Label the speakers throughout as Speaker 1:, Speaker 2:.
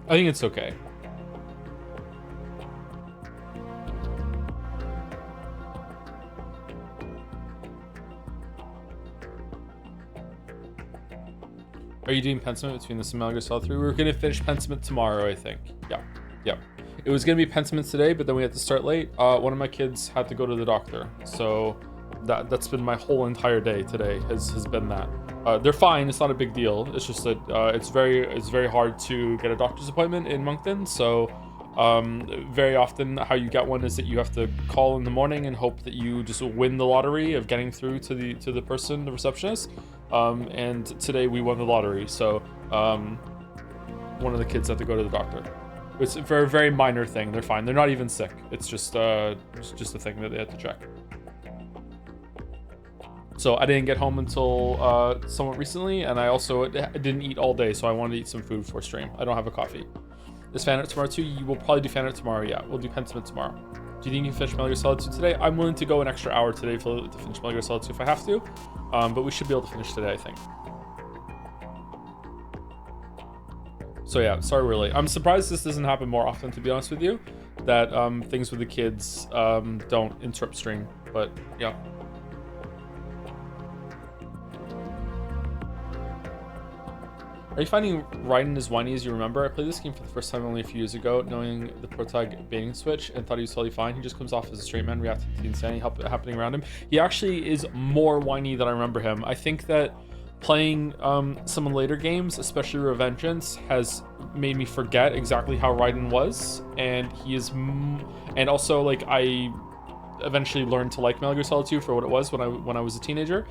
Speaker 1: I think it's okay. Are you doing Pentiment between this and Metal Gear Solid 3? We're gonna finish Pentiment tomorrow, I think. Yeah, yeah. It was gonna be Pentiment today, but then we had to start late. One of my kids had to go to the doctor, so that's been my whole entire day today. Has been that. They're fine. It's not a big deal. It's just that it's very hard to get a doctor's appointment in Moncton. So very often how you get one is that you have to call in the morning and hope that you just win the lottery of getting through to the person, the receptionist. And today we won the lottery, so one of the kids had to go to the doctor. It's a very, very minor thing. They're fine. They're not even sick. It's just a thing that they had to check. So I didn't get home until somewhat recently, and I also didn't eat all day, so I wanted to eat some food before stream. I don't have a coffee. Is fan art tomorrow too? You will probably do fan art tomorrow. Yeah, we'll do Pentiment tomorrow. Do you think you can finish Metal Gear Solid 2 today? I'm willing to go an extra hour today to finish Metal Gear Solid 2 if I have to, but we should be able to finish today, I think. So yeah, sorry we're late. I'm surprised this doesn't happen more often, to be honest with you, that things with the kids don't interrupt stream, but yeah. Are you finding Raiden as whiny as you remember? I played this game for the first time only a few years ago, knowing the protag baiting switch, and thought he was totally fine. He just comes off as a straight man, reacting to the insanity happening around him. He actually is more whiny than I remember him. I think that playing some later games, especially Revengeance, has made me forget exactly how Raiden was, and he is, and also like I eventually learned to like Metal Gear Solid 2 for what it was when I was a teenager.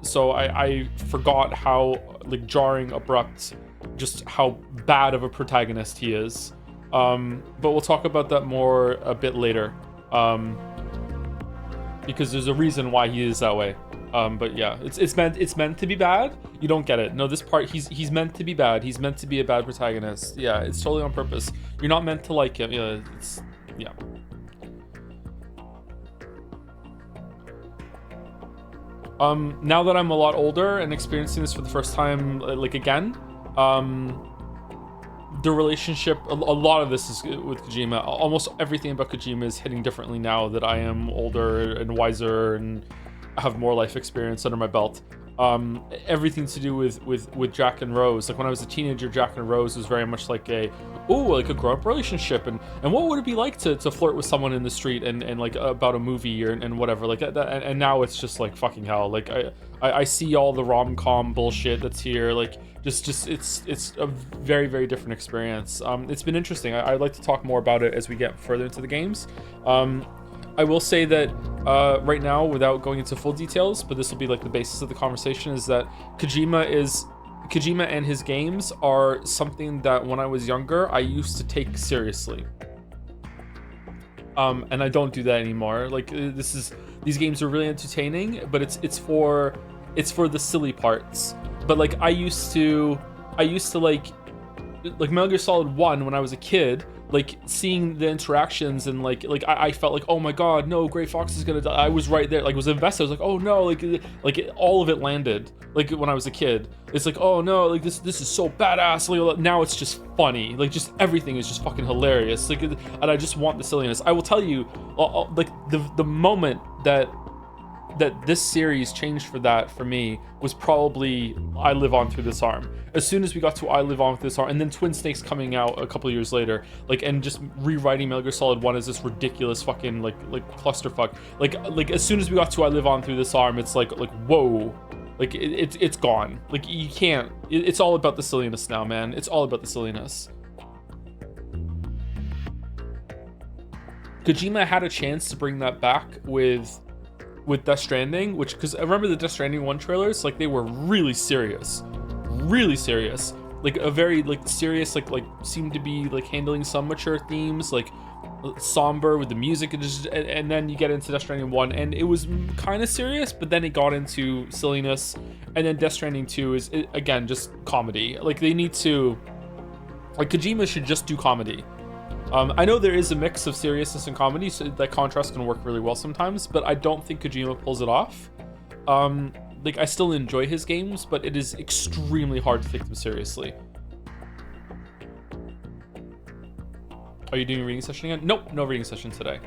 Speaker 1: So I forgot how like jarring, abrupt, just how bad of a protagonist he is. But we'll talk about that more a bit later, because there's a reason why he is that way. But yeah, it's meant to be bad. You don't get it. No, this part he's meant to be bad. He's meant to be a bad protagonist. Yeah, it's totally on purpose. You're not meant to like him. Yeah, yeah. Now that I'm a lot older and experiencing this for the first time, like again, the relationship, a lot of this is with Kojima. Almost everything about Kojima is hitting differently now that I am older and wiser and have more life experience under my belt. Everything to do with Jack and Rose. Like when I was a teenager, Jack and Rose was very much like a grown-up relationship, and what would it be like to flirt with someone in the street and like about a movie and whatever like that, and now it's just like fucking hell. Like I see all the rom-com bullshit that's here. Like just it's a very, very different experience. It's been interesting. I'd like to talk more about it as we get further into the games. I will say that right now, without going into full details, but this will be like the basis of the conversation, is that Kojima and his games are something that when I was younger, I used to take seriously. And I don't do that anymore. Like these games are really entertaining, but it's for the silly parts. But like I used to like Metal Gear Solid 1 when I was a kid, like seeing the interactions and like I felt like, oh my god, no, Gray Fox is gonna die. I was right there, like was invested. I was like, oh no, like all of it landed. Like when I was a kid, it's like, oh no, like this is so badass. Like now it's just funny. Like just everything is just fucking hilarious. Like, and I just want the silliness. I will tell you, like the moment that this series changed for me was probably I Live On Through This Arm. As soon as we got to I Live On Through This Arm, and then Twin Snakes coming out a couple of years later, like, and just rewriting Metal Gear Solid 1 as this ridiculous fucking like clusterfuck. Like as soon as we got to I Live On Through This Arm, it's like whoa, like it's gone. Like you can't. It's all about the silliness now, man. It's all about the silliness. Kojima had a chance to bring that back with Death Stranding, which, because I remember the Death Stranding 1 trailers, like they were really serious, like a very like serious, like seemed to be like handling some mature themes, like somber with the music, and then you get into Death Stranding 1 and it was kind of serious, but then it got into silliness, and then Death Stranding 2 is again just comedy. Like they need to, like Kojima should just do comedy. I know there is a mix of seriousness and comedy, so that contrast can work really well sometimes, but I don't think Kojima pulls it off. Like, I still enjoy his games, but it is extremely hard to take them seriously. Are you doing a reading session again? Nope, no reading session today.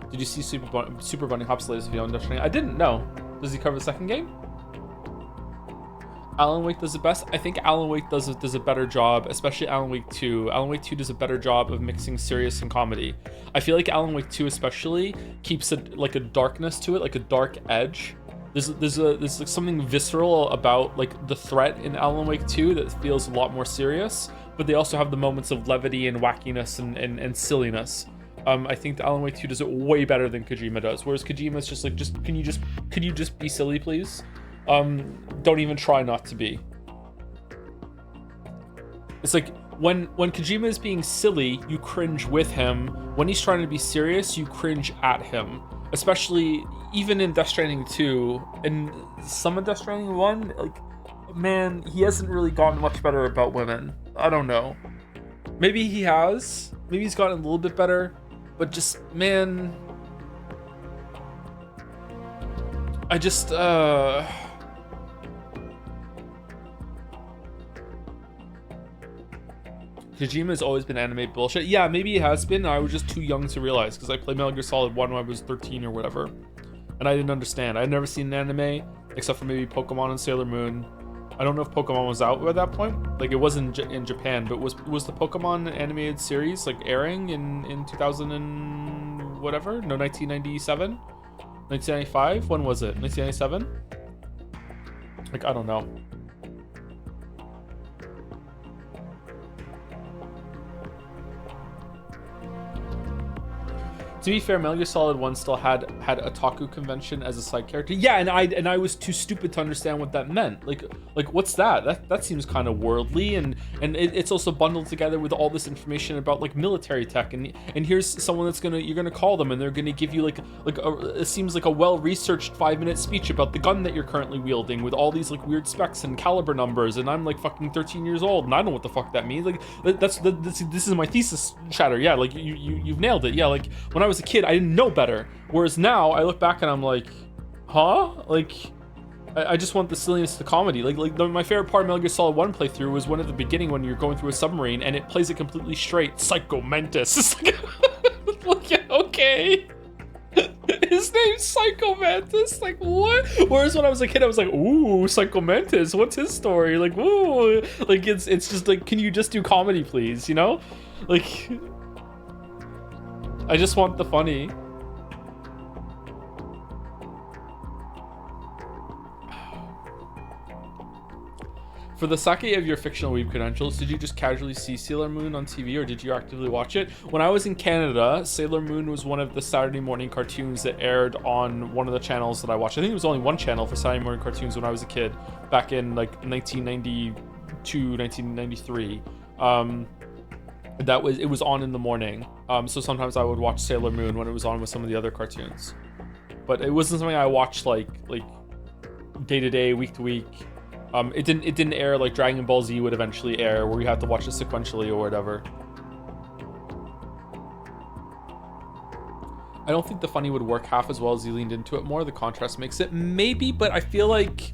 Speaker 1: Did you see Super Bunny Hop's latest video on Death Stranding? I didn't know. Does he cover the second game? Alan Wake does it best. I think Alan Wake does a better job, especially Alan Wake 2. Alan Wake 2 does a better job of mixing serious and comedy. I feel like Alan Wake 2 especially keeps like a darkness to it, like a dark edge. There's like something visceral about like the threat in Alan Wake 2 that feels a lot more serious, but they also have the moments of levity and wackiness and silliness. I think that Alan Wake 2 does it way better than Kojima does, whereas Kojima's just like, can you just be silly, please? Don't even try not to be. It's like when Kojima is being silly, you cringe with him. When he's trying to be serious, you cringe at him. Especially even in Death Stranding 2 and some of Death Stranding 1, like, man, he hasn't really gotten much better about women. I don't know. Maybe he has. Maybe he's gotten a little bit better, but just, man, I just, Kojima has always been anime bullshit. Yeah, maybe he has been. I was just too young to realize because I played Metal Gear Solid 1 when I was 13 or whatever. And I didn't understand. I'd never seen an anime except for maybe Pokemon and Sailor Moon. I don't know if Pokemon was out at that point. Like, it wasn't in Japan, but was the Pokemon animated series like airing in 2000 and whatever? No, 1997? 1995? When was it? 1997? Like, I don't know. To be fair, Metal Gear Solid 1 still had a Otaku convention as a side character. Yeah, and I was too stupid to understand what that meant. Like what's that? That seems kind of worldly, and it's also bundled together with all this information about like military tech, and here's someone that's you're gonna call them and they're gonna give you it seems like a well-researched 5-minute speech about the gun that you're currently wielding with all these like weird specs and caliber numbers, and I'm like fucking 13 years old and I don't know what the fuck that means. Like this is my thesis chatter. Yeah, like you've nailed it. Yeah, like when I was a kid, I didn't know better. Whereas now I look back and I'm like, huh? Like, I just want the silliness, the comedy. My favorite part of Metal Gear Solid 1 playthrough was one at the beginning when you're going through a submarine and it plays it completely straight. Psycho Mantis. It's like, yeah, okay. His name's Psycho Mantis. Like, what? Whereas when I was a kid, I was like, ooh, Psycho Mantis. What's his story? Like, ooh. Like, it's just like, can you just do comedy, please? You know? Like, I just want the funny. For the sake of your fictional weeb credentials, did you just casually see Sailor Moon on TV or did you actively watch it? When I was in Canada, Sailor Moon was one of the Saturday morning cartoons that aired on one of the channels that I watched. I think it was only one channel for Saturday morning cartoons when I was a kid, back in like 1992, 1993. It was on in the morning. So sometimes I would watch Sailor Moon when it was on with some of the other cartoons. But it wasn't something I watched like day to day, week to week. It didn't air like Dragon Ball Z would eventually air, where you have to watch it sequentially or whatever. I don't think the funny would work half as well as he leaned into it more. The contrast makes it maybe, but I feel like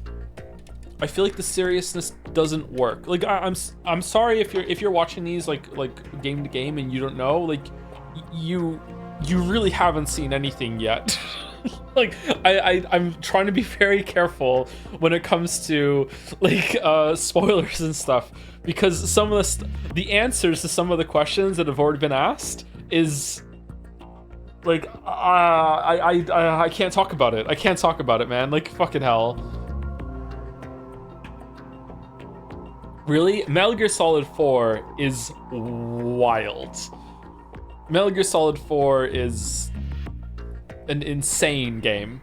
Speaker 1: the seriousness doesn't work. Like I'm sorry if you're watching these like game to game and you don't know, like you really haven't seen anything yet. Like I'm trying to be very careful when it comes to like spoilers and stuff, because some of the answers to some of the questions that have already been asked is like I can't talk about it. I can't talk about it, man. Like, fucking hell. Really? Metal Gear Solid 4 is wild. Metal Gear Solid 4 is an insane game.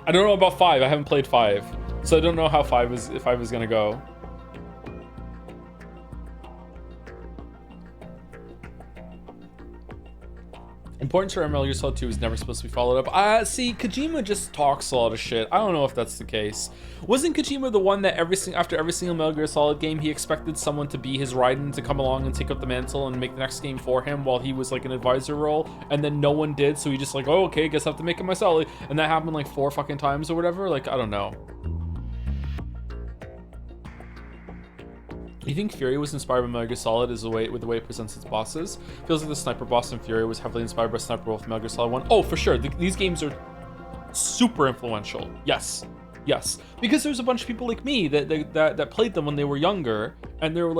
Speaker 1: I don't know about 5. I haven't played 5. So I don't know how 5 is, if 5 is gonna go. Important to remember, Metal Gear Solid 2 is never supposed to be followed up. See, Kojima just talks a lot of shit. I don't know if that's the case. Wasn't Kojima the one that after every single Metal Gear Solid game, he expected someone to be his Raiden to come along and take up the mantle and make the next game for him while he was like an advisor role, and then no one did, so he just like, oh, okay, guess I have to make it myself. And that happened like 4 fucking times or whatever. Like, I don't know. You think Fury was inspired by Metal Gear Solid with the way it presents its bosses? Feels like the sniper boss in Fury was heavily inspired by Sniper Wolf Metal Gear Solid 1. Oh, for sure. These games are super influential. Yes. Because there's a bunch of people like me that played them when they were younger, and they were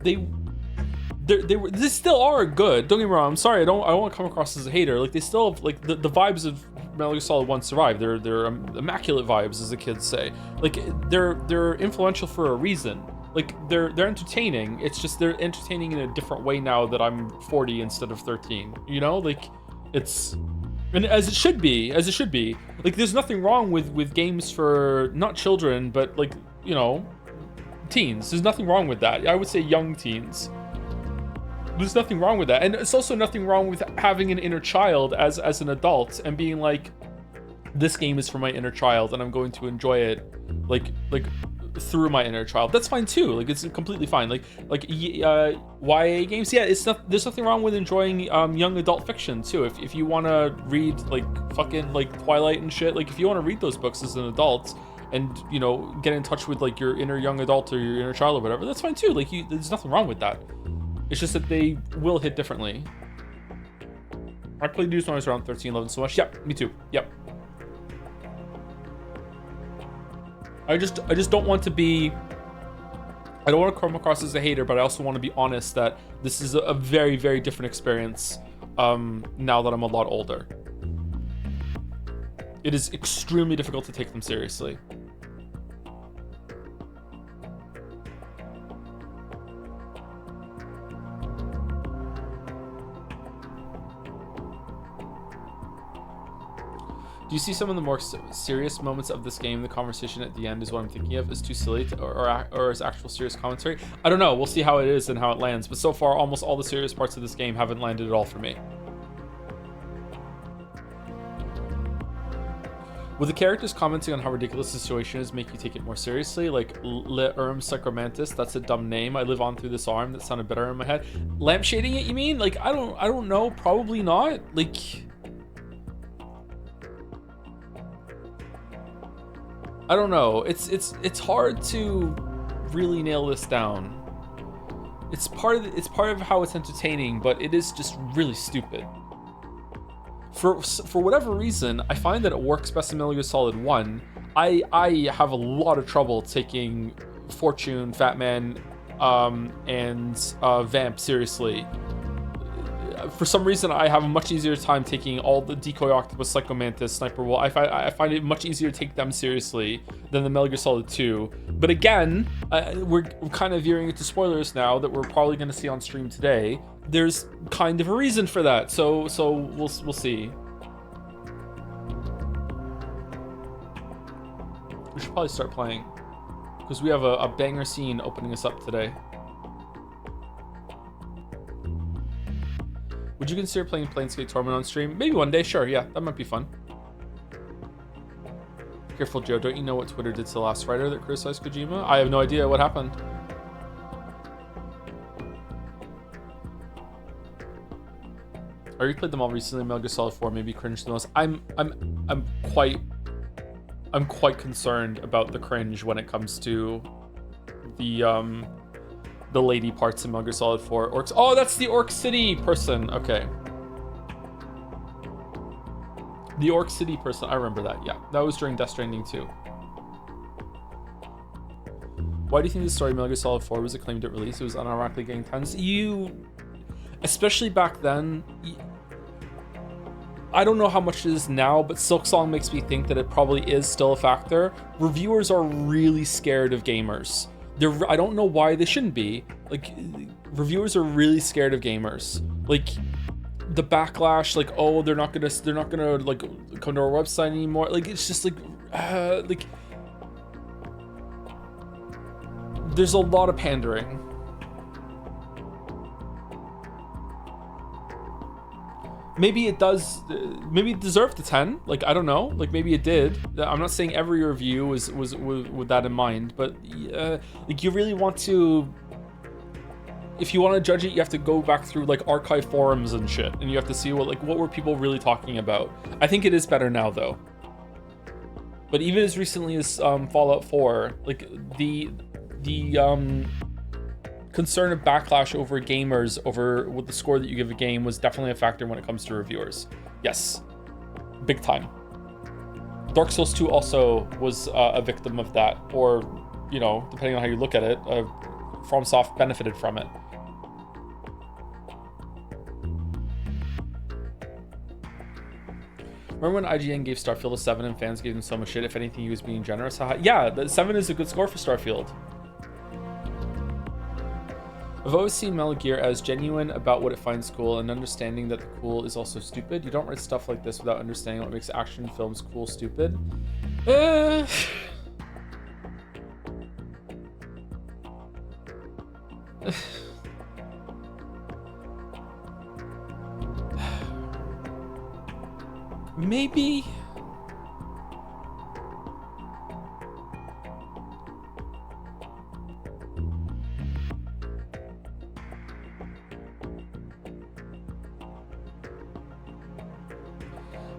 Speaker 1: they still are good. Don't get me wrong. I'm sorry. I don't want to come across as a hater. Like, they still have, like, the vibes of Metal Gear Solid 1 survive. They're immaculate vibes, as the kids say. Like, they're influential for a reason. Like, they're entertaining. It's just they're entertaining in a different way now that I'm 40 instead of 13. You know, like, it's, and as it should be. Like, there's nothing wrong with games for not children, but, like, you know, teens. There's nothing wrong with that. I would say young teens. There's nothing wrong with that. And it's also nothing wrong with having an inner child as an adult and being like, this game is for my inner child and I'm going to enjoy it like through my inner child. That's fine too. Like, it's completely fine. Like YA games, yeah, there's nothing wrong with enjoying young adult fiction too. If you want to read like fucking like Twilight and shit, like if you want to read those books as an adult and, you know, get in touch with like your inner young adult or your inner child or whatever, that's fine too. Like, there's nothing wrong with that. It's just that they will hit differently. I played News when I was around 13, 11 so much. Yep, me too. Yep. I just don't want to be, I don't want to come across as a hater, but I also want to be honest that this is a very, very different experience now that I'm a lot older. It is extremely difficult to take them seriously. Do you see some of the more serious moments of this game? The conversation at the end is what I'm thinking of. Is too silly or is actual serious commentary? I don't know. We'll see how it is and how it lands. But so far, almost all the serious parts of this game haven't landed at all for me. Will the characters commenting on how ridiculous the situation is make you take it more seriously? Like Le Erm Sacramentus, that's a dumb name. I live on through this arm. That sounded better in my head. Lampshading it, you mean? Like, I don't know. Probably not. Like, I don't know. It's hard to really nail this down. It's part of how it's entertaining, but it is just really stupid. For whatever reason, I find that it works best in Metal Gear Solid 1. I have a lot of trouble taking Fortune, Fat Man, and Vamp seriously. For some reason, I have a much easier time taking all the Decoy Octopus, Psycho Mantis, Sniper Wolf. I find it much easier to take them seriously than the Metal Gear Solid 2. But again, we're kind of veering into spoilers now that we're probably going to see on stream today. There's kind of a reason for that, so we'll see. We should probably start playing because we have a banger scene opening us up today. Would you consider playing Planescape Torment on stream? Maybe one day, sure, yeah, that might be fun. Careful, Joe, don't you know what Twitter did to the last writer that criticized Kojima? I have no idea what happened. I replayed them all recently. Metal Gear Solid 4 maybe cringe the most. I'm quite concerned about the cringe when it comes to the lady parts in Metal Gear Solid 4. Orcs. Oh, that's the Orc City person. Okay. The Orc City person. I remember that. Yeah, that was during Death Stranding 2. Why do you think the story of Metal Gear Solid 4 was acclaimed at release? It was unironically getting tons. Especially back then, I don't know how much it is now, but Silksong makes me think that it probably is still a factor. Reviewers are really scared of gamers. I don't know why they shouldn't be. Like, reviewers are really scared of gamers. Like, the backlash, like, oh, they're not gonna like come to our website anymore. Like, it's just like there's a lot of pandering. Maybe it does. Maybe it deserved the 10. Like, I don't know. Like, maybe it did. I'm not saying every review was with that in mind, but like, you really want to. If you want to judge it, you have to go back through like archive forums and shit, and you have to see what were people really talking about. I think it is better now, though. But even as recently as Fallout 4, like the concern of backlash over gamers over what the score that you give a game was definitely a factor when it comes to reviewers. Yes, big time. Dark Souls 2 also was a victim of that, or, you know, depending on how you look at it, FromSoft benefited from it. Remember when IGN gave Starfield a 7 and fans gave him so much shit? If anything, he was being generous. Yeah, the 7 is a good score for Starfield. I've always seen Metal Gear as genuine about what it finds cool and understanding that the cool is also stupid. You don't write stuff like this without understanding what makes action films cool stupid. Maybe.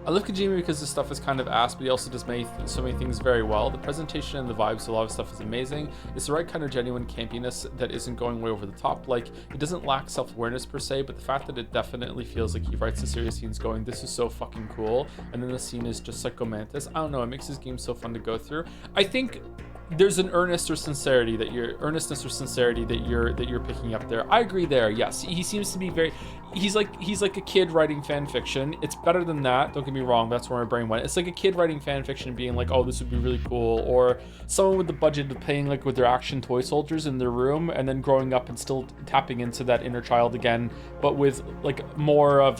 Speaker 1: I love Kojima because his stuff is kind of ass, but he also does so many things very well. The presentation and the vibes, a lot of stuff is amazing. It's the right kind of genuine campiness that isn't going way over the top. Like, it doesn't lack self-awareness per se, but the fact that it definitely feels like he writes the serious scenes going, this is so fucking cool, and then the scene is just psychomantis. I don't know, it makes his game so fun to go through. I think there's an earnestness or sincerity that you're picking up there. I agree there. Yes, he seems to be very. He's like a kid writing fan fiction. It's better than that. Don't get me wrong. That's where my brain went. It's like a kid writing fan fiction, being like, "Oh, this would be really cool," or someone with the budget of playing like with their action toy soldiers in their room, and then growing up and still tapping into that inner child again, but with like more of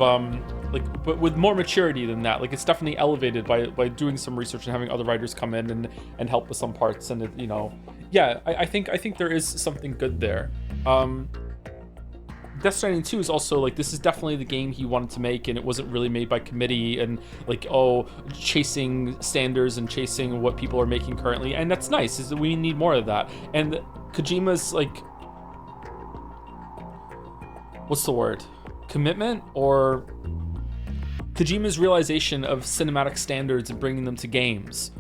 Speaker 1: but with more maturity than that. Like, it's definitely elevated by doing some research and having other writers come in and help with some parts. And it, you know, yeah, I think there is something good there. Death Stranding 2 is also like, this is definitely the game he wanted to make, and it wasn't really made by committee and like, oh, chasing standards and chasing what people are making currently. And that's nice, is that we need more of that. And Kojima's like, what's the word? Commitment, or Kojima's realization of cinematic standards and bringing them to games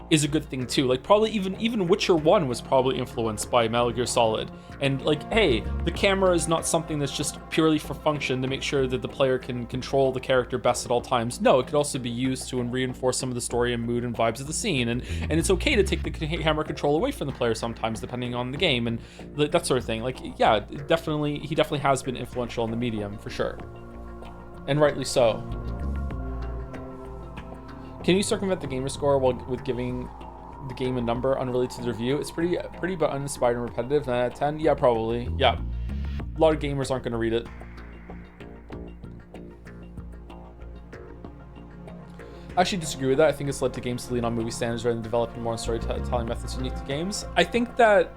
Speaker 1: is a good thing too. Like, probably even Witcher 1 was probably influenced by Metal Gear Solid. And like, hey, the camera is not something that's just purely for function to make sure that the player can control the character best at all times. No, it could also be used to reinforce some of the story and mood and vibes of the scene. And it's okay to take the camera control away from the player sometimes, depending on the game and that sort of thing. Like, yeah, he definitely has been influential in the medium for sure, and rightly so. Can you circumvent the gamer score with giving the game a number unrelated to the review? It's pretty but uninspired and repetitive. 9 out of 10? Yeah, probably. Yeah. A lot of gamers aren't going to read it. I actually disagree with that. I think it's led to games to lean on movie standards rather than developing more storytelling methods unique to games. I think that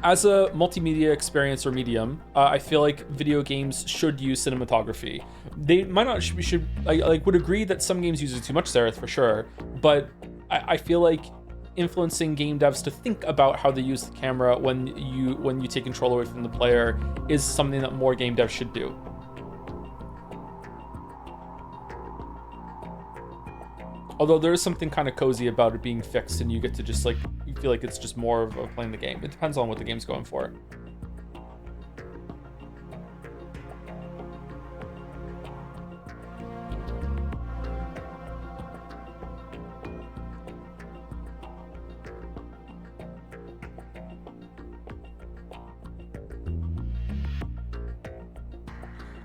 Speaker 1: as a multimedia experience or medium, I feel like video games should use cinematography. They might not I would agree that some games use it too much, Sareth, for sure, but I feel like influencing game devs to think about how they use the camera when you take control away from the player is something that more game devs should do. Although there is something kind of cozy about it being fixed, and you get to just like, you feel like it's just more of playing the game. It depends on what the game's going for.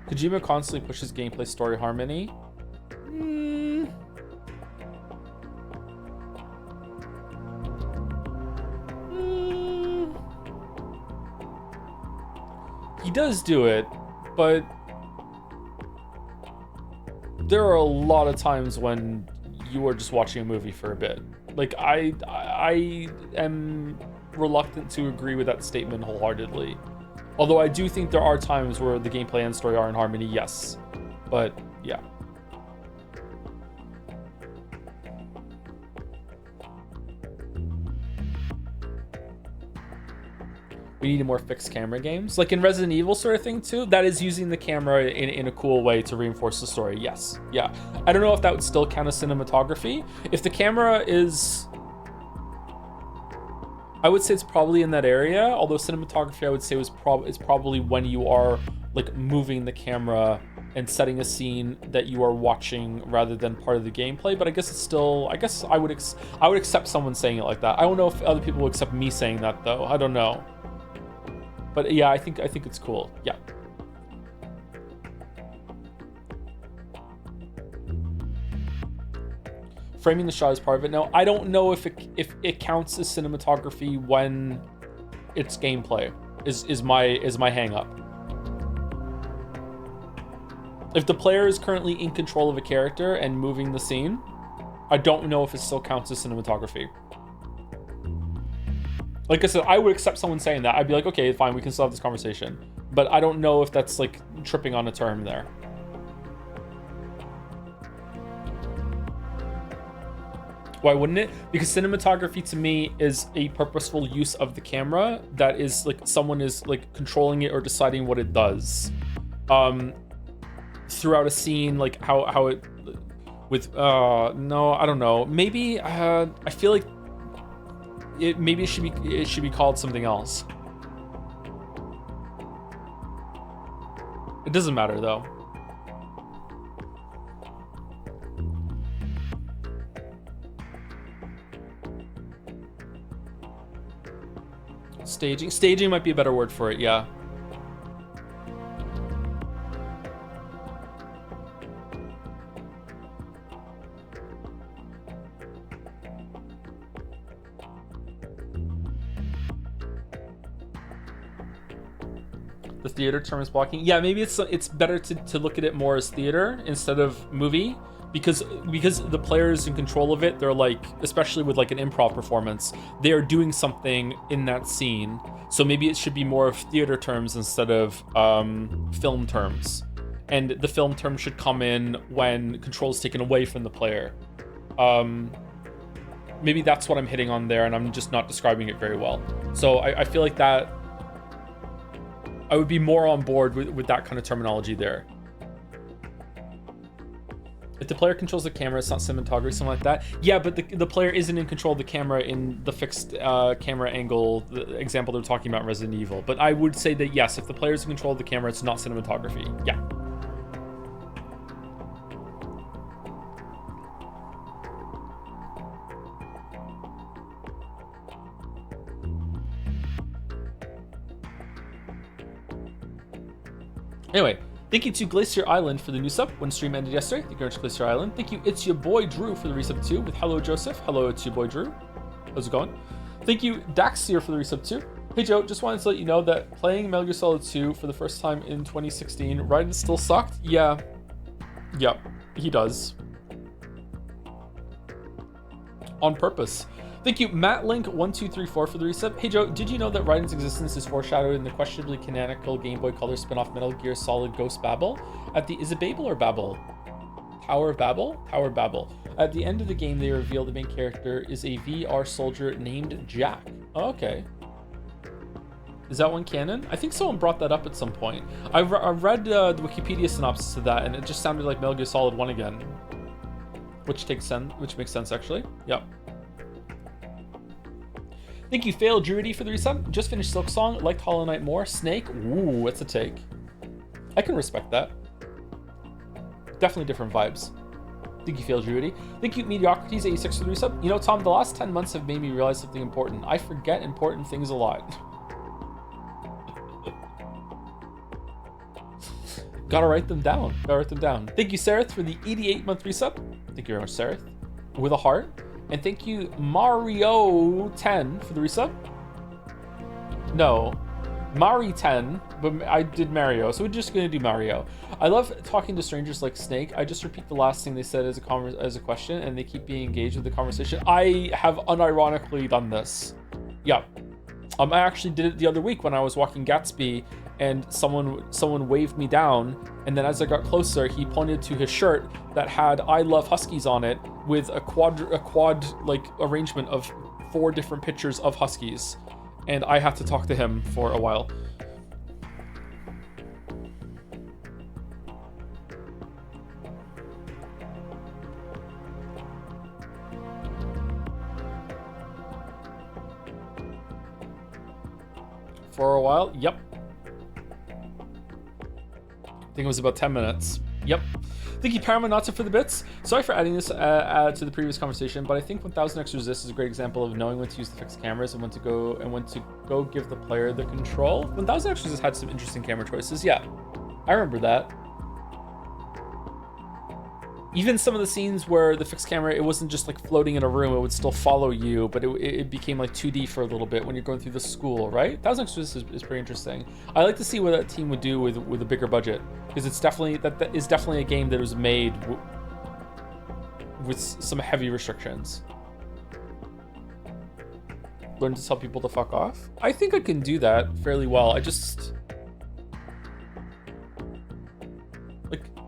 Speaker 1: Kojima constantly pushes gameplay story harmony. He does do it, but there are a lot of times when you are just watching a movie for a bit. Like, I am reluctant to agree with that statement wholeheartedly. Although I do think there are times where the gameplay and story are in harmony, yes. But yeah. We need more fixed camera games, like in Resident Evil sort of thing too. That is using the camera in a cool way to reinforce the story. Yes, yeah. I don't know if that would still count as cinematography. If the camera is, I would say it's probably in that area, although cinematography I would say is probably when you are like moving the camera and setting a scene that you are watching rather than part of the gameplay. But I guess it's still, I guess I would accept someone saying it like that. I don't know if other people will accept me saying that though. I don't know. But yeah, I think it's cool. Yeah. Framing the shot is part of it. Now, I don't know if it counts as cinematography when it's gameplay. Is my hang up. If the player is currently in control of a character and moving the scene, I don't know if it still counts as cinematography. Like I said, I would accept someone saying that. I'd be like, okay, fine, we can still have this conversation. But I don't know if that's like tripping on a term there. Why wouldn't it? Because cinematography to me is a purposeful use of the camera that is like someone is like controlling it or deciding what it does. Throughout a scene, like how it with no, I don't know. Maybe I feel like it should be called something else. It doesn't matter though. Staging might be a better word for it, yeah. The theater term is blocking. Yeah, maybe it's better to look at it more as theater instead of movie, because the player is in control of it. They're like, especially with like an improv performance, they are doing something in that scene. So maybe it should be more of theater terms instead of film terms. And the film term should come in when control is taken away from the player. Maybe that's what I'm hitting on there, and I'm just not describing it very well. So I feel like that I would be more on board with that kind of terminology there. If the player controls the camera, it's not cinematography, something like that. Yeah, but the player isn't in control of the camera in the fixed camera angle, the example they're talking about in Resident Evil. But I would say that yes, if the player is in control of the camera, it's not cinematography. Yeah. Anyway, thank you to Glacier Island for the new sub when stream ended yesterday. Thank you very much, Glacier Island. Thank you, it's your boy Drew for the resub 2 with hello Joseph. Hello, it's your boy Drew. How's it going? Thank you, Daxier for the resub 2. Hey Joe, just wanted to let you know that playing Metal Gear Solid 2 for the first time in 2016, Raiden still sucked? Yeah. Yep, he does. On purpose. Thank you, MattLink1234 for the resub. Hey Joe, did you know that Raiden's existence is foreshadowed in the questionably canonical Game Boy Color spin-off Metal Gear Solid Ghost Babel? Is it Babel or Babel? Tower of Babel? Tower of Babel. At the end of the game, they reveal the main character is a VR soldier named Jack. Oh, okay. Is that one canon? I think someone brought that up at some point. I read the Wikipedia synopsis of that, and it just sounded like Metal Gear Solid 1 again. Which makes sense, actually. Yep. Thank you, Fail Druidy, for the resub. Just finished Silk Song. Liked Hollow Knight more. Snake. Ooh, that's a take. I can respect that. Definitely different vibes. Thank you, Fail Druidy. Thank you, Mediocrities 86 for the resub. You know, Tom, the last 10 months have made me realize something important. I forget important things a lot. Gotta write them down. Thank you, Sareth, for the 88-month resub. Thank you very much, Sareth. With a heart. And thank you, Mario10 for the resub. No, Mari10, but I did Mario, so we're just gonna do Mario. I love talking to strangers like Snake. I just repeat the last thing they said as a question, and they keep being engaged with the conversation. I have unironically done this. Yeah. I actually did it the other week when I was walking Gatsby, and someone waved me down, and then as I got closer, he pointed to his shirt that had "I love Huskies" on it with a quad like arrangement of 4 different pictures of Huskies, and I had to talk to him for a while. for a while. Yep. I think it was about 10 minutes. Yep. Thank you, Paramount for the bits. Sorry for adding this to the previous conversation, but I think 1000x Resist is a great example of knowing when to use the fixed cameras and when to go give the player the control. 1000x Resist had some interesting camera choices. Yeah, I remember that. Even some of the scenes where the fixed camera, it wasn't just like floating in a room, it would still follow you, but it became like 2D for a little bit when you're going through the school, right? 1000x Resist is pretty interesting. I like to see what that team would do with a bigger budget, because it's definitely, that is definitely a game that was made with some heavy restrictions. Learn to tell people to fuck off? I think I can do that fairly well. I just...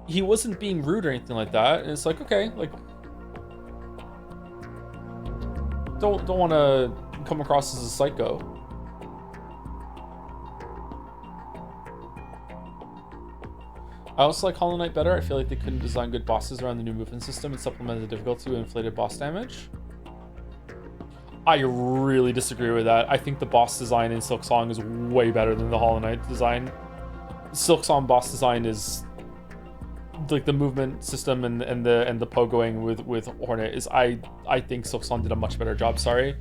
Speaker 1: he wasn't being rude or anything like that, and it's like, okay, like, don't want to come across as a psycho. I also like Hollow Knight better. I feel like they couldn't design good bosses around the new movement system and supplement the difficulty with inflated boss damage. I really disagree with that. I think the boss design in Silksong is way better than the Hollow Knight design. Silksong boss design is like the movement system and the pogoing with Hornet is, I think Silksong did a much better job. Sorry.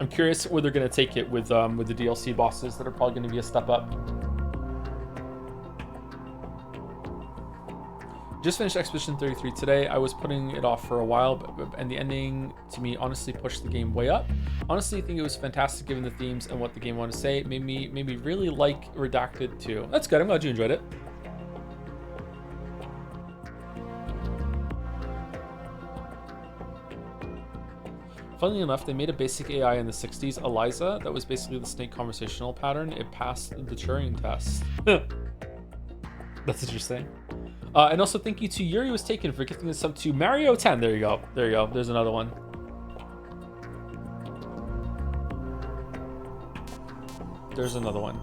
Speaker 1: I'm curious where they're gonna take it with the DLC bosses that are probably gonna be a step up. Just finished Expedition 33 today. I was putting it off for a while, and the ending to me honestly pushed the game way up. Honestly, I think it was fantastic given the themes and what the game wanted to say. It made me really like Redacted too. That's good. I'm glad you enjoyed it. Funnily enough, they made a basic AI in the 60s, Eliza, that was basically the snake conversational pattern. It passed the Turing test. That's interesting. And also thank you to Yuri Was Taken for gifting us up to Mario 10. There you go. There you go. There's another one. There's another one.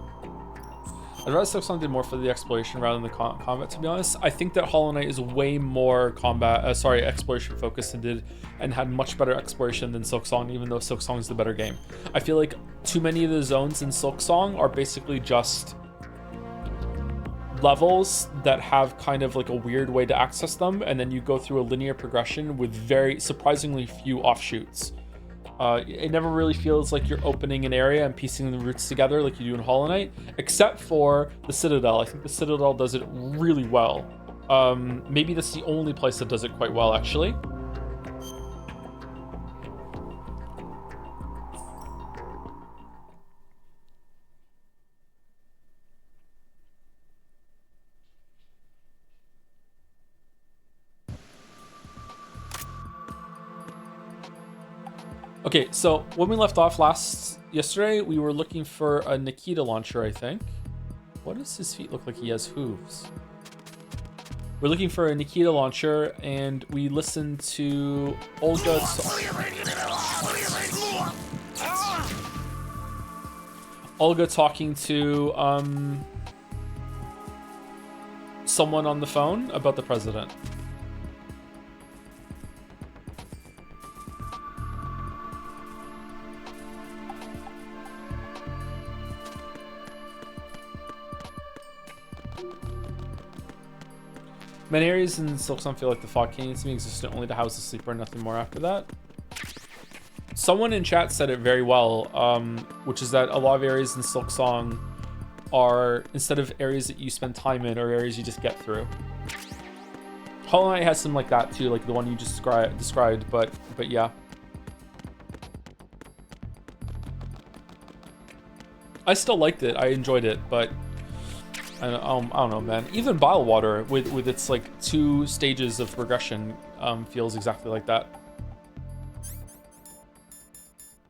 Speaker 1: I'd rather Silksong did more for the exploration rather than the combat, to be honest. I think that Hollow Knight is way more exploration focused and had much better exploration than Silksong, even though Silksong is the better game. I feel like too many of the zones in Silksong are basically just levels that have kind of like a weird way to access them, and then you go through a linear progression with very surprisingly few offshoots. It never really feels like you're opening an area and piecing the routes together like you do in Hollow Knight, except for the Citadel. I think the Citadel does it really well. Maybe that's the only place that does it quite well, actually. Okay, so when we left off yesterday, we were looking for a Nikita launcher, I think. What does his feet look like? He has hooves. We're looking for a Nikita launcher, and we listened to Olga talking to someone on the phone about the president. Many areas in Silksong feel like the fog canyon to me, existent only to house the sleeper and nothing more after that. Someone in chat said it very well, which is that a lot of areas in Silksong are, instead of areas that you spend time in, or areas you just get through. Hollow Knight has some like that too, like the one you just described, but yeah. I still liked it, I enjoyed it, but I don't know, man. Even Bilewater, with its like 2 stages of progression, feels exactly like that.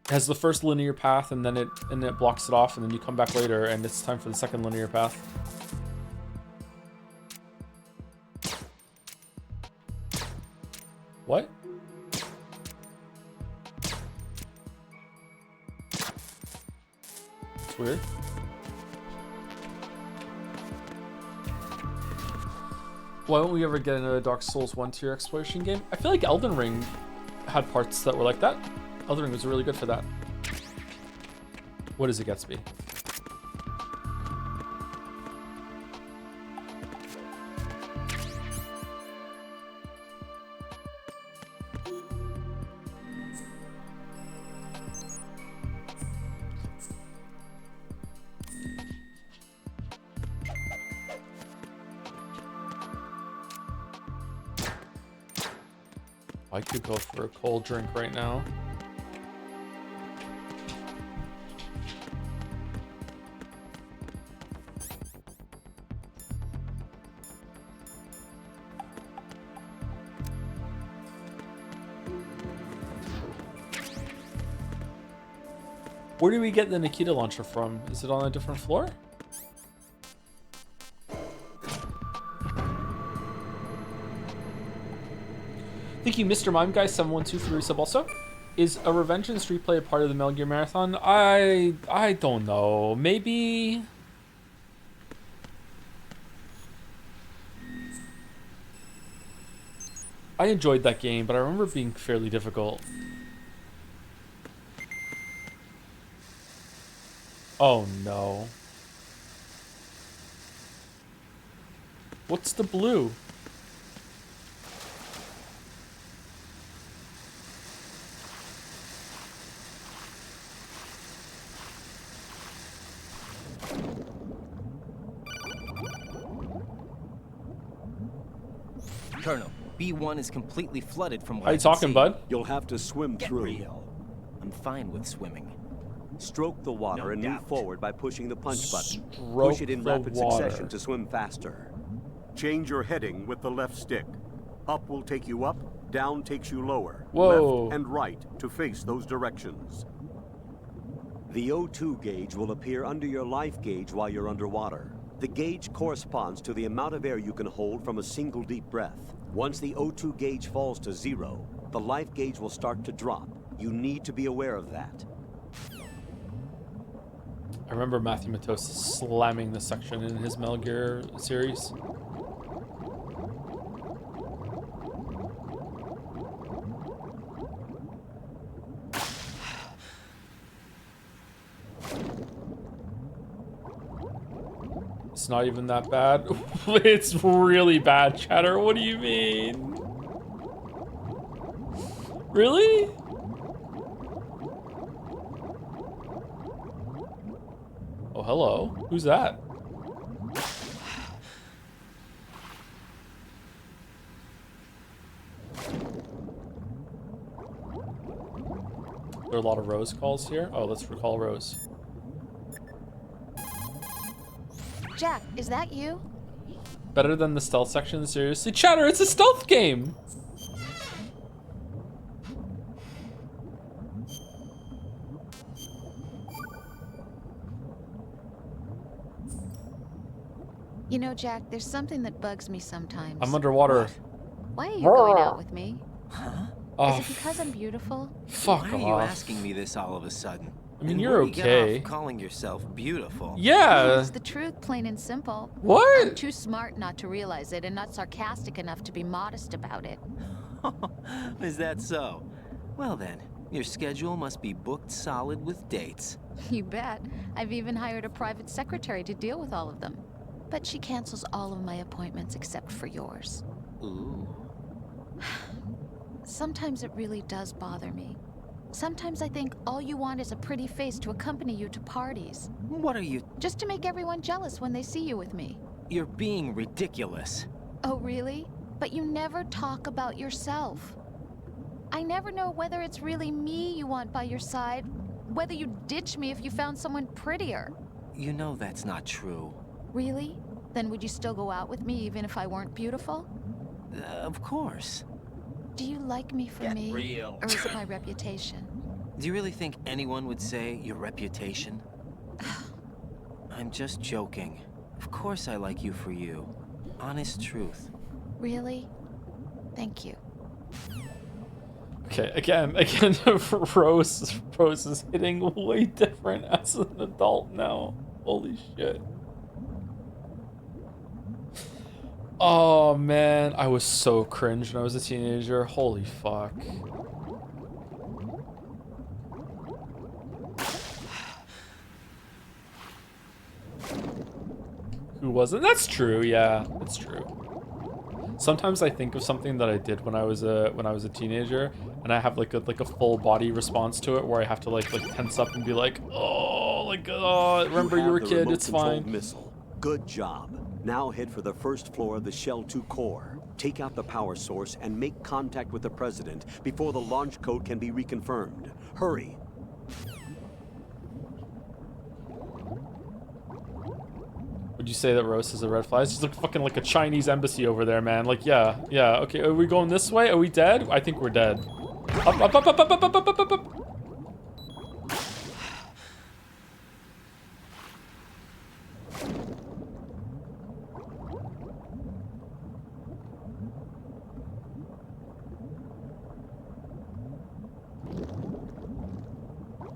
Speaker 1: It has the first linear path, and then it blocks it off, and then you come back later, and it's time for the second linear path. What? It's weird. Why won't we ever get another Dark Souls 1 tier exploration game? I feel like Elden Ring had parts that were like that. Elden Ring was really good for that. What is it, Gatsby? I could go for a cold drink right now. Where do we get the Nikita launcher from? Is it on a different floor? Thank you, Mr. Mime Guy 712 for the resub also. Is a Revengeance replay a part of the Metal Gear Marathon? I don't know. Maybe. I enjoyed that game, but I remember it being fairly difficult. Oh no. What's the blue?
Speaker 2: Colonel, B1 is completely flooded from what
Speaker 1: How you talking, bud?
Speaker 3: You'll have to swim
Speaker 2: Get
Speaker 3: through.
Speaker 2: real. I'm fine with swimming.
Speaker 3: Stroke the water
Speaker 2: No
Speaker 3: and
Speaker 2: doubt.
Speaker 3: move forward by pushing the punch button.
Speaker 1: Stroke
Speaker 3: Push it in
Speaker 1: the
Speaker 3: rapid
Speaker 1: water.
Speaker 3: succession to swim faster.
Speaker 4: Change your heading with the left stick. Up will take you up, down takes you lower.
Speaker 1: Whoa.
Speaker 4: Left and right to face those directions.
Speaker 3: The O2 gauge will appear under your life gauge while you're underwater. The gauge corresponds to the amount of air you can hold from a single deep breath. Once the O2 gauge falls to 0, the life gauge will start to drop. You need to be aware of that.
Speaker 1: I remember Matthew Matos slamming this section in his Metal Gear series. It's not even that bad. It's really bad, Chatter. What do you mean? Really? Oh, hello. Who's that? There are a lot of Rose calls here. Oh, let's recall Rose.
Speaker 5: Jack, is that you?
Speaker 1: Better than the stealth section, seriously? Chatter, it's a stealth game!
Speaker 5: You know, Jack, there's something that bugs me sometimes.
Speaker 1: I'm underwater.
Speaker 5: Why are you going out with me?
Speaker 1: Oh,
Speaker 5: Is it because I'm beautiful?
Speaker 1: fuck
Speaker 2: Why are you
Speaker 1: off.
Speaker 2: asking me this all of a sudden?
Speaker 1: I mean,
Speaker 2: And
Speaker 1: you're
Speaker 2: where do you get
Speaker 1: okay.
Speaker 2: off calling yourself beautiful.
Speaker 1: Yeah.
Speaker 5: It's the truth, plain and simple. I'm
Speaker 1: What?
Speaker 5: too smart not to realize it and not sarcastic enough to be modest about it.
Speaker 2: Is that so? Well then, your schedule must be booked solid with dates.
Speaker 5: You bet. I've even hired a private secretary to deal with all of them. But she cancels all of my appointments except for yours.
Speaker 2: Ooh.
Speaker 5: Sometimes it really does bother me. Sometimes I think all you want is a pretty face to accompany you to parties.
Speaker 2: What are you?
Speaker 5: Just to make everyone jealous when they see you with me.
Speaker 2: You're being ridiculous.
Speaker 5: Oh, really? But you never talk about yourself. I never know whether it's really me you want by your side, whether you'd ditch me if you found someone prettier.
Speaker 2: You know that's not true.
Speaker 5: Really? Then would you still go out with me even if I weren't beautiful?
Speaker 2: Of course.
Speaker 5: Do you like me for me?
Speaker 2: real.
Speaker 5: Or is it my reputation?
Speaker 2: Do you really think anyone would say your reputation? I'm just joking. Of course I like you for you. Honest truth.
Speaker 5: Really? Thank you.
Speaker 1: Okay, again, Rose is hitting way different as an adult now. Holy shit. Oh man, I was so cringe when I was a teenager. Holy fuck. who wasn't. That's true. Yeah, that's true. Sometimes I think of something that I did when I was a teenager, and I have like a full body response to it, where I have to like tense up and be like, oh, like, oh, remember you were a kid, it's fine.
Speaker 3: Missile. Good job. Now head for the first floor of the Shell 2 core. Take out the power source and make contact with the president before the launch code can be reconfirmed. Hurry.
Speaker 1: Would you say that Rose is a red flag? It's just like fucking like a Chinese embassy over there, man. Like, yeah. Okay, are we going this way? Are we dead? I think we're dead. Up.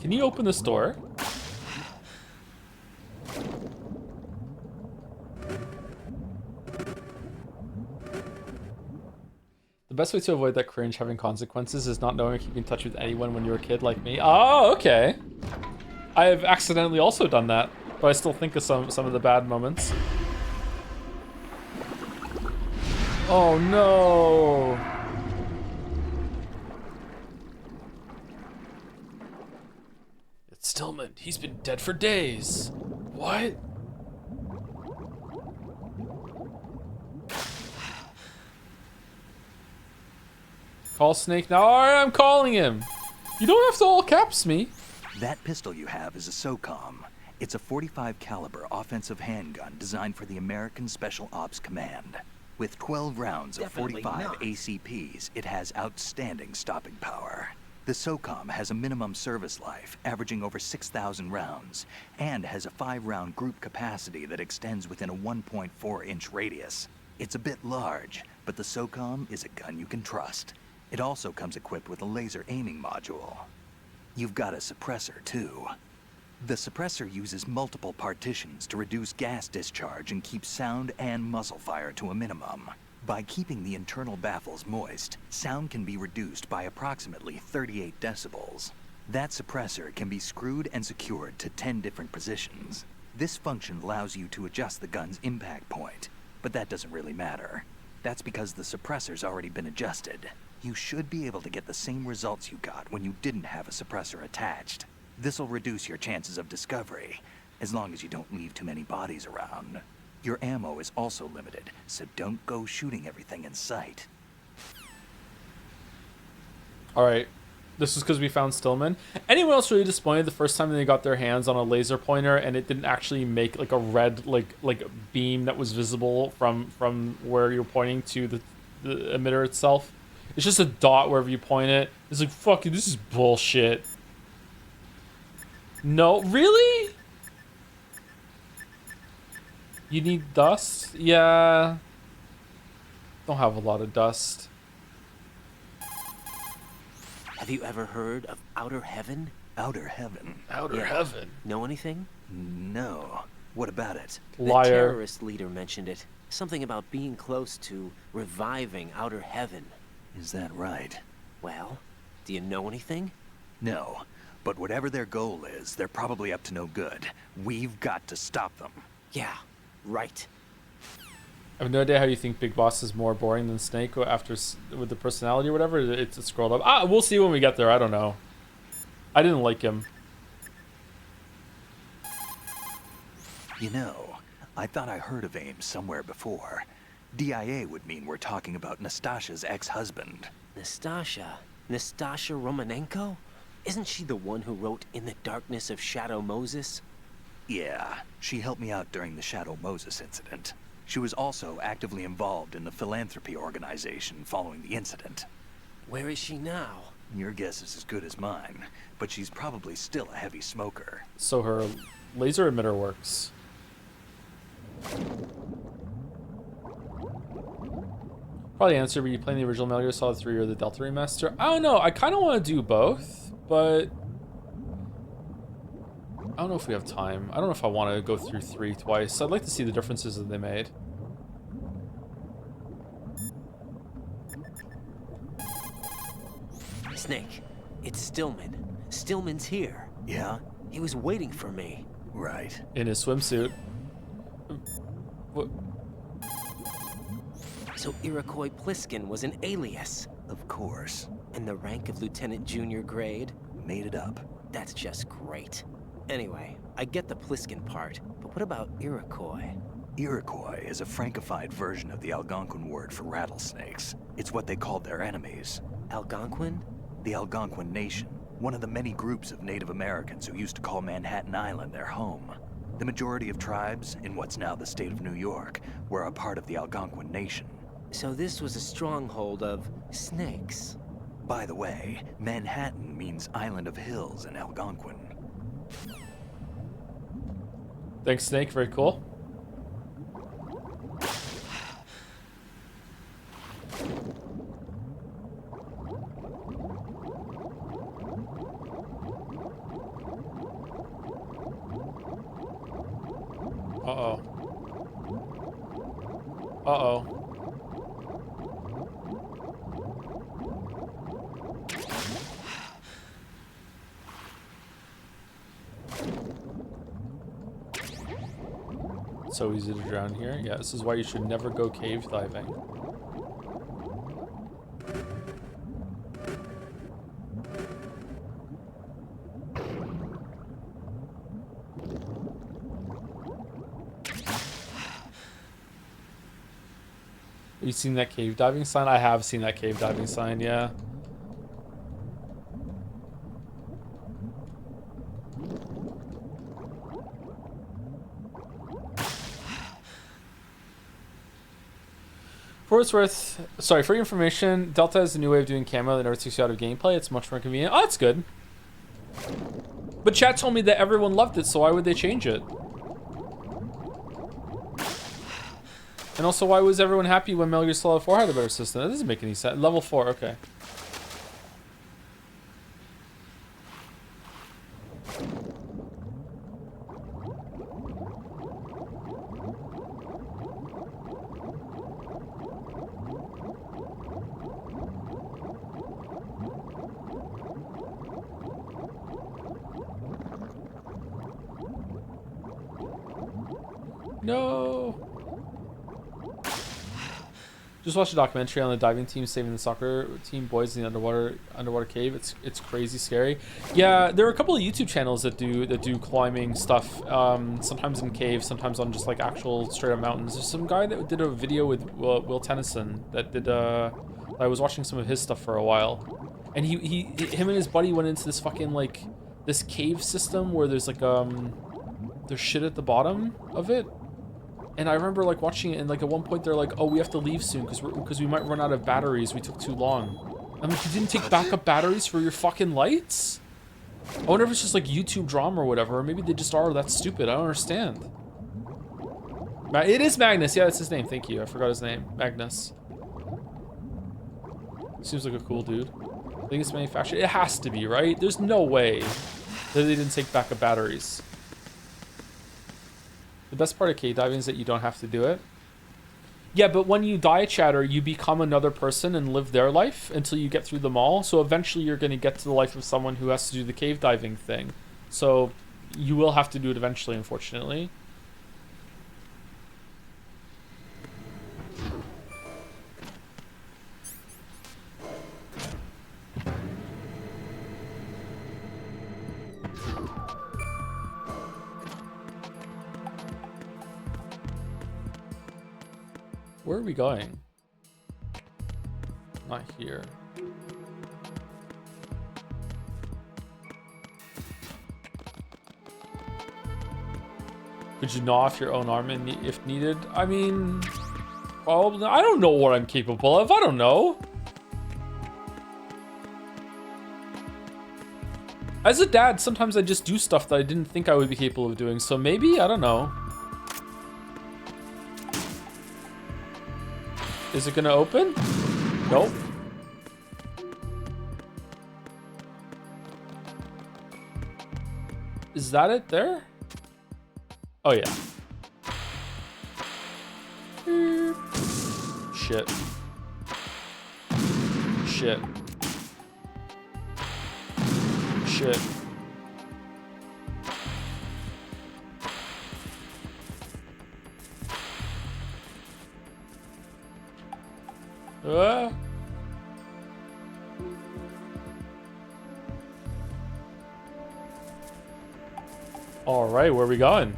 Speaker 1: Can you open this door? The best way to avoid that cringe having consequences is not knowing or keeping in touch with anyone when you're a kid like me. Oh, okay. I have accidentally also done that, but I still think of some of the bad moments. Oh no. It's Stillman. He's been dead for days. What? Call Snake now. Alright, I'm calling him. You don't have to all caps me.
Speaker 6: That pistol you have is a SOCOM. It's a .45 caliber offensive handgun designed for the American Special Ops Command. With 12 rounds of
Speaker 2: Definitely
Speaker 6: 45
Speaker 2: not.
Speaker 6: ACPs, it has outstanding stopping power. The SOCOM has a minimum service life, averaging over 6,000 rounds, and has a 5-round group capacity that extends within a 1.4-inch radius. It's a bit large, but the SOCOM is a gun you can trust. It also comes equipped with a laser aiming module. You've got a suppressor, too. The suppressor uses multiple partitions to reduce gas discharge and keep sound and muzzle fire to a minimum. By keeping the internal baffles moist, sound can be reduced by approximately 38 decibels. That suppressor can be screwed and secured to 10 different positions. This function allows you to adjust the gun's impact point, but that doesn't really matter. That's because the suppressor's already been adjusted. You should be able to get the same results you got when you didn't have a suppressor attached. This'll reduce your chances of discovery, as long as you don't leave too many bodies around. Your ammo is also limited, so don't go shooting everything in sight.
Speaker 1: Alright. This is because we found Stillman. Anyone else really disappointed the first time they got their hands on a laser pointer and it didn't actually make like a red like beam that was visible from where you're pointing to the emitter itself? It's just a dot wherever you point it. It's like, fuck you, this is bullshit. No, really? You need dust? Yeah. Don't have a lot of dust.
Speaker 2: Have you ever heard of Outer Heaven?
Speaker 6: Outer Heaven?
Speaker 1: Outer heaven.
Speaker 2: Know anything?
Speaker 6: No. What about it?
Speaker 2: The
Speaker 1: Liar.
Speaker 2: terrorist leader mentioned it. Something about being close to reviving Outer Heaven.
Speaker 6: Is that right?
Speaker 2: Well, do you know anything?
Speaker 6: No. But whatever their goal is, they're probably up to no good. We've got to stop them.
Speaker 2: Yeah, right.
Speaker 1: I have no idea how you think Big Boss is more boring than Snake with the personality or whatever. It's scrolled up. Ah, we'll see when we get there. I don't know. I didn't like him.
Speaker 6: You know, I thought I heard of AIM somewhere before. DIA would mean we're talking about Nastasha's ex-husband.
Speaker 2: Nastasha Romanenko? Isn't she the one who wrote In the Darkness of Shadow Moses?
Speaker 6: Yeah, she helped me out during the Shadow Moses incident. She was also actively involved in the philanthropy organization following the incident.
Speaker 2: Where is she now?
Speaker 6: Your guess is as good as mine, but she's probably still a heavy smoker.
Speaker 1: So her laser emitter works. Probably answer, were you playing the original Metal Gear Solid 3 or the Delta Remaster? I don't know. I kind of want to do both, but I don't know if we have time. I don't know if I want to go through 3 twice. I'd like to see the differences that they made.
Speaker 2: Snake, it's Stillman. Stillman's here.
Speaker 6: Yeah?
Speaker 2: He was waiting for me.
Speaker 6: Right.
Speaker 1: In his swimsuit. What?
Speaker 2: So Iroquois Pliskin was an alias.
Speaker 6: Of course.
Speaker 2: And the rank of Lieutenant Junior grade?
Speaker 6: Made it up.
Speaker 2: That's just great. Anyway, I get the Pliskin part, but what about Iroquois?
Speaker 6: Iroquois is a Frankified version of the Algonquin word for rattlesnakes. It's what they called their enemies.
Speaker 2: Algonquin?
Speaker 6: The Algonquin Nation, one of the many groups of Native Americans who used to call Manhattan Island their home. The majority of tribes, in what's now the state of New York, were a part of the Algonquin Nation.
Speaker 2: So this was a stronghold of snakes.
Speaker 6: By the way, Manhattan means Island of Hills in Algonquin.
Speaker 1: Thanks, Snake. Very cool. Uh-oh. Uh-oh. So easy to drown here. Yeah, this is why you should never go cave diving. Have you seen that cave diving sign? I have seen that cave diving sign, yeah. For what it's worth, sorry, for your information, Delta has a new way of doing camo that never takes you out of gameplay. It's much more convenient. Oh, that's good. But chat told me that everyone loved it, so why would they change it? And also, why was everyone happy when Metal Gear Solid 4 had a better system? That doesn't make any sense. Level 4, okay. No. Just watched a documentary on the diving team saving the soccer team boys in the underwater cave. It's crazy scary. Yeah, there are a couple of YouTube channels that do climbing stuff. Sometimes in caves, sometimes on just like actual straight up mountains. There's some guy that did a video with Will Tennyson that did. I was watching some of his stuff for a while, and him and his buddy went into this fucking like this cave system where there's like there's shit at the bottom of it. And I remember like watching it, and like at one point they're like, "Oh, we have to leave soon because we might run out of batteries. We took too long." I'm like, "You didn't take backup batteries for your fucking lights?" I wonder if it's just like YouTube drama or whatever, or maybe they just are that stupid. I don't understand. It is Magnus. Yeah, that's his name. Thank you. I forgot his name. Magnus. Seems like a cool dude. I think it's manufactured. It has to be, right? There's no way that they didn't take backup batteries. The best part of cave diving is that you don't have to do it. Yeah, but when you die, chatter, you become another person and live their life until you get through them all. So eventually you're going to get to the life of someone who has to do the cave diving thing. So you will have to do it eventually, unfortunately. Where are we going? Not here. Could you gnaw off your own arm if needed? I mean, probably. I don't know what I'm capable of. I don't know. As a dad, sometimes I just do stuff that I didn't think I would be capable of doing. So maybe, I don't know. Is it gonna open? Nope. Is that it there? Oh yeah. Shit. Shit. Shit. All right, where are we going?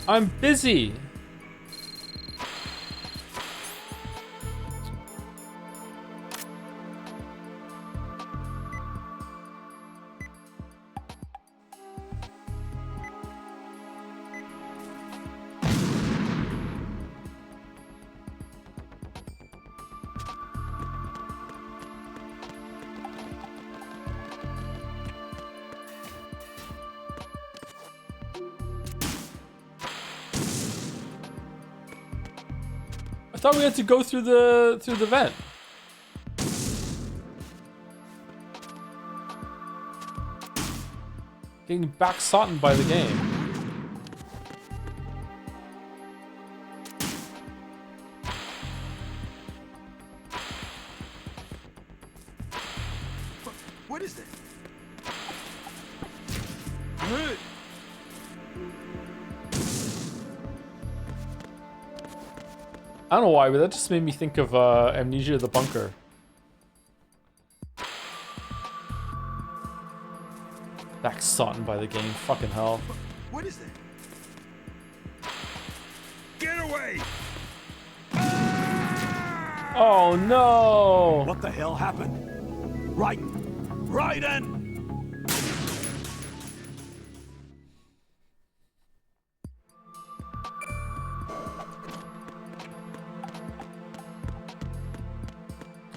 Speaker 1: I'm busy. I thought we had to go through the vent. Getting backsotted by the game.
Speaker 4: What is this?
Speaker 1: I don't know why, but that just made me think of Amnesia the Bunker. Backsotted by the game, fucking hell.
Speaker 4: What is that? Get away!
Speaker 1: Oh no!
Speaker 3: What the hell happened? Raiden!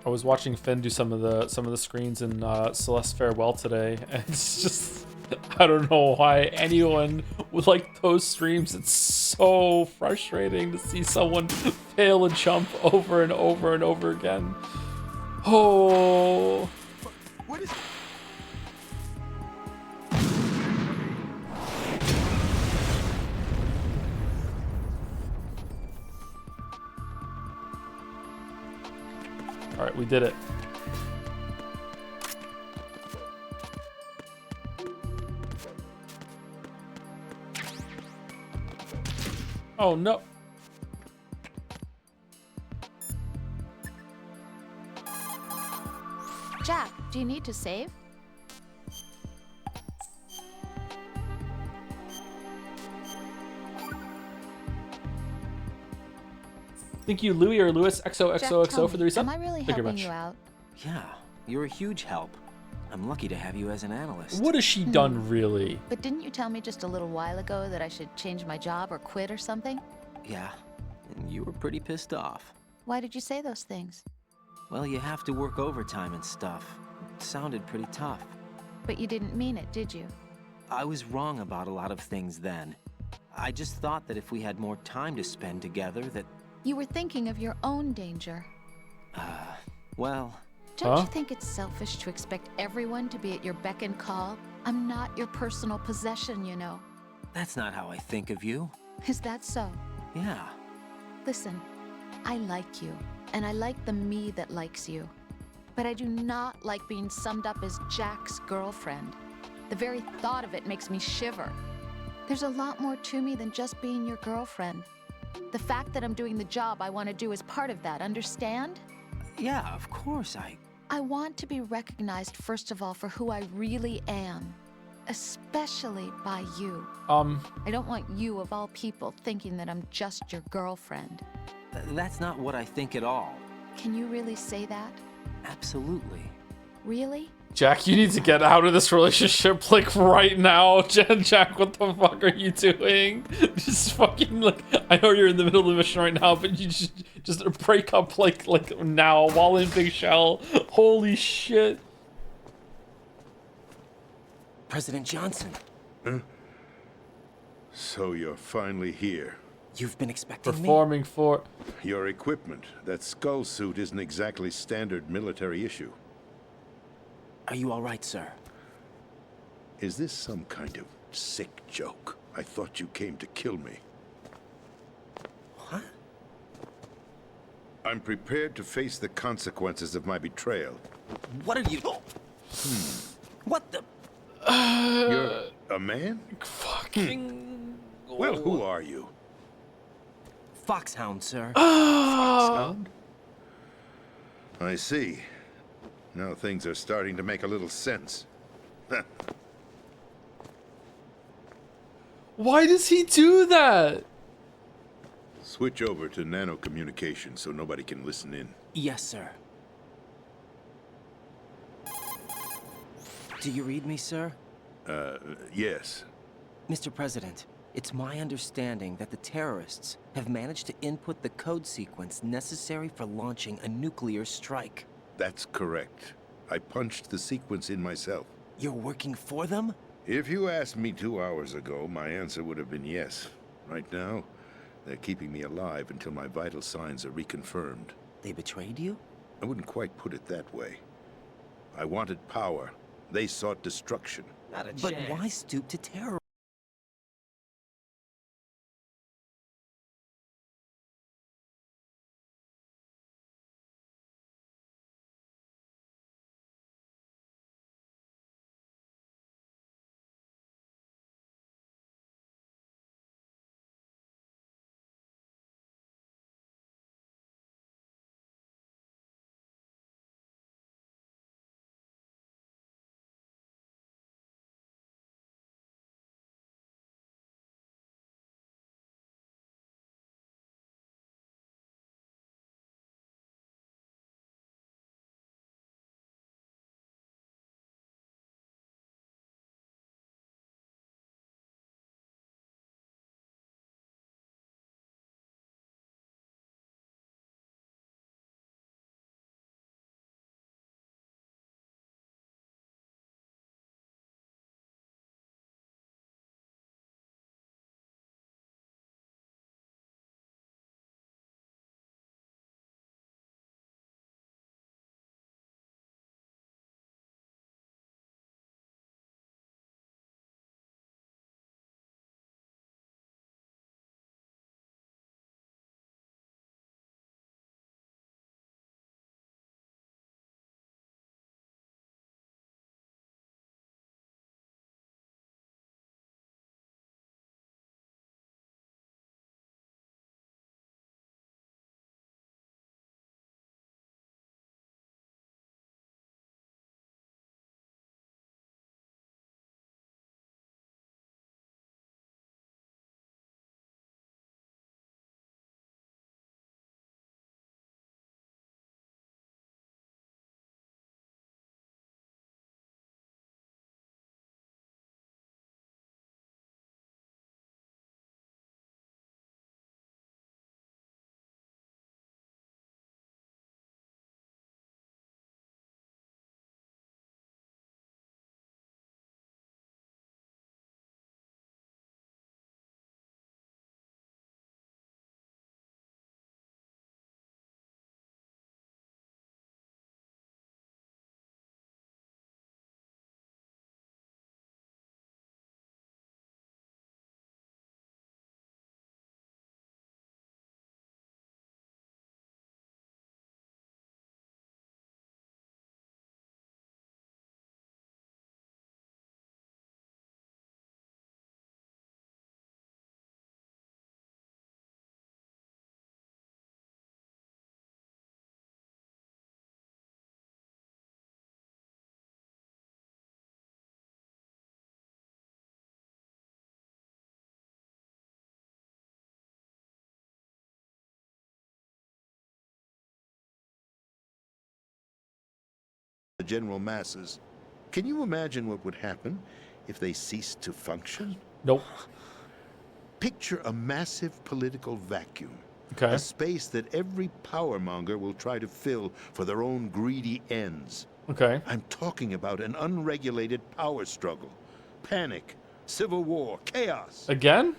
Speaker 1: I was watching Finn do some of the screens in Celeste Farewell today, and it's just I don't know why anyone would like those streams. It's so frustrating to see someone fail a jump over and over and over again. Oh.
Speaker 4: What is it?
Speaker 1: All right, we did it. Oh no.
Speaker 5: Jack, do you need to save?
Speaker 1: Thank you, Louis or Louis
Speaker 5: Jack,
Speaker 1: XOXOXO
Speaker 5: tell
Speaker 1: for the
Speaker 5: me,
Speaker 1: resub.
Speaker 5: am I really
Speaker 1: Thank you very
Speaker 5: helping
Speaker 1: much.
Speaker 5: you out?
Speaker 2: Yeah, you're a huge help. I'm lucky to have you as an analyst.
Speaker 1: What has she done, really?
Speaker 5: But didn't you tell me just a little while ago that I should change my job or quit or something?
Speaker 2: Yeah, and you were pretty pissed off.
Speaker 5: Why did you say those things?
Speaker 2: Well, you have to work overtime and stuff. It sounded pretty tough.
Speaker 5: But you didn't mean it, did you?
Speaker 2: I was wrong about a lot of things then. I just thought that if we had more time to spend together that,
Speaker 5: You were thinking of your own danger.
Speaker 2: well,
Speaker 5: Don't
Speaker 1: Huh?
Speaker 5: you think it's selfish to expect everyone to be at your beck and call? I'm not your personal possession, you know.
Speaker 2: that's not how I think of you.
Speaker 5: Is that so?
Speaker 2: Yeah,
Speaker 5: Listen, I like you, and I like the me that likes you. But I do not like being summed up as Jack's girlfriend. The very thought of it makes me shiver. There's a lot more to me than just being your girlfriend. The fact that I'm doing the job I want to do is part of that, understand?
Speaker 2: yeah, of course
Speaker 5: I want to be recognized, first of all, for who I really am. Especially by you. I don't want you, of all people, thinking that I'm just your girlfriend.
Speaker 2: That's not what I think at all.
Speaker 5: Can you really say that?
Speaker 2: Absolutely.
Speaker 5: Really?
Speaker 1: Jack, you need to get out of this relationship, like, right now. Jack, what the fuck are you doing? Just fucking, like, I know you're in the middle of the mission right now, but you just break up, like now, while in Big Shell. Holy shit.
Speaker 2: President Johnson,
Speaker 7: So you're finally here.
Speaker 2: you've been expecting me?
Speaker 1: Performing for...
Speaker 7: Your equipment, that skull suit isn't exactly standard military issue.
Speaker 2: Are you all right, sir?
Speaker 7: Is this some kind of sick joke? I thought you came to kill me.
Speaker 2: What?
Speaker 7: I'm prepared to face the consequences of my betrayal.
Speaker 2: What are you... What the...
Speaker 7: You're a man?
Speaker 1: Fucking.
Speaker 7: Well, who are you?
Speaker 2: Foxhound, sir.
Speaker 7: Sound? I see. Now things are starting to make a little sense.
Speaker 1: Why does he do that?
Speaker 7: Switch over to nano-communication so nobody can listen in.
Speaker 2: Yes, sir. Do you read me, sir?
Speaker 7: Yes.
Speaker 2: Mr. President, it's my understanding that the terrorists have managed to input the code sequence necessary for launching a nuclear strike.
Speaker 7: That's correct. I punched the sequence in myself.
Speaker 2: You're working for them?
Speaker 7: If you asked me 2 hours ago, my answer would have been yes. Right now, they're keeping me alive until my vital signs are reconfirmed.
Speaker 2: They betrayed you?
Speaker 7: I wouldn't quite put it that way. I wanted power. They sought destruction.
Speaker 2: Not a chance. But why stoop to terror?
Speaker 7: The general masses. Can you imagine what would happen if they ceased to function?
Speaker 1: Nope.
Speaker 7: Picture a massive political vacuum.
Speaker 1: Okay.
Speaker 7: A space that every powermonger will try to fill for their own greedy ends.
Speaker 1: Okay.
Speaker 7: I'm talking about an unregulated power struggle. Panic, civil war, chaos.
Speaker 1: Again?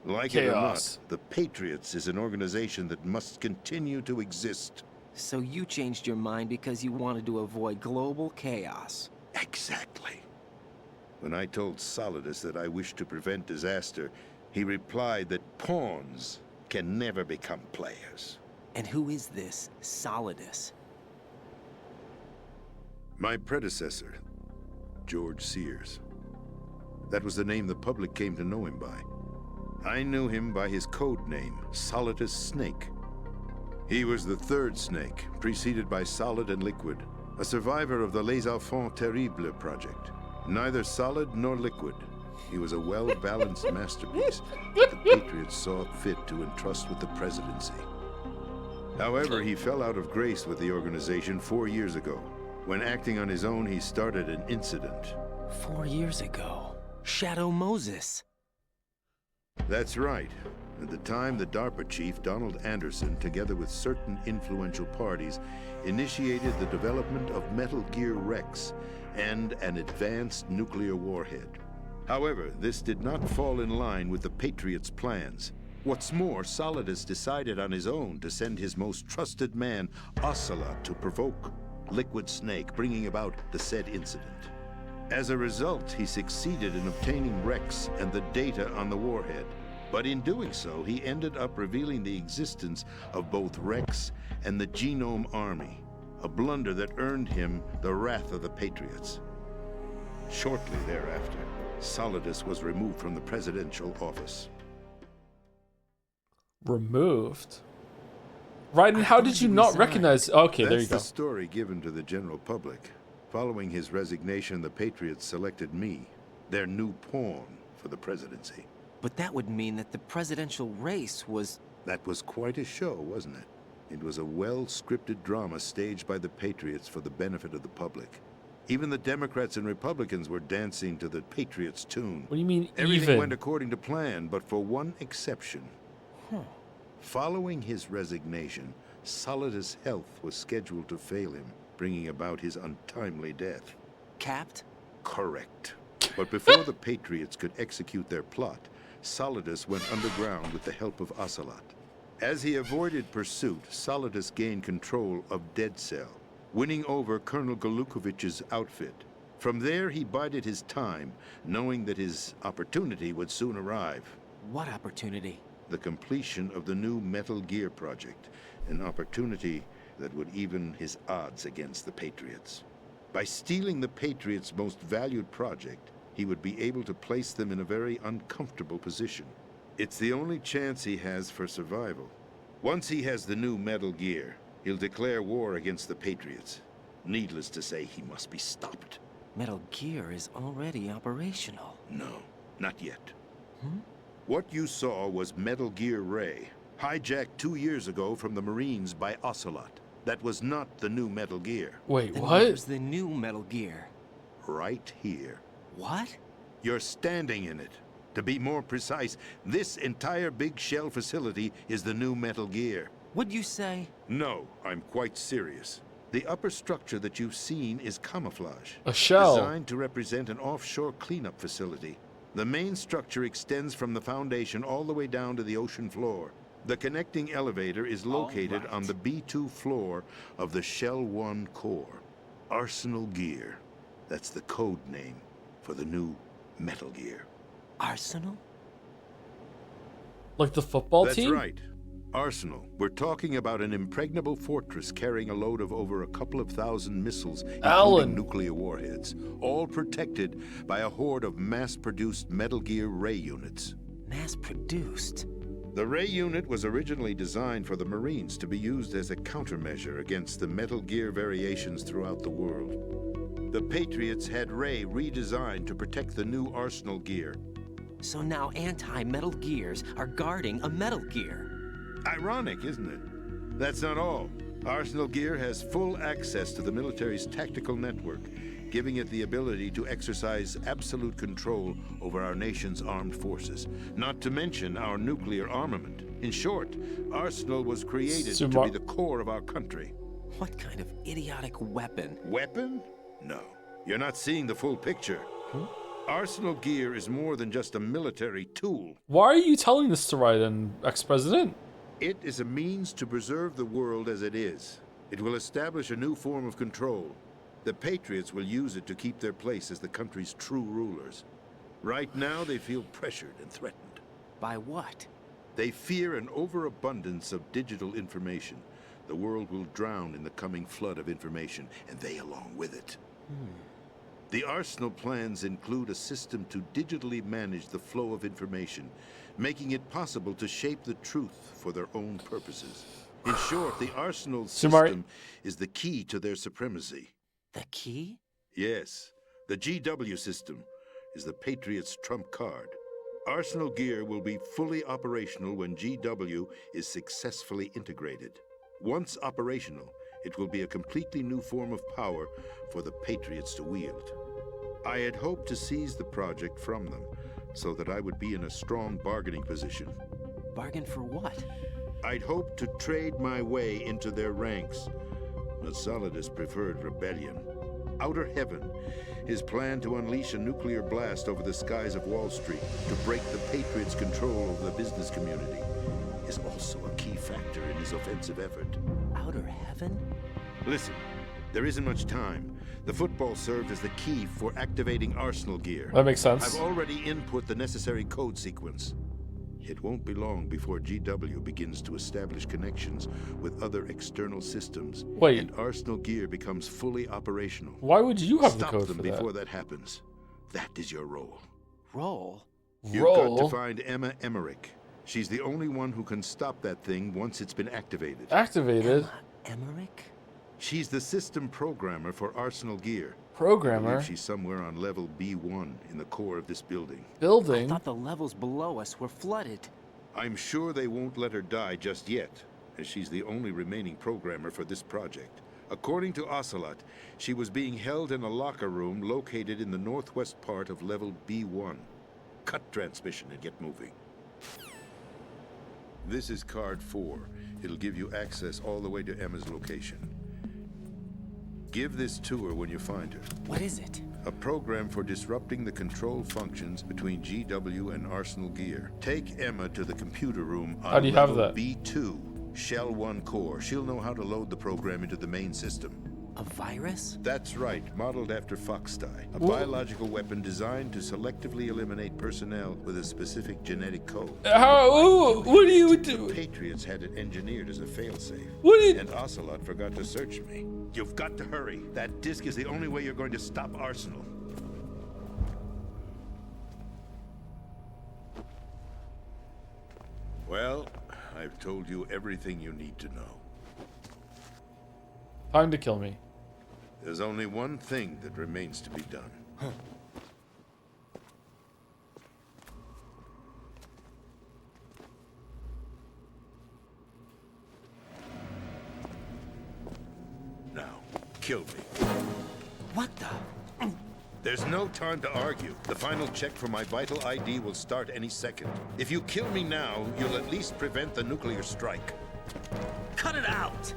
Speaker 7: Like it or
Speaker 1: Chaos.
Speaker 7: not, the Patriots is an organization that must continue to exist.
Speaker 2: So you changed your mind because you wanted to avoid global chaos.
Speaker 7: Exactly. When I told Solidus that I wished to prevent disaster, he replied that pawns can never become players.
Speaker 2: And who is this Solidus?
Speaker 7: My predecessor, George Sears. That was the name the public came to know him by. I knew him by his code name, Solidus Snake. He was the third snake, preceded by Solid and Liquid, a survivor of the Les Enfants Terribles project. Neither solid nor liquid, he was a well-balanced masterpiece that the Patriots saw fit to entrust with the presidency. However, he fell out of grace with the organization 4 years ago. When acting on his own, he started an incident.
Speaker 2: 4 years ago. Shadow Moses.
Speaker 7: That's right. At the time, the DARPA chief, Donald Anderson, together with certain influential parties, initiated the development of Metal Gear Rex and an advanced nuclear warhead. However, this did not fall in line with the Patriots' plans. What's more, Solidus decided on his own to send his most trusted man, Ocelot, to provoke Liquid Snake, bringing about the said incident. As a result, he succeeded in obtaining Rex and the data on the warhead. But in doing so, he ended up revealing the existence of both Rex and the Genome Army, a blunder that earned him the wrath of the Patriots. Shortly thereafter, Solidus was removed from the presidential office.
Speaker 1: Removed? Right, and how did you not recognize... Okay, there you go.
Speaker 7: That's the story given to the general public. Following his resignation, the Patriots selected me, their new pawn, for the presidency.
Speaker 2: But that would mean that the presidential race was...
Speaker 7: That was quite a show, wasn't it? It was a well-scripted drama staged by the Patriots for the benefit of the public. Even the Democrats and Republicans were dancing to the Patriots' tune.
Speaker 1: What do you mean,
Speaker 7: Everything
Speaker 1: even?
Speaker 7: went according to plan, but for one exception. Following his resignation, Solidus' health was scheduled to fail him, bringing about his untimely death.
Speaker 2: Capped?
Speaker 7: Correct. But before the Patriots could execute their plot, Solidus went underground with the help of Ocelot. As he avoided pursuit, Solidus gained control of Dead Cell, winning over Colonel Golukovich's outfit. From there, he bided his time, knowing that his opportunity would soon arrive.
Speaker 2: What opportunity?
Speaker 7: The completion of the new Metal Gear project, an opportunity that would even his odds against the Patriots. By stealing the Patriots' most valued project, he would be able to place them in a very uncomfortable position. It's the only chance he has for survival. Once he has the new Metal Gear, he'll declare war against the Patriots. Needless to say, he must be stopped.
Speaker 2: Metal Gear is already operational.
Speaker 7: No, not yet. What you saw was Metal Gear Ray, hijacked 2 years ago from the Marines by Ocelot. That was not the new Metal Gear.
Speaker 1: Wait,
Speaker 2: Then
Speaker 1: what?
Speaker 2: where's the new Metal Gear?
Speaker 7: Right here.
Speaker 2: What?
Speaker 7: You're standing in it. To be more precise, this entire big shell facility is the new Metal Gear.
Speaker 2: What'd you say?
Speaker 7: No, I'm quite serious. The upper structure that you've seen is camouflage.
Speaker 1: A shell.
Speaker 7: Designed to represent an offshore cleanup facility. The main structure extends from the foundation all the way down to the ocean floor. The connecting elevator is located on the B2 floor of the Shell 1 core. Arsenal Gear. That's the code name for the new Metal Gear.
Speaker 2: Arsenal?
Speaker 1: Like the football
Speaker 7: That's
Speaker 1: team?
Speaker 7: right. Arsenal. We're talking about an impregnable fortress carrying a load of over a couple of thousand missiles, including
Speaker 1: Alan.
Speaker 7: nuclear warheads, all protected by a horde of mass-produced Metal Gear Ray units.
Speaker 2: Mass-produced?
Speaker 7: The Ray unit was originally designed for the Marines to be used as a countermeasure against the Metal Gear variations throughout the world. The Patriots had Ray redesigned to protect the new Arsenal Gear.
Speaker 2: So now anti-Metal Gears are guarding a Metal Gear.
Speaker 7: Ironic, isn't it? That's not all. Arsenal Gear has full access to the military's tactical network, giving it the ability to exercise absolute control over our nation's armed forces, not to mention our nuclear armament. In short, Arsenal was created to be the core of our country.
Speaker 2: What kind of idiotic weapon?
Speaker 7: Weapon? No. You're not seeing the full picture. Arsenal Gear is more than just a military tool.
Speaker 1: Why are you telling this to Raiden, ex-president?
Speaker 7: It is a means to preserve the world as it is. It will establish a new form of control. The Patriots will use it to keep their place as the country's true rulers. Right now, they feel pressured and threatened.
Speaker 2: By what?
Speaker 7: They fear an overabundance of digital information. The world will drown in the coming flood of information, and they along with it. The Arsenal plans include a system to digitally manage the flow of information, making it possible to shape the truth for their own purposes. In short, the Arsenal system is the key to their supremacy.
Speaker 2: The key?
Speaker 7: Yes, the GW system is the Patriots' trump card. Arsenal gear will be fully operational when GW is successfully integrated. Once operational, it will be a completely new form of power for the Patriots to wield. I had hoped to seize the project from them, so that I would be in a strong bargaining position.
Speaker 2: Bargain for what?
Speaker 7: I'd hoped to trade my way into their ranks, but Solidus preferred rebellion. Outer Heaven, his plan to unleash a nuclear blast over the skies of Wall Street to break the Patriots' control over the business community, is also a key factor in his offensive effort.
Speaker 2: Outer Heaven?
Speaker 7: Listen, there isn't much time. The football served as the key for activating Arsenal gear.
Speaker 1: That makes sense.
Speaker 7: I've already input the necessary code sequence. It won't be long before GW begins to establish connections with other external systems.
Speaker 1: Wait.
Speaker 7: And Arsenal gear becomes fully operational.
Speaker 1: Why would you have the
Speaker 7: Stop
Speaker 1: code
Speaker 7: them
Speaker 1: for
Speaker 7: before that happens. That is your role.
Speaker 2: Roll?
Speaker 7: You've got to find Emma Emmerich. She's the only one who can stop that thing once it's been activated.
Speaker 1: Activated?
Speaker 2: Emmerich?
Speaker 7: She's the system programmer for Arsenal gear. I
Speaker 1: Programmer?
Speaker 7: believe she's somewhere on level B1 in the core of this building.
Speaker 2: I
Speaker 1: Building?
Speaker 2: thought the levels below us were flooded.
Speaker 7: I'm sure they won't let her die just yet, as she's the only remaining programmer for this project. According to Ocelot, she was being held in a locker room located in the northwest part of level B1. Cut transmission and get moving. This is card 4. It'll give you access all the way to Emma's location. Give this to her when you find her.
Speaker 2: What is it?
Speaker 7: A program for disrupting the control functions between GW and Arsenal gear. Take Emma to the computer room on
Speaker 1: How do you have
Speaker 7: level
Speaker 1: that?
Speaker 7: B2, Shell 1 core. She'll know how to load the program into the main system.
Speaker 2: A virus?
Speaker 7: That's right, modeled after Foxdie, a biological weapon designed to selectively eliminate personnel with a specific genetic code.
Speaker 1: How? What do you do?
Speaker 7: The Patriots had it engineered as a failsafe.
Speaker 1: What do you...
Speaker 7: And Ocelot forgot to search me. You've got to hurry. That disk is the only way you're going to stop Arsenal. Well, I've told you everything you need to know.
Speaker 1: Time to kill me.
Speaker 7: There's only one thing that remains to be done. Now, kill me.
Speaker 2: What the?
Speaker 7: There's no time to argue. The final check for my vital ID will start any second. If you kill me now, you'll at least prevent the nuclear strike.
Speaker 2: Cut it out!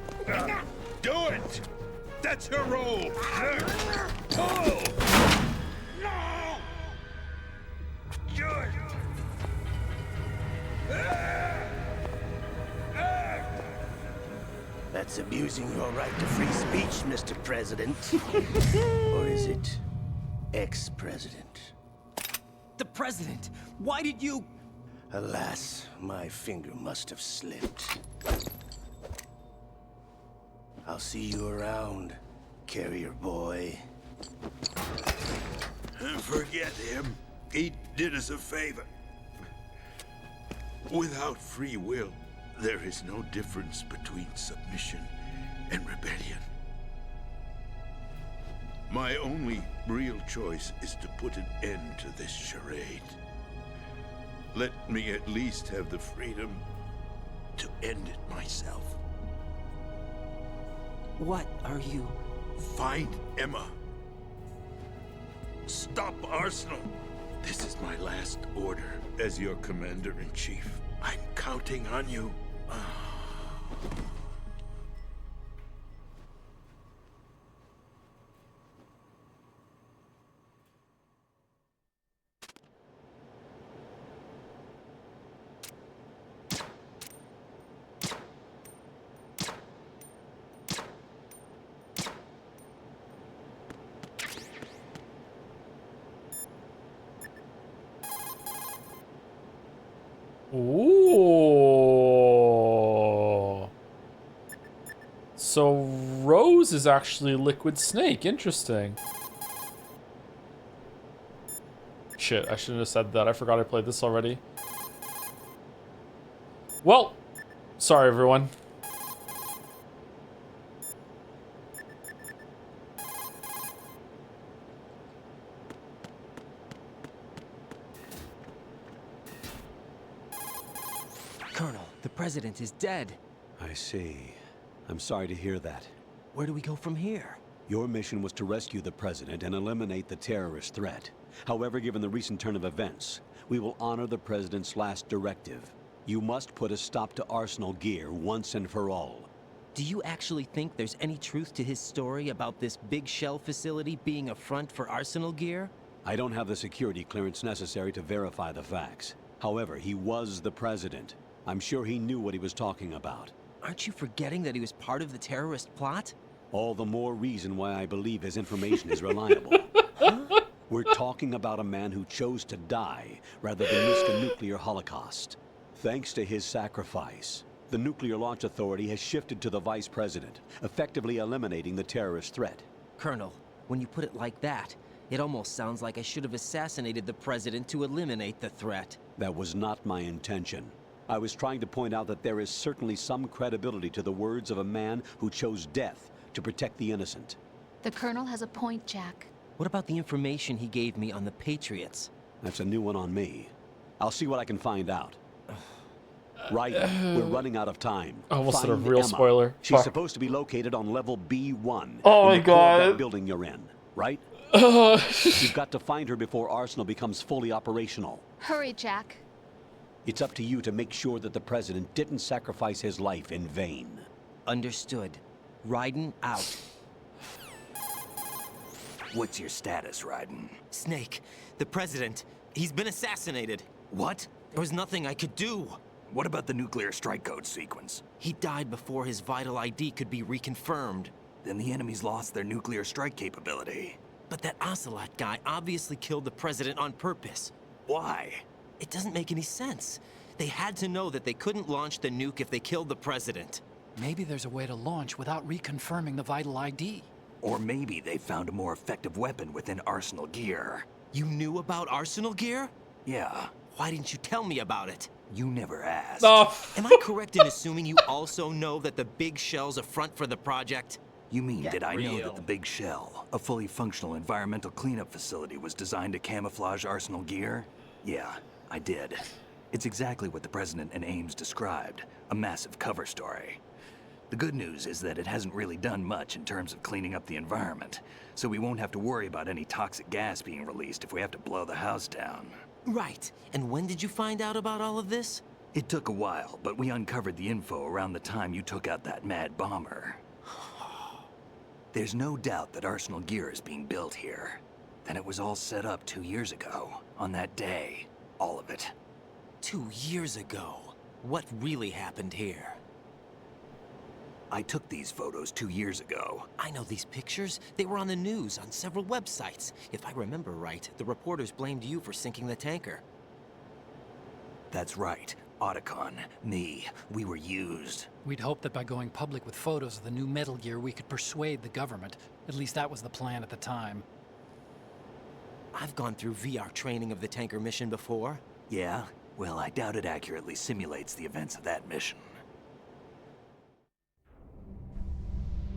Speaker 7: Do it! That's your role! Pull! No! Good!
Speaker 8: That's abusing your right to free speech, Mr. President. Or is it ex-president?
Speaker 2: The president! Why did you...
Speaker 8: Alas, my finger must have slipped. I'll see you around, carrier boy.
Speaker 7: Forget him. He did us a favor. Without free will, there is no difference between submission and rebellion. My only real choice is to put an end to this charade. Let me at least have the freedom to end it myself.
Speaker 2: What are you...
Speaker 7: Find Emma. Stop Arsenal. This is my last order as your commander-in-chief. I'm counting on you.
Speaker 1: Ooh. So Rose is actually Liquid Snake. Interesting. Shit, I shouldn't have said that. I forgot I played this already. Well, sorry everyone.
Speaker 2: Colonel, the president is dead.
Speaker 3: I see. I'm sorry to hear that.
Speaker 2: Where do we go from here?
Speaker 3: Your mission was to rescue the president and eliminate the terrorist threat. However, given the recent turn of events, we will honor the president's last directive. You must put a stop to Arsenal Gear once and for all.
Speaker 2: Do you actually think there's any truth to his story about this big shell facility being a front for Arsenal Gear?
Speaker 3: I don't have the security clearance necessary to verify the facts. However, he was the president. I'm sure he knew what he was talking about.
Speaker 2: Aren't you forgetting that he was part of the terrorist plot?
Speaker 3: All the more reason why I believe his information is reliable. We're talking about a man who chose to die rather than risk a nuclear holocaust. Thanks to his sacrifice, the Nuclear Launch Authority has shifted to the vice president, effectively eliminating the terrorist threat.
Speaker 2: Colonel, when you put it like that, it almost sounds like I should have assassinated the president to eliminate the threat.
Speaker 3: That was not my intention. I was trying to point out that there is certainly some credibility to the words of a man who chose death to protect the innocent.
Speaker 5: The Colonel has a point, Jack.
Speaker 2: What about the information he gave me on the Patriots?
Speaker 3: That's a new one on me. I'll see what I can find out. Right, we're running out of time.
Speaker 1: I almost said a
Speaker 3: Find
Speaker 1: real
Speaker 3: Emma.
Speaker 1: spoiler.
Speaker 3: She's
Speaker 1: Fuck.
Speaker 3: supposed to be located on level B1.
Speaker 1: Oh
Speaker 3: in
Speaker 1: my
Speaker 3: the core of that
Speaker 1: God.
Speaker 3: building you're in, right? You've got to find her before Arsenal becomes fully operational.
Speaker 5: Hurry, Jack.
Speaker 3: It's up to you to make sure that the president didn't sacrifice his life in vain.
Speaker 2: Understood. Raiden out.
Speaker 6: What's your status, Raiden?
Speaker 2: Snake, the president, he's been assassinated.
Speaker 6: What?
Speaker 2: There was nothing I could do.
Speaker 6: What about the nuclear strike code sequence?
Speaker 2: He died before his vital ID could be reconfirmed.
Speaker 6: Then the enemy's lost their nuclear strike capability.
Speaker 2: But that Ocelot guy obviously killed the president on purpose.
Speaker 6: Why?
Speaker 2: It doesn't make any sense. They had to know that they couldn't launch the nuke if they killed the president.
Speaker 9: Maybe there's a way to launch without reconfirming the vital ID.
Speaker 6: Or maybe they found a more effective weapon within Arsenal Gear.
Speaker 2: You knew about Arsenal Gear?
Speaker 6: Yeah,
Speaker 2: Why didn't you tell me about it?
Speaker 6: you never asked.
Speaker 1: Oh.
Speaker 2: Am I correct in assuming you also know that the big shell's a front for the project?
Speaker 6: You mean, did I know
Speaker 1: real.
Speaker 6: that the Big Shell, a fully functional environmental cleanup facility, was designed to camouflage Arsenal Gear? Yeah, I did. It's exactly what the President and Ames described, a massive cover story. The good news is that it hasn't really done much in terms of cleaning up the environment, so we won't have to worry about any toxic gas being released if we have to blow the house down.
Speaker 2: Right. And when did you find out about all of this?
Speaker 6: It took a while, but we uncovered the info around the time you took out that mad bomber. There's no doubt that Arsenal Gear is being built here. And it was all set up 2 years ago, on that day. All of it.
Speaker 2: 2 years ago. What really happened here?
Speaker 6: I took these photos 2 years ago.
Speaker 2: I know these pictures. They were on the news, on several websites. If I remember right, the reporters blamed you for sinking the tanker.
Speaker 6: That's right. Otacon, me, we were used.
Speaker 9: We'd hoped that by going public with photos of the new Metal Gear, we could persuade the government. At least that was the plan at the time.
Speaker 2: I've gone through VR training of the tanker mission before.
Speaker 6: Yeah? Well, I doubt it accurately simulates the events of that mission.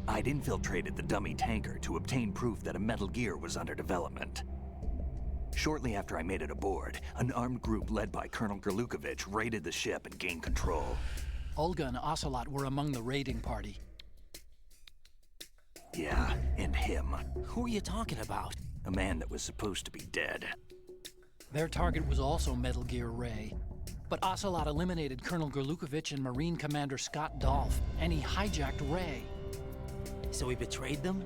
Speaker 6: I'd infiltrated the dummy tanker to obtain proof that a Metal Gear was under development. Shortly after I made it aboard, an armed group led by Colonel Gerlukovich raided the ship and gained control.
Speaker 9: Olga and Ocelot were among the raiding party.
Speaker 6: Yeah, and him.
Speaker 2: Who are you talking about?
Speaker 6: A man that was supposed to be dead.
Speaker 9: Their target was also Metal Gear Ray. But Ocelot eliminated Colonel Gerlukovich and Marine Commander Scott Dolph, and he hijacked Ray.
Speaker 2: So he betrayed them?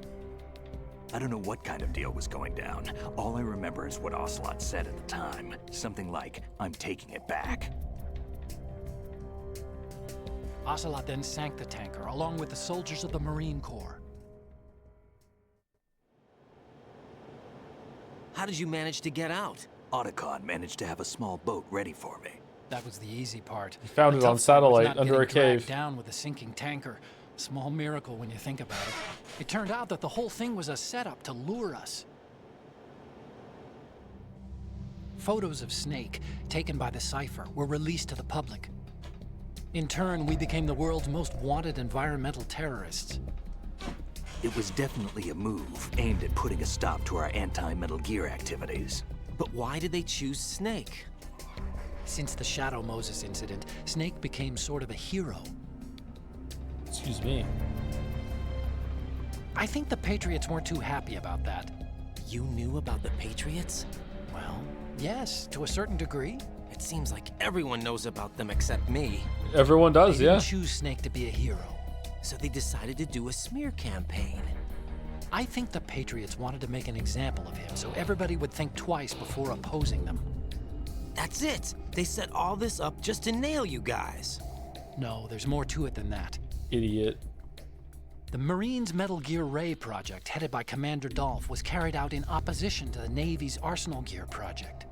Speaker 6: I don't know what kind of deal was going down. All I remember is what Ocelot said at the time. Something like, "I'm taking it back."
Speaker 9: Ocelot then sank the tanker, along with the soldiers of the Marine Corps.
Speaker 2: How did you manage to get out?
Speaker 6: Otacon managed to have a small boat ready for me.
Speaker 9: That was the easy part.
Speaker 1: Found
Speaker 9: The
Speaker 1: it on
Speaker 9: tough part was
Speaker 1: satellite
Speaker 9: not
Speaker 1: under a
Speaker 9: getting dragged
Speaker 1: cave.
Speaker 9: down with a sinking tanker. Small miracle when you think about it. It turned out that the whole thing was a setup to lure us. Photos of Snake, taken by the Cypher, were released to the public. In turn, we became the world's most wanted environmental terrorists.
Speaker 6: It was definitely a move aimed at putting a stop to our anti-Metal Gear activities.
Speaker 2: But why did they choose Snake?
Speaker 9: Since the Shadow Moses incident, Snake became sort of a hero.
Speaker 1: Excuse me.
Speaker 9: I think the Patriots weren't too happy about that.
Speaker 2: You knew about the Patriots?
Speaker 9: Well, yes, to a certain degree.
Speaker 2: It seems like everyone knows about them except me.
Speaker 1: Everyone does,
Speaker 9: They
Speaker 1: yeah.
Speaker 9: didn't choose Snake to be a hero.
Speaker 2: So they decided to do a smear campaign.
Speaker 9: I think the Patriots wanted to make an example of him so everybody would think twice before opposing them.
Speaker 2: That's it! They set all this up just to nail you guys.
Speaker 9: No, there's more to it than that.
Speaker 1: Idiot.
Speaker 9: The Marines' Metal Gear Ray project, headed by Commander Dolph, was carried out in opposition to the Navy's Arsenal Gear project.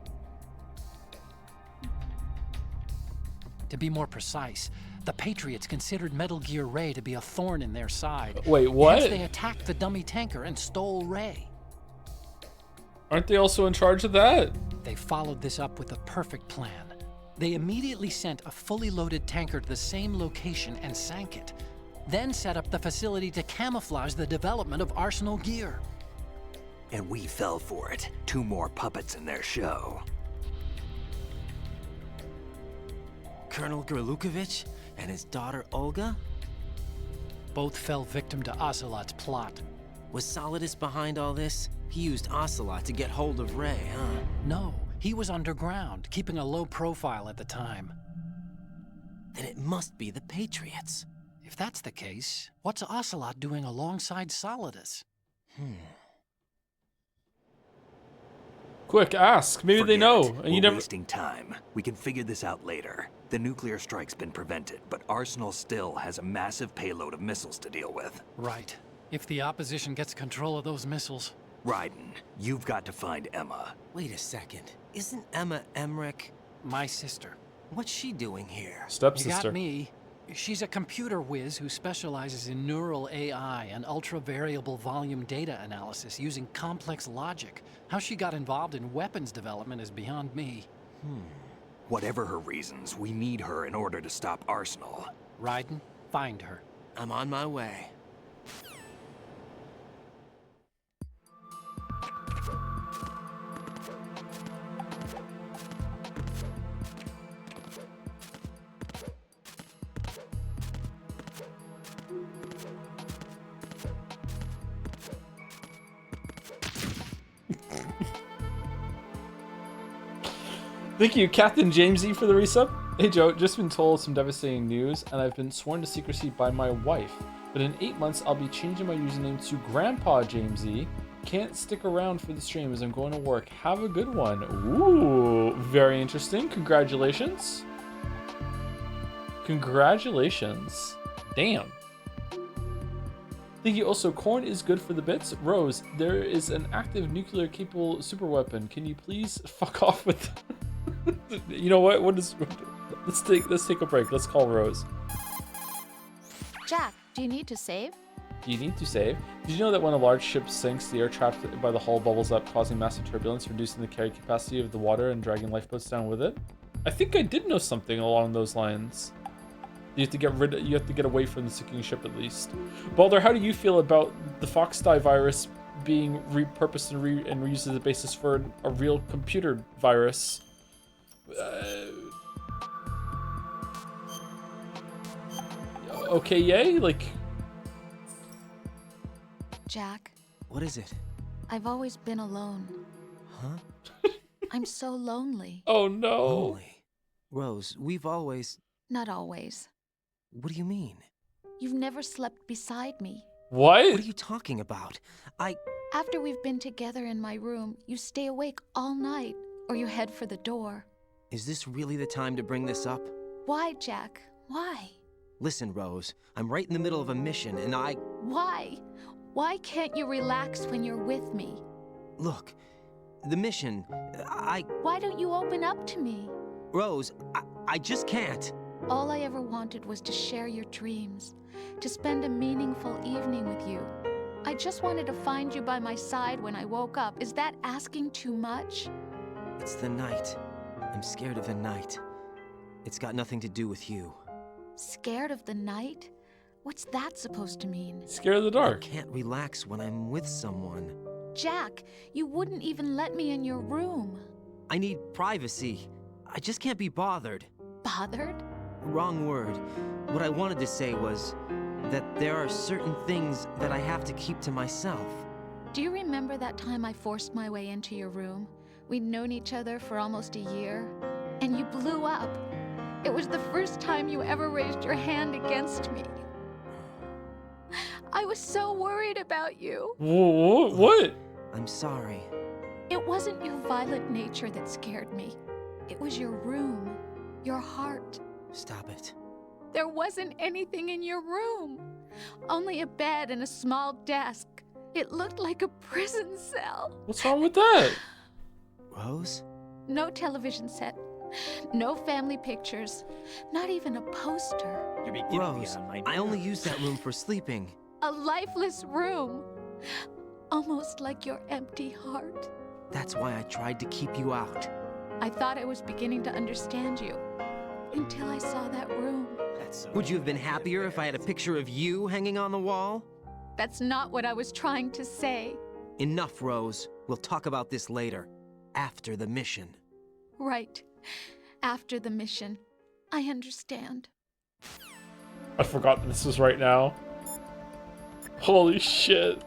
Speaker 9: To be more precise, the Patriots considered Metal Gear Ray to be a thorn in their side.
Speaker 1: Wait, what?
Speaker 9: Hence, they attacked the dummy tanker and stole Ray.
Speaker 1: Aren't they also in charge of that?
Speaker 9: They followed this up with a perfect plan. They immediately sent a fully loaded tanker to the same location and sank it, then set up the facility to camouflage the development of Arsenal Gear.
Speaker 6: And we fell for it. 2 more puppets in their show.
Speaker 2: Colonel Gerlukovich and his daughter Olga?
Speaker 9: Both fell victim to Ocelot's plot.
Speaker 2: Was Solidus behind all this? He used Ocelot to get hold of Ray, huh?
Speaker 9: No, he was underground, keeping a low profile at the time.
Speaker 2: Then it must be the Patriots.
Speaker 9: If that's the case, what's Ocelot doing alongside Solidus?
Speaker 1: Quick, ask. Maybe they
Speaker 6: Forget
Speaker 1: know.
Speaker 6: it.
Speaker 1: And you
Speaker 6: We're
Speaker 1: never.
Speaker 6: wasting time. We can figure this out later. The nuclear strike's been prevented, but Arsenal still has a massive payload of missiles to deal with.
Speaker 9: Right. If the opposition gets control of those missiles.
Speaker 6: Raiden, you've got to find Emma.
Speaker 2: Wait a second. Isn't Emma Emmerich?
Speaker 9: My sister.
Speaker 2: What's she doing here?
Speaker 9: You
Speaker 1: Stepsister.
Speaker 9: got me. She's a computer whiz who specializes in neural AI and ultra-variable volume data analysis using complex logic. How she got involved in weapons development is beyond me.
Speaker 6: Whatever her reasons, we need her in order to stop Arsenal.
Speaker 9: Raiden, find her.
Speaker 2: I'm on my way.
Speaker 1: Thank you, Captain Jamesy, for the resub. Hey Joe, just been told some devastating news, and I've been sworn to secrecy by my wife. But in 8 months, I'll be changing my username to Grandpa Jamesy. Can't stick around for the stream as I'm going to work. Have a good one. Ooh, very interesting. Congratulations. Congratulations. Damn. Thank you. Also, corn is good for the bits. Rose, there is an active nuclear capable superweapon. Can you please fuck off with? You know what? Let's take a break. Let's call Rose.
Speaker 5: Jack, do you need to save?
Speaker 1: Do you need to save? Did you know that when a large ship sinks, the air trapped by the hull bubbles up, causing massive turbulence, reducing the carry capacity of the water and dragging lifeboats down with it? I think I did know something along those lines. You have to get away from the sinking ship at least. Baldur, how do you feel about the Foxdie virus being repurposed and reused as a basis for a real computer virus? Okay, yay? Like...
Speaker 5: Jack,
Speaker 2: What is it?
Speaker 5: I've always been alone.
Speaker 2: Huh?
Speaker 5: I'm so lonely.
Speaker 1: Oh no.
Speaker 2: Holy. Rose, we've always...
Speaker 5: Not always.
Speaker 2: What do you mean?
Speaker 5: You've never slept beside me.
Speaker 1: What?
Speaker 2: What are you talking about?
Speaker 5: After we've been together in my room, you stay awake all night, or you head for the door.
Speaker 2: Is this really the time to bring this up?
Speaker 5: Why, Jack? Why?
Speaker 2: Listen, Rose, I'm right in the middle of a mission and
Speaker 5: Why? Why can't you relax when you're with me?
Speaker 2: Look, the mission,
Speaker 5: Why don't you open up to me?
Speaker 2: Rose, I just can't.
Speaker 5: All I ever wanted was to share your dreams, to spend a meaningful evening with you. I just wanted to find you by my side when I woke up. Is that asking too much?
Speaker 2: It's the night. I'm scared of the night. It's got nothing to do with you.
Speaker 5: Scared of the night? What's that supposed to mean?
Speaker 1: Scared of the
Speaker 2: I
Speaker 1: dark.
Speaker 2: can't relax when I'm with someone.
Speaker 5: Jack, you wouldn't even let me in your room.
Speaker 2: I need privacy. I just can't be bothered.
Speaker 5: Bothered?
Speaker 2: Wrong word. What I wanted to say was that there are certain things that I have to keep to myself.
Speaker 5: Do you remember that time I forced my way into your room? We'd known each other for almost a year, and you blew up. It was the first time you ever raised your hand against me. I was so worried about you.
Speaker 1: What?
Speaker 2: I'm sorry.
Speaker 5: It wasn't your violent nature that scared me. It was your room, your heart.
Speaker 2: Stop it.
Speaker 5: There wasn't anything in your room. Only a bed and a small desk. It looked like a prison cell.
Speaker 1: What's wrong with that?
Speaker 2: Rose?
Speaker 5: No television set. No family pictures. Not even a poster.
Speaker 8: You're beginning to
Speaker 2: Rose,
Speaker 8: get on my
Speaker 2: I only
Speaker 8: nerves.
Speaker 2: use that room for sleeping.
Speaker 5: A lifeless room. Almost like your empty heart.
Speaker 2: That's why I tried to keep you out.
Speaker 5: I thought I was beginning to understand you. Until I saw that room.
Speaker 8: That's so
Speaker 2: Would you have been happier if I had a picture of you hanging on the wall?
Speaker 5: That's not what I was trying to say.
Speaker 2: Enough, Rose. We'll talk about this later. After the mission.
Speaker 5: Right. After the mission. I understand.
Speaker 1: I forgot this was right now. Holy shit.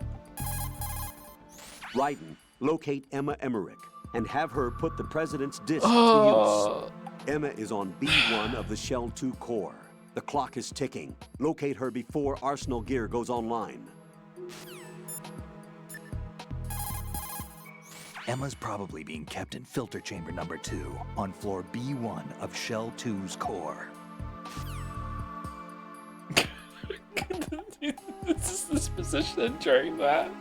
Speaker 3: Raiden, locate Emma Emmerich and have her put the President's disc to
Speaker 1: Oh.
Speaker 3: use. Emma is on B1 of the Shell 2 core. The clock is ticking. Locate her before Arsenal gear goes online.
Speaker 6: Emma's probably being kept in filter chamber number 2 on floor B1 of Shell 2's core.
Speaker 1: This is this position during that.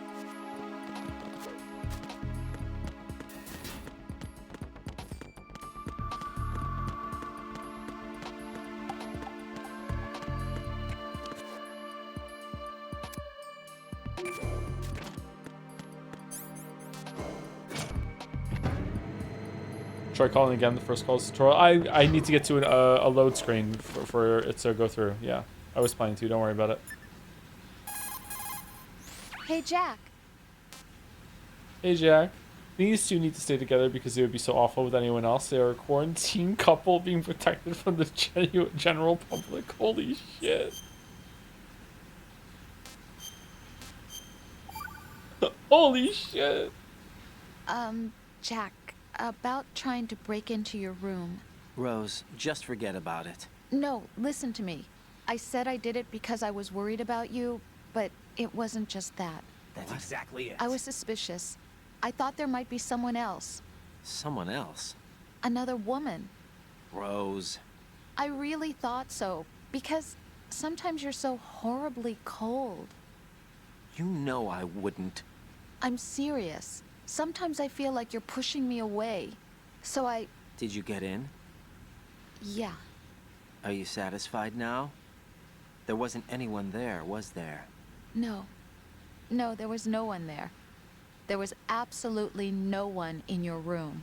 Speaker 1: Try calling again. The first call is tutorial. I need to get to a load screen for it to go through. Yeah, I was planning to. Don't worry about it.
Speaker 5: Hey, Jack.
Speaker 1: Hey, Jack. These two need to stay together because it would be so awful with anyone else. They are a quarantine couple being protected from the general public. Holy shit. Holy shit.
Speaker 5: Jack, about trying to break into your room.
Speaker 2: Rose, just forget about it.
Speaker 5: No, listen to me. I said I did it because I was worried about you, but it wasn't just that.
Speaker 8: That's exactly it.
Speaker 5: I was suspicious. I thought there might be someone else.
Speaker 2: Someone else?
Speaker 5: Another woman.
Speaker 2: Rose.
Speaker 5: I really thought so, because sometimes you're so horribly cold.
Speaker 2: You know I wouldn't.
Speaker 5: I'm serious. Sometimes I feel like you're pushing me away. So
Speaker 2: Did you get in?
Speaker 5: yeah.
Speaker 2: Are you satisfied now? There wasn't anyone there, was there?
Speaker 5: No. No, there was no one there. There was absolutely no one in your room.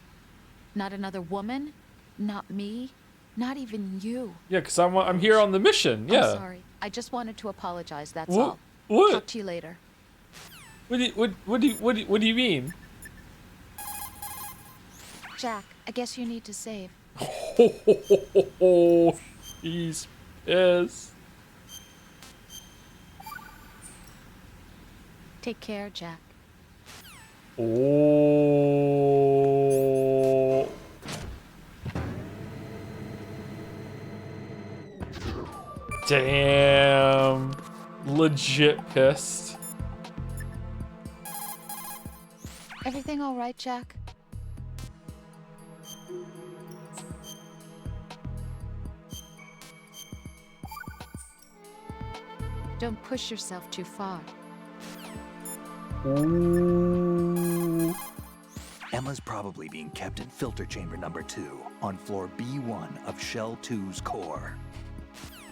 Speaker 5: Not another woman, not me, not even you.
Speaker 1: Yeah, because I'm here on the mission. Yeah.
Speaker 5: I'm sorry. I just wanted to apologize, that's
Speaker 1: What?
Speaker 5: all.
Speaker 1: What?
Speaker 5: Talk to you later.
Speaker 1: What do you mean?
Speaker 5: Jack, I guess you need to save.
Speaker 1: Oh, he's pissed.
Speaker 5: Take care, Jack.
Speaker 1: Oh. Damn. Legit pissed.
Speaker 5: Everything all right, Jack? Don't push yourself too far.
Speaker 1: Ooh.
Speaker 6: Emma's probably being kept in filter chamber number 2 on floor B1 of Shell 2's core.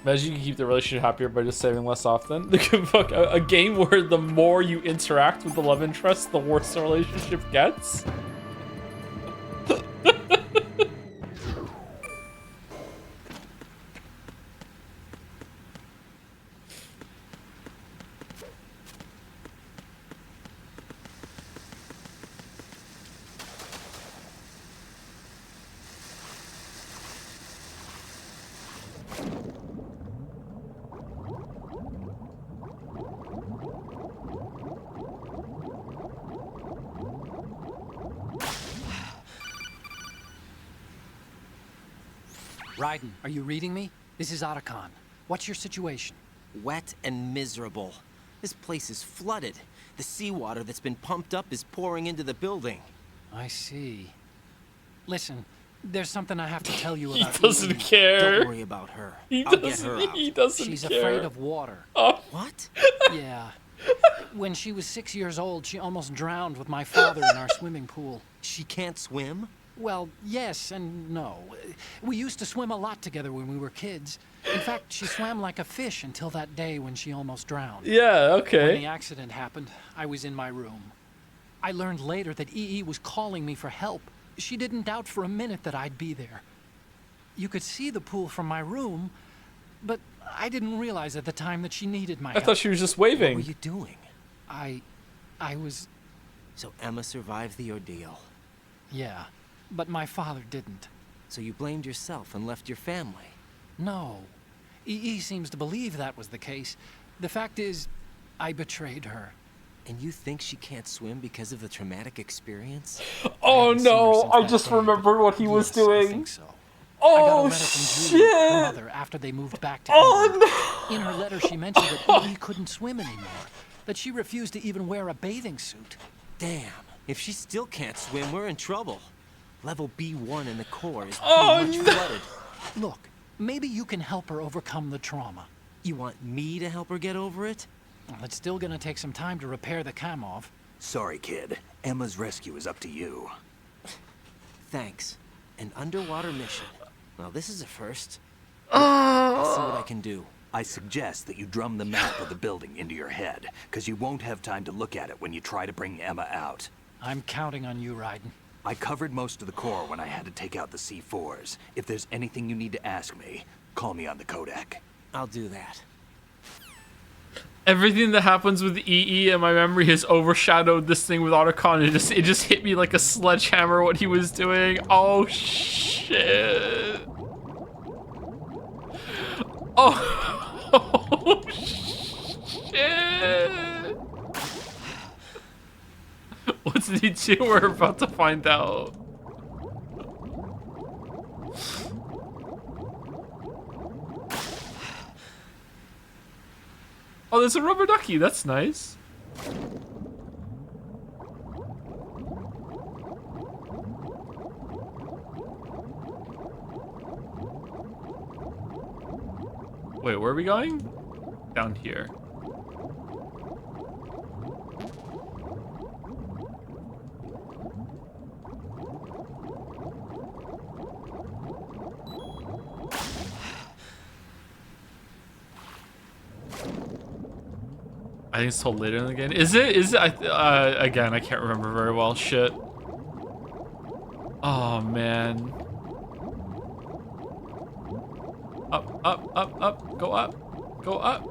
Speaker 1: Imagine you can keep the relationship happier by just saving less often. Fuck, a game where the more you interact with the love interest, the worse the relationship gets.
Speaker 9: Raiden, are you reading me? This is Otacon. What's your situation?
Speaker 2: Wet and miserable. This place is flooded. The seawater that's been pumped up is pouring into the building.
Speaker 9: I see. Listen, there's something I have to tell you
Speaker 1: He
Speaker 9: about.
Speaker 1: doesn't care.
Speaker 2: Don't worry about her.
Speaker 1: He
Speaker 2: I'll get her
Speaker 1: doesn't.
Speaker 2: out.
Speaker 1: He doesn't
Speaker 9: She's
Speaker 1: care.
Speaker 9: afraid of water.
Speaker 1: Oh.
Speaker 2: What?
Speaker 9: Yeah. When she was 6 years old, she almost drowned with my father in our swimming pool.
Speaker 2: She can't swim?
Speaker 9: Well, yes and no. We used to swim a lot together when we were kids. In fact, she swam like a fish until that day when she almost drowned.
Speaker 1: Yeah,
Speaker 9: When
Speaker 1: okay.
Speaker 9: the accident happened, I was in my room. I learned later that EE was calling me for help. She didn't doubt for a minute that I'd be there. You could see the pool from my room, but I didn't realize at the time that she needed my
Speaker 1: I
Speaker 9: help.
Speaker 1: thought she was just
Speaker 2: What
Speaker 1: waving.
Speaker 2: were you doing?
Speaker 9: I was...
Speaker 2: So Emma survived the ordeal.
Speaker 9: Yeah, but my father didn't.
Speaker 2: So you blamed yourself and left your family.
Speaker 9: No. EE seems to believe that was the case. The fact is, I betrayed her.
Speaker 2: And you think she can't swim because of the traumatic experience?
Speaker 1: Oh
Speaker 9: haven't seen her
Speaker 1: no,
Speaker 9: since
Speaker 1: I
Speaker 9: that
Speaker 1: just
Speaker 9: day,
Speaker 1: remembered what he was
Speaker 9: yes, I
Speaker 1: doing.
Speaker 9: think so. I got a
Speaker 1: Oh
Speaker 9: letter from Julie, her
Speaker 1: shit!
Speaker 9: mother, after they moved back to England.
Speaker 1: Oh
Speaker 9: In her letter, she mentioned that EE couldn't swim anymore, that she refused to even wear a bathing suit.
Speaker 2: Damn. If she still can't swim, we're in trouble. Level B1 in the core is
Speaker 1: Oh,
Speaker 2: pretty much
Speaker 1: no.
Speaker 2: flooded.
Speaker 9: Look, maybe you can help her overcome the trauma.
Speaker 2: You want me to help her get over it?
Speaker 9: Well, it's still gonna take some time to repair the Kamov.
Speaker 6: Sorry, kid. Emma's rescue is up to you.
Speaker 2: Thanks. An underwater mission. Well, this is a first. I'll see what I can do.
Speaker 6: I suggest that you drum the map of the building into your head, because you won't have time to look at it when you try to bring Emma out.
Speaker 9: I'm counting on you, Raiden.
Speaker 6: I covered most of the core when I had to take out the C4s. If there's anything you need to ask me, call me on the codec.
Speaker 2: I'll do that.
Speaker 1: Everything that happens with EE in my memory has overshadowed this thing with Otacon. It just hit me like a sledgehammer what he was doing. Oh shit. Oh, shit. What did he do? We're about to find out. Oh, there's a rubber ducky. That's nice. Wait, where are we going? Down here. I think it's told later in the game. Is it? Is it? Again, I can't remember very well. Shit. Oh, man. Up, up, up, up. Go up. Go up.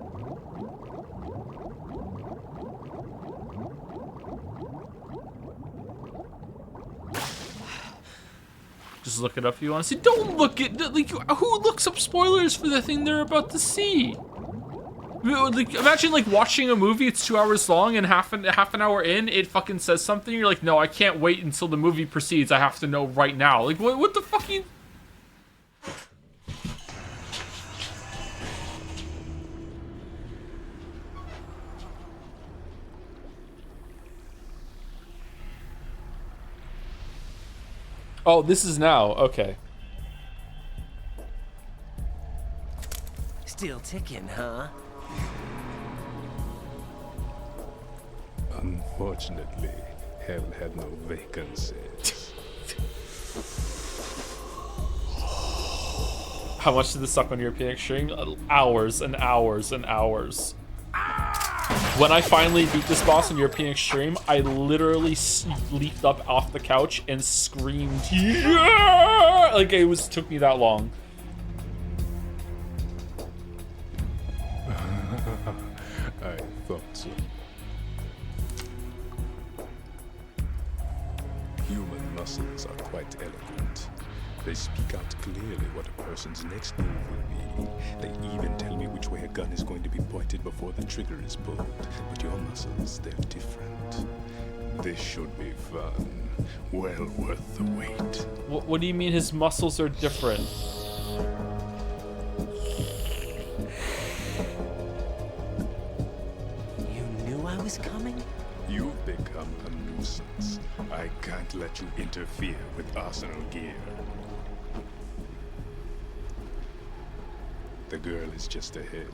Speaker 1: Just look it up if you want to see. Don't look at... Like, who looks up spoilers for the thing they're about to see? Like, imagine like watching a movie, it's 2 hours long, and half an hour in, it fucking says something. You're like, no, I can't wait until the movie proceeds. I have to know right now. Like, what the fuck you... Oh, this is now. Okay.
Speaker 2: Still ticking, huh?
Speaker 10: Unfortunately, hell had no vacancy.
Speaker 1: How much did this suck on European Extreme? Hours and hours and hours. When I finally beat this boss in European Extreme, I literally leaped up off the couch and screamed, yeah! Like took me that long.
Speaker 10: I thought so. Human muscles are quite eloquent. They speak out clearly what a person's next move will be. They even tell me which way a gun is going to be pointed before the trigger is pulled. But your muscles, they're different. This should be fun. Well worth the wait.
Speaker 1: What do you mean his muscles are different?
Speaker 2: You knew I was coming?
Speaker 10: You've become a nuisance. I can't let you interfere with Arsenal gear. The girl is just ahead.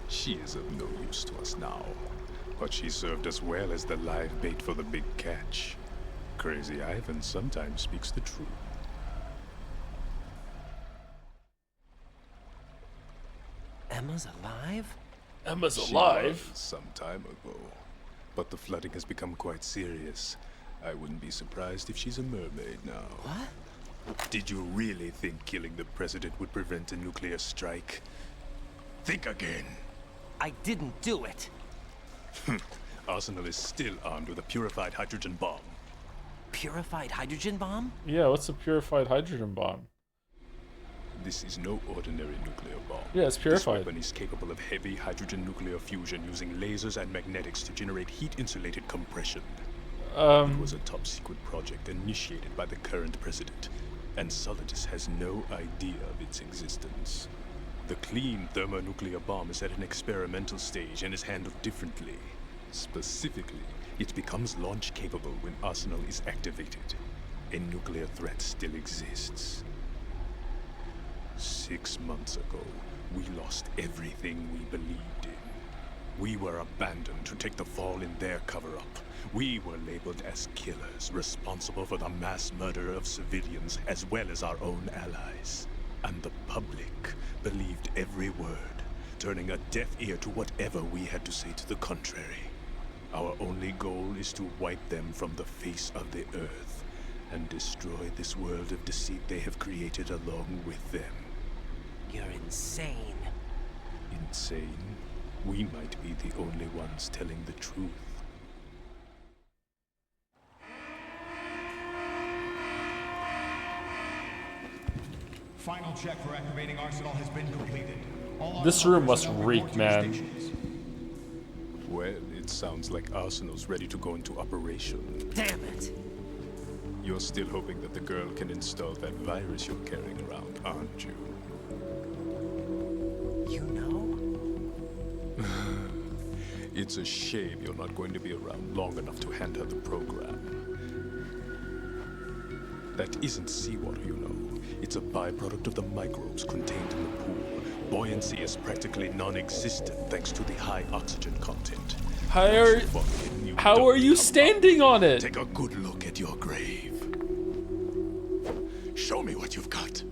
Speaker 10: She is of no use to us now. But she served us well as the live bait for the big catch. Crazy Ivan sometimes speaks the truth.
Speaker 2: Emma's alive?
Speaker 1: Emma's
Speaker 10: She
Speaker 1: alive?
Speaker 10: was some time ago. But the flooding has become quite serious. I wouldn't be surprised if she's a mermaid now.
Speaker 2: What?
Speaker 10: Did you really think killing the president would prevent a nuclear strike? Think again.
Speaker 2: I didn't do it.
Speaker 10: Arsenal is still armed with a purified hydrogen bomb.
Speaker 2: Purified hydrogen bomb?
Speaker 1: Yeah, what's a purified hydrogen bomb?
Speaker 10: This is no ordinary nuclear bomb.
Speaker 1: Yeah, it's purified.
Speaker 10: This weapon is capable of heavy hydrogen nuclear fusion using lasers and magnetics to generate heat-insulated compression. It was a top-secret project initiated by the current president, and Solidus has no idea of its existence. The clean thermonuclear bomb is at an experimental stage and is handled differently. Specifically, it becomes launch-capable when Arsenal is activated. A nuclear threat still exists. 6 months ago, we lost everything we believed in. We were abandoned to take the fall in their cover-up. We were labeled as killers, responsible for the mass murder of civilians as well as our own allies. And the public believed every word, turning a deaf ear to whatever we had to say to the contrary. Our only goal is to wipe them from the face of the earth and destroy this world of deceit they have created along with them.
Speaker 2: You're insane.
Speaker 10: Insane? We might be the only ones telling the truth.
Speaker 11: Final check for activating Arsenal has been completed.
Speaker 1: This room must reek, man.
Speaker 10: Well, it sounds like Arsenal's ready to go into operation.
Speaker 2: Damn it!
Speaker 10: You're still hoping that the girl can install that virus you're carrying around, aren't you?
Speaker 2: You know?
Speaker 10: It's a shame you're not going to be around long enough to hand her the program. That isn't seawater, you know. It's a byproduct of the microbes contained in the pool. Buoyancy is practically non-existent thanks to the high oxygen content.
Speaker 1: How are you standing on it?
Speaker 10: Take a good look at your grave. Show me what you've got.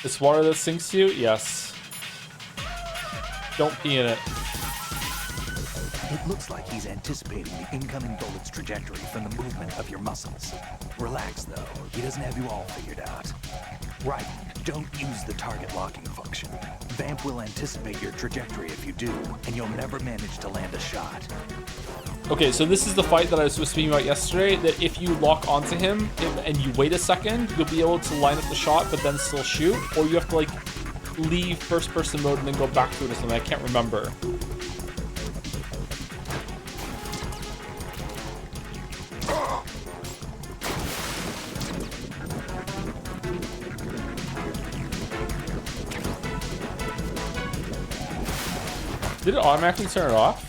Speaker 1: It's water that sinks you? Yes. Don't pee in it.
Speaker 6: It looks like he's anticipating the incoming bullet's trajectory from the movement of your muscles. Relax, though. He doesn't have you all figured out. Right. Don't use the target locking function. Vamp will anticipate your trajectory if you do, and you'll never manage to land a shot.
Speaker 1: Okay, so this is the fight that I was speaking about yesterday, that if you lock onto him and you wait a second, you'll be able to line up the shot but then still shoot, or you have to like leave first person mode and then go back to it or something. I can't remember. Did it automatically turn it off?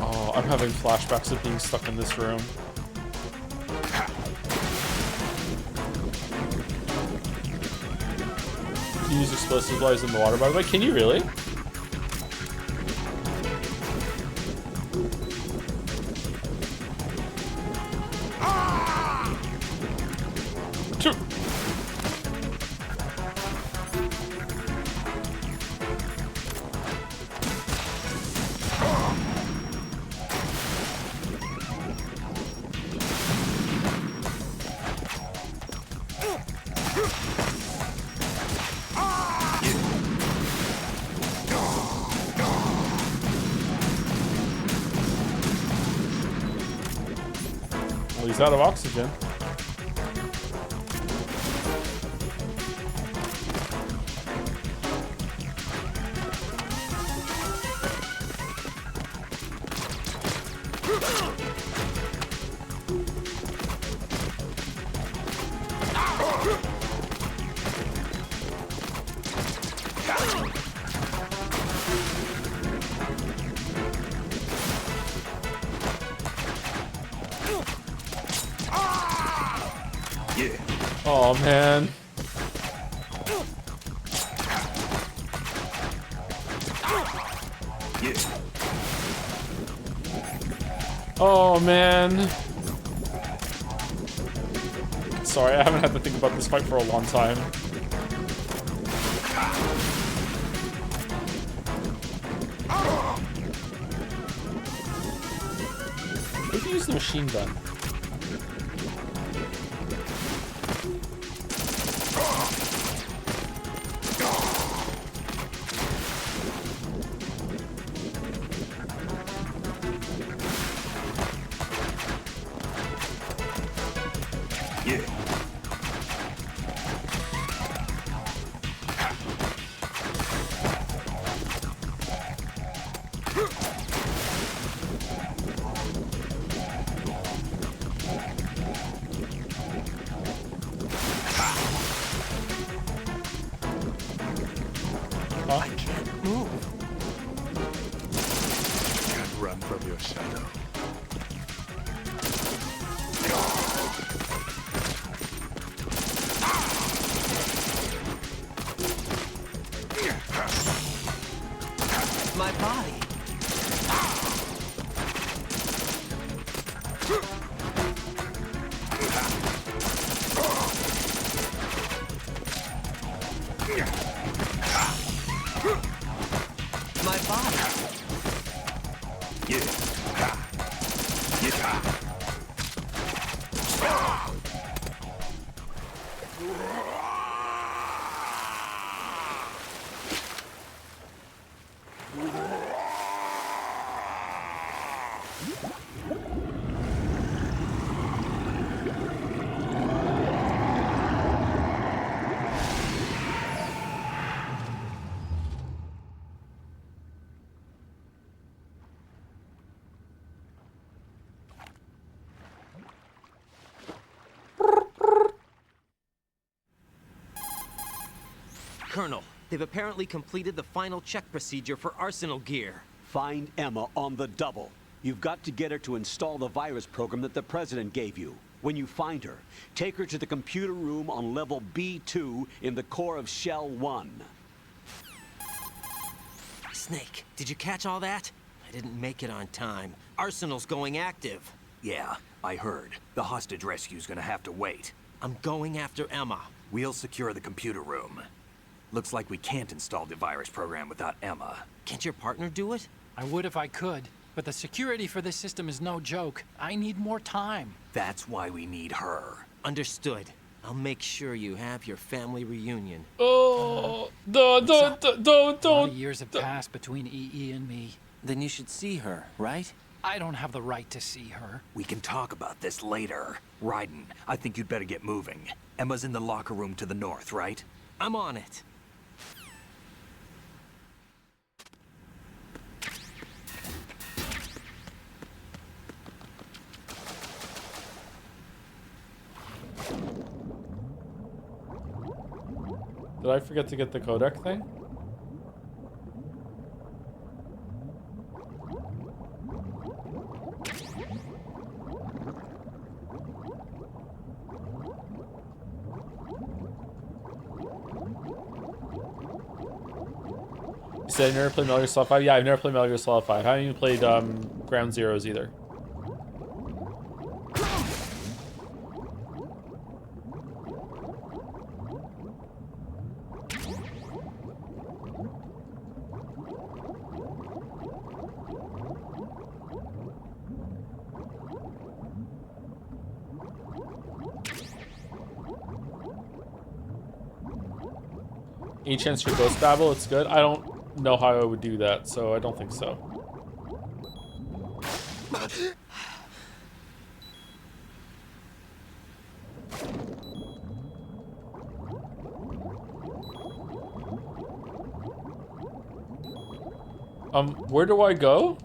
Speaker 1: Oh, I'm having flashbacks of being stuck in this room. You use explosive lies in the water, by the way. Can you really? Well, he's out of oxygen. Oh man. Oh man. Sorry, I haven't had to think about this fight for a long time. We can use the machine gun.
Speaker 2: I can't move.
Speaker 10: Can't run from your shadow.
Speaker 2: My body. My body. Colonel, they've apparently completed the final check procedure for arsenal gear.
Speaker 3: Find Emma on the double. You've got to get her to install the virus program that the President gave you. When you find her, take her to the computer room on level B2 in the core of Shell 1.
Speaker 2: Snake, did you catch all that? I didn't make it on time. Arsenal's going active.
Speaker 6: Yeah, I heard. The hostage rescue's gonna have to wait.
Speaker 2: I'm going after Emma.
Speaker 6: We'll secure the computer room. Looks like we can't install the virus program without Emma.
Speaker 2: Can't your partner do it?
Speaker 9: I would if I could, but the security for this system is no joke. I need more time.
Speaker 6: That's why we need her.
Speaker 2: Understood. I'll make sure you have your family reunion.
Speaker 1: Oh,
Speaker 9: A lot of years have passed between EE and me.
Speaker 2: Then you should see her, right?
Speaker 9: I don't have the right to see her.
Speaker 6: We can talk about this later. Raiden, I think you'd better get moving. Emma's in the locker room to the north, right?
Speaker 2: I'm on it.
Speaker 1: Did I forget to get the codec thing? You said you never played Metal Gear Solid 5? Yeah, I've never played Metal Gear Solid 5. I haven't even played Ground Zeroes either. Any chance for Ghost Babel? It's good. I don't know how I would do that, so I don't think so. Where do I go?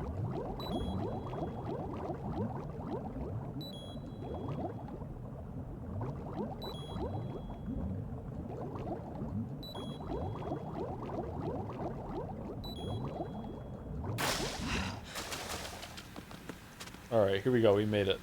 Speaker 1: Alright, here we go. We made it.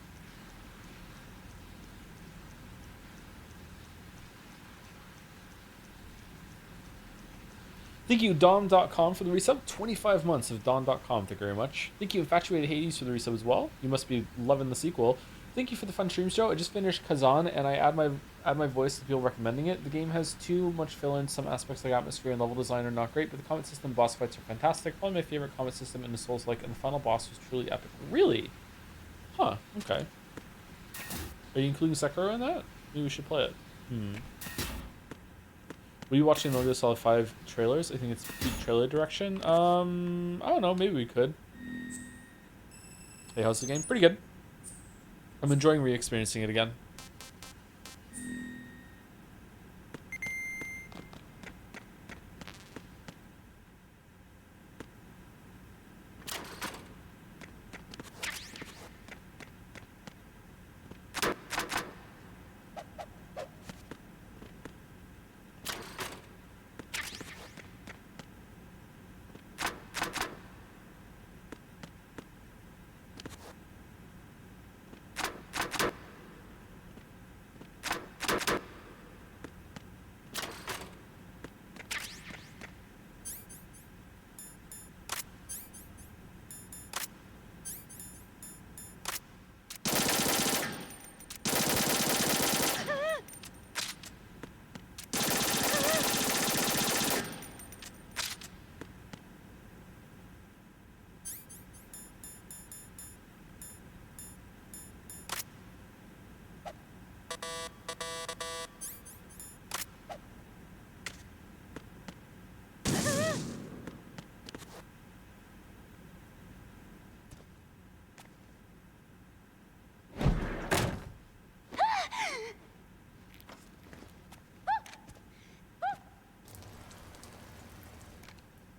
Speaker 1: Thank you, Dom.com, for the resub. 25 months of Dom.com. Thank you very much. Thank you, Infatuated Hades, for the resub as well. You must be loving the sequel. Thank you for the fun stream show. I just finished Kazan, and I add my voice to people recommending it. The game has too much fill-in. Some aspects like atmosphere and level design are not great, but the combat system and boss fights are fantastic. Probably my favorite combat system in the Souls-like, and the final boss was truly epic. Really? Huh, okay. Are you including Sekiro in that? Maybe we should play it. Were you watching the Metal Gear Solid 5 trailers? I think it's peak trailer direction. I don't know, maybe we could. Hey, how's the game? Pretty good. I'm enjoying re-experiencing it again.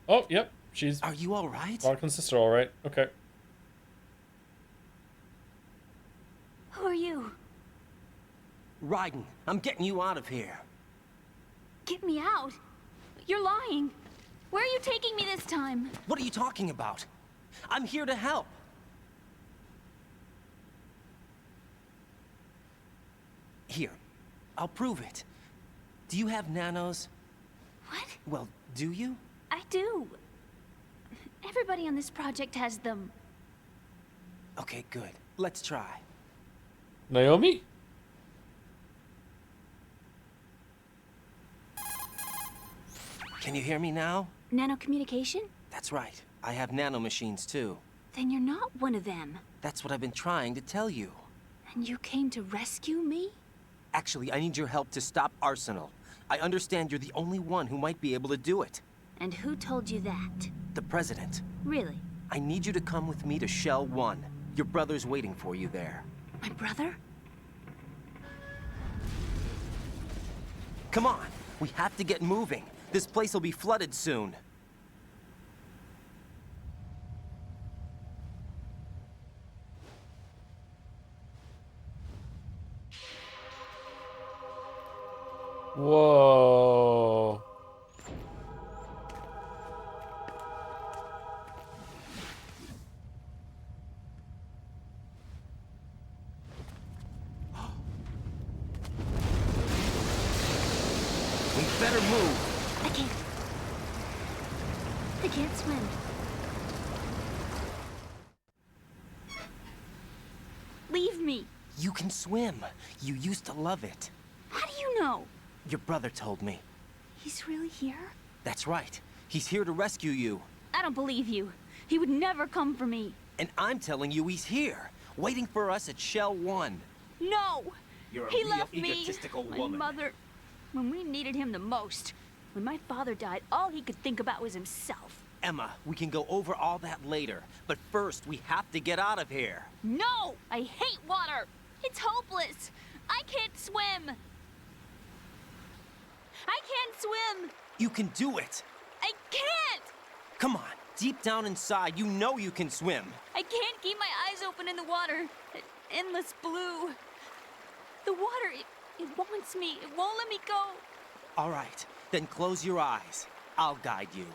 Speaker 1: Oh, yep. She's...
Speaker 2: Are you all right?
Speaker 1: Larkin's sister, all right. Okay.
Speaker 12: Who are you?
Speaker 2: Raiden, I'm getting you out of here.
Speaker 12: Get me out. You're lying. Where are you taking me this time?
Speaker 2: What are you talking about? I'm here to help. Here, I'll prove it. Do you have nanos?
Speaker 12: What?
Speaker 2: Well, do you?
Speaker 12: I do. Everybody on this project has them.
Speaker 2: Okay, good. Let's try.
Speaker 1: Naomi?
Speaker 2: Can you hear me now?
Speaker 12: Nanocommunication?
Speaker 2: That's right. I have nanomachines too.
Speaker 12: Then you're not one of them.
Speaker 2: That's what I've been trying to tell you.
Speaker 12: And you came to rescue me?
Speaker 2: Actually, I need your help to stop Arsenal. I understand you're the only one who might be able to do it.
Speaker 12: And who told you that?
Speaker 2: The President.
Speaker 12: Really?
Speaker 2: I need you to come with me to Shell 1. Your brother's waiting for you there.
Speaker 12: My brother?
Speaker 2: Come on! We have to get moving. This place will be flooded soon.
Speaker 1: Whoa.
Speaker 2: We better move.
Speaker 12: I can't swim. Leave me.
Speaker 2: You can swim. You used to love it.
Speaker 12: How do you know?
Speaker 2: Your brother told me.
Speaker 12: He's really here?
Speaker 2: That's right. He's here to rescue you.
Speaker 12: I don't believe you. He would never come for me.
Speaker 2: And I'm telling you he's here, waiting for us at Shell 1.
Speaker 12: No!
Speaker 8: You're a
Speaker 12: He
Speaker 8: real
Speaker 12: left me,
Speaker 8: egotistical
Speaker 12: my
Speaker 8: woman.
Speaker 12: mother, when we needed him the most. When my father died, all he could think about was himself.
Speaker 2: Emma, we can go over all that later, but first we have to get out of here.
Speaker 12: No! I hate water! It's hopeless! I can't swim! I can't swim!
Speaker 2: You can do it!
Speaker 12: I can't!
Speaker 2: Come on, deep down inside, you know you can swim.
Speaker 12: I can't keep my eyes open in the water. Endless blue. The water, it wants me. It won't let me go.
Speaker 2: All right, then close your eyes. I'll guide you.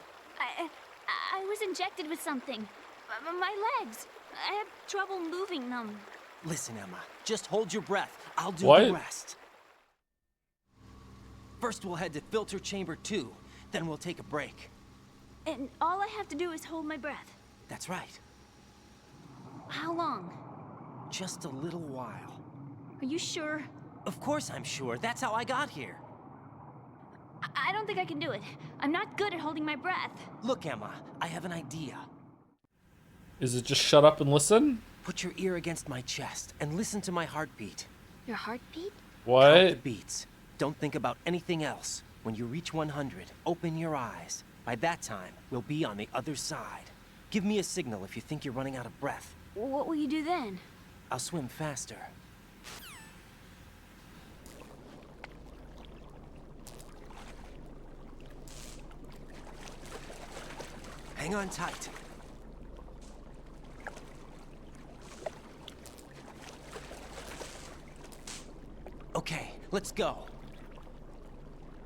Speaker 12: I was injected with something. My legs. I have trouble moving them.
Speaker 2: Listen, Emma, just hold your breath. I'll do
Speaker 1: What?
Speaker 2: the rest. First, we'll head to filter chamber 2. Then we'll take a break.
Speaker 12: And all I have to do is hold my breath.
Speaker 2: That's right.
Speaker 12: How long?
Speaker 2: Just a little while.
Speaker 12: Are you sure?
Speaker 2: Of course I'm sure. That's how I got here.
Speaker 12: I don't think I can do it. I'm not good at holding my breath.
Speaker 2: Look, Emma, I have an idea.
Speaker 1: Is it just shut up and listen?
Speaker 2: Put your ear against my chest and listen to my heartbeat.
Speaker 12: Your heartbeat?
Speaker 2: Count the
Speaker 1: What?
Speaker 2: beats. Don't think about anything else. When you reach 100, open your eyes. By that time, we'll be on the other side. Give me a signal if you think you're running out of breath.
Speaker 12: What will you do then?
Speaker 2: I'll swim faster. Hang on tight. Okay, let's go.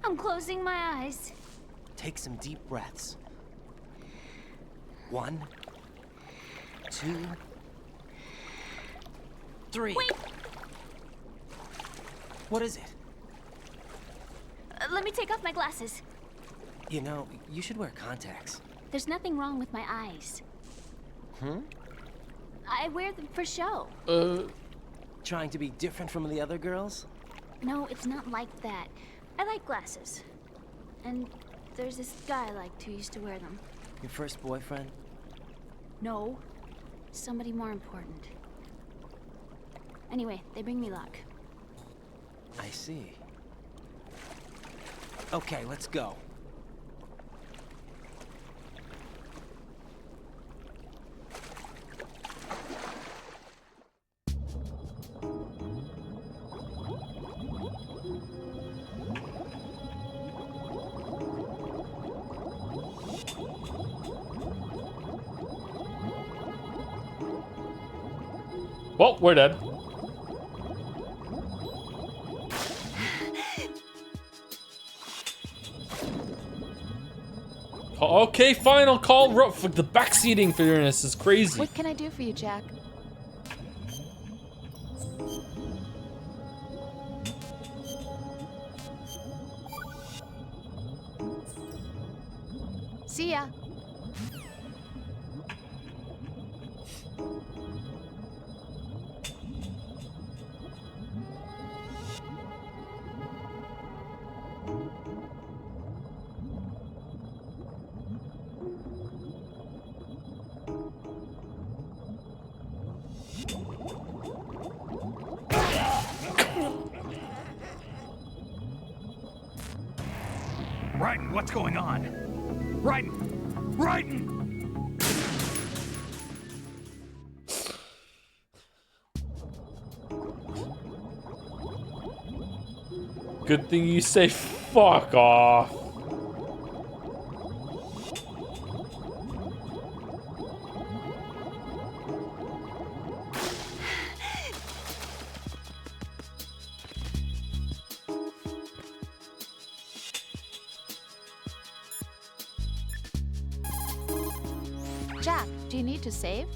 Speaker 12: I'm closing my eyes.
Speaker 2: Take some deep breaths. 1, 2, 3.
Speaker 12: Wait!
Speaker 2: What is it?
Speaker 12: Let me take off my glasses.
Speaker 2: You know, you should wear contacts.
Speaker 12: There's nothing wrong with my eyes. I wear them for show.
Speaker 2: Trying to be different from the other girls?
Speaker 12: No, it's not like that. I like glasses. And there's this guy I liked who used to wear them.
Speaker 2: Your first boyfriend?
Speaker 12: No, somebody more important. Anyway, they bring me luck.
Speaker 2: I see. Okay, let's go.
Speaker 1: Well, we're dead. Okay, fine, I'll call the backseating fairness is crazy.
Speaker 5: What can I do for you, Jack? See ya.
Speaker 6: Raiden, what's going on? Raiden! Raiden!
Speaker 1: Good thing you say fuck off.
Speaker 5: Jack, do you need to save?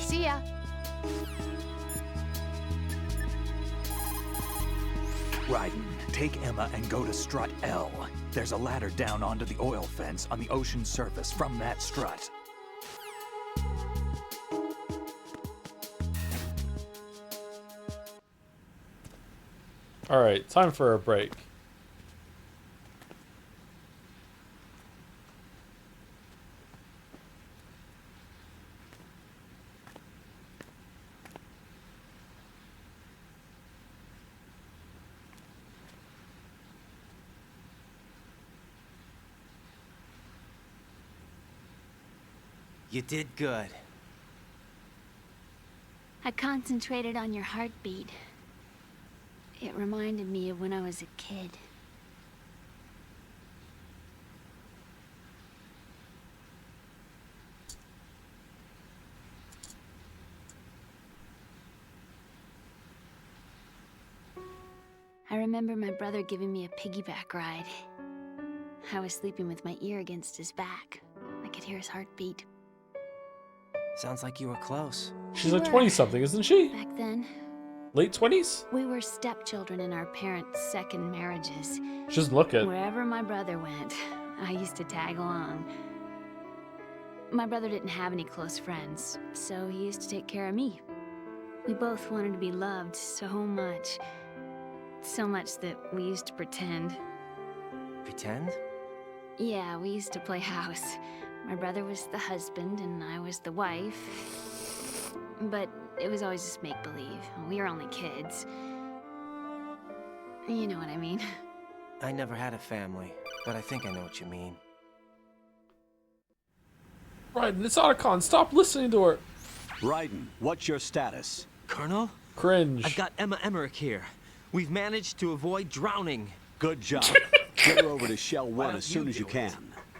Speaker 5: See ya.
Speaker 6: Raiden, take Emma and go to strut L. There's a ladder down onto the oil fence on the ocean surface from that strut.
Speaker 1: All right, time for a break.
Speaker 2: You did good.
Speaker 12: I concentrated on your heartbeat. It reminded me of when I was a kid. I remember my brother giving me a piggyback ride. I was sleeping with my ear against his back. I could hear his heartbeat.
Speaker 2: Sounds like you were close.
Speaker 1: She's like 20-something, isn't she?
Speaker 12: Back then,
Speaker 1: Late 20s?
Speaker 12: we were stepchildren in our parents' second marriages.
Speaker 1: She doesn't look it.
Speaker 12: Wherever my brother went, I used to tag along. My brother didn't have any close friends, so he used to take care of me. We both wanted to be loved so much. So much that we used to pretend.
Speaker 2: Pretend?
Speaker 12: Yeah, we used to play house. My brother was the husband and I was the wife. But it was always just make-believe. We were only kids. You know what I mean.
Speaker 2: I never had a family, but I think I know what you mean.
Speaker 1: Raiden, it's Otacon. Stop listening to her.
Speaker 3: Raiden, what's your status?
Speaker 2: Colonel?
Speaker 1: Cringe.
Speaker 2: I've got Emma Emmerich here. We've managed to avoid drowning.
Speaker 3: Good job. Get her over to Shell 1 as soon as you can.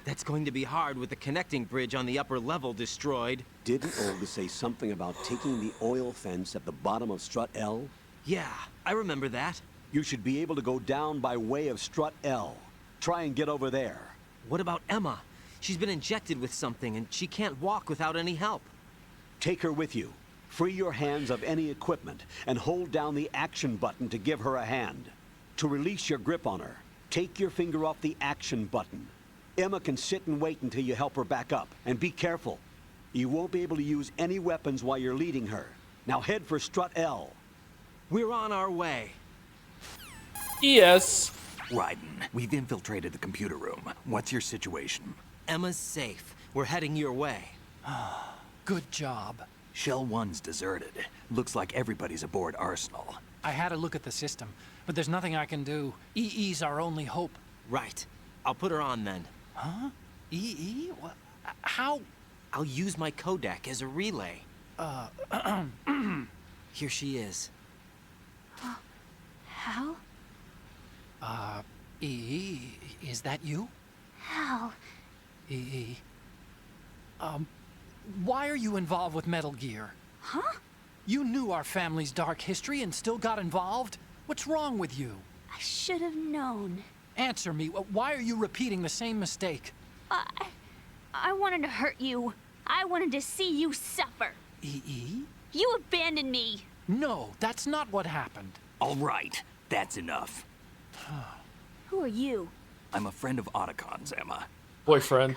Speaker 2: That's going to be hard with the connecting bridge on the upper level destroyed.
Speaker 3: Didn't Olga say something about taking the oil fence at the bottom of Strut L?
Speaker 2: Yeah, I remember that.
Speaker 3: You should be able to go down by way of Strut L. Try and get over there.
Speaker 2: What about Emma? She's been injected with something and she can't walk without any help.
Speaker 3: Take her with you. Free your hands of any equipment and hold down the action button to give her a hand. To release your grip on her, take your finger off the action button. Emma can sit and wait until you help her back up. And be careful. You won't be able to use any weapons while you're leading her. Now head for Strut L.
Speaker 2: We're on our way.
Speaker 1: Yes.
Speaker 6: Raiden, we've infiltrated the computer room. What's your situation?
Speaker 2: Emma's safe. We're heading your way.
Speaker 9: Good job.
Speaker 6: Shell 1's deserted. Looks like everybody's aboard Arsenal.
Speaker 9: I had a look at the system, but there's nothing I can do. EE's our only hope.
Speaker 2: Right. I'll put her on then.
Speaker 9: Huh? EE? What? How?
Speaker 2: I'll use my Kodak as a relay. Here she is.
Speaker 12: Hal?
Speaker 9: EE, is that you?
Speaker 12: Hal?
Speaker 9: EE. Why are you involved with Metal Gear?
Speaker 12: Huh?
Speaker 9: You knew our family's dark history and still got involved? What's wrong with you?
Speaker 12: I should have known.
Speaker 9: Answer me. Why are you repeating the same mistake?
Speaker 12: I wanted to hurt you. I wanted to see you suffer.
Speaker 9: EE?
Speaker 12: You abandoned me.
Speaker 9: No, that's not what happened.
Speaker 6: All right, that's enough.
Speaker 12: Who are you?
Speaker 6: I'm a friend of Otacon's, Emma.
Speaker 1: Boyfriend.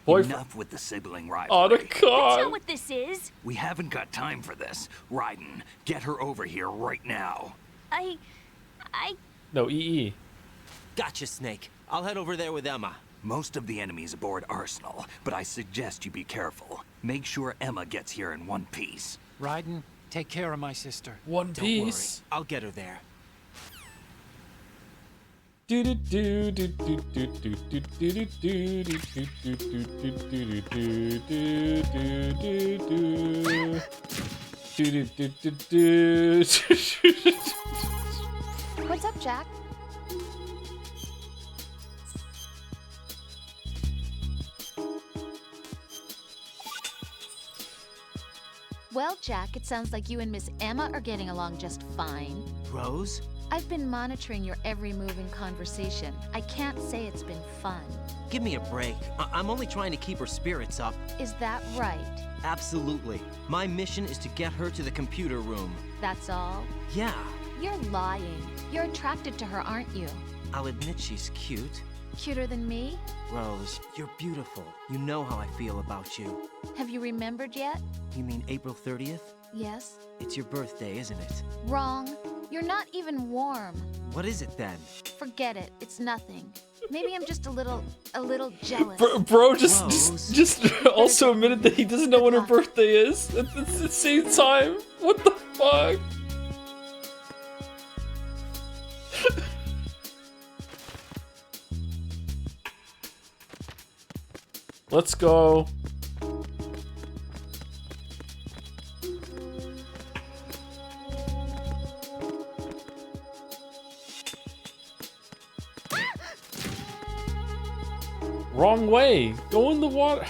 Speaker 6: Enough with the sibling rivalry.
Speaker 12: That's not what this is.
Speaker 6: We haven't got time for this. Raiden, get her over here right now.
Speaker 1: No, EE.
Speaker 2: Gotcha, Snake. I'll head over there with Emma.
Speaker 6: Most of the enemy's aboard Arsenal, but I suggest you be careful. Make sure Emma gets here in one piece.
Speaker 9: Raiden, take care of my sister.
Speaker 1: One piece.
Speaker 2: Don't worry. I'll get her there.
Speaker 5: What's up, Jack? Well, Jack, it sounds like you and Miss Emma are getting along just fine.
Speaker 2: Rose?
Speaker 5: I've been monitoring your every move and conversation. I can't say it's been fun.
Speaker 2: Give me a break. I'm only trying to keep her spirits up.
Speaker 5: Is that right?
Speaker 2: Absolutely. My mission is to get her to the computer room.
Speaker 5: That's all?
Speaker 2: Yeah.
Speaker 5: You're lying. You're attracted to her, aren't you?
Speaker 2: I'll admit she's cute.
Speaker 5: Cuter than me?
Speaker 2: Rose, you're beautiful. You know how I feel about you.
Speaker 5: Have you remembered yet?
Speaker 2: You mean April 30th?
Speaker 5: Yes.
Speaker 2: It's your birthday, isn't it?
Speaker 5: Wrong. You're not even warm.
Speaker 2: What is it then?
Speaker 5: Forget it. It's nothing. Maybe I'm just a little jealous.
Speaker 1: Bro just also admitted that he doesn't know when her birthday is at the same time. What the fuck? Let's go. Wrong way. Go in the water.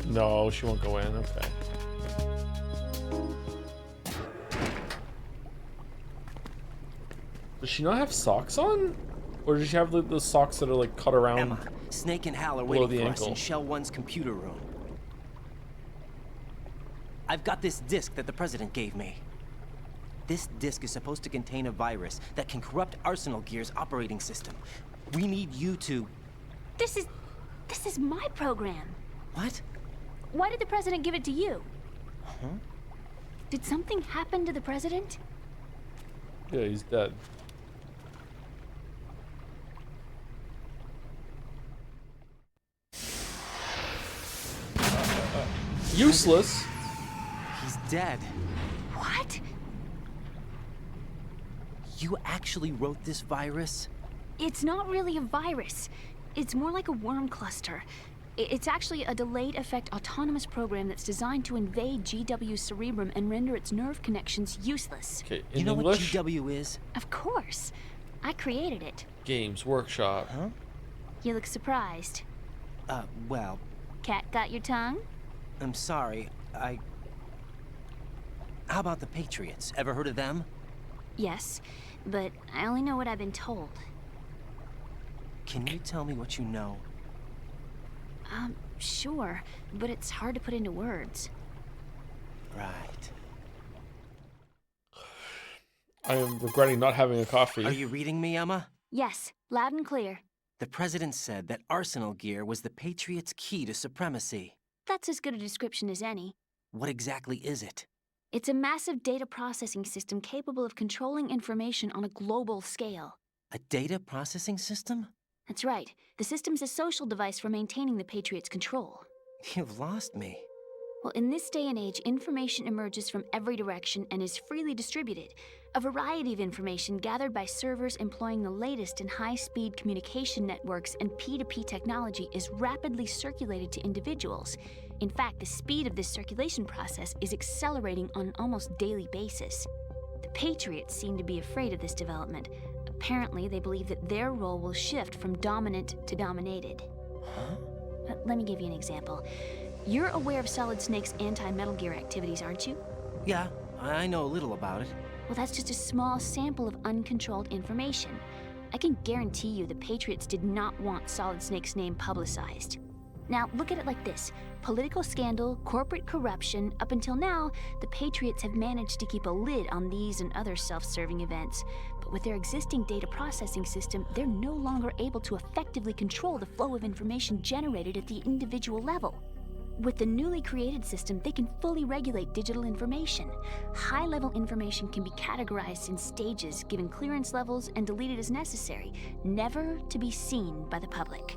Speaker 1: No, she won't go in. Okay. Does she not have socks on? Or does she have the socks that are like cut around?
Speaker 2: Emma, Snake and Hal are
Speaker 1: below
Speaker 2: waiting
Speaker 1: the
Speaker 2: for us
Speaker 1: ankle?
Speaker 2: in Shell 1's computer room. I've got this disk that the President gave me. This disk is supposed to contain a virus that can corrupt Arsenal Gear's operating system. We need you to...
Speaker 12: This is my program.
Speaker 2: What?
Speaker 12: Why did the President give it to you?
Speaker 2: Huh?
Speaker 12: Did something happen to the President?
Speaker 1: Yeah, he's dead. Useless.
Speaker 2: He's dead.
Speaker 12: What?
Speaker 2: You actually wrote this virus?
Speaker 12: It's not really a virus. It's more like a worm cluster. It's actually a delayed effect autonomous program that's designed to invade GW's cerebrum and render its nerve connections useless.
Speaker 1: Okay,
Speaker 2: you know
Speaker 1: English?
Speaker 2: what GW is?
Speaker 12: Of course. I created it.
Speaker 1: Games Workshop.
Speaker 2: Huh?
Speaker 12: You look surprised.
Speaker 2: Well...
Speaker 12: Cat got your tongue?
Speaker 2: I'm sorry, How about the Patriots? Ever heard of them?
Speaker 12: Yes, but I only know what I've been told.
Speaker 2: Can you tell me what you know?
Speaker 12: Sure, but it's hard to put into words.
Speaker 2: Right.
Speaker 1: I am regretting not having a coffee.
Speaker 2: Are you reading me, Emma?
Speaker 12: Yes, loud and clear.
Speaker 2: The President said that Arsenal Gear was the Patriots' key to supremacy.
Speaker 12: That's as good a description as any.
Speaker 2: What exactly is it?
Speaker 12: It's a massive data processing system capable of controlling information on a global scale.
Speaker 2: A data processing system?
Speaker 12: That's right. The system's a social device for maintaining the Patriots' control.
Speaker 2: You've lost me.
Speaker 12: Well, in this day and age, information emerges from every direction and is freely distributed. A variety of information gathered by servers employing the latest in high-speed communication networks and P2P technology is rapidly circulated to individuals. In fact, the speed of this circulation process is accelerating on an almost daily basis. The Patriots seem to be afraid of this development. Apparently, they believe that their role will shift from dominant to dominated.
Speaker 2: Huh?
Speaker 12: Let me give you an example. You're aware of Solid Snake's anti-Metal Gear activities, aren't you?
Speaker 2: Yeah, I know a little about it.
Speaker 12: Well, that's just a small sample of uncontrolled information. I can guarantee you the Patriots did not want Solid Snake's name publicized. Now, look at it like this. Political scandal, corporate corruption, up until now, the Patriots have managed to keep a lid on these and other self-serving events. But with their existing data processing system, they're no longer able to effectively control the flow of information generated at the individual level. With the newly created system, they can fully regulate digital information. High-level information can be categorized in stages, given clearance levels, and deleted as necessary, never to be seen by the public.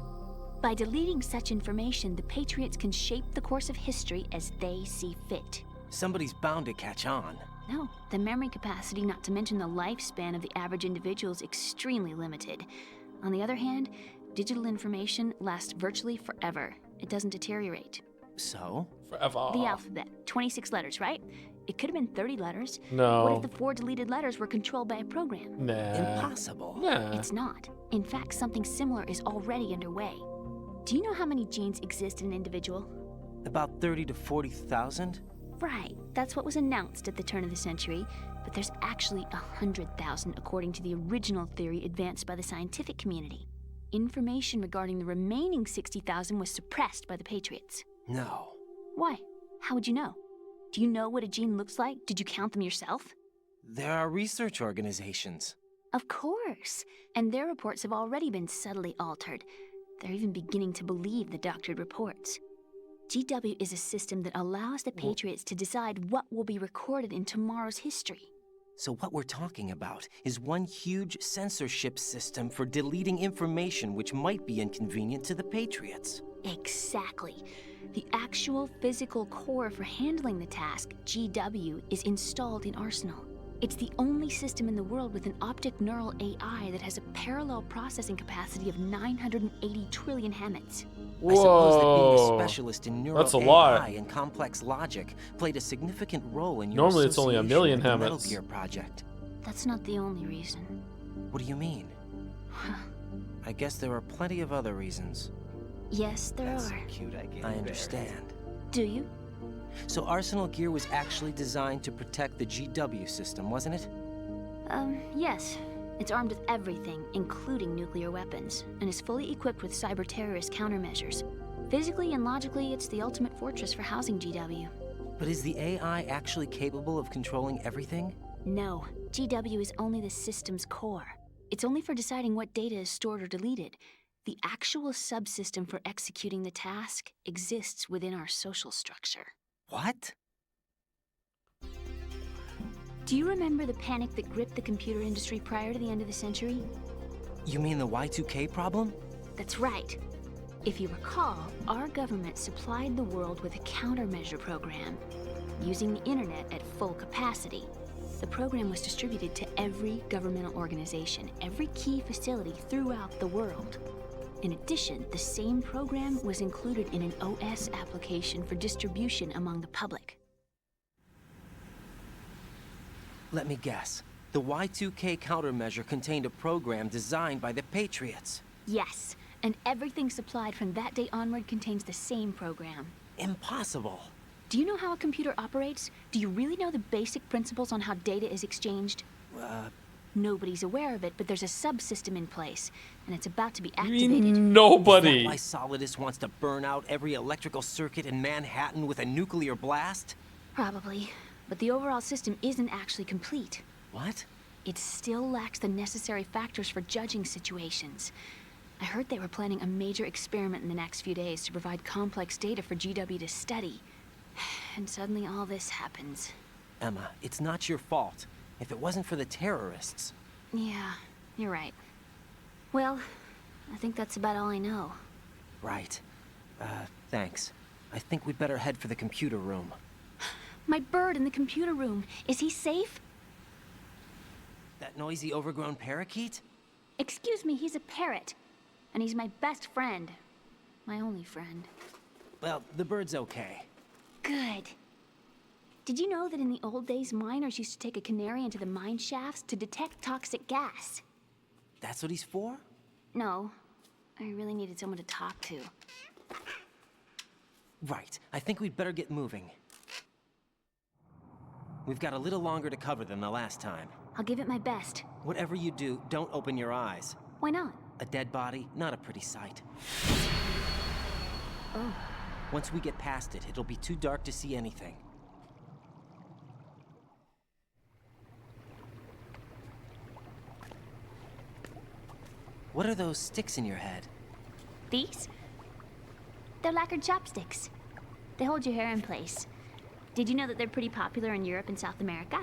Speaker 12: By deleting such information, the Patriots can shape the course of history as they see fit.
Speaker 2: Somebody's bound to catch on.
Speaker 12: No, the memory capacity, not to mention the lifespan of the average individual, is extremely limited. On the other hand, digital information lasts virtually forever. It doesn't deteriorate.
Speaker 2: So?
Speaker 1: Forever.
Speaker 12: The alphabet, 26 letters, right? It could have been 30 letters.
Speaker 1: No.
Speaker 12: What if the 4 deleted letters were controlled by a program?
Speaker 1: Nah.
Speaker 2: Impossible.
Speaker 1: Nah.
Speaker 12: It's not. In fact, something similar is already underway. Do you know how many genes exist in an individual?
Speaker 2: About 30 to 40,000?
Speaker 12: Right, that's what was announced at the turn of the century, but there's actually 100,000 according to the original theory advanced by the scientific community. Information regarding the remaining 60,000 was suppressed by the Patriots.
Speaker 2: No.
Speaker 12: Why? How would you know? Do you know what a gene looks like? Did you count them yourself?
Speaker 2: There are research organizations.
Speaker 12: Of course. And their reports have already been subtly altered. They're even beginning to believe the doctored reports. GW is a system that allows the Patriots to decide what will be recorded in tomorrow's history.
Speaker 2: So what we're talking about is one huge censorship system for deleting information which might be inconvenient to the Patriots.
Speaker 12: Exactly. The actual physical core for handling the task, GW, is installed in Arsenal. It's the only system in the world with an optic neural AI that has a parallel processing capacity of 980 trillion Hammets.
Speaker 2: I suppose that being
Speaker 1: Whoa.
Speaker 2: a specialist in neural
Speaker 1: That's a
Speaker 2: AI
Speaker 1: lot.
Speaker 2: and complex logic played a significant role in your
Speaker 1: Normally it's only a
Speaker 2: association
Speaker 1: million
Speaker 2: with the Metal
Speaker 1: Hammets.
Speaker 2: Gear project.
Speaker 12: That's not the only reason.
Speaker 2: What do you mean? I guess there are plenty of other reasons.
Speaker 12: Yes, there
Speaker 8: That's so
Speaker 12: are.
Speaker 8: cute, I get
Speaker 2: I
Speaker 8: embarrassed.
Speaker 2: understand.
Speaker 12: Do you?
Speaker 2: So Arsenal Gear was actually designed to protect the GW system, wasn't it?
Speaker 12: Yes. It's armed with everything, including nuclear weapons, and is fully equipped with cyber-terrorist countermeasures. Physically and logically, it's the ultimate fortress for housing GW.
Speaker 2: But is the AI actually capable of controlling everything?
Speaker 12: No, GW is only the system's core. It's only for deciding what data is stored or deleted. The actual subsystem for executing the task exists within our social structure.
Speaker 2: What?
Speaker 12: Do you remember the panic that gripped the computer industry prior to the end of the century?
Speaker 2: You mean the Y2K problem?
Speaker 12: That's right. If you recall, our government supplied the world with a countermeasure program, using the internet at full capacity. The program was distributed to every governmental organization, every key facility throughout the world. In addition, the same program was included in an OS application for distribution among the public.
Speaker 2: Let me guess. The Y2K countermeasure contained a program designed by the Patriots.
Speaker 12: Yes, and everything supplied from that day onward contains the same program.
Speaker 2: Impossible.
Speaker 12: Do you know how a computer operates? Do you really know the basic principles on how data is exchanged? Nobody's aware of it, but there's a subsystem in place, and it's about to be
Speaker 1: You
Speaker 12: activated.
Speaker 1: mean nobody?
Speaker 2: Is that why Solidus wants to burn out every electrical circuit in Manhattan with a nuclear blast?
Speaker 12: Probably, but the overall system isn't actually complete.
Speaker 2: What?
Speaker 12: It still lacks the necessary factors for judging situations. I heard they were planning a major experiment in the next few days to provide complex data for GW to study. And suddenly all this happens.
Speaker 2: Emma, it's not your fault. If it wasn't for the terrorists.
Speaker 12: Yeah, you're right. Well, I think that's about all I know.
Speaker 2: Right. Thanks. I think we'd better head for the computer room.
Speaker 12: My bird in the computer room. Is he safe?
Speaker 2: That noisy, overgrown parakeet?
Speaker 12: Excuse me, he's a parrot. And he's my best friend. My only friend.
Speaker 2: Well, the bird's okay.
Speaker 12: Good. Did you know that in the old days, miners used to take a canary into the mine shafts to detect toxic gas?
Speaker 2: That's what he's for?
Speaker 12: No. I really needed someone to talk to.
Speaker 2: Right. I think we'd better get moving. We've got a little longer to cover than the last time.
Speaker 12: I'll give it my best.
Speaker 2: Whatever you do, don't open your eyes.
Speaker 12: Why not?
Speaker 2: A dead body, not a pretty sight.
Speaker 12: Oh.
Speaker 2: Once we get past it, it'll be too dark to see anything. What are those sticks in your head?
Speaker 12: These? They're lacquered chopsticks. They hold your hair in place. Did you know that they're pretty popular in Europe and South America?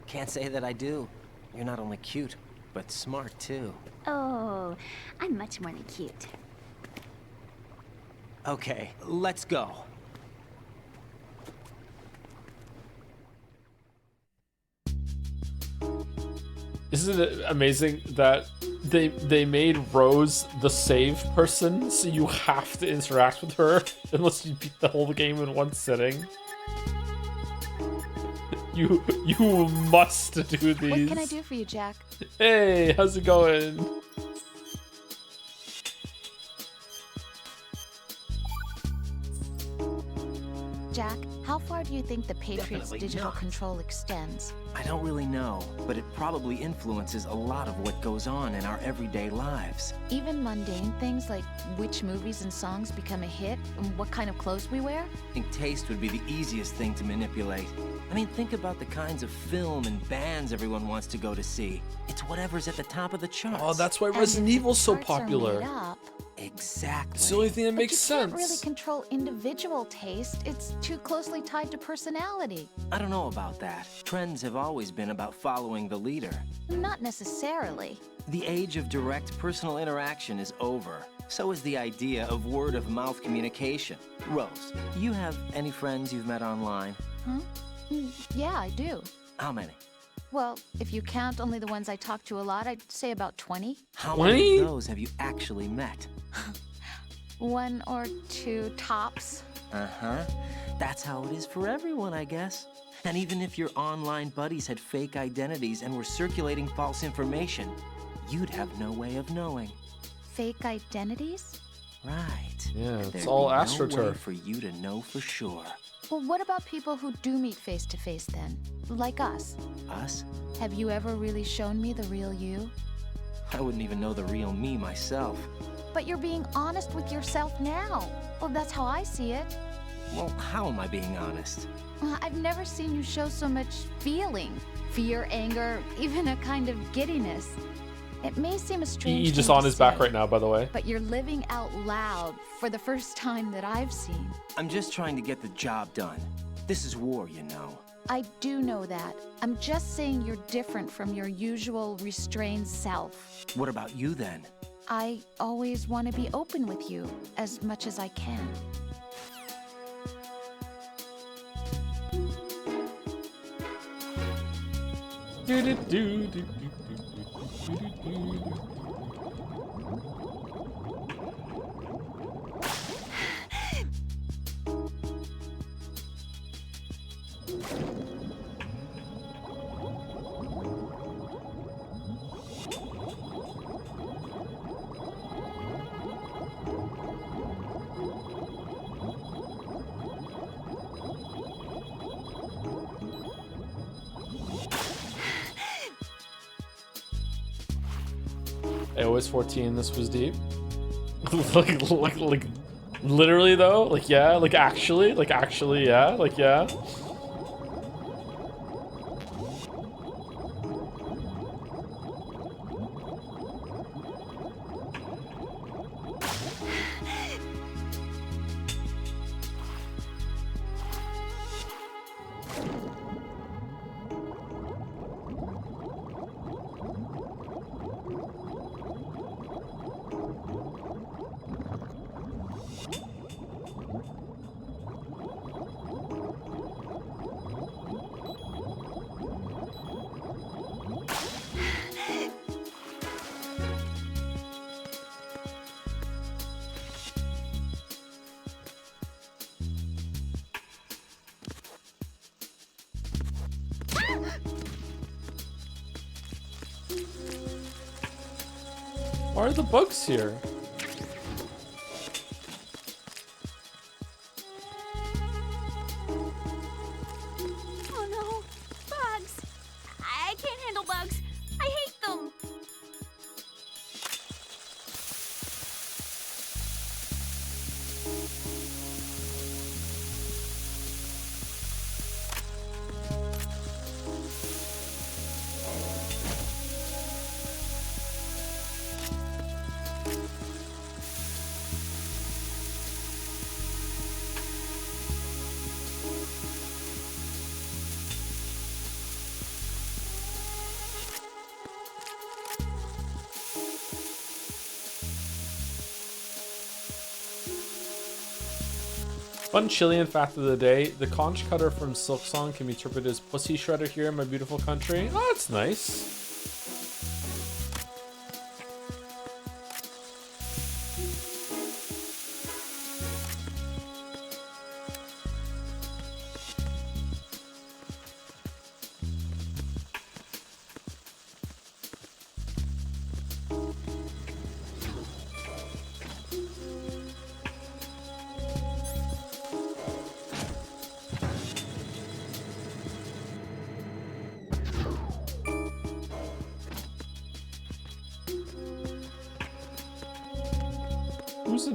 Speaker 2: Can't say that I do. You're not only cute, but smart too.
Speaker 12: Oh, I'm much more than cute.
Speaker 2: Okay, let's go.
Speaker 1: Isn't it amazing that they made Rose the save person, so you have to interact with her unless you beat the whole game in one sitting? You must do these.
Speaker 5: What can I do for you, Jack?
Speaker 1: Hey, how's it going?
Speaker 5: Jack, how far do you think the Patriots'
Speaker 2: Definitely
Speaker 5: digital
Speaker 2: not.
Speaker 5: control extends?
Speaker 2: I don't really know, but it probably influences a lot of what goes on in our everyday lives.
Speaker 5: Even mundane things like which movies and songs become a hit and what kind of clothes we wear?
Speaker 2: I think taste would be the easiest thing to manipulate. I mean, think about the kinds of film and bands everyone wants to go to see. It's whatever's at the top of the charts.
Speaker 1: Oh, that's why
Speaker 5: And
Speaker 1: Resident
Speaker 5: if
Speaker 1: Evil's so
Speaker 5: charts are
Speaker 1: popular.
Speaker 5: made up,
Speaker 2: Exactly.
Speaker 1: It's the only thing that
Speaker 5: but
Speaker 1: makes
Speaker 5: you
Speaker 1: sense.
Speaker 5: can't really control individual taste. It's too closely tied to personality.
Speaker 2: I don't know about that. Trends have always been about following the leader.
Speaker 5: Not necessarily.
Speaker 2: The age of direct personal interaction is over. So is the idea of word-of-mouth communication. Rose, you have any friends you've met online?
Speaker 5: Huh? Yeah, I do.
Speaker 2: How many?
Speaker 5: Well, if you count only the ones I talk to a lot, I'd say about 20.
Speaker 2: How many of those have you actually met?
Speaker 5: 1 or 2 tops.
Speaker 2: Uh-huh. That's how it is for everyone, I guess. And even if your online buddies had fake identities and were circulating false information, you'd have no way of knowing.
Speaker 5: Fake identities?
Speaker 2: Right.
Speaker 1: Yeah, it's
Speaker 2: There'd
Speaker 1: all
Speaker 2: be no way
Speaker 1: AstroTurf.
Speaker 2: for you to know for sure.
Speaker 5: Well, what about people who do meet face to face then? Like us.
Speaker 2: Us?
Speaker 5: Have you ever really shown me the real you?
Speaker 2: I wouldn't even know the real me myself.
Speaker 5: But you're being honest with yourself now. Well, that's how I see it.
Speaker 2: Well, how am I being honest?
Speaker 5: I've never seen you show so much feeling. Fear, anger, even a kind of giddiness. It may seem a strange
Speaker 1: He's just
Speaker 5: thing
Speaker 1: on
Speaker 5: to
Speaker 1: his back
Speaker 5: say,
Speaker 1: right now, by the way.
Speaker 5: but you're living out loud for the first time that I've seen.
Speaker 2: I'm just trying to get the job done. This is war, you know.
Speaker 5: I do know that. I'm just saying you're different from your usual restrained self.
Speaker 2: What about you then?
Speaker 5: I always want to be open with you as much as I can.
Speaker 1: AOS 14, this was deep. like, literally though? Like, yeah? Like, actually? Like, actually, yeah? Like, yeah? Why are the bugs here?
Speaker 12: Oh no, bugs! I can't handle bugs. I hate them.
Speaker 1: Fun Chilean fact of the day: the conch cutter from Silk Song can be interpreted as pussy shredder here in my beautiful country. Oh, that's nice.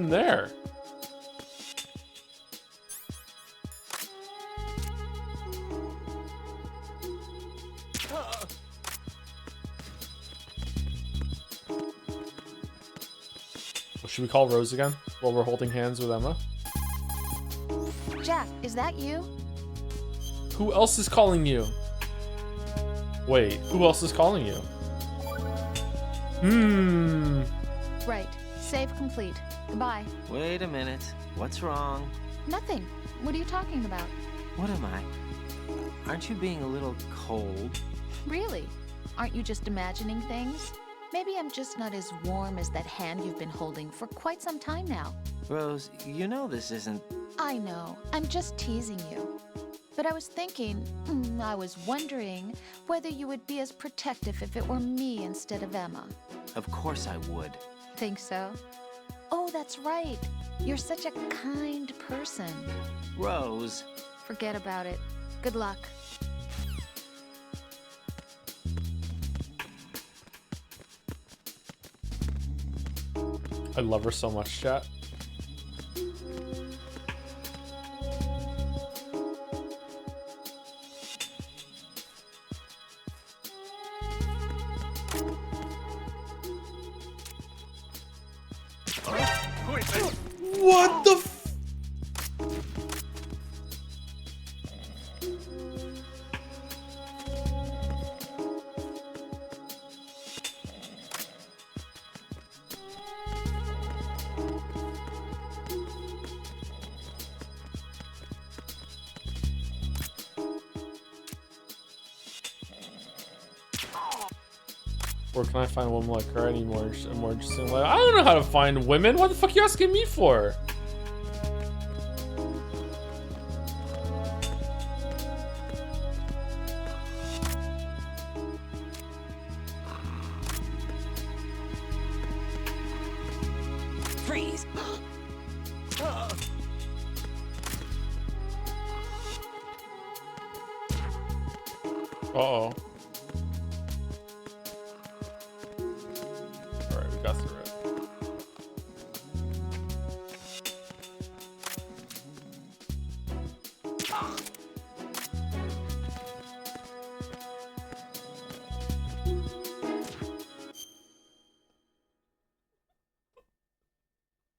Speaker 1: in there? Should we call Rose again while we're holding hands with Emma?
Speaker 5: Jack, is that you?
Speaker 1: Who else is calling you? Wait, who else is calling you?
Speaker 5: Right. Save complete. Goodbye.
Speaker 2: Wait a minute. What's wrong?
Speaker 5: Nothing. What are you talking about?
Speaker 2: What am I? Aren't you being a little cold?
Speaker 5: Really? Aren't you just imagining things? Maybe I'm just not as warm as that hand you've been holding for quite some time now.
Speaker 2: Rose, you know this isn't...
Speaker 5: I know. I'm just teasing you. But I was thinking, I was wondering whether you would be as protective if it were me instead of Emma.
Speaker 2: Of course I would.
Speaker 5: Think so? Oh, that's right. You're such a kind person.
Speaker 2: Rose.
Speaker 5: Forget about it. Good luck.
Speaker 1: I love her so much, chat. What the f- Where can I find a woman like her? I need more interesting life. I don't know how to find women. What the fuck are you asking me for?
Speaker 2: Freeze!
Speaker 1: Uh-oh. Alright, we got through it.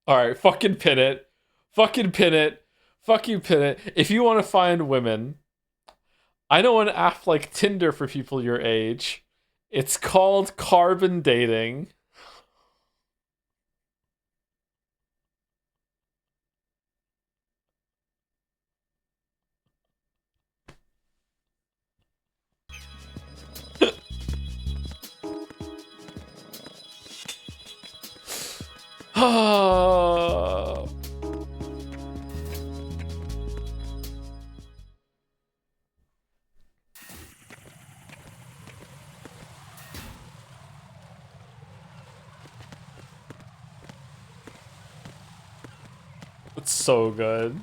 Speaker 1: Alright, fucking pin it. Fucking pin it. Fucking pin it. If you want to find women, I know an app like Tinder for people your age. It's called Carbon Dating. It's so good.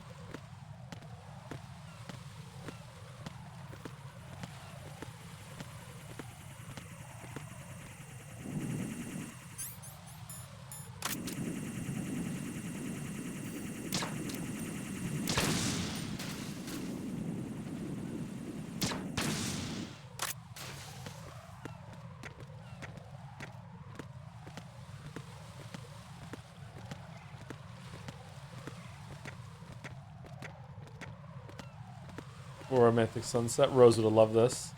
Speaker 1: Romantic sunset. Rose would have loved this.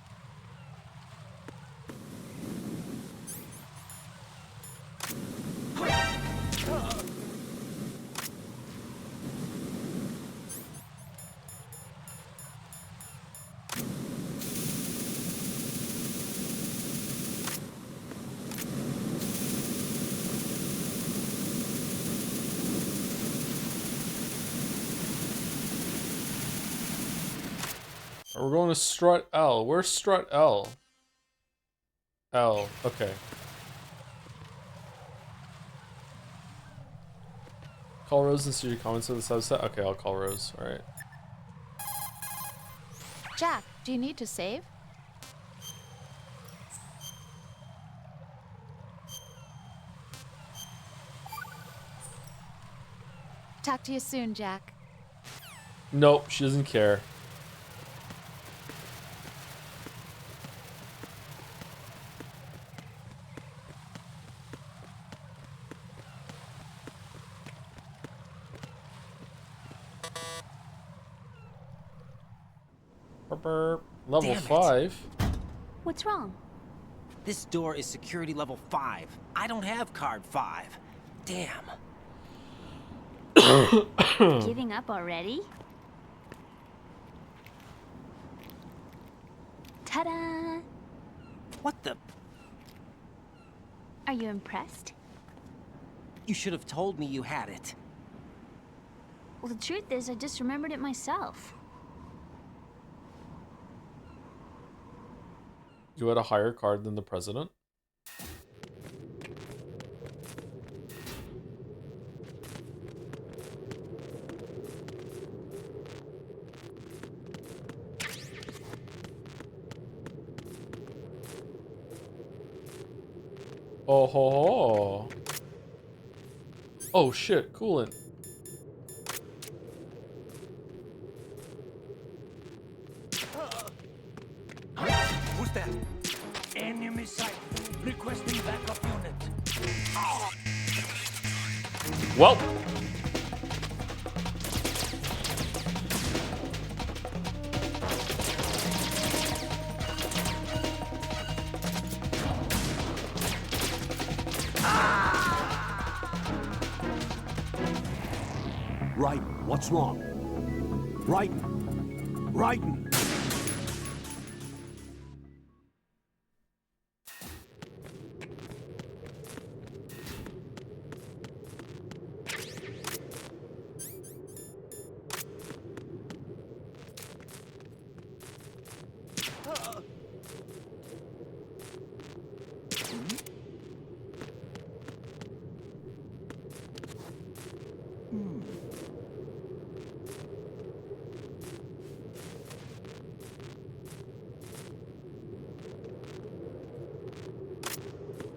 Speaker 1: We're going to Strut L. Where's Strut L? L. Okay. Call Rose and see your comments on the subset. Okay, I'll call Rose. All right.
Speaker 5: Jack, do you need to save? Talk to you soon, Jack.
Speaker 1: Nope, she doesn't care. Level 5.
Speaker 2: What's wrong? This door is security level 5. I don't have card 5. Damn.
Speaker 12: Giving up already? Ta-da!
Speaker 2: What the?
Speaker 12: Are you impressed?
Speaker 2: You should have told me you had it.
Speaker 12: Well, the truth is, I just remembered it myself.
Speaker 1: You had a higher card than the president? Oh ho ho. Oh shit, coolant.
Speaker 8: Who's that? Enemy sight. Requesting backup unit.
Speaker 1: Well.
Speaker 3: Right, what's wrong? Raiden! Raiden!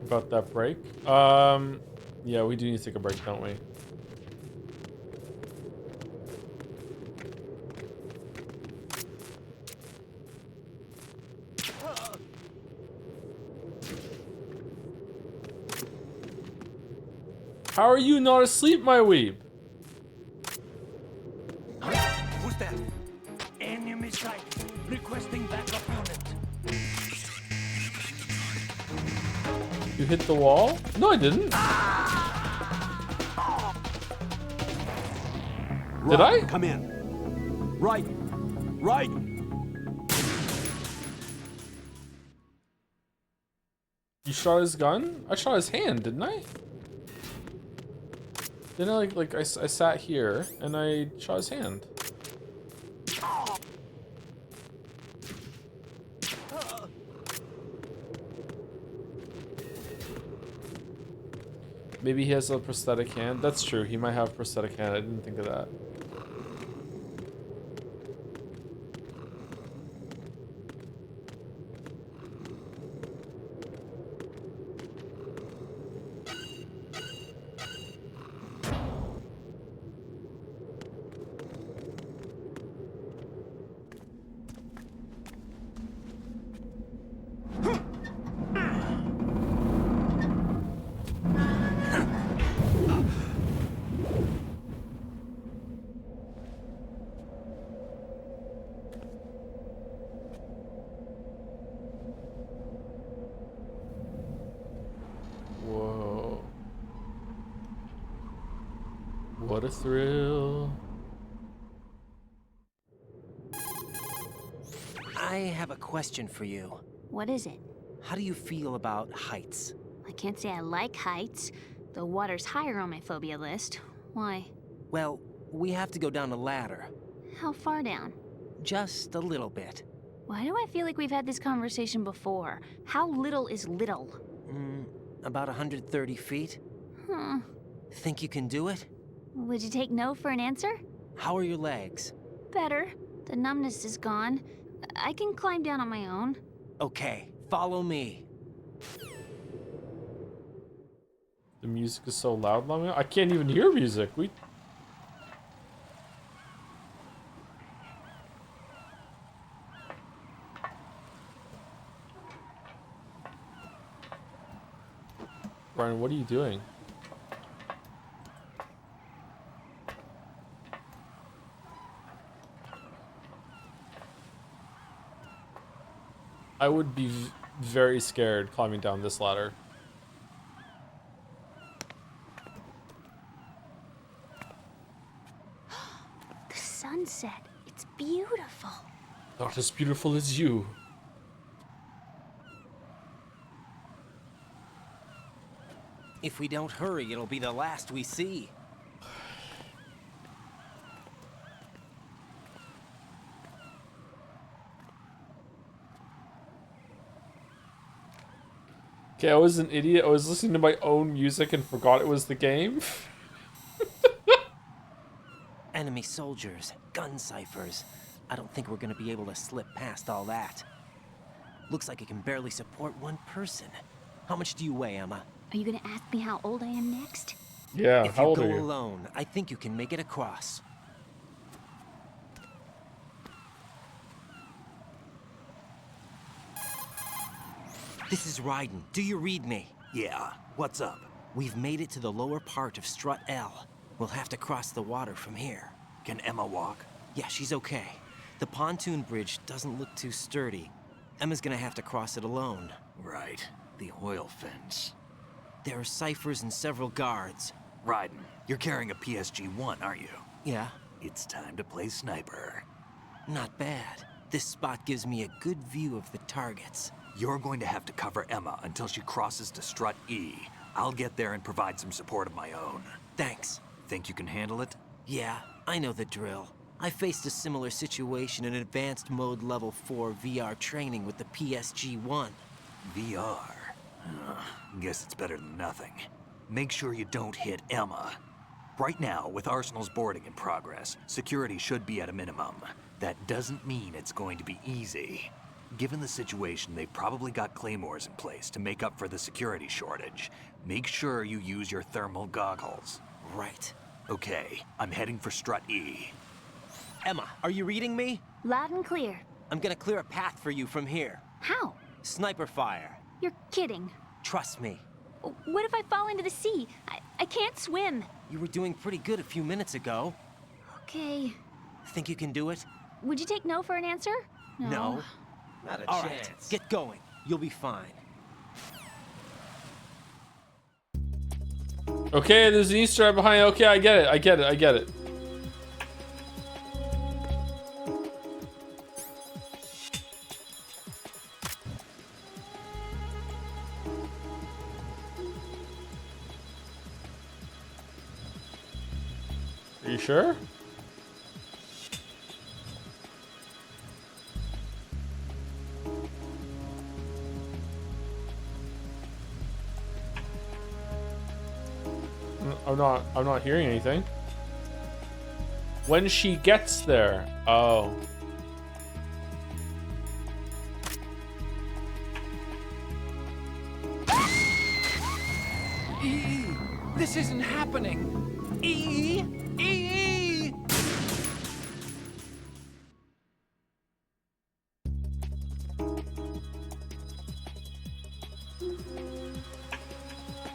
Speaker 1: About that break. Yeah, we do need to take a break, don't we? How are you not asleep, my weeb?
Speaker 8: Who's that? Enemy sight. Requesting backup unit.
Speaker 1: You hit the wall? No, I didn't. Did I?
Speaker 3: Come in. Raiden! Raiden!
Speaker 1: You shot his gun? I shot his hand, didn't I? Then I sat here and I shot his hand. Maybe he has a prosthetic hand. That's true. He might have a prosthetic hand. I didn't think of that. Whoa. What a thrill.
Speaker 2: I have a question for you.
Speaker 12: What is it?
Speaker 2: How do you feel about heights?
Speaker 12: I can't say I like heights. The water's higher on my phobia list. Why?
Speaker 2: Well, we have to go down a ladder.
Speaker 12: How far down?
Speaker 2: Just a little bit.
Speaker 12: Why do I feel like we've had this conversation before? How little is little?
Speaker 2: About 130 feet.
Speaker 12: Huh.
Speaker 2: Think you can do it?
Speaker 12: Would you take no for an answer?
Speaker 2: How are your legs?
Speaker 12: Better. The numbness is gone. I can climb down on my own.
Speaker 2: Okay, follow me.
Speaker 1: The music is so loud, Lamia. I can't even hear music. Brian, what are you doing? I would be very scared climbing down this ladder.
Speaker 12: The sunset. It's beautiful.
Speaker 1: Not as beautiful as you.
Speaker 2: If we don't hurry, it'll be the last we see.
Speaker 1: Okay, I was an idiot. I was listening to my own music and forgot it was the game.
Speaker 2: Enemy soldiers, gun ciphers. I don't think we're gonna be able to slip past all that. Looks like it can barely support one person. How much do you weigh, Emma?
Speaker 12: Are you gonna ask me how old I am next?
Speaker 1: Yeah,
Speaker 2: if
Speaker 1: how old
Speaker 2: you
Speaker 1: are
Speaker 2: go
Speaker 1: you?
Speaker 2: alone, I think you can make it across. This is Raiden. Do you read me?
Speaker 6: Yeah, what's up?
Speaker 2: We've made it to the lower part of Strut L. We'll have to cross the water from here.
Speaker 6: Can Emma walk?
Speaker 2: Yeah, she's okay. The pontoon bridge doesn't look too sturdy. Emma's gonna have to cross it alone.
Speaker 6: Right, the oil fence.
Speaker 2: There are ciphers and several guards.
Speaker 6: Raiden, you're carrying a PSG-1, aren't you?
Speaker 2: Yeah,
Speaker 6: It's time to play sniper.
Speaker 2: not bad. This spot gives me a good view of the targets.
Speaker 6: You're going to have to cover Emma until she crosses to Strut E. I'll get there and provide some support of my own.
Speaker 2: Thanks.
Speaker 6: Think you can handle it?
Speaker 2: Yeah, I know the drill. I faced a similar situation in Advanced Mode Level 4 VR training with the PSG-1.
Speaker 6: VR? Guess it's better than nothing. Make sure you don't hit Emma. Right now, with Arsenal's boarding in progress, security should be at a minimum. That doesn't mean it's going to be easy. Given the situation, they've probably got claymores in place to make up for the security shortage. Make sure you use your thermal goggles.
Speaker 2: Right.
Speaker 6: Okay, I'm heading for Strut E.
Speaker 2: Emma, are you reading me?
Speaker 12: Loud and clear.
Speaker 2: I'm gonna clear a path for you from here.
Speaker 12: How?
Speaker 2: Sniper fire.
Speaker 12: You're kidding.
Speaker 2: Trust me.
Speaker 12: What if I fall into the sea? I can't swim.
Speaker 2: You were doing pretty good a few minutes ago.
Speaker 12: Okay.
Speaker 2: Think you can do it?
Speaker 12: Would you take no for an answer?
Speaker 2: No.
Speaker 8: Not a
Speaker 2: All
Speaker 8: chance.
Speaker 2: right, get going. You'll be fine.
Speaker 1: Okay, there's an Easter egg behind. Okay, I get it. I get it. I get it. Are you sure? I'm not hearing anything. When she gets there. Oh.
Speaker 9: This isn't happening. E.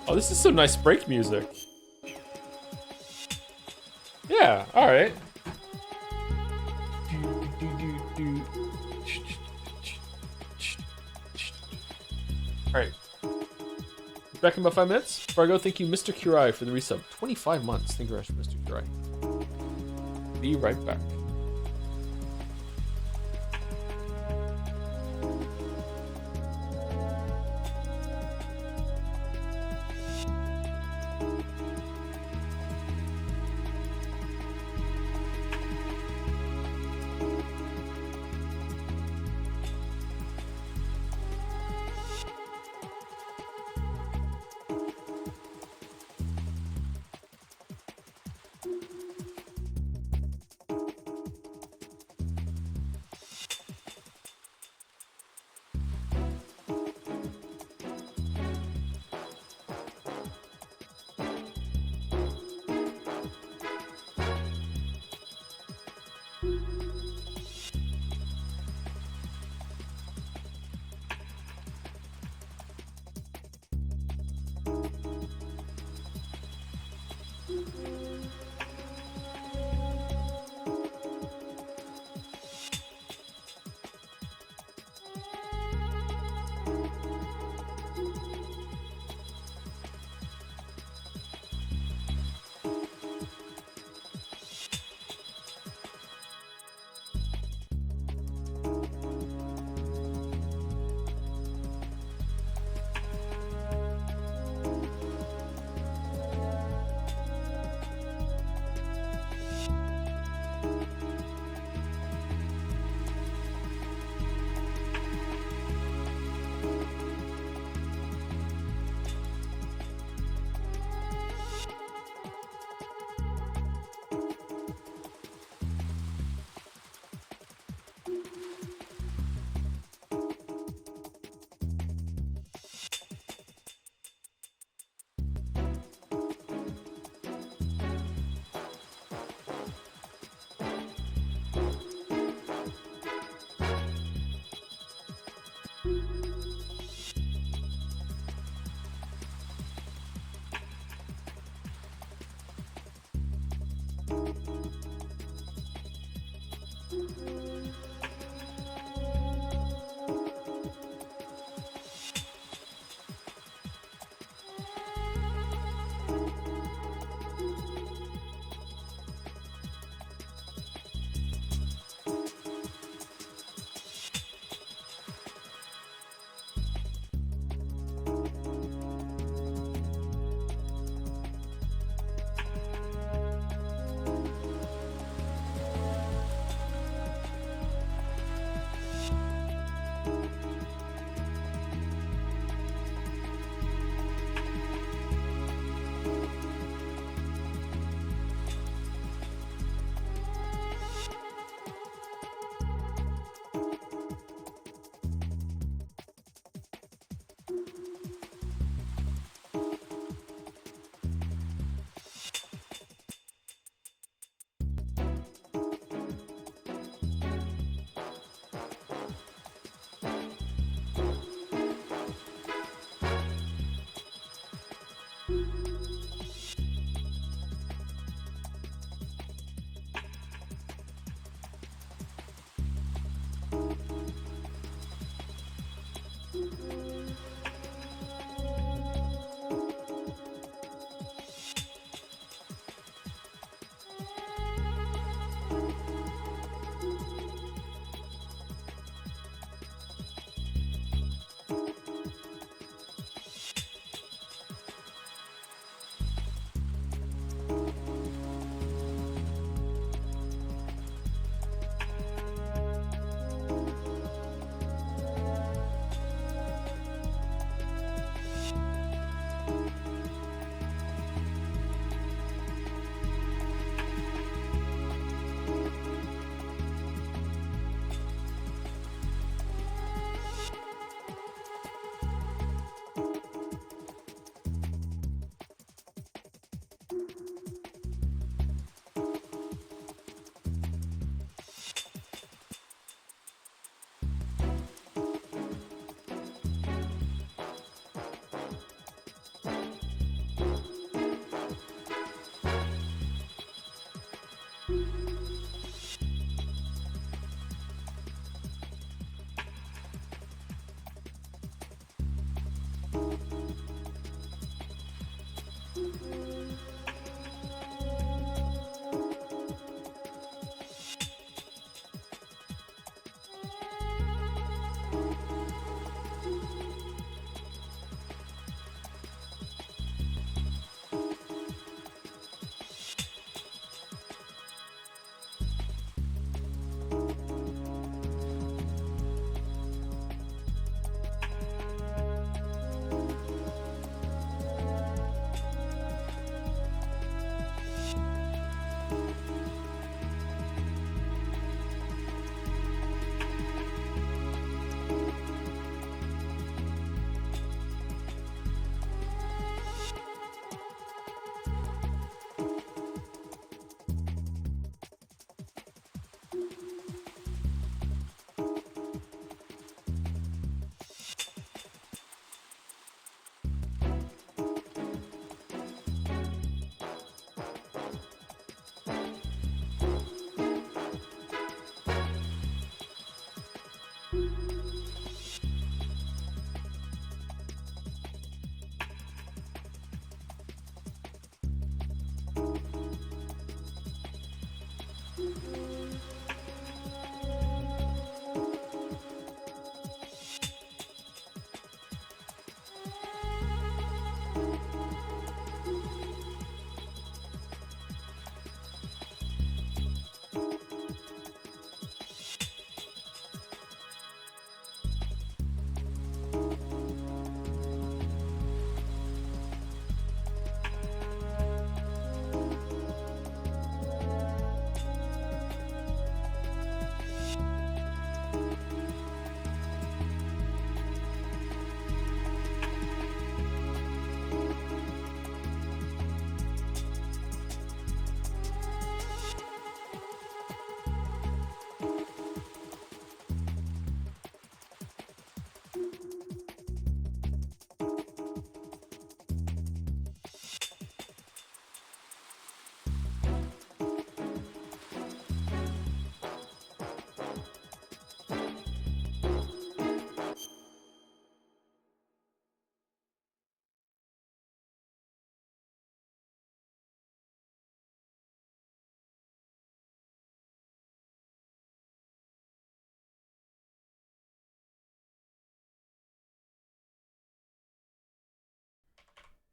Speaker 1: Oh, this is some nice break music. Yeah, alright. Alright. Back in about 5 minutes. Before I go, thank you, Mr. Kurai, for the resub. 25 months. Thank you very much, Mr. Kurai. Be right back.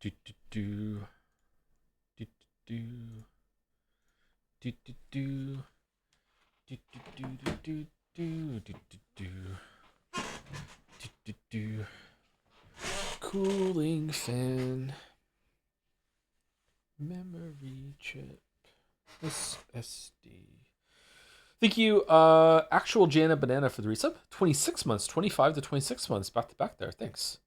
Speaker 1: Do do do do do do do do do do do do do do do. Cooling fan, memory chip, SSD. Thank you, actual Jana Banana for the resub. 26 months, 25 to 26 months, back to back there. Thanks.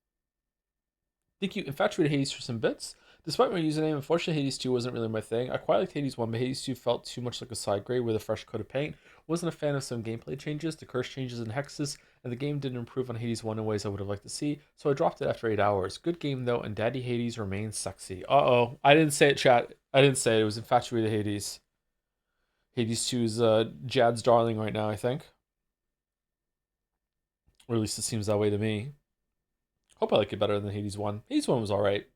Speaker 1: Thank you, Infatuated Hades, for some bits. Despite my username, unfortunately Hades 2 wasn't really my thing. I quite liked Hades 1, but Hades 2 felt too much like a side grade with a fresh coat of paint. Wasn't a fan of some gameplay changes, the curse changes and hexes, and the game didn't improve on Hades 1 in ways I would have liked to see, so I dropped it after 8 hours. Good game though, and Daddy Hades remains sexy. Uh-oh. I didn't say it, chat. I didn't say it. It was Infatuated Hades. Hades 2 is Jad's darling right now, I think. Or at least it seems that way to me. Hope I like it better than Hades 1. Hades 1 was alright.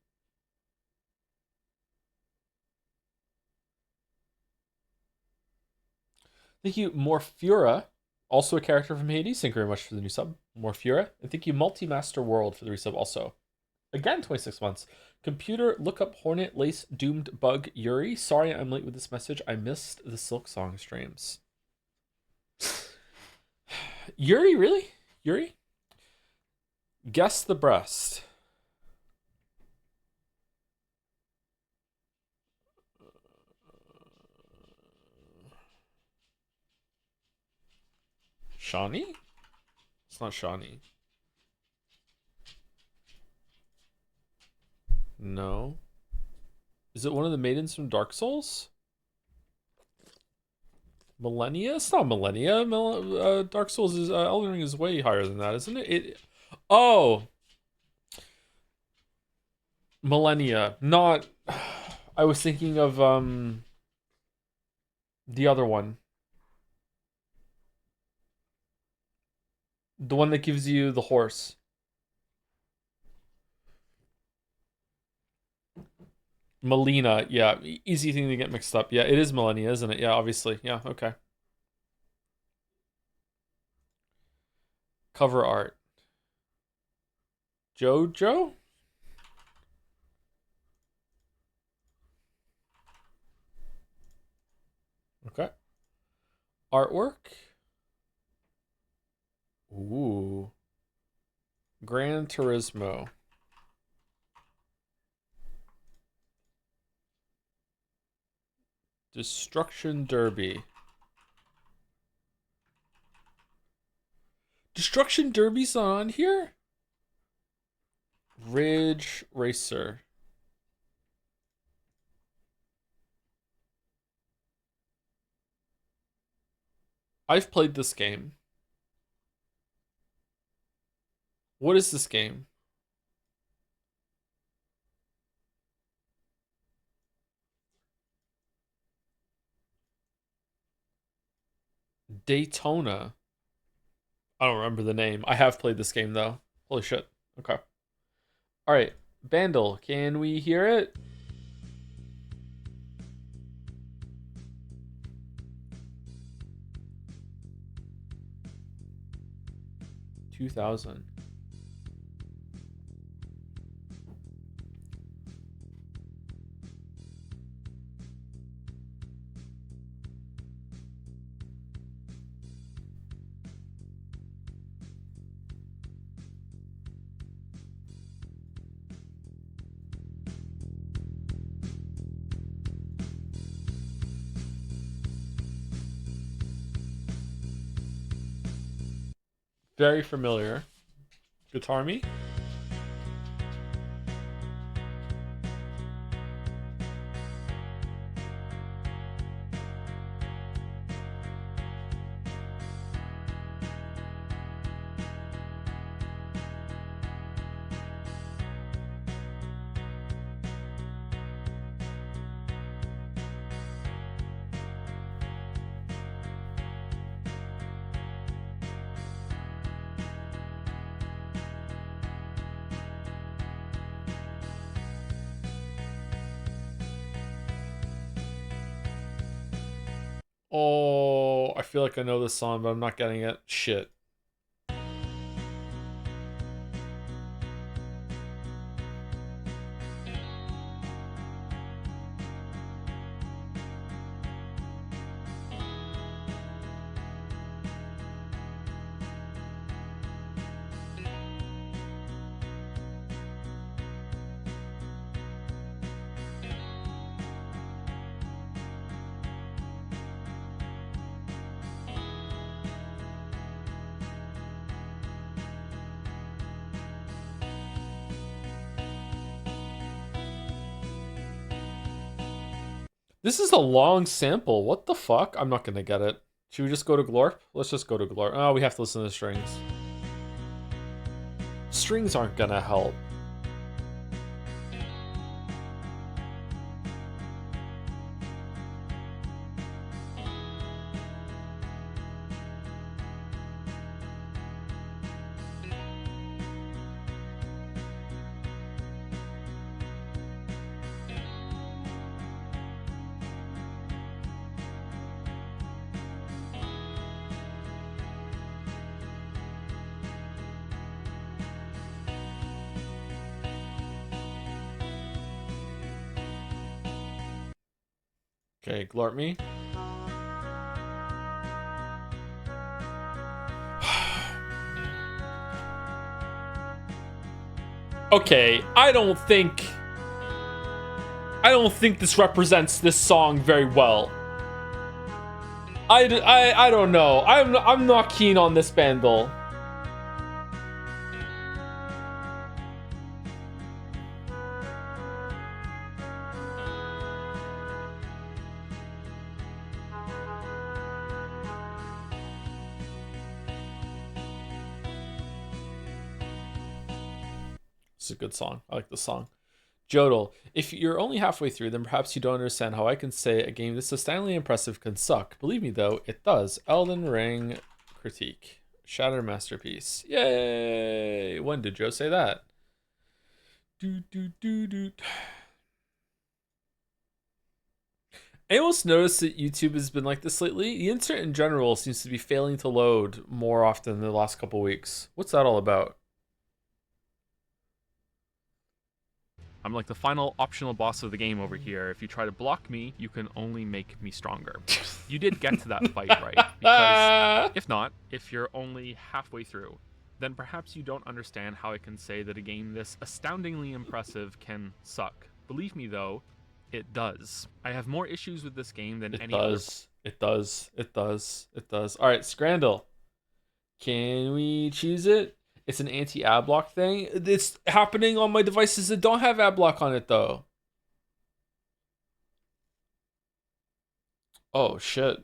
Speaker 1: Thank you, Morphura, also a character from Hades. Thank you very much for the new sub, Morphura. And thank you, Multi-Master World, for the resub also. Again, 26 months. Computer, look up Hornet, Lace, Doomed, Bug, Yuri. Sorry I'm late with this message. I missed the Silk Song streams. Yuri, really? Yuri? Guess the breast. Shawnee? It's not Shawnee. No. Is it one of the maidens from Dark Souls? Millennia? It's not Millennia. Dark Souls is Elden Ring is way higher than that, isn't it? Oh, Millennia. Not. I was thinking of the other one. The one that gives you the horse. Melina, yeah, easy thing to get mixed up. Yeah, it is Millennia, isn't it? Yeah, obviously. Yeah, okay. Cover art. Jojo? Okay. Artwork. Ooh. Gran Turismo. Destruction Derby. Destruction Derby's on here? Ridge Racer. I've played this game. What is this game? Daytona. I don't remember the name. I have played this game though. Holy shit. Okay. All right. Bandle, can we hear it? $2,000. Very familiar. Guitar Me? Oh, I feel like I know this song, but I'm not getting it. Shit. This is a long sample. What the fuck? I'm not gonna get it. Should we just go to Glorp? Let's just go to Glorp. Oh, we have to listen to the strings. Strings aren't gonna help. Okay, glart me. Okay, I don't think this represents this song very well. I don't know. I'm not keen on this bundle. It's a good song. I like the song. Jodel, if you're only halfway through, then perhaps you don't understand how I can say a game this astoundingly impressive can suck. Believe me, though, it does. Elden Ring critique. Shattered masterpiece. Yay! When did Joe say that? I almost noticed that YouTube has been like this lately. The internet in general seems to be failing to load more often in the last couple weeks. What's that all about? I'm like the final optional boss of the game over here. If you try to block me, you can only make me stronger. You did get to that fight, right? Because if not, if you're only halfway through, then perhaps you don't understand how I can say that a game this astoundingly impressive can suck. Believe me though, it does. I have more issues with this game than any other. It does. All right, Scrandle. Can we choose it? It's an anti-ad block thing. It's happening on my devices that don't have ad block on it, though. Oh, shit.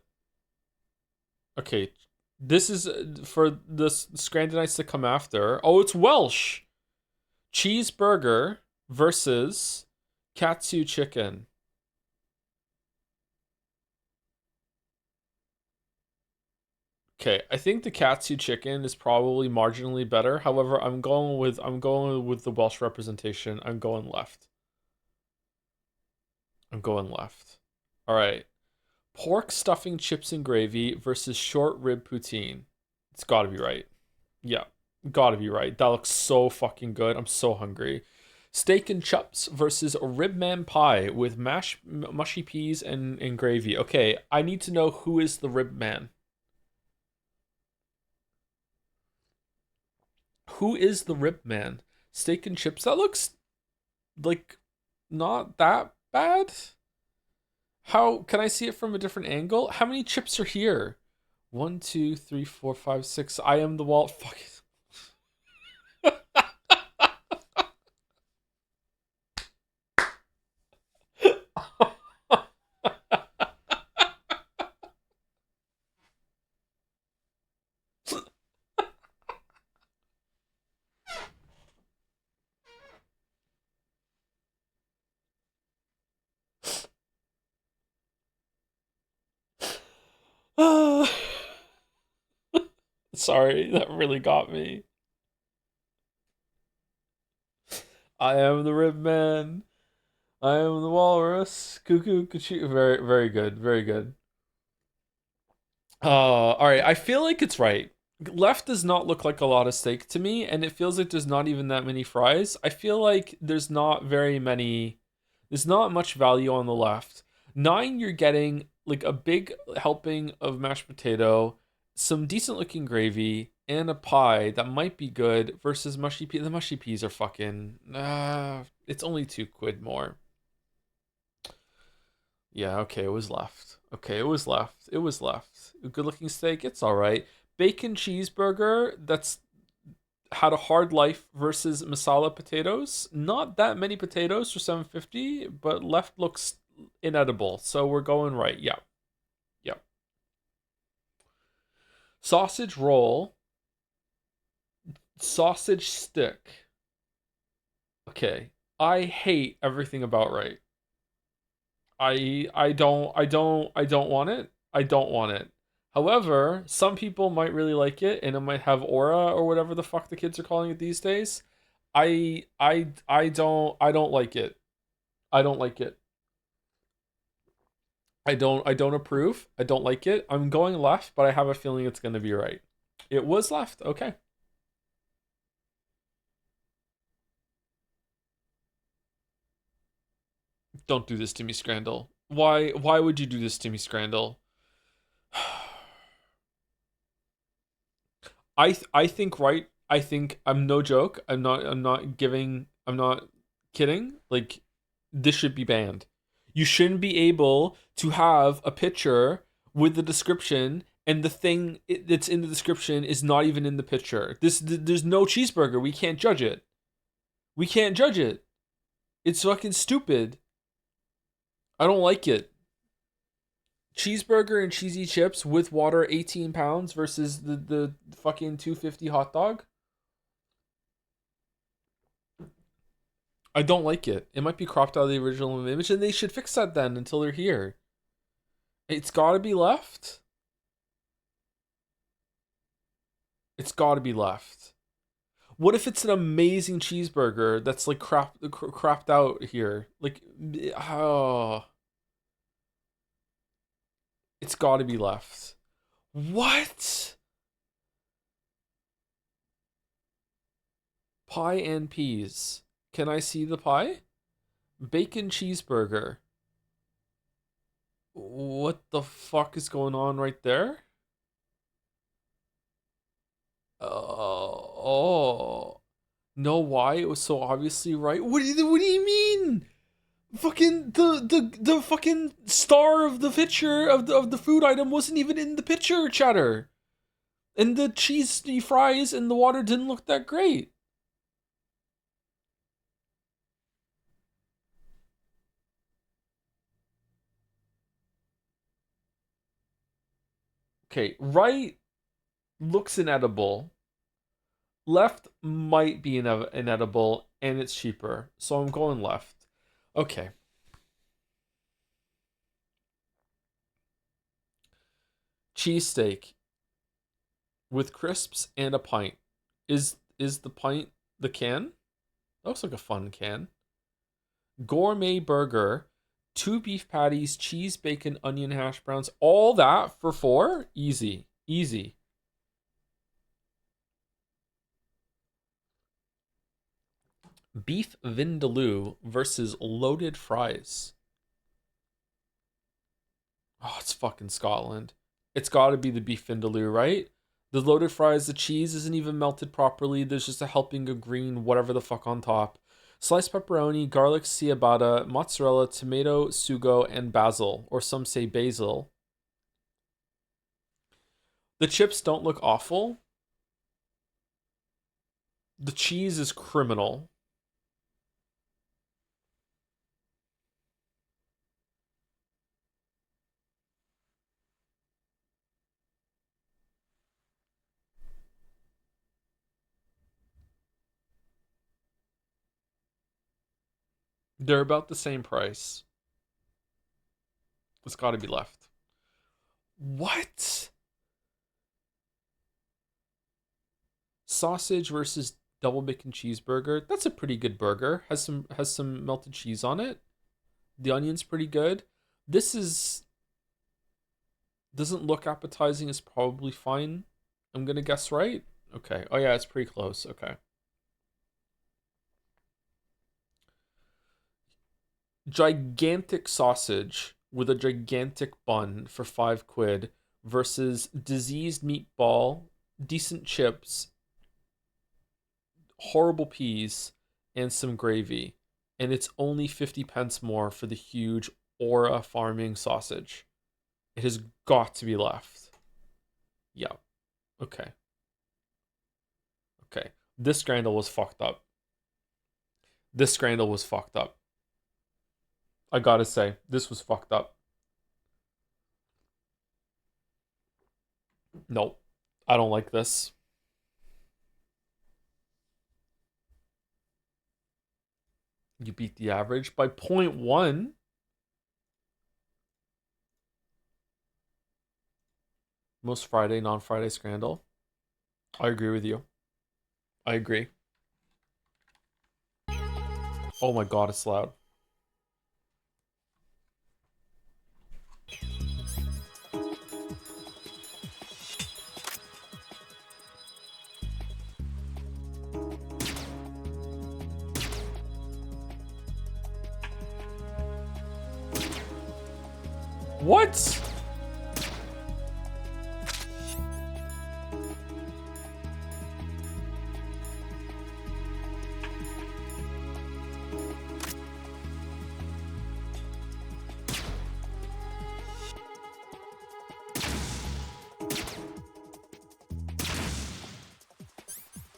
Speaker 1: Okay. This is for the Scrandonites to come after. Oh, it's Welsh. Cheeseburger versus Katsu chicken. Okay, I think the Katsu chicken is probably marginally better. However, I'm going with the Welsh representation. I'm going left. All right. Pork stuffing chips and gravy versus short rib poutine. It's got to be right. Yeah, got to be right. That looks so fucking good. I'm so hungry. Steak and chups versus ribman pie with mushy peas and gravy. Okay, I need to know who is the ribman. Who is the rib man? Steak and chips. That looks like not that bad. How can I see it from a different angle? How many chips are here? 1, 2, 3, 4, 5, 6. I am the wall. Fuck it. Sorry, that really got me. I am the rib man. I am the walrus. Cuckoo, cuckoo. Very, very good. Very good. All right. I feel like it's right. Left does not look like a lot of steak to me, and it feels like there's not even that many fries. I feel like there's not much value on the left. 9, you're getting like a big helping of mashed potato, some decent looking gravy, and a pie that might be good versus mushy peas. The mushy peas are fucking, it's only £2 more. Yeah, okay, it was left. A good looking steak, it's all right. Bacon cheeseburger that's had a hard life versus masala potatoes. Not that many potatoes for $7.50, but left looks inedible. So we're going right. Yeah. Sausage roll. Sausage stick. Okay. I hate everything about right. I don't want it. I don't want it. However, some people might really like it, and it might have aura or whatever the fuck the kids are calling it these days. I don't like it. I don't like it. I don't approve. I don't like it. I'm going left, but I have a feeling it's gonna be right. It was left. Okay. Don't do this to me, Scrandle. Why would you do this to me, Scrandle? I think, right? I think, I'm no joke. I'm not kidding. Like, this should be banned. You shouldn't be able to have a picture with the description and the thing that's in the description is not even in the picture. There's no cheeseburger. We can't judge it. We can't judge it. It's fucking stupid. I don't like it. Cheeseburger and cheesy chips with water, 18 pounds versus the fucking 250 hot dog. I don't like it. It might be cropped out of the original image, and they should fix that then until they're here. It's got to be left. It's got to be left. What if it's an amazing cheeseburger that's like cropped out here? Like, oh. It's got to be left. What? Pie and peas. Can I see the pie? Bacon cheeseburger. What the fuck is going on right there? Oh. No, why? It was so obviously right. What do you mean? Fucking the fucking star of the picture of the food item wasn't even in the picture, chatter. And the cheesy fries and the water didn't look that great. Okay, right looks inedible. Left might be inedible, and it's cheaper. So I'm going left. Okay. Cheesesteak with crisps and a pint. Is the pint the can? That looks like a fun can. Gourmet burger, 2 beef patties, cheese, bacon, onion, hash browns. All that for 4? Easy. Easy. Beef vindaloo versus loaded fries. Oh, it's fucking Scotland. It's got to be the beef vindaloo, right? The loaded fries, the cheese isn't even melted properly. There's just a helping of green, whatever the fuck on top. Sliced pepperoni, garlic ciabatta, mozzarella, tomato, sugo, and basil. Or some say basil. The chips don't look awful. The cheese is criminal. They're about the same price. It's got to be left. What? Sausage versus double bacon cheeseburger. That's a pretty good burger. Has some melted cheese on it. The onion's pretty good. This doesn't look appetizing. It's probably fine. I'm gonna guess right. Okay. Oh yeah, it's pretty close. Okay. Gigantic sausage with a gigantic bun for 5 quid versus diseased meatball, decent chips, horrible peas, and some gravy. And it's only 50 pence more for the huge Aura Farming sausage. It has got to be left. Yeah. Okay. Okay. This Scrandle was fucked up. This Scrandle was fucked up. I gotta say, this was fucked up. Nope. I don't like this. You beat the average by 0.1. Most Friday, non-Friday Scrandle. I agree with you. I agree. Oh my god, it's loud. What?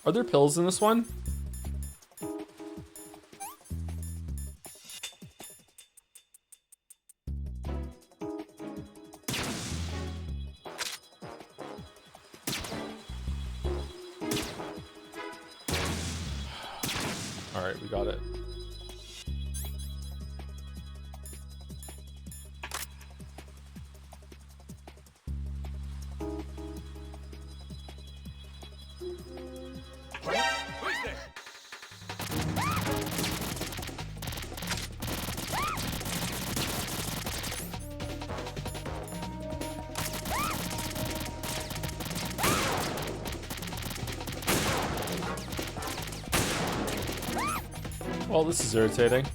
Speaker 1: Are there pills in this one? All right, we got it. Well, this is irritating.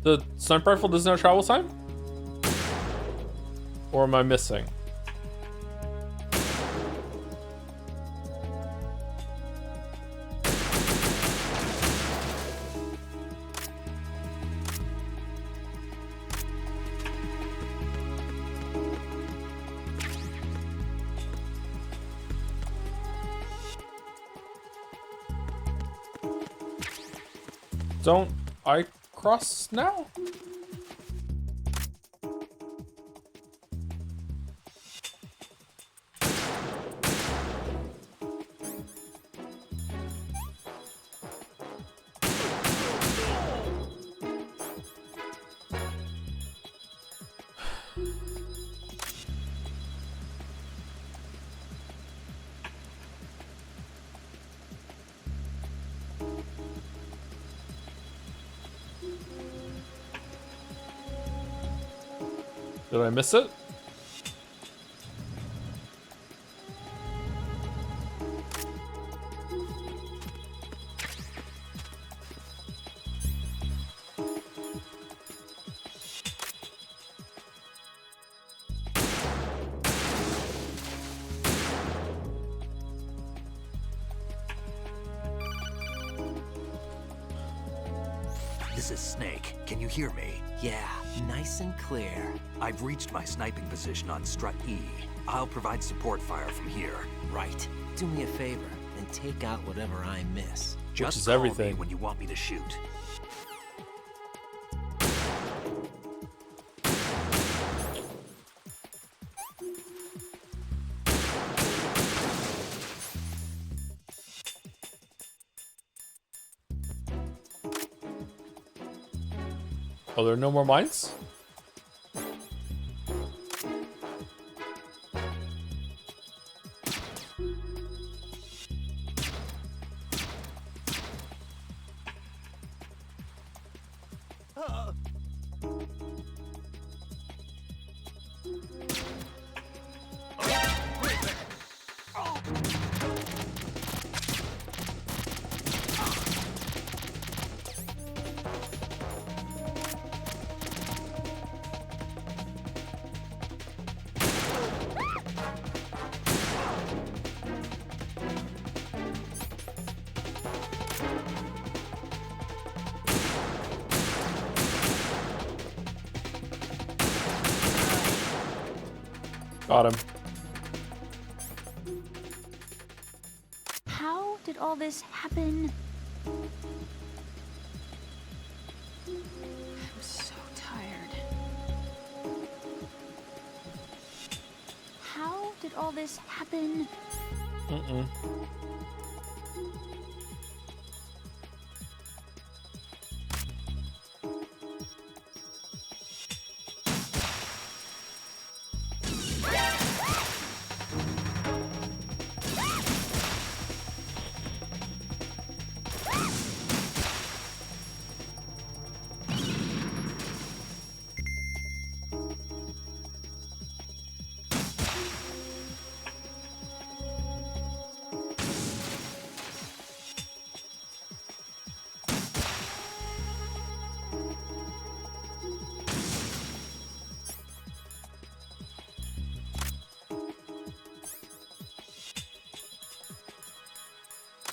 Speaker 1: The sniper rifle doesn't have travel time? Or am I missing? Don't I cross now? Did I miss it?
Speaker 6: This is Snake. Can you hear me?
Speaker 2: Yeah, nice and clear.
Speaker 6: I've reached my sniping position on Strut E. I'll provide support fire from here.
Speaker 2: Right. Do me a favor and take out whatever I miss.
Speaker 6: Just
Speaker 1: is
Speaker 6: call
Speaker 1: everything.
Speaker 6: me when you want me to shoot.
Speaker 1: Oh, there are no more mines? Got him.
Speaker 12: How did all this happen? all this happen?
Speaker 1: Mm-mm.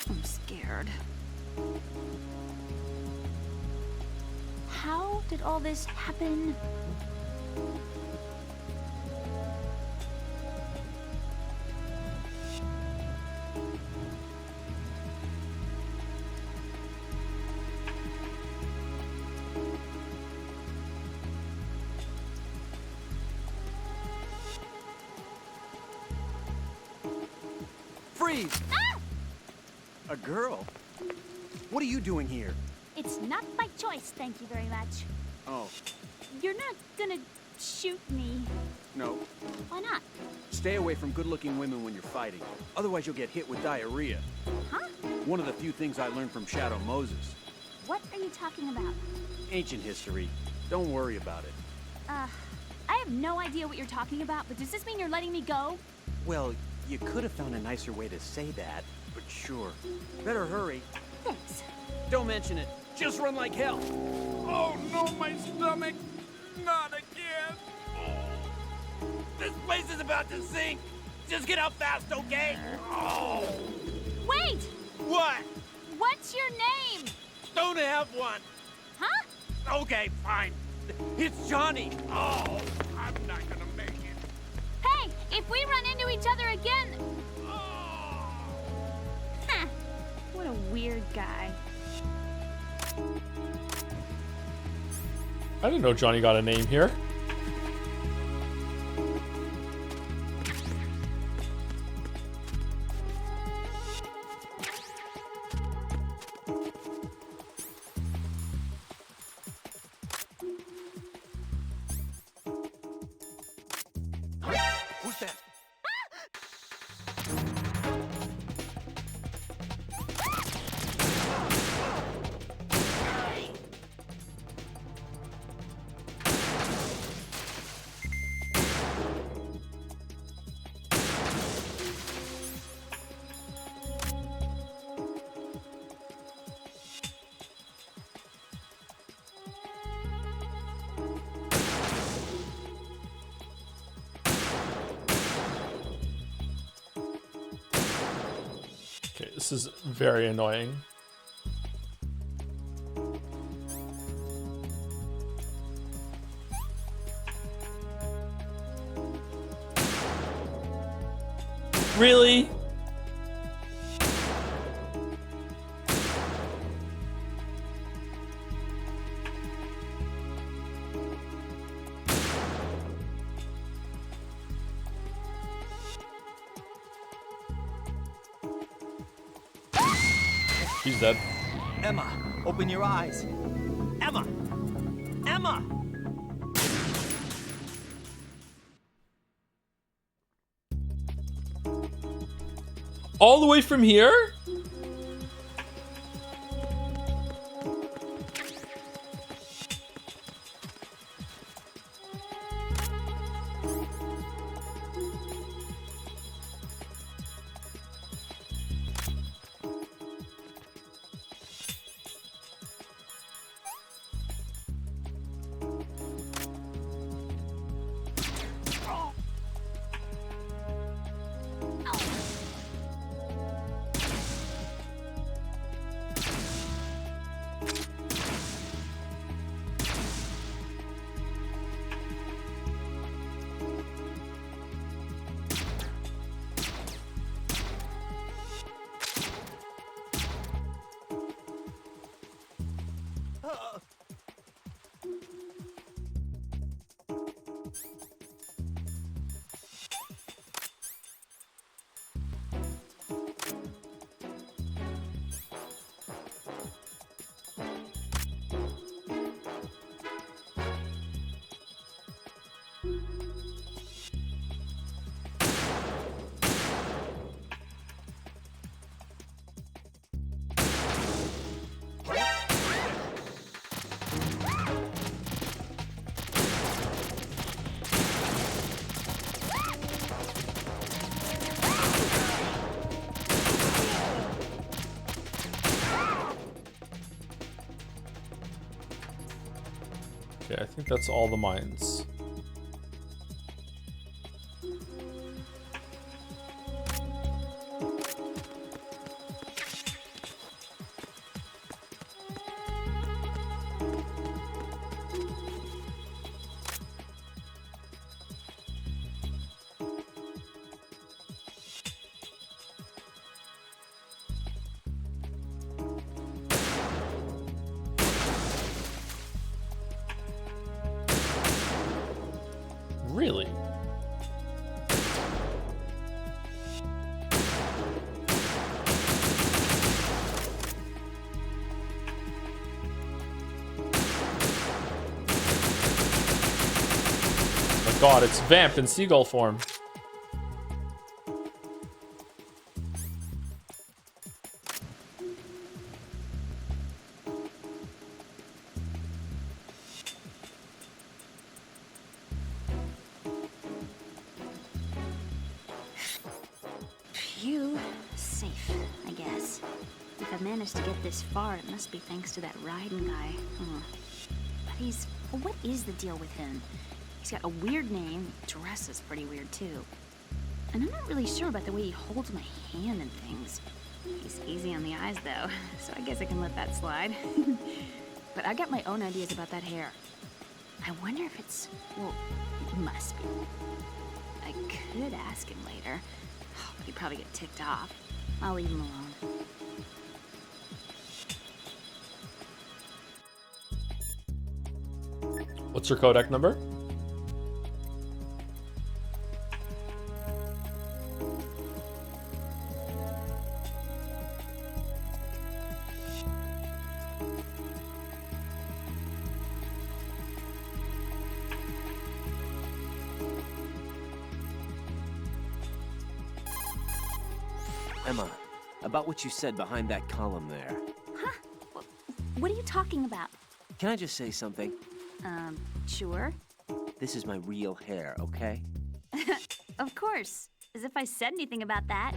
Speaker 12: I'm scared. How did all this happen?
Speaker 13: Freeze!
Speaker 12: Ah!
Speaker 13: A girl? What are you doing here?
Speaker 12: It's not by choice, thank you very much.
Speaker 13: Oh,
Speaker 12: You're not gonna shoot me.
Speaker 13: no.
Speaker 12: Why not?
Speaker 13: Stay away from good-looking women when you're fighting. Otherwise, you'll get hit with diarrhea.
Speaker 12: Huh?
Speaker 13: One of the few things I learned from Shadow Moses.
Speaker 12: What are you talking about?
Speaker 13: Ancient history. Don't worry about it.
Speaker 12: I have no idea what you're talking about, but does this mean you're letting me go?
Speaker 13: Well, you could have found a nicer way to say that, but sure. Better hurry.
Speaker 12: Thanks.
Speaker 13: Don't mention it. Just run like hell.
Speaker 14: Oh no, my stomach! Not again! Oh. This place is about to sink! Just get out fast, okay? Oh!
Speaker 12: Wait!
Speaker 14: What?
Speaker 12: What's your name?
Speaker 14: Don't have one!
Speaker 12: Huh?
Speaker 14: Okay, fine. It's Johnny! Oh, I'm not gonna make it.
Speaker 12: Hey, if we run into each other again...
Speaker 14: Oh.
Speaker 12: Huh. What a weird guy.
Speaker 1: I didn't know Johnny got a name here.
Speaker 13: Who's that?
Speaker 1: Okay, this is very annoying. Really? He's dead.
Speaker 13: Emma, open your eyes. Emma! Emma!
Speaker 1: All the way from here? think that's all the mines. Really? Oh my god, it's Vamp in seagull form.
Speaker 12: Phew. Safe, I guess. If I managed to get this far, it must be thanks to that riding guy. But he's... well, what is the deal with him? He's got a weird name, dresses pretty weird too. And I'm not really sure about the way he holds my hand and things. He's easy on the eyes though, so I guess I can let that slide. But I got my own ideas about that hair. I wonder if it's... well, it must be. I could ask him later, but he'd probably get ticked off. I'll leave him alone.
Speaker 1: What's your codec number?
Speaker 2: Emma, about what you said behind that column there.
Speaker 12: Huh? What are you talking about?
Speaker 2: Can I just say something?
Speaker 12: Sure.
Speaker 2: This is my real hair, okay?
Speaker 12: Of course. As if I said anything about that.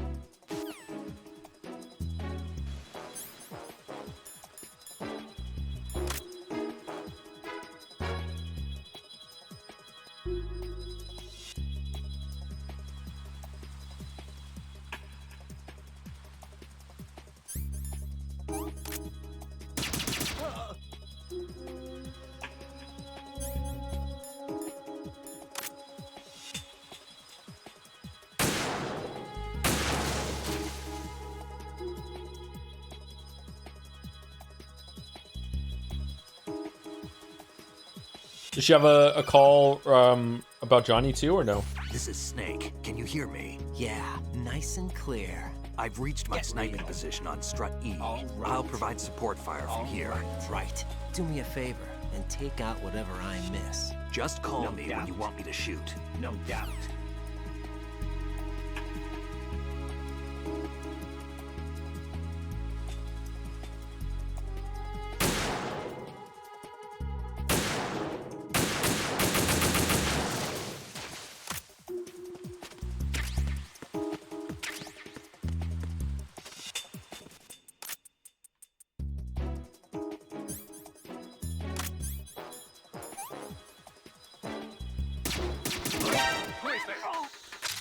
Speaker 1: Does she have a call about Johnny too, or no?
Speaker 6: This is Snake. Can you hear me?
Speaker 2: Yeah, nice and clear.
Speaker 6: I've reached my sniping position on Strut E. I'll provide support fire from here.
Speaker 2: Right. Do me a favor and take out whatever I miss.
Speaker 6: Just call me when you want me to shoot.
Speaker 8: No doubt.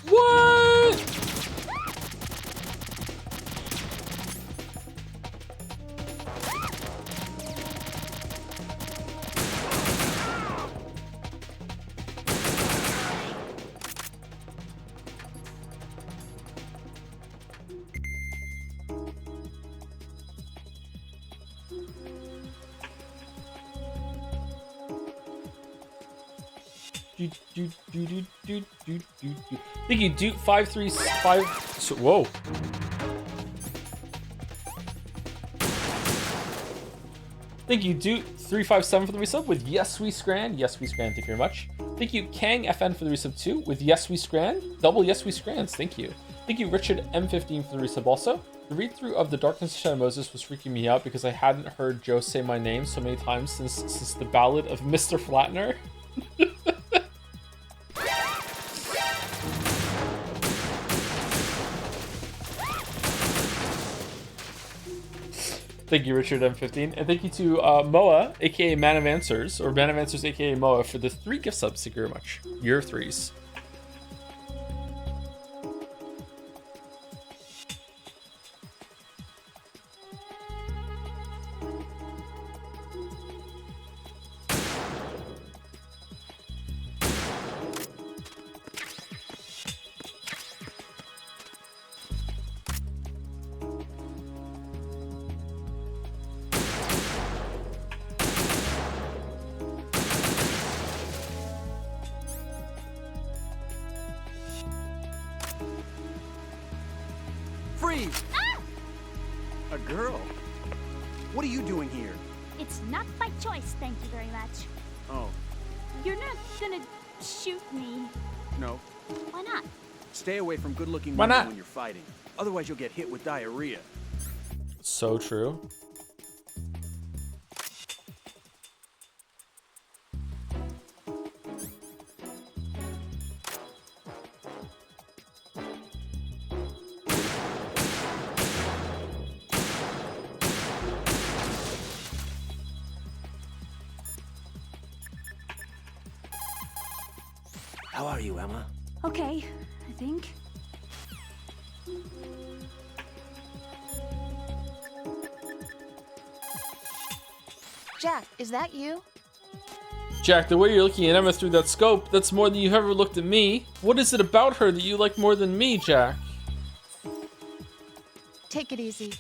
Speaker 1: What? Thank you, Duke 535. So, whoa. Thank you, Duke 357 for the resub with Yes We Scran. Yes We Scran, thank you very much. Thank you, Kang FN for the resub too with Yes We Scran. Double Yes We Scrans, thank you. Thank you, Richard M15 for the resub also. The read-through of The Darkness of Shadow Moses was freaking me out because I hadn't heard Joe say my name so many times since the Ballad of Mr. Flatner. Thank you, Richard M15. And thank you to Moa, aka Man of Answers, or Man of Answers, aka Moa, for the 3 gift subs. Thank you very much. Your 3s.
Speaker 13: Freeze! A girl? What are you doing here?
Speaker 15: It's not by choice, thank you very much.
Speaker 13: Oh,
Speaker 15: You're not gonna shoot me.
Speaker 13: no.
Speaker 15: Why not?
Speaker 13: Stay away from good-looking
Speaker 1: Why
Speaker 13: women
Speaker 1: not?
Speaker 13: when you're fighting. Otherwise, you'll get hit with diarrhea.
Speaker 1: So true.
Speaker 8: How are you, Emma?
Speaker 15: Okay, I think.
Speaker 5: Jack, is that you?
Speaker 1: Jack, the way you're looking at Emma through that scope, that's more than you've ever looked at me. What is it about her that you like more than me, Jack?
Speaker 5: Take it easy.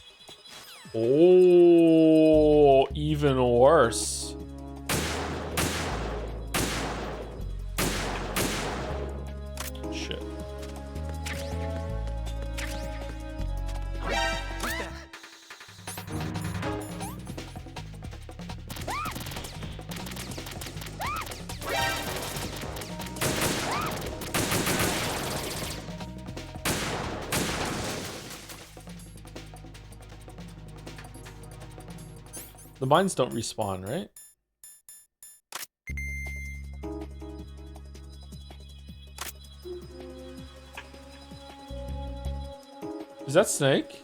Speaker 1: Oh, even worse. Shit. The mines don't respawn, right? Is that Snake?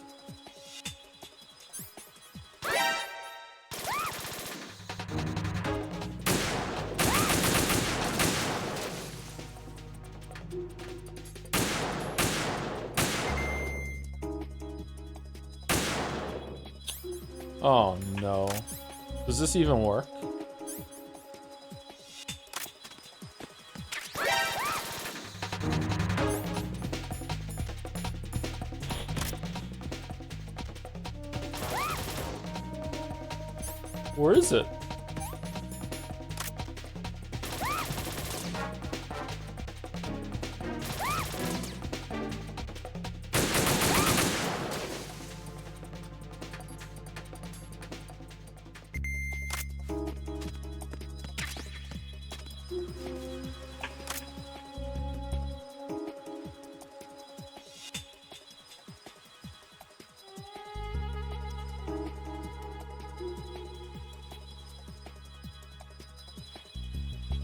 Speaker 1: Oh no. Does this even work? Where is it?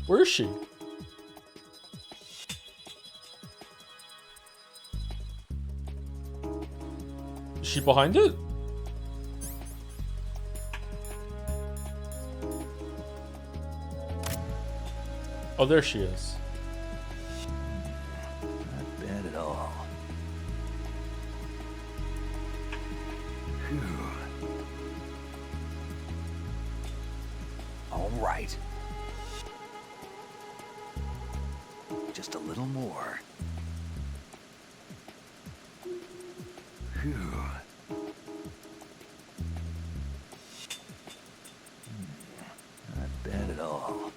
Speaker 1: Where is she? Is she behind it? Oh, there she is.
Speaker 6: Not bad at all. Phew. All right. Just a little more. Phew. Not bad at all.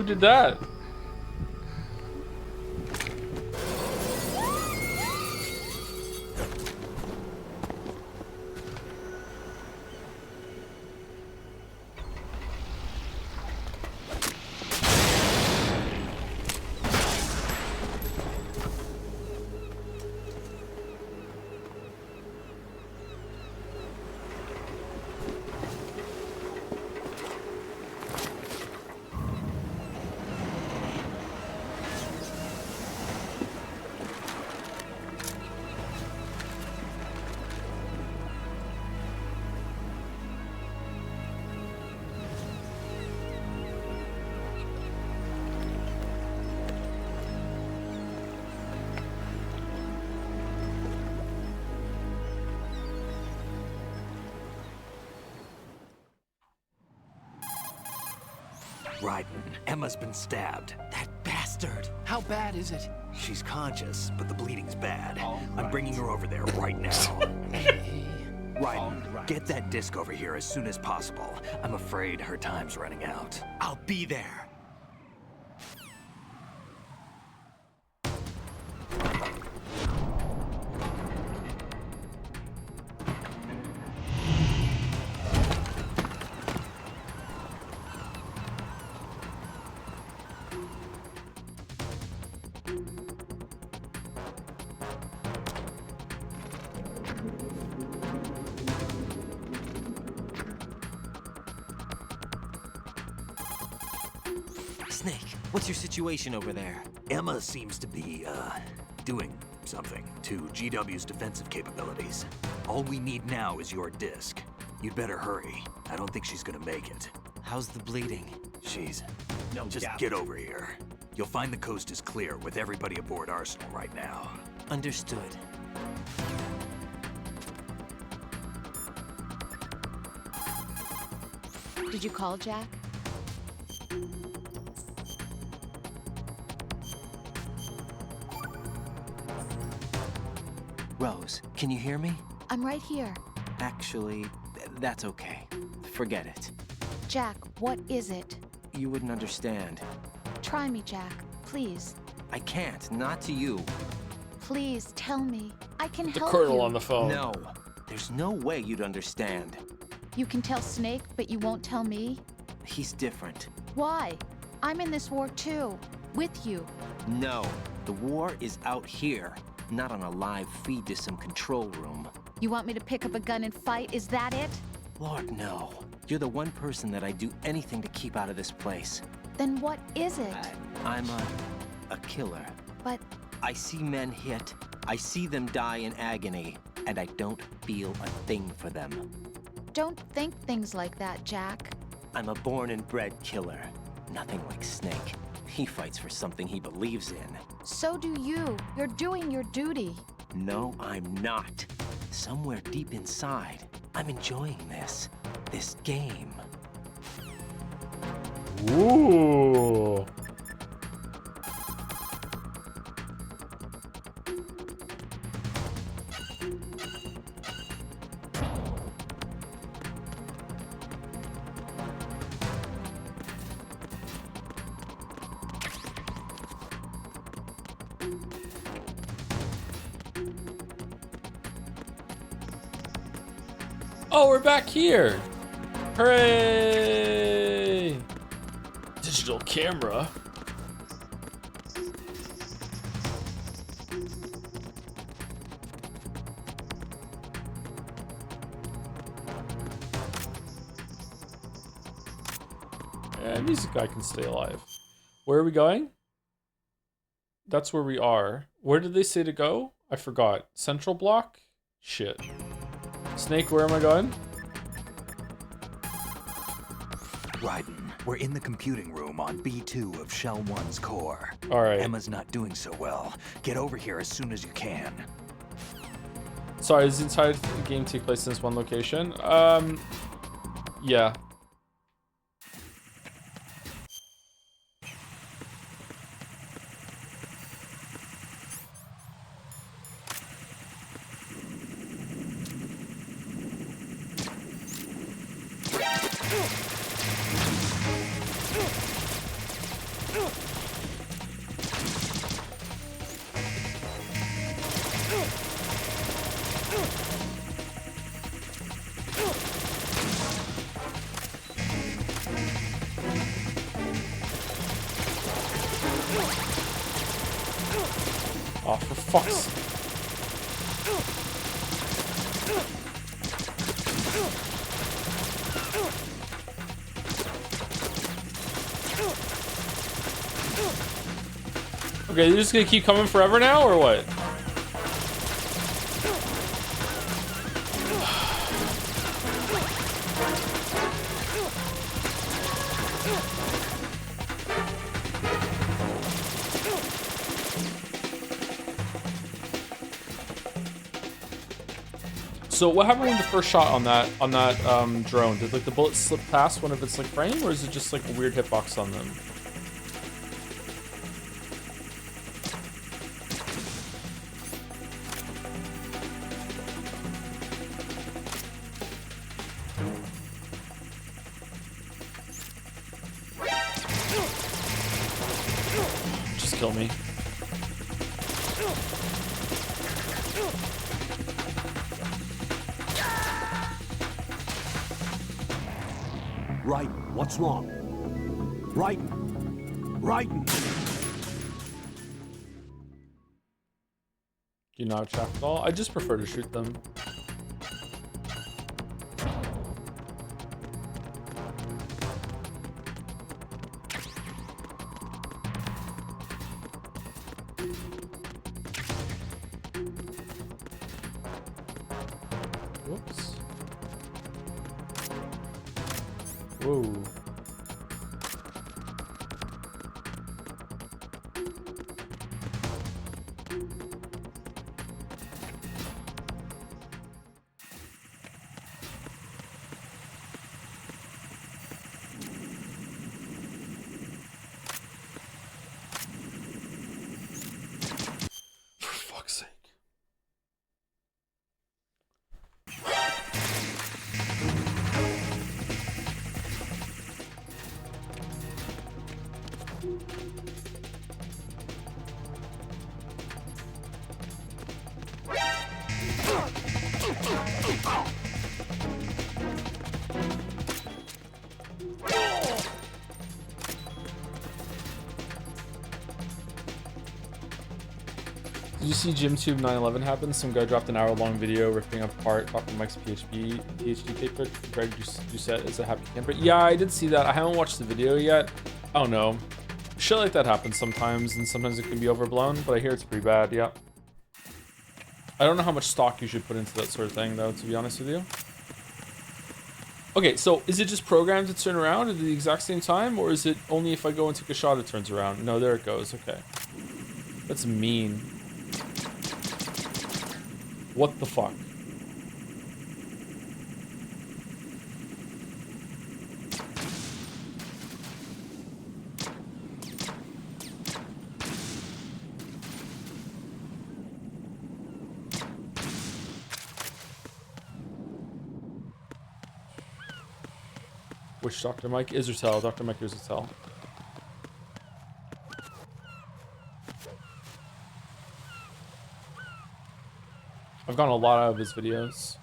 Speaker 1: Who did that?
Speaker 6: Raiden, Emma's been stabbed.
Speaker 2: That bastard!
Speaker 9: How bad is it?
Speaker 6: She's conscious, but the bleeding's bad. I'm bringing her over there right now. Raiden, get that disc over here as soon as possible. I'm afraid her time's running out.
Speaker 2: I'll be there. Snake, what's your situation over there?
Speaker 6: Emma seems to be, doing something to GW's defensive capabilities. All we need now is your disc. You'd better hurry. I don't think she's gonna make it.
Speaker 2: How's the bleeding?
Speaker 6: Just get over here. You'll find the coast is clear with everybody aboard Arsenal right now.
Speaker 2: Understood.
Speaker 5: Did you call Jack?
Speaker 2: Rose, can you hear me?
Speaker 5: I'm right here.
Speaker 2: Actually, that's okay. Forget it.
Speaker 5: Jack, what is it?
Speaker 2: You wouldn't understand.
Speaker 5: Try me, Jack. Please.
Speaker 2: I can't, not to you.
Speaker 5: Please, tell me. I can
Speaker 1: The
Speaker 5: help
Speaker 1: colonel
Speaker 5: you.
Speaker 1: on the phone.
Speaker 2: No, there's no way you'd understand.
Speaker 5: You can tell Snake, but you won't tell me?
Speaker 2: He's different.
Speaker 5: Why? I'm in this war too. With you.
Speaker 2: No, the war is out here, not on a live feed to some control room.
Speaker 5: You want me to pick up a gun and fight? Is that it?
Speaker 2: Lord, no. You're the one person that I'd do anything to keep out of this place.
Speaker 5: Then what is it?
Speaker 2: I'm a killer.
Speaker 5: But
Speaker 2: I see men hit, I see them die in agony, and I don't feel a thing for them.
Speaker 5: don't think things like that, Jack.
Speaker 2: I'm a born and bred killer. Nothing like Snake. He fights for something he believes in.
Speaker 5: So do you. You're doing your duty.
Speaker 2: No, I'm not. Somewhere deep inside, I'm enjoying this game.
Speaker 1: Ooh. Oh, we're back here. Hooray! Digital camera. Yeah, music guy can stay alive. Where are we going? That's where we are. Where did they say to go? I forgot. Central block? Shit. Snake, where am I going?
Speaker 6: Raiden, we're in the computing room on B2 of Shell 1's core.
Speaker 1: All right.
Speaker 6: Emma's not doing so well. Get over here as soon as you can.
Speaker 1: Sorry, does the entire game take place in this one location? Yeah. fuck's... Okay, they're just gonna keep coming forever now, or what? So what happened with the first shot on that drone? Did like the bullet slip past one of its like frame, or is it just like a weird hitbox on them? Just kill me.
Speaker 3: Right, what's wrong? Right, right.
Speaker 1: Do you not track at all? I just prefer to shoot them. Whoops. Whoa. For fuck's sake. Did you see GymTube 9/11 happen? Some guy dropped an hour-long video ripping apart Dr. Mike's PhD paper. Greg Doucette is a happy camper. Yeah, I did see that. I haven't watched the video yet. I don't know. Shit like that happens sometimes, and sometimes it can be overblown, but I hear it's pretty bad, yeah. I don't know how much stock you should put into that sort of thing, though, to be honest with you. Okay, so is it just programmed to turn around at the exact same time, or is it only if I go and take a shot it turns around? No, there it goes, okay. That's mean. What the fuck? Which Dr. Mike? Israel. Dr. Mike Israel. I've gotten a lot out of his videos.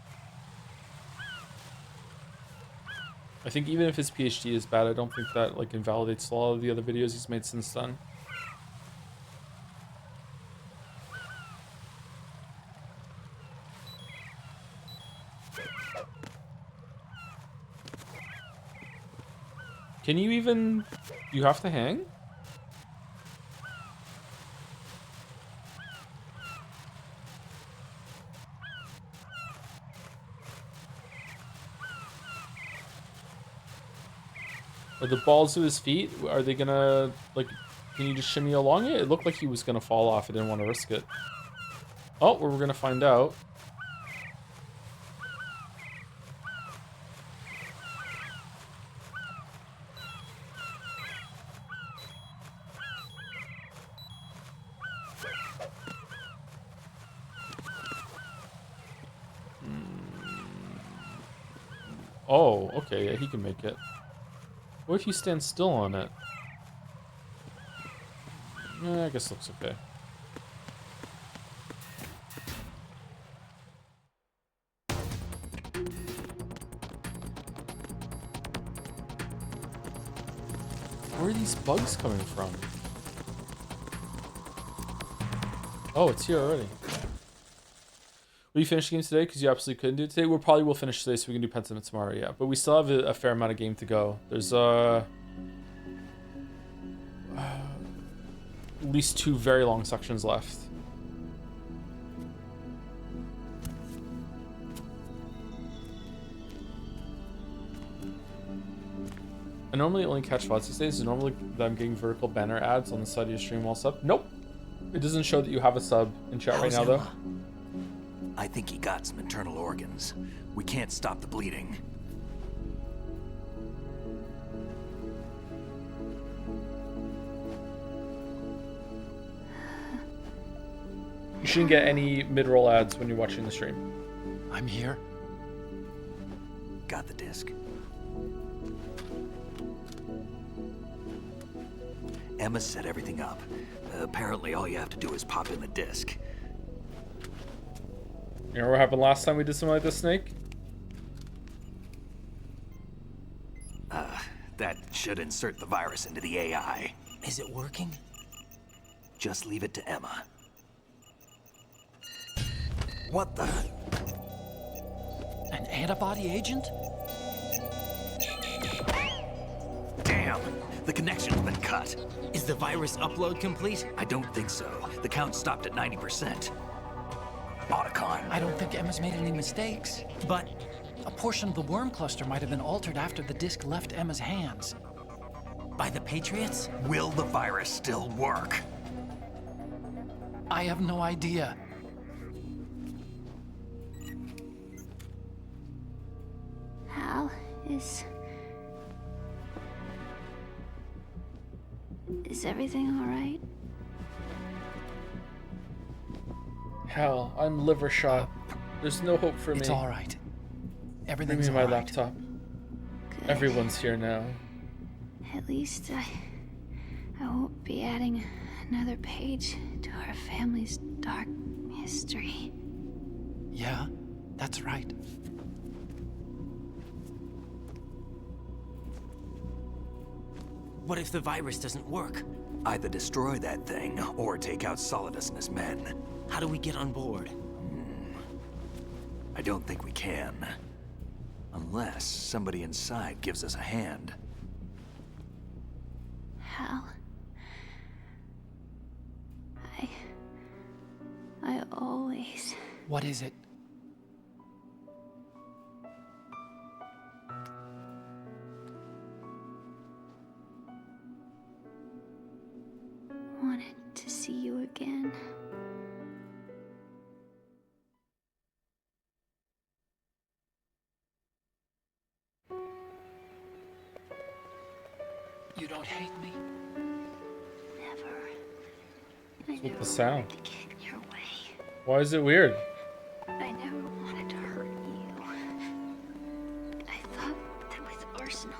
Speaker 1: I think even if his PhD is bad, I don't think that like invalidates a lot of the other videos he's made since then. Can you even... You have to hang? Are the balls of his feet, are they gonna, like, can you just shimmy along it? It looked like he was gonna fall off. I didn't want to risk it. Oh, well, we're gonna find out. Oh, okay, yeah, he can make it. What if you stand still on it? I guess it looks okay. Where are these bugs coming from? Oh, it's here already. Will you finish the game today? Because you absolutely couldn't do it today. We probably will finish today so we can do Pentiment tomorrow, yeah. But we still have a fair amount of game to go. There's at least 2 very long sections left. I normally only catch VODs these days. Is it normally that I'm getting vertical banner ads on the side of your stream while sub? Nope. It doesn't show that you have a sub in chat right now, though.
Speaker 6: I think he got some internal organs. We can't stop the bleeding.
Speaker 1: You shouldn't get any mid-roll ads when you're watching the stream.
Speaker 9: I'm here.
Speaker 6: Got the disc. Emma set everything up. Apparently all you have to do is pop in the disc.
Speaker 1: You know what happened last time we did something like this, Snake?
Speaker 6: That should insert the virus into the AI.
Speaker 2: Is it working?
Speaker 6: Just leave it to Emma. What the?
Speaker 9: An antibody agent?
Speaker 6: Damn! The connection's been cut.
Speaker 2: Is the virus upload complete?
Speaker 6: I don't think so. The count stopped at 90%. Otacon.
Speaker 9: I don't think Emma's made any mistakes.
Speaker 2: But
Speaker 9: a portion of the worm cluster might have been altered after the disc left Emma's hands.
Speaker 2: By the Patriots?
Speaker 6: Will the virus still work?
Speaker 9: I have no idea.
Speaker 15: Hal, is everything all right?
Speaker 1: Hell, I'm liver shot. There's no hope for me.
Speaker 9: It's all right.
Speaker 1: Bring
Speaker 9: Everything's
Speaker 1: me my
Speaker 9: all right.
Speaker 1: laptop.
Speaker 15: Good.
Speaker 1: Everyone's here now.
Speaker 15: At least I won't be adding another page to our family's dark history.
Speaker 9: Yeah, that's right.
Speaker 2: What if the virus doesn't work?
Speaker 6: Either destroy that thing, or take out Solidus and his men.
Speaker 2: How do we get on board?
Speaker 6: I don't think we can. Unless somebody inside gives us a hand.
Speaker 15: Hal, I always...
Speaker 9: What is it?
Speaker 15: wanted to see you again.
Speaker 9: You don't hate me?
Speaker 15: Never.
Speaker 1: What's with the sound?
Speaker 15: To get in your way.
Speaker 1: Why is it weird?
Speaker 15: I never wanted to hurt you. I thought that with Arsenal,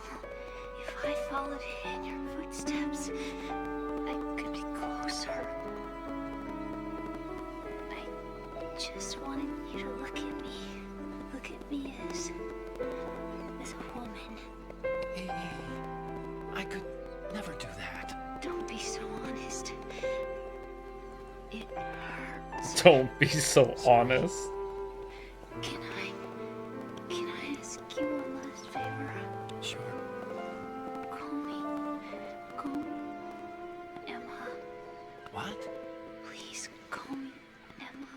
Speaker 15: if I followed in your footsteps, I could be closer. I just wanted you to look at me. Look at me as a woman.
Speaker 9: Hey, I could never do that.
Speaker 15: Don't be so honest. It hurts.
Speaker 1: Don't be so honest.
Speaker 15: Can I ask you one last favor?
Speaker 9: Sure.
Speaker 15: Call me Emma.
Speaker 9: What?
Speaker 15: Please call me Emma.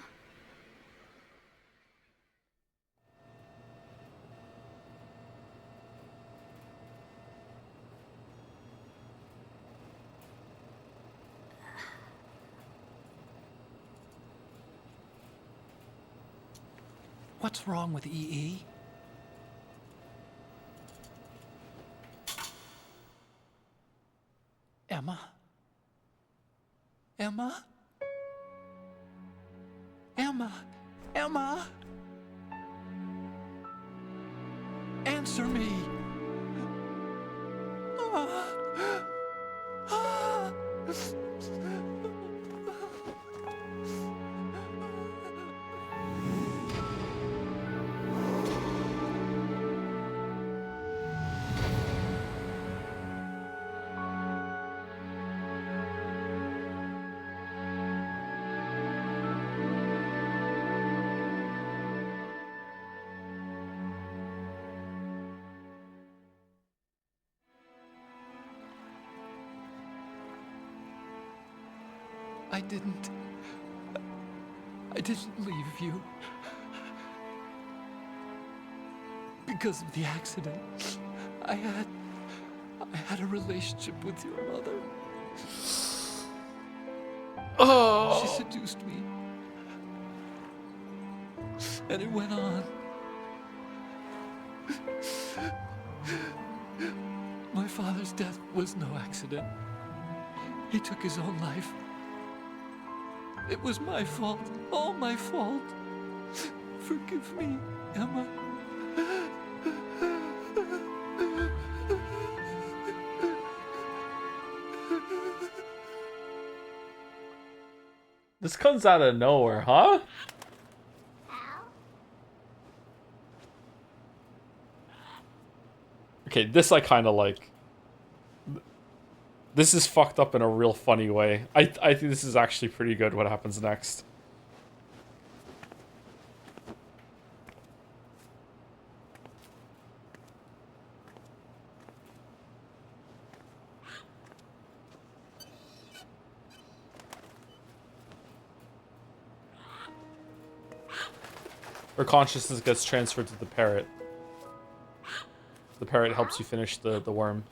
Speaker 9: What's wrong with EE? Emma? Emma? Emma? Emma? Answer me! Ah. Ah. I didn't leave you. Because of the accident, I had a relationship with your mother.
Speaker 1: Oh.
Speaker 9: She seduced me. And it went on. My father's death was no accident. He took his own life. It was my fault, all my fault. Forgive me, Emma.
Speaker 1: This comes out of nowhere, huh? Okay, this I kind of like. This is fucked up in a real funny way. I think this is actually pretty good what happens next. Her consciousness gets transferred to the parrot. The parrot helps you finish the worm.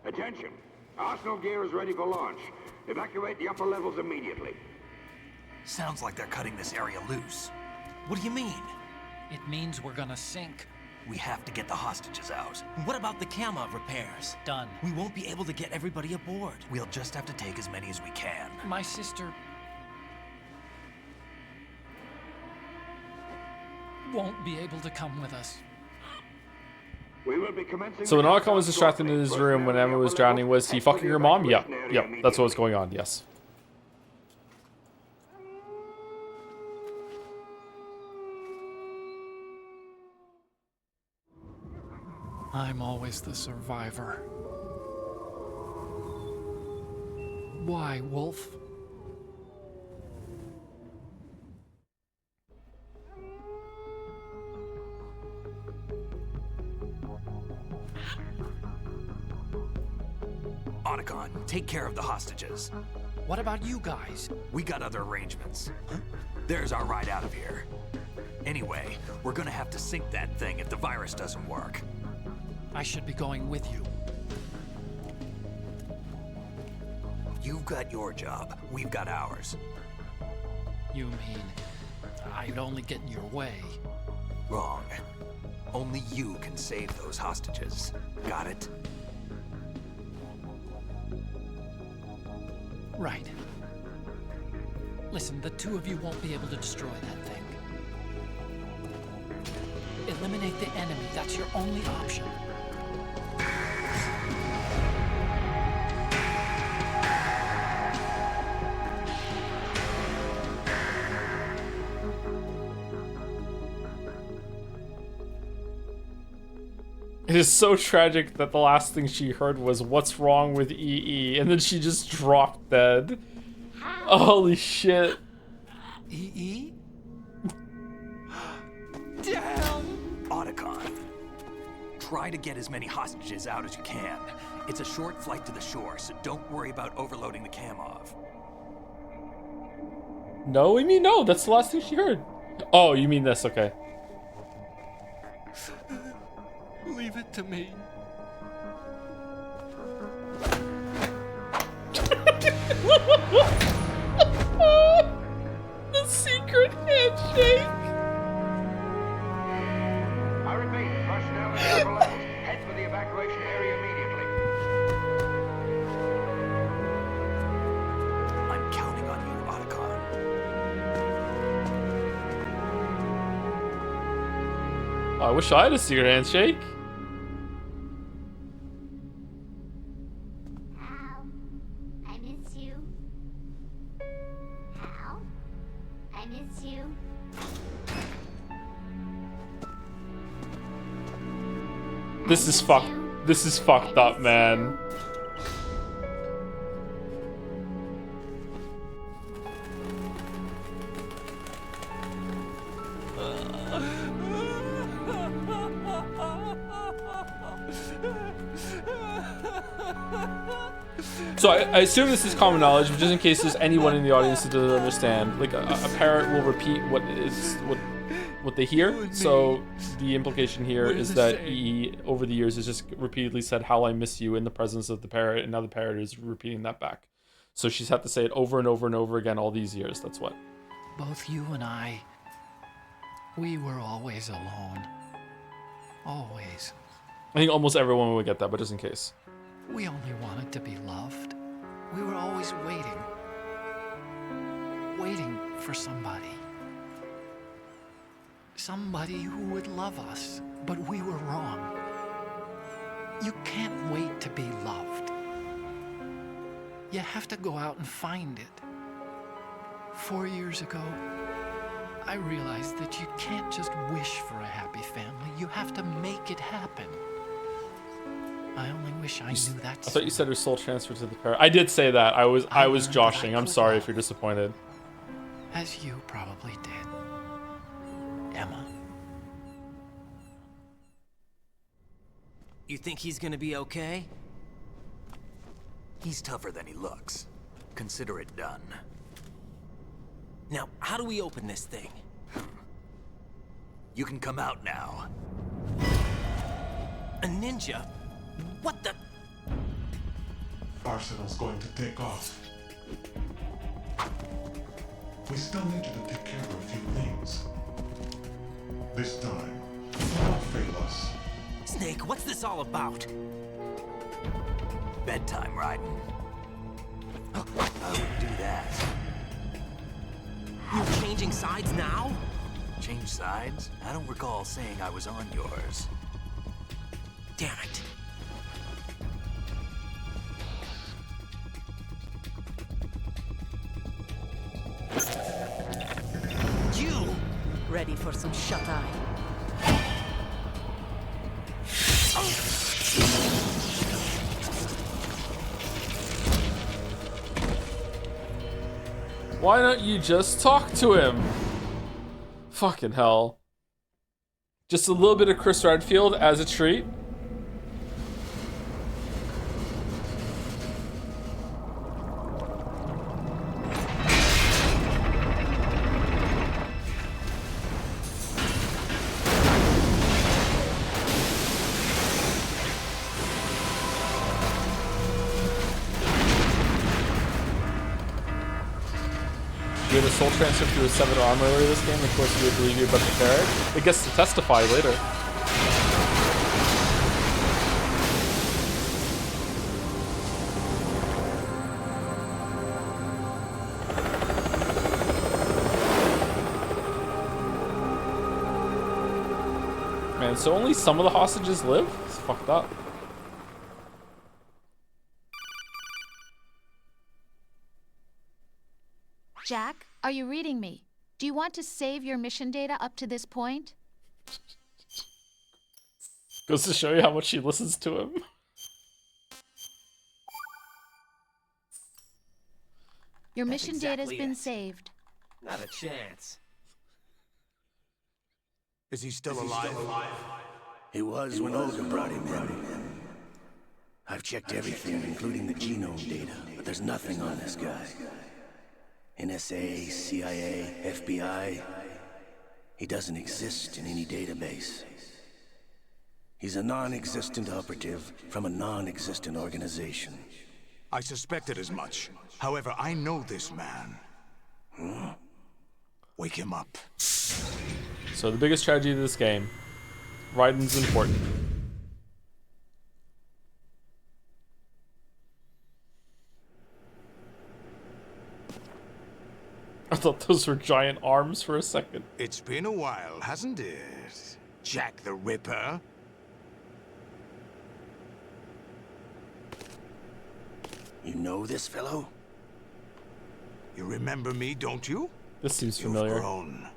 Speaker 16: Attention! Arsenal gear is ready for launch. Evacuate the upper levels immediately.
Speaker 6: Sounds like they're cutting this area loose. What do you mean?
Speaker 9: It means we're gonna sink.
Speaker 6: We have to get the hostages out.
Speaker 2: What about the camo repairs?
Speaker 9: Done.
Speaker 2: We won't be able to get everybody aboard.
Speaker 6: We'll just have to take as many as we can.
Speaker 9: My sister won't be able to come with us.
Speaker 16: We will be commencing.
Speaker 1: So when Otacon was distracted in his room when Emma was drowning, was he fucking her mom? Yep. Yep. That's what was going on. Yes.
Speaker 9: I'm always the survivor. Why, Wolf?
Speaker 6: Otacon, take care of the hostages.
Speaker 9: What about you guys?
Speaker 6: We got other arrangements. There's our ride out of here. Anyway, we're gonna have to sink that thing if the virus doesn't work.
Speaker 9: I should be going with you.
Speaker 6: You've got your job. We've got ours.
Speaker 9: You mean I'd only get in your way?
Speaker 6: Wrong. Only you can save those hostages. Got it?
Speaker 9: Right. Listen, the two of you won't be able to destroy that thing. Eliminate the enemy. That's your only option.
Speaker 1: It is so tragic that the last thing she heard was, "What's wrong with EE?" And then she just dropped dead. Holy shit.
Speaker 9: EE? Damn!
Speaker 6: Otacon, try to get as many hostages out as you can. It's a short flight to the shore, so don't worry about overloading the Kamov.
Speaker 1: No, I mean no. That's the last thing she heard. Oh, you mean this? Okay.
Speaker 9: Leave it to me.
Speaker 1: The secret handshake.
Speaker 16: I repeat, personnel at the upper levels. Head for the evacuation area immediately.
Speaker 6: I'm counting on you, Otacon.
Speaker 1: I wish I had a secret handshake.
Speaker 15: I miss you. Hal, I miss you.
Speaker 1: This is fucked. This is fucked up, man. So I assume this is common knowledge, but just in case there's anyone in the audience that doesn't understand, like a parrot will repeat what they hear. So the implication here is that he, over the years, has just repeatedly said "How I miss you" in the presence of the parrot, and now the parrot is repeating that back. So she's had to say it over and over and over again all these years. That's what.
Speaker 9: Both you and I, we were always alone. Always.
Speaker 1: I think almost everyone would get that, but just in case.
Speaker 9: We only wanted to be loved. We were always waiting. Waiting for somebody. Somebody who would love us, but we were wrong. You can't wait to be loved. You have to go out and find it. 4 years ago, I realized that you can't just wish for a happy family. You have to make it happen. I only wish I knew that.
Speaker 1: I thought you said her soul transferred to the parrot. I did say that. I was joshing. I'm sorry if you're disappointed.
Speaker 9: As you probably did, Emma.
Speaker 2: You think he's gonna be okay?
Speaker 6: He's tougher than he looks. Consider it done.
Speaker 2: Now, how do we open this thing?
Speaker 6: You can come out now.
Speaker 2: A ninja? What the?
Speaker 10: Arsenal's going to take off. We still need you to take care of a few things. This time, don't fail us.
Speaker 2: Snake, what's this all about?
Speaker 6: Bedtime, Raiden. I wouldn't do that.
Speaker 2: You're changing sides now?
Speaker 6: Change sides? I don't recall saying I was on yours.
Speaker 2: Damn it. You!
Speaker 17: Ready for some shut-eye?
Speaker 1: Why don't you just talk to him? Fucking hell. Just a little bit of Chris Redfield as a treat. You had a soul transfer through a 7 armor earlier this game, of course you would believe you about the parrot. It gets to testify later. Man, so only some of the hostages live? It's fucked up.
Speaker 5: Jack, are you reading me? Do you want to save your mission data up to this point?
Speaker 1: Goes to show you how much she listens to him.
Speaker 5: Your mission data's been saved.
Speaker 8: Not a chance.
Speaker 4: Is he still alive?
Speaker 8: He was when Olga brought him in. I've checked everything, including the genome data, but there's nothing on this guy. NSA, CIA, FBI. He doesn't exist in any database. He's a non-existent operative from a non-existent organization.
Speaker 4: I suspected as much. However, I know this man. Wake him up.
Speaker 1: So the biggest tragedy of this game, Raiden's important. I thought those were giant arms for a second.
Speaker 4: It's been a while, hasn't it? Jack the Ripper.
Speaker 8: You know this fellow?
Speaker 4: You remember me, don't you?
Speaker 1: This seems familiar.
Speaker 4: You've grown.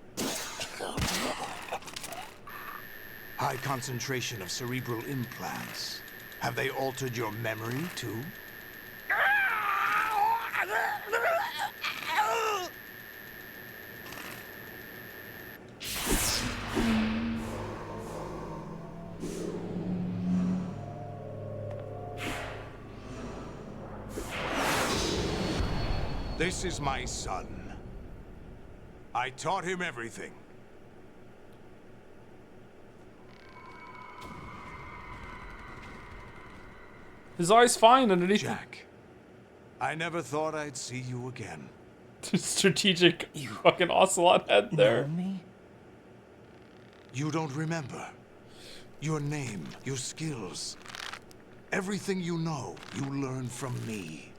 Speaker 4: High concentration of cerebral implants. Have they altered your memory, too? This is my son. I taught him everything.
Speaker 1: His eye's fine underneath.
Speaker 4: Jack, I never thought I'd see you again.
Speaker 1: Strategic fucking ocelot head there.
Speaker 2: Me?
Speaker 4: You don't remember. Your name, your skills. Everything you know, you learned from me.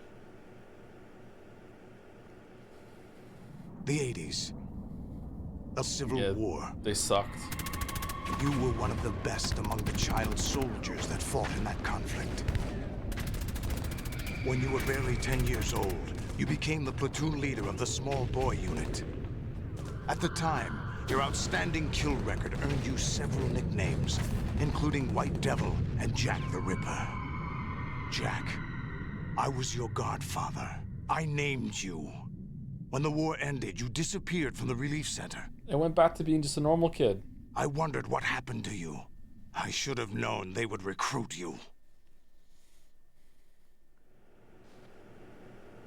Speaker 4: The 80s. A civil war.
Speaker 1: They sucked.
Speaker 4: You were one of the best among the child soldiers that fought in that conflict. When you were barely 10 years old, you became the platoon leader of the small boy unit. At the time, your outstanding kill record earned you several nicknames, including White Devil and Jack the Ripper. Jack, I was your godfather. I named you. When the war ended, you disappeared from the relief center.
Speaker 1: And went back to being just a normal kid.
Speaker 4: I wondered what happened to you. I should have known they would recruit you.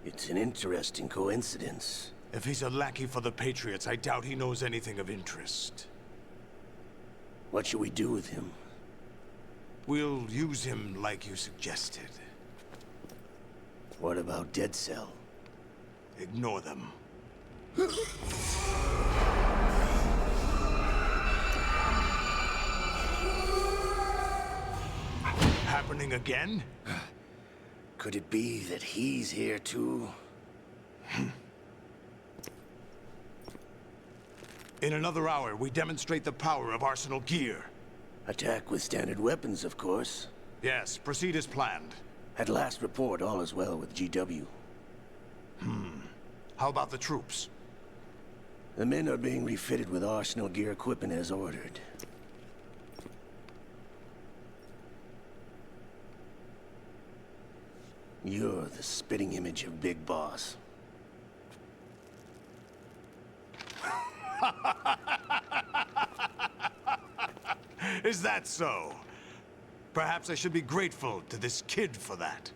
Speaker 8: It's an interesting coincidence.
Speaker 4: If he's a lackey for the Patriots, I doubt he knows anything of interest.
Speaker 8: What should we do with him?
Speaker 4: We'll use him like you suggested.
Speaker 8: What about Dead Cell?
Speaker 4: Ignore them. Happening again?
Speaker 8: Could it be that he's here too?
Speaker 4: In another hour, we demonstrate the power of Arsenal gear.
Speaker 8: Attack with standard weapons, of course.
Speaker 4: Yes, proceed as planned.
Speaker 8: At last report, all is well with GW.
Speaker 4: How about the troops?
Speaker 8: The men are being refitted with Arsenal gear equipment as ordered. You're the spitting image of Big Boss.
Speaker 4: Is that so? Perhaps I should be grateful to this kid for that.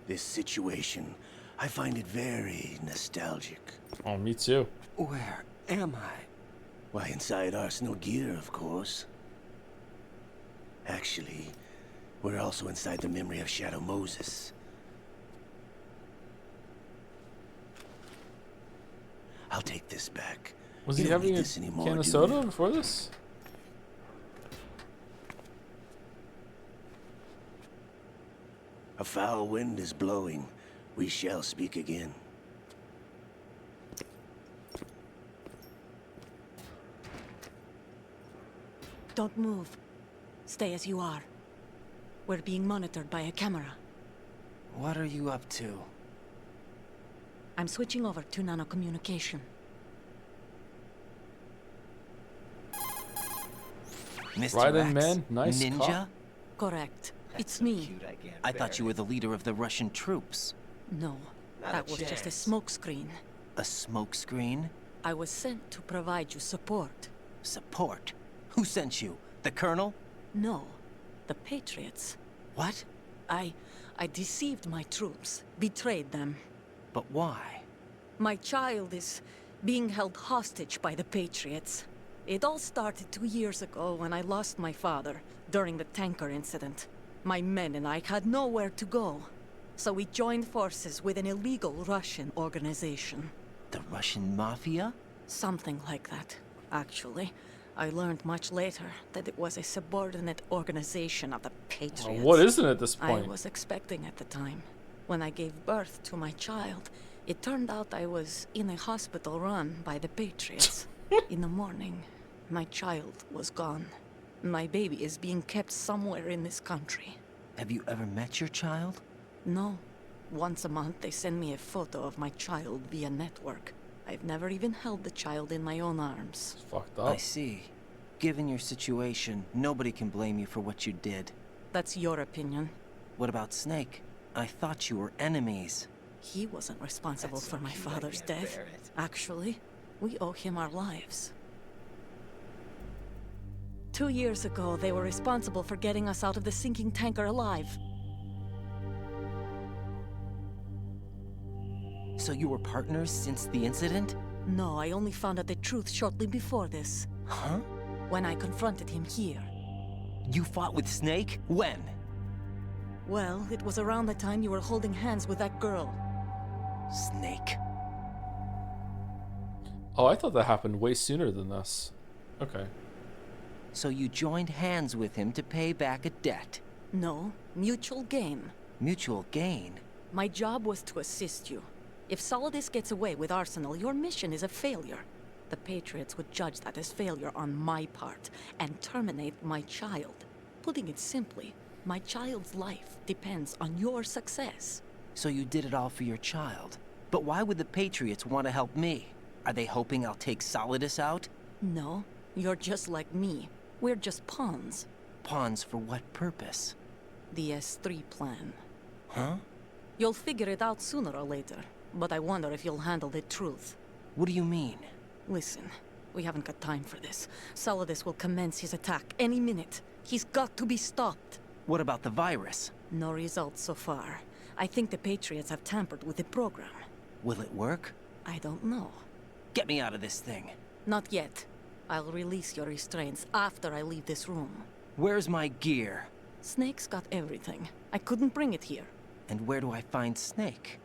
Speaker 8: This situation, I find it very nostalgic.
Speaker 1: Oh, me too.
Speaker 2: Where am I?
Speaker 8: Why, inside Arsenal gear, of course. Actually, we're also inside the memory of Shadow Moses. I'll take this back.
Speaker 1: Was
Speaker 8: You
Speaker 1: he
Speaker 8: don't
Speaker 1: having
Speaker 8: need
Speaker 1: a
Speaker 8: this anymore,
Speaker 1: can of
Speaker 8: do
Speaker 1: soda
Speaker 8: you?
Speaker 1: before this?
Speaker 8: A foul wind is blowing. We shall speak again.
Speaker 17: Don't move. Stay as you are. We're being monitored by a camera.
Speaker 2: What are you up to?
Speaker 17: I'm switching over to nanocommunication.
Speaker 2: Mr.
Speaker 1: Right in,
Speaker 2: Rex?
Speaker 1: man. Nice
Speaker 2: Ninja?
Speaker 1: cop.
Speaker 17: Correct. It's me.
Speaker 2: I thought you were the leader of the Russian troops.
Speaker 17: No, that was just a smokescreen.
Speaker 2: A smokescreen?
Speaker 17: I was sent to provide you support.
Speaker 2: Support? Who sent you? The Colonel?
Speaker 17: No, the Patriots.
Speaker 2: What?
Speaker 17: I deceived my troops, betrayed them.
Speaker 2: But why?
Speaker 17: My child is being held hostage by the Patriots. It all started 2 years ago when I lost my father during the tanker incident. My men and I had nowhere to go, so we joined forces with an illegal Russian organization.
Speaker 2: The Russian Mafia?
Speaker 17: Something like that, actually. I learned much later that it was a subordinate organization of the Patriots.
Speaker 1: What is it at this
Speaker 17: I
Speaker 1: point?
Speaker 17: was expecting at the time. When I gave birth to my child, it turned out I was in a hospital run by the Patriots. In the morning, my child was gone. My baby is being kept somewhere in this country.
Speaker 2: Have you ever met your child?
Speaker 17: No. Once a month, they send me a photo of my child via network. I've never even held the child in my own arms.
Speaker 1: It's fucked up.
Speaker 2: I see. Given your situation, nobody can blame you for what you did.
Speaker 17: That's your opinion.
Speaker 2: What about Snake? I thought you were enemies.
Speaker 17: He wasn't responsible for my father's death. Actually, we owe him our lives. 2 years ago, they were responsible for getting us out of the sinking tanker alive.
Speaker 2: So you were partners since the incident?
Speaker 17: No, I only found out the truth shortly before this.
Speaker 2: Huh?
Speaker 17: When I confronted him here.
Speaker 2: You fought with Snake? When?
Speaker 17: Well, it was around the time you were holding hands with that girl.
Speaker 2: Snake.
Speaker 1: Oh, I thought that happened way sooner than this. Okay.
Speaker 2: So you joined hands with him to pay back a debt?
Speaker 17: No, mutual gain.
Speaker 2: Mutual gain?
Speaker 17: My job was to assist you. If Solidus gets away with Arsenal, your mission is a failure. The Patriots would judge that as failure on my part and terminate my child. Putting it simply, my child's life depends on your success.
Speaker 2: So you did it all for your child. But why would the Patriots want to help me? Are they hoping I'll take Solidus out?
Speaker 17: No, you're just like me. We're just pawns.
Speaker 2: Pawns for what purpose?
Speaker 17: The S3 plan.
Speaker 2: Huh?
Speaker 17: You'll figure it out sooner or later, but I wonder if you'll handle the truth.
Speaker 2: What do you mean?
Speaker 17: Listen, we haven't got time for this. Solidus will commence his attack any minute. He's got to be stopped.
Speaker 2: What about the virus?
Speaker 17: No results so far. I think the Patriots have tampered with the program.
Speaker 2: Will it work?
Speaker 17: I don't know.
Speaker 2: Get me out of this thing.
Speaker 17: Not yet. I'll release your restraints after I leave this room.
Speaker 2: Where's my gear?
Speaker 17: Snake's got everything. I couldn't bring it here.
Speaker 2: And where do I find Snake?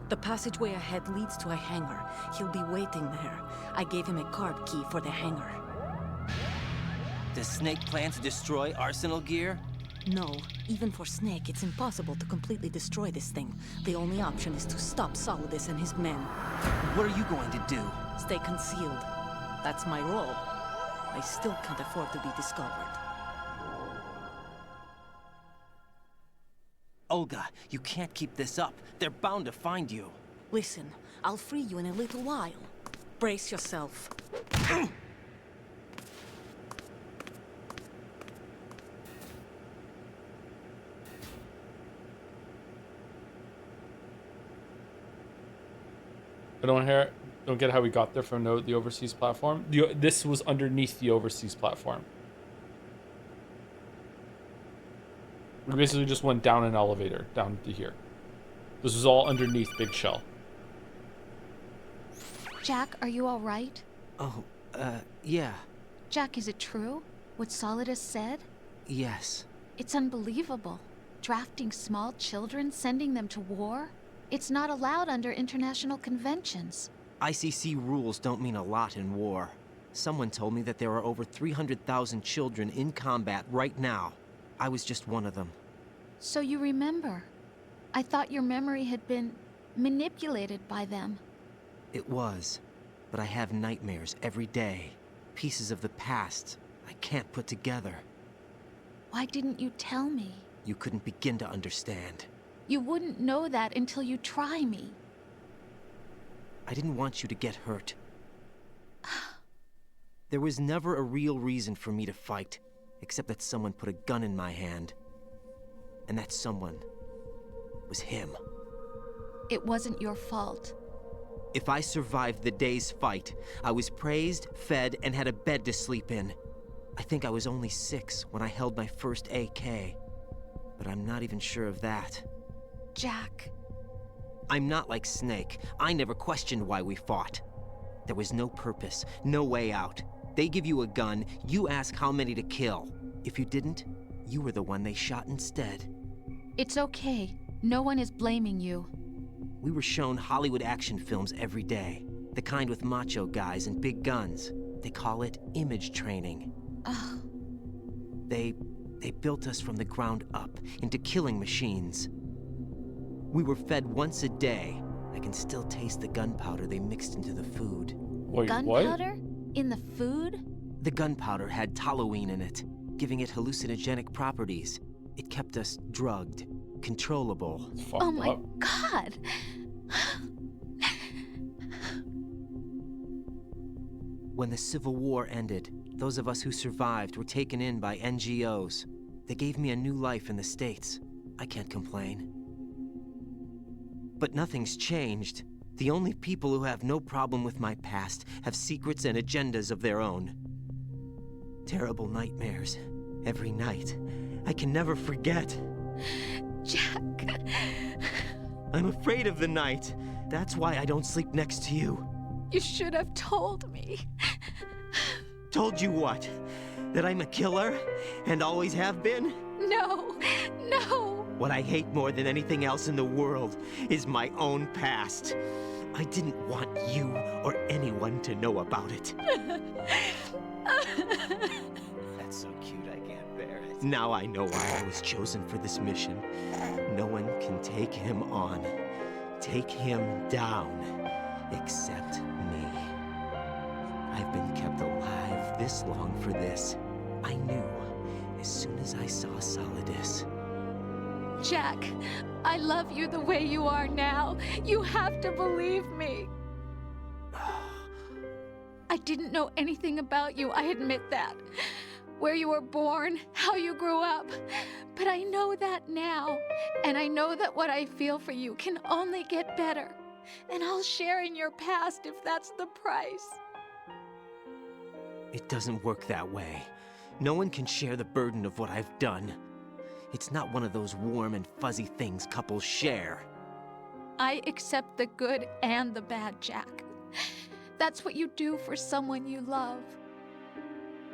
Speaker 17: The passageway ahead leads to a hangar. He'll be waiting there. I gave him a card key for the hangar.
Speaker 2: Does Snake plan to destroy Arsenal gear?
Speaker 17: No. Even for Snake, it's impossible to completely destroy this thing. The only option is to stop Solidus and his men.
Speaker 2: What are you going to do?
Speaker 17: Stay concealed. That's my role. I still can't afford to be discovered.
Speaker 2: Olga, you can't keep this up. They're bound to find you.
Speaker 17: Listen, I'll free you in a little while. Brace yourself.
Speaker 1: I don't get how we got there from the overseas platform. This was underneath the overseas platform. We basically just went down an elevator, down to here. This was all underneath Big Shell.
Speaker 5: Jack, are you all right?
Speaker 2: Oh, yeah.
Speaker 5: Jack, is it true? What Solidus said?
Speaker 2: Yes.
Speaker 5: It's unbelievable. Drafting small children, sending them to war? It's not allowed under international conventions.
Speaker 2: ICC rules don't mean a lot in war. Someone told me that there are over 300,000 children in combat right now. I was just one of them.
Speaker 5: So you remember. I thought your memory had been manipulated by them.
Speaker 2: It was, but I have nightmares every day. Pieces of the past I can't put together.
Speaker 5: Why didn't you tell me?
Speaker 2: You couldn't begin to understand.
Speaker 5: You wouldn't know that until you try me.
Speaker 2: I didn't want you to get hurt. There was never a real reason for me to fight, except that someone put a gun in my hand. And that someone was him.
Speaker 5: It wasn't your fault.
Speaker 2: If I survived the day's fight, I was praised, fed, and had a bed to sleep in. I think I was only 6 when I held my first AK. But I'm not even sure of that.
Speaker 5: Jack.
Speaker 2: I'm not like Snake. I never questioned why we fought. There was no purpose, no way out. They give you a gun, you ask how many to kill. If you didn't, you were the one they shot instead.
Speaker 5: It's okay. No one is blaming you.
Speaker 2: We were shown Hollywood action films every day. The kind with macho guys and big guns. They call it image training.
Speaker 5: Ugh.
Speaker 2: They built us from the ground up into killing machines. We were fed once a day. I can still taste the gunpowder they mixed into the food.
Speaker 1: Wait,
Speaker 5: gunpowder? In the food?
Speaker 2: The gunpowder had toluene in it, giving it hallucinogenic properties. It kept us drugged, controllable.
Speaker 5: Oh my God!
Speaker 2: When the Civil War ended, those of us who survived were taken in by NGOs. They gave me a new life in the States. I can't complain. But nothing's changed. The only people who have no problem with my past have secrets and agendas of their own. Terrible nightmares every night. I can never forget.
Speaker 5: Jack.
Speaker 2: I'm afraid of the night. That's why I don't sleep next to you.
Speaker 5: You should have told me.
Speaker 2: Told you what? That I'm a killer and always have been?
Speaker 5: No, no.
Speaker 2: What I hate more than anything else in the world is my own past. I didn't want you or anyone to know about it.
Speaker 6: That's so cute, I can't bear it.
Speaker 2: Now I know why I was chosen for this mission. No one can take him on, take him down, except me. I've been kept alive this long for this. I knew as soon as I saw Solidus.
Speaker 5: Jack, I love you the way you are now. You have to believe me. I didn't know anything about you, I admit that. Where you were born, how you grew up. But I know that now. And I know that what I feel for you can only get better. And I'll share in your past if that's the price.
Speaker 2: It doesn't work that way. No one can share the burden of what I've done. It's not one of those warm and fuzzy things couples share.
Speaker 5: I accept the good and the bad, Jack. That's what you do for someone you love.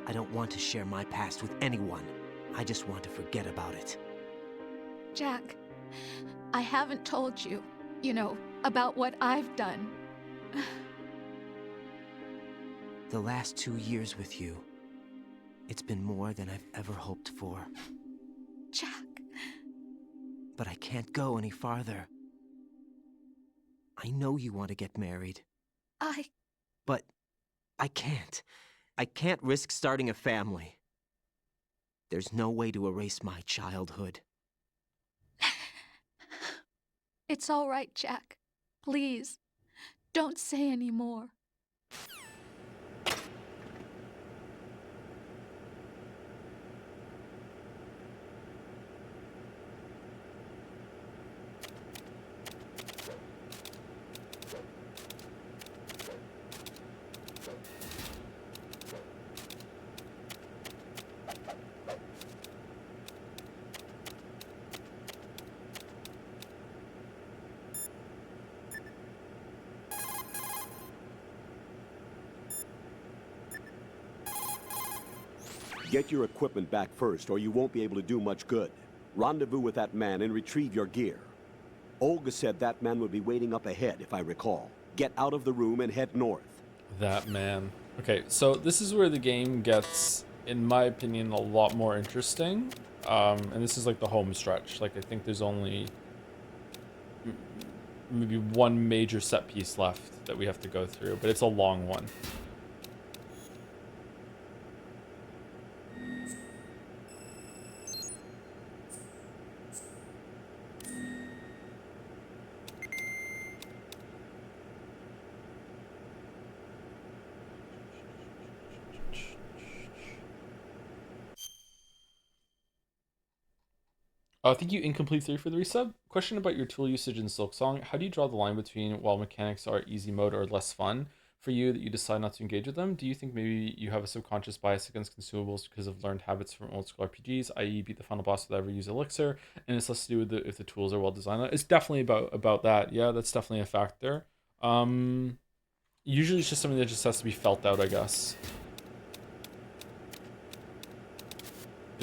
Speaker 2: I don't want to share my past with anyone. I just want to forget about it.
Speaker 5: Jack, I haven't told you, about what I've done.
Speaker 2: The last 2 years with you, it's been more than I've ever hoped for.
Speaker 5: Jack.
Speaker 2: But I can't go any farther. I know you want to get married. But I can't. I can't risk starting a family. There's no way to erase my childhood.
Speaker 5: It's all right, Jack. Please, don't say any more.
Speaker 3: Get your equipment back first, or you won't be able to do much good. Rendezvous with that man and retrieve your gear. Olga said that man would be waiting up ahead, if I recall. Get out of the room and head north.
Speaker 1: That man. Okay, so this is where the game gets, in my opinion, a lot more interesting. And this is like the home stretch. Like, I think there's only maybe one major set piece left that we have to go through, but it's a long one. Thank you, Incomplete3 for the resub. Question about your tool usage in Silksong. How do you draw the line between while mechanics are easy mode or less fun for you that you decide not to engage with them? Do you think maybe you have a subconscious bias against consumables because of learned habits from old school RPGs, i.e. beat the final boss without ever use Elixir, and it's less to do with if the tools are well designed? It's definitely about that. Yeah, that's definitely a factor. Usually it's just something that just has to be felt out, I guess.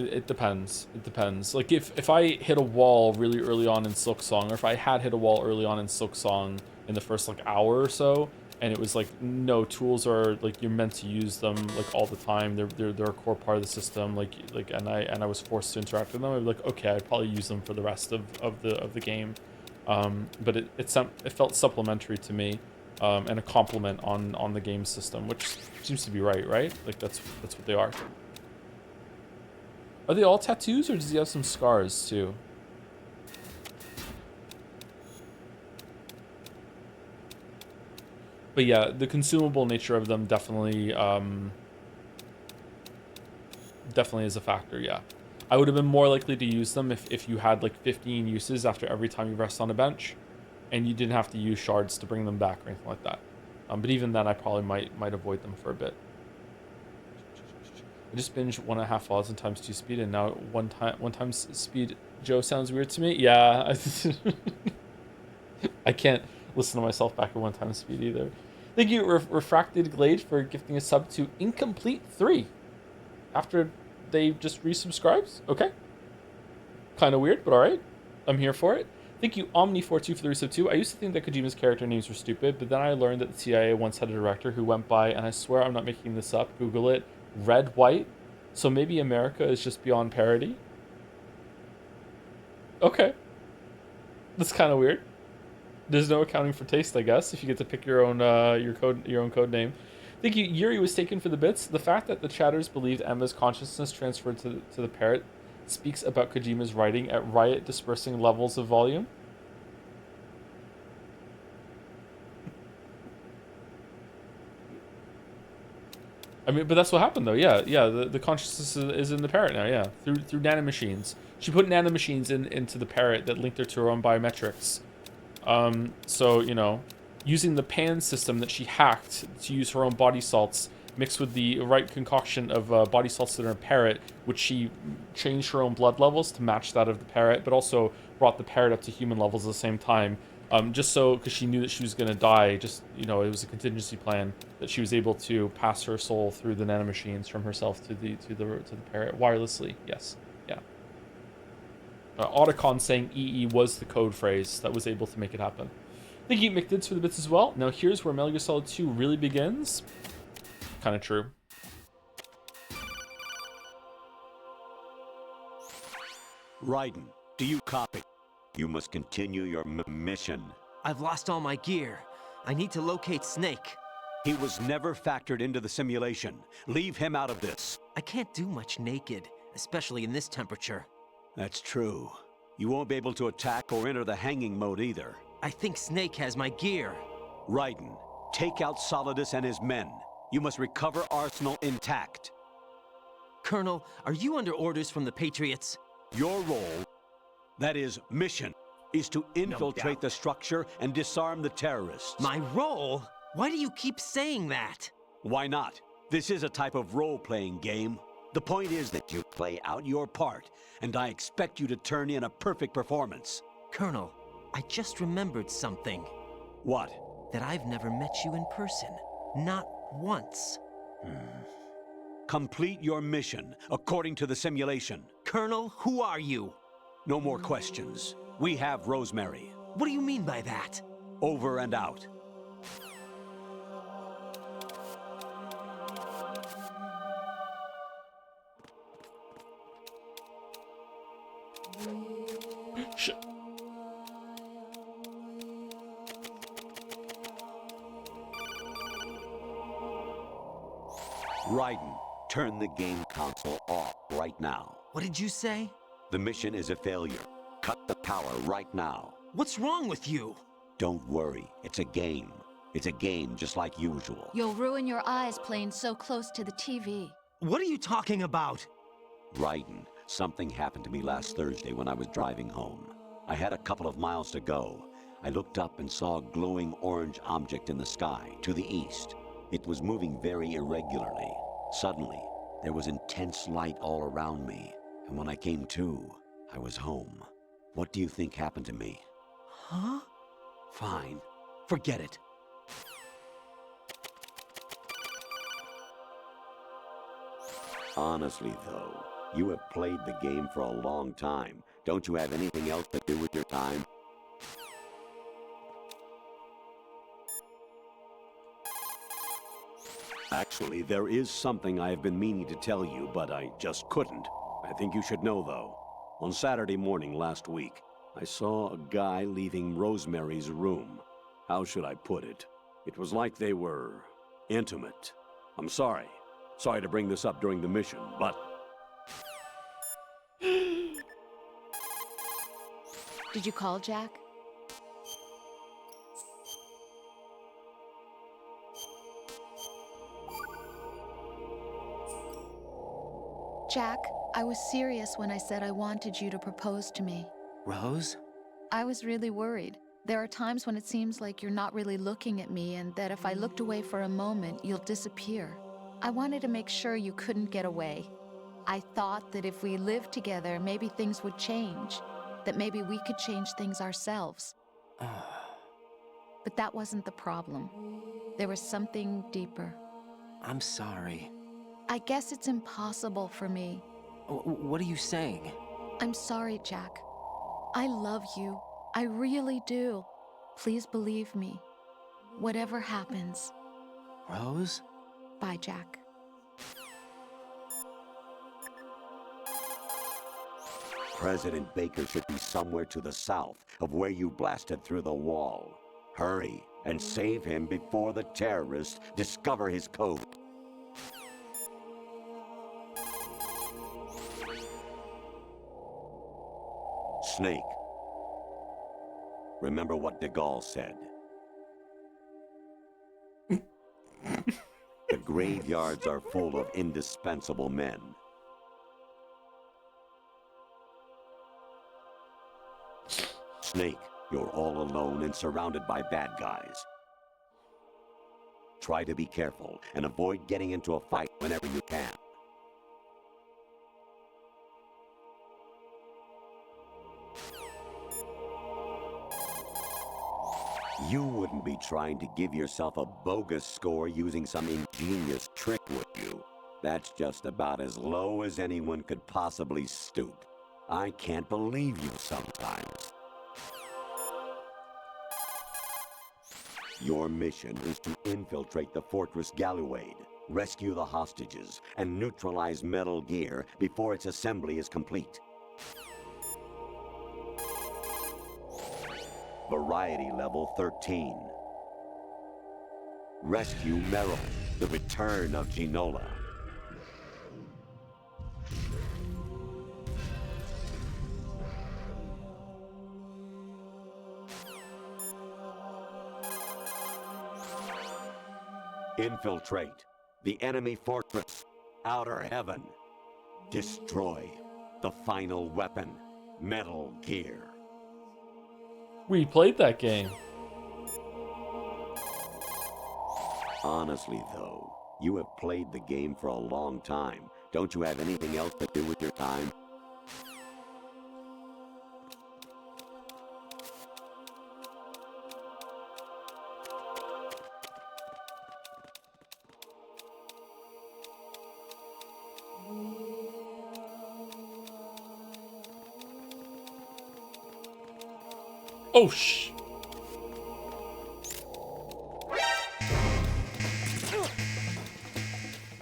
Speaker 1: It depends. It depends. Like if I hit a wall really early on in Silksong, or if I had hit a wall early on in Silksong in the first like hour or so, and it was like, no, tools are like, you're meant to use them like all the time. They're a core part of the system. And I was forced to interact with them. I'd be like, okay, I'd probably use them for the rest of the game. But it felt supplementary to me, and a complement on the game system, which seems to be right? Like that's what they are. Are they all tattoos, or does he have some scars too? But yeah, the consumable nature of them definitely is a factor, yeah. I would have been more likely to use them if you had like 15 uses after every time you rest on a bench. and you didn't have to use shards to bring them back or anything like that. But even then, I probably might avoid them for a bit. I just binged 1.5 times 2 speed, and now one times speed. Joe sounds weird to me. Yeah, I can't listen to myself back at 1 time speed either. Thank you, Refracted Glade, for gifting a sub to Incomplete 3 after they just resubscribed. Okay, kind of weird, but all right, I'm here for it. Thank you, Omni42, for the resub too. I used to think that Kojima's character names were stupid, but then I learned that the CIA once had a director who went by, and I swear I'm not making this up, Google it, Red White. So maybe America is just beyond parody. Okay, that's kind of weird. There's no accounting for taste, I guess, if you get to pick your own code name. Thank you, Yuri was taken for the bits. The fact that the chatters believed Emma's consciousness transferred to the parrot speaks about Kojima's writing at Riot dispersing levels of volume. I mean, but that's what happened though. Yeah, the consciousness is in the parrot now. Yeah, through nanomachines. She put nanomachines into the parrot that linked her to her own biometrics. So you know, using the PAN system that she hacked to use her own body salts mixed with the right concoction of body salts that are in a parrot, which she changed her own blood levels to match that of the parrot, but also brought the parrot up to human levels at the same time. Just so, because she knew that she was going to die, just, you know, it was a contingency plan that she was able to pass her soul through the nanomachines from herself to the parrot wirelessly. Yes, yeah. Otacon saying EE was the code phrase that was able to make it happen. Thank you, McDids, for the bits as well. Now here's where Metal Gear Solid 2 really begins. Kind of true.
Speaker 3: Raiden, do you copy? You must continue your mission.
Speaker 2: I've lost all my gear. I need to locate Snake.
Speaker 3: He was never factored into the simulation. Leave him out of this.
Speaker 2: I can't do much naked, especially in this temperature.
Speaker 3: That's true. You won't be able to attack or enter the hanging mode either.
Speaker 2: I think Snake has my gear.
Speaker 3: Raiden, take out Solidus and his men. You must recover Arsenal intact.
Speaker 2: Colonel, are you under orders from the Patriots?
Speaker 3: Your role, that is, mission, is to infiltrate the structure and disarm the terrorists.
Speaker 2: My role? Why do you keep saying that?
Speaker 3: Why not? This is a type of role-playing game. The point is that you play out your part, and I expect you to turn in a perfect performance.
Speaker 2: Colonel, I just remembered something.
Speaker 3: What?
Speaker 2: That I've never met you in person. Not once.
Speaker 3: Complete your mission, according to the simulation.
Speaker 2: Colonel, who are you?
Speaker 3: No more questions. We have Rosemary.
Speaker 2: What do you mean by that?
Speaker 3: Over and out.
Speaker 1: Shit.
Speaker 3: Raiden, turn the game console off right now.
Speaker 2: What did you say?
Speaker 3: The mission is a failure. Cut the power right now.
Speaker 2: What's wrong with you?
Speaker 3: Don't worry, it's a game. It's a game just like usual.
Speaker 5: You'll ruin your eyes playing so close to the TV.
Speaker 2: What are you talking about?
Speaker 3: Raiden, something happened to me last Thursday when I was driving home. I had a couple of miles to go. I looked up and saw a glowing orange object in the sky to the east. It was moving very irregularly. Suddenly, there was intense light all around me, and when I came to, I was home. What do you think happened to me?
Speaker 2: Huh?
Speaker 3: Fine. Forget it. Honestly, though, you have played the game for a long time. Don't you have anything else to do with your time? Actually, there is something I have been meaning to tell you, but I just couldn't. I think you should know, though. On Saturday morning last week, I saw a guy leaving Rosemary's room. How should I put it? It was like they were intimate. I'm sorry. Sorry to bring this up during the mission, but...
Speaker 5: Did you call Jack? Jack, I was serious when I said I wanted you to propose to me.
Speaker 2: Rose?
Speaker 5: I was really worried. There are times when it seems like you're not really looking at me and that if I looked away for a moment, you'll disappear. I wanted to make sure you couldn't get away. I thought that if we lived together, maybe things would change. That maybe we could change things ourselves. But that wasn't the problem. There was something deeper.
Speaker 13: I'm sorry.
Speaker 5: I guess it's impossible for me.
Speaker 13: What are you saying?
Speaker 5: I'm sorry, Jack. I love you. I really do. Please believe me. Whatever happens.
Speaker 13: Rose?
Speaker 5: Bye, Jack.
Speaker 3: President Baker should be somewhere to the south of where you blasted through the wall. Hurry and save him before the terrorists discover his code. Snake. Remember what de Gaulle said. The graveyards are full of indispensable men. Snake, you're all alone and surrounded by bad guys. Try to be careful and avoid getting into a fight whenever you can. You wouldn't be trying to give yourself a bogus score using some ingenious trick, would you? That's just about as low as anyone could possibly stoop. I can't believe you sometimes. Your mission is to infiltrate the Fortress Galluade, rescue the hostages, and neutralize Metal Gear before its assembly is complete. Variety level 13. Rescue Meryl, the return of Ginola. Infiltrate the enemy fortress, Outer Heaven. Destroy the final weapon, Metal Gear.
Speaker 1: We played that game.
Speaker 3: Honestly, though, you have played the game for a long time. Don't you have anything else to do with your time?
Speaker 1: Oh, shh.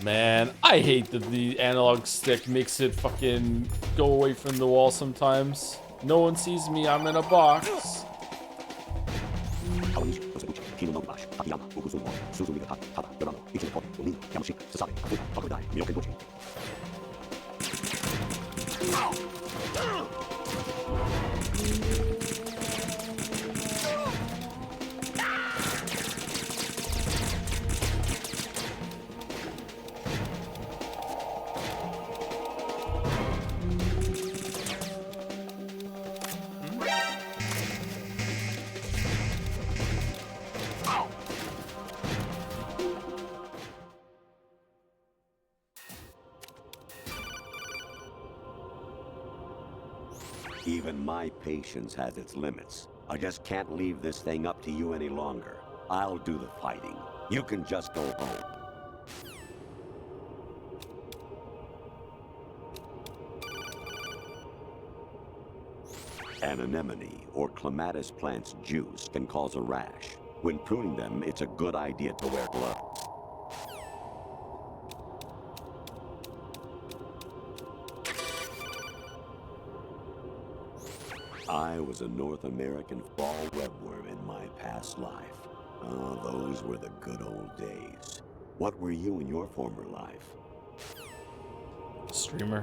Speaker 1: Man, I hate that the analog stick makes it fucking go away from the wall sometimes. No one sees me, I'm in a box.
Speaker 3: Even my patience has its limits. I just can't leave this thing up to you any longer. I'll do the fighting. You can just go home. An anemone or clematis plant's juice can cause a rash. When pruning them, it's a good idea to wear gloves. I was a North American fall webworm in my past life. Oh, those were the good old days. What were you in your former life?
Speaker 1: Streamer.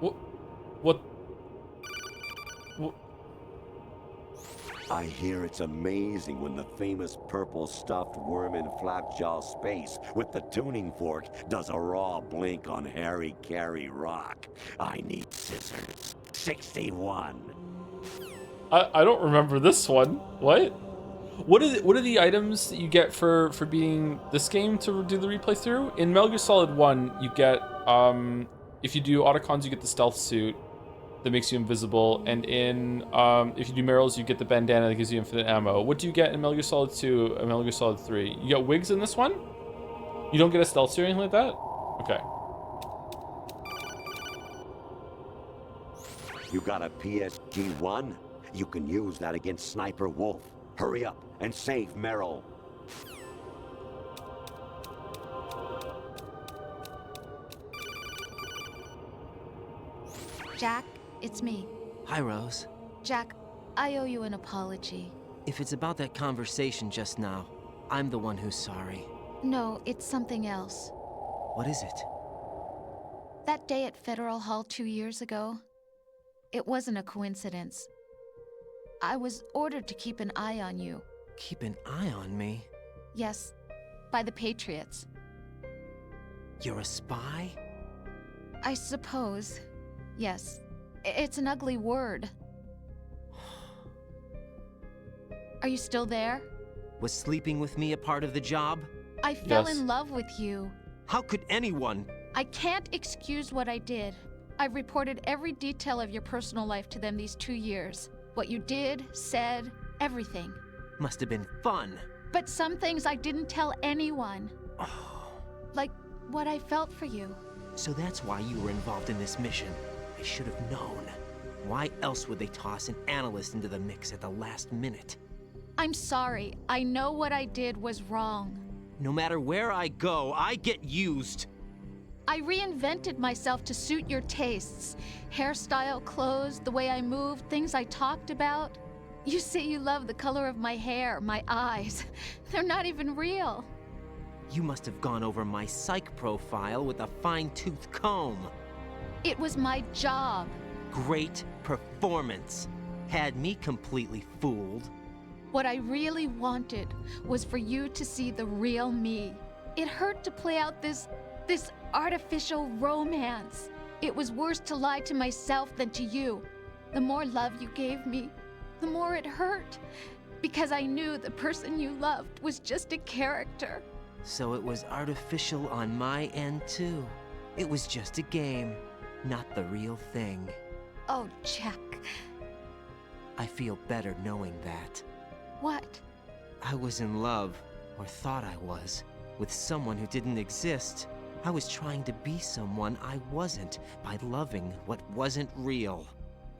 Speaker 1: What?
Speaker 3: I hear it's amazing when the famous purple stuffed worm in Flapjaw Space with the tuning fork does a raw blink on Harry Carey Rock. I need scissors. 61.
Speaker 1: I don't remember this one. What? What are the items that you get for beating this game to do the replay through? In Metal Gear Solid 1, you get if you do autocons, you get the stealth suit that makes you invisible, and in if you do Meryl's, you get the bandana that gives you infinite ammo. What do you get in Metal Gear Solid 2 and Metal Gear Solid 3? You get wigs in this one? You don't get a stealth suit or anything like that? Okay.
Speaker 3: You got a PSG-1? You can use that against Sniper Wolf. Hurry up and save Meryl.
Speaker 5: Jack, it's me.
Speaker 2: Hi, Rose.
Speaker 5: Jack, I owe you an apology.
Speaker 2: If it's about that conversation just now, I'm the one who's sorry.
Speaker 5: No, it's something else.
Speaker 2: What is it?
Speaker 5: That day at Federal Hall 2 years ago, it wasn't a coincidence. I was ordered to keep an eye on you.
Speaker 2: Keep an eye on me?
Speaker 5: Yes, by the Patriots.
Speaker 2: You're a spy?
Speaker 5: I suppose. Yes. It's an ugly word. Are you still there?
Speaker 2: Was sleeping with me a part of the job?
Speaker 5: I fell in love with you.
Speaker 2: How could anyone?
Speaker 5: I can't excuse what I did. I've reported every detail of your personal life to them these 2 years. What you did, said, everything.
Speaker 2: Must have been fun.
Speaker 5: But some things I didn't tell anyone. Like what I felt for you.
Speaker 2: So that's why you were involved in this mission. I should have known. Why else would they toss an analyst into the mix at the last minute?
Speaker 5: I'm sorry. I know what I did was wrong.
Speaker 2: No matter where I go, I get used.
Speaker 5: I reinvented myself to suit your tastes. Hairstyle, clothes, the way I moved, things I talked about. You say you love the color of my hair, my eyes. They're not even real.
Speaker 2: You must have gone over my psych profile with a fine-tooth comb.
Speaker 5: It was my job.
Speaker 2: Great performance. Had me completely fooled.
Speaker 5: What I really wanted was for you to see the real me. It hurt to play out this artificial romance. It was worse to lie to myself than to you. The more love you gave me, the more it hurt. Because I knew the person you loved was just a character.
Speaker 2: So it was artificial on my end too. It was just a game, not the real thing.
Speaker 5: Oh, Jack.
Speaker 2: I feel better knowing that.
Speaker 5: What?
Speaker 2: I was in love, or thought I was, with someone who didn't exist. I was trying to be someone I wasn't by loving what wasn't real.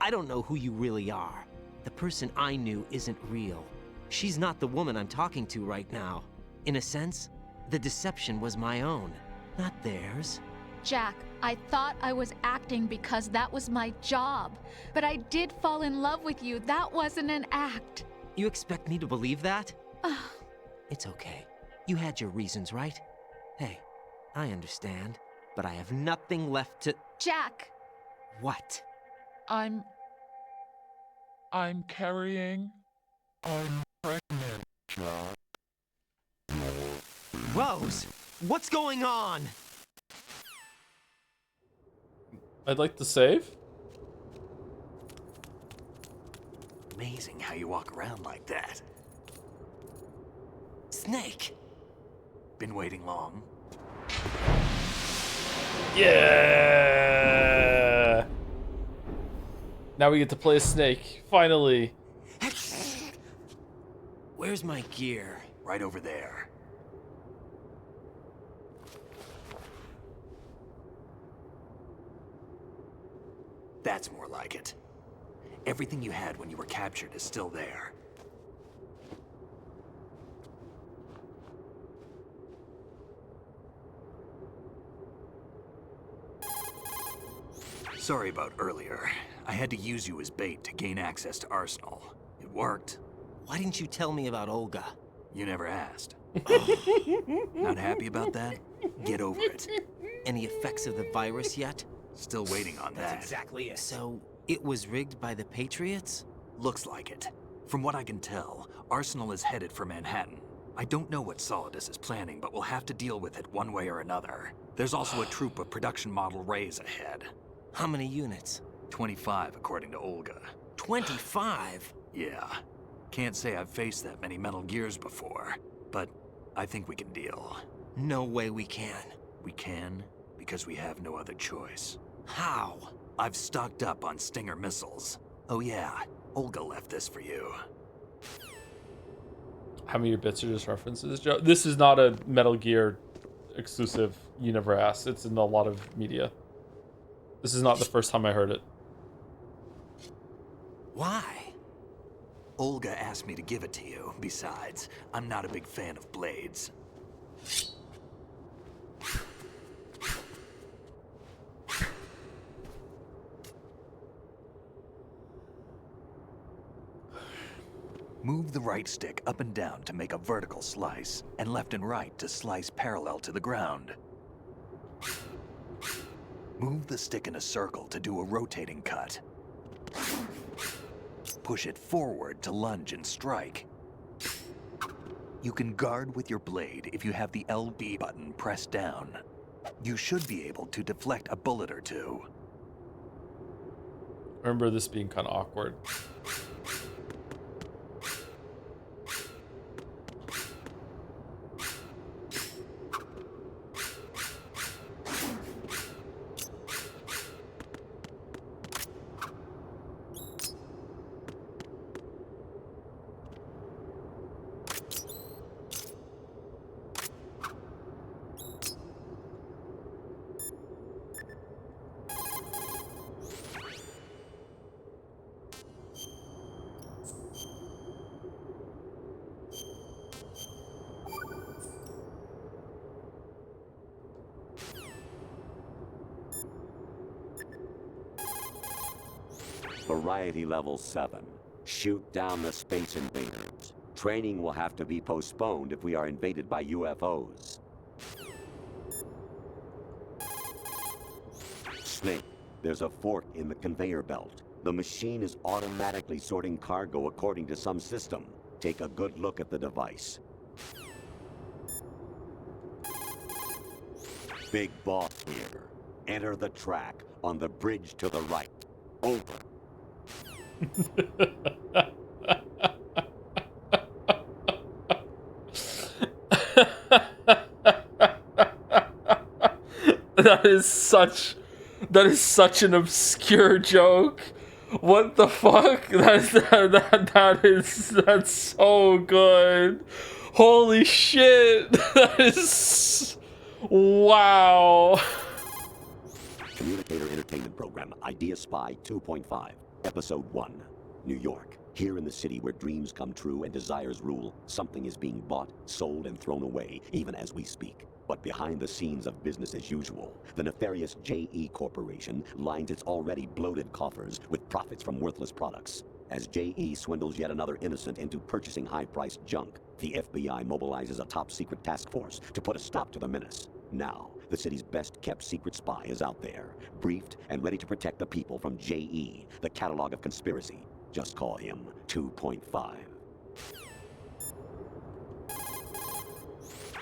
Speaker 2: I don't know who you really are. The person I knew isn't real. She's not the woman I'm talking to right now. In a sense, the deception was my own, not theirs.
Speaker 5: Jack, I thought I was acting because that was my job. But I did fall in love with you. That wasn't an act.
Speaker 2: You expect me to believe that? It's okay. You had your reasons, right? Hey, I understand, but I have nothing left to—
Speaker 5: Jack!
Speaker 2: What?
Speaker 10: I'm carrying. I'm pregnant, Jack.
Speaker 2: Rose, what's going on?
Speaker 1: I'd like to save.
Speaker 6: Amazing how you walk around like that.
Speaker 2: Snake!
Speaker 6: Been waiting long?
Speaker 1: Yeah! Now we get to play a Snake, finally.
Speaker 2: Where's my gear?
Speaker 6: Right over there. That's more like it. Everything you had when you were captured is still there. Sorry about earlier. I had to use you as bait to gain access to Arsenal. It worked.
Speaker 2: Why didn't you tell me about Olga?
Speaker 6: You never asked. Not happy about that? Get over it.
Speaker 2: Any effects of the virus yet?
Speaker 6: Still waiting on that.
Speaker 2: That's exactly it. So, it was rigged by the Patriots?
Speaker 6: Looks like it. From what I can tell, Arsenal is headed for Manhattan. I don't know what Solidus is planning, but we'll have to deal with it one way or another. There's also a troop of production model Rays ahead.
Speaker 2: How many units?
Speaker 6: 25, according to Olga.
Speaker 2: 25?
Speaker 6: Yeah. Can't say I've faced that many Metal Gears before, but I think we can deal.
Speaker 2: No way we can.
Speaker 6: We can, because we have no other choice.
Speaker 2: How?
Speaker 6: I've stocked up on Stinger missiles. Oh yeah, Olga left this for you.
Speaker 1: How many bits are just references, Joe? This is not a Metal Gear exclusive you never asked. It's in a lot of media. This is not the first time I heard it.
Speaker 2: Why?
Speaker 6: Olga asked me to give it to you. Besides, I'm not a big fan of blades. Move the right stick up and down to make a vertical slice, and left and right to slice parallel to the ground. Move the stick in a circle to do a rotating cut. Push it forward to lunge and strike. You can guard with your blade if you have the LB button pressed down. You should be able to deflect a bullet or two.
Speaker 1: I remember this being kind of awkward.
Speaker 3: Variety level 7. Shoot down the space invaders. Training will have to be postponed if we are invaded by UFOs. Snake, there's a fork in the conveyor belt. The machine is automatically sorting cargo according to some system. Take a good look at the device. Big boss here. Enter the track on the bridge to the right. Over. That is such an obscure joke. What the fuck? That's so good. Holy shit. That is wow. Communicator Entertainment Program, Idea Spy 2.5, Episode 1, New York. Here in the city where dreams come true and desires rule, something is being bought, sold, and thrown away, even as we speak. But behind the scenes of business as usual, the nefarious JE Corporation lines its already bloated coffers with profits from worthless products. As JE swindles yet another innocent into purchasing high-priced junk, the FBI mobilizes a top-secret task force to put a stop to the menace. Now, the city's best-kept secret spy is out there, briefed and ready to protect the people from JE, the catalog of conspiracy. Just call him 2.5.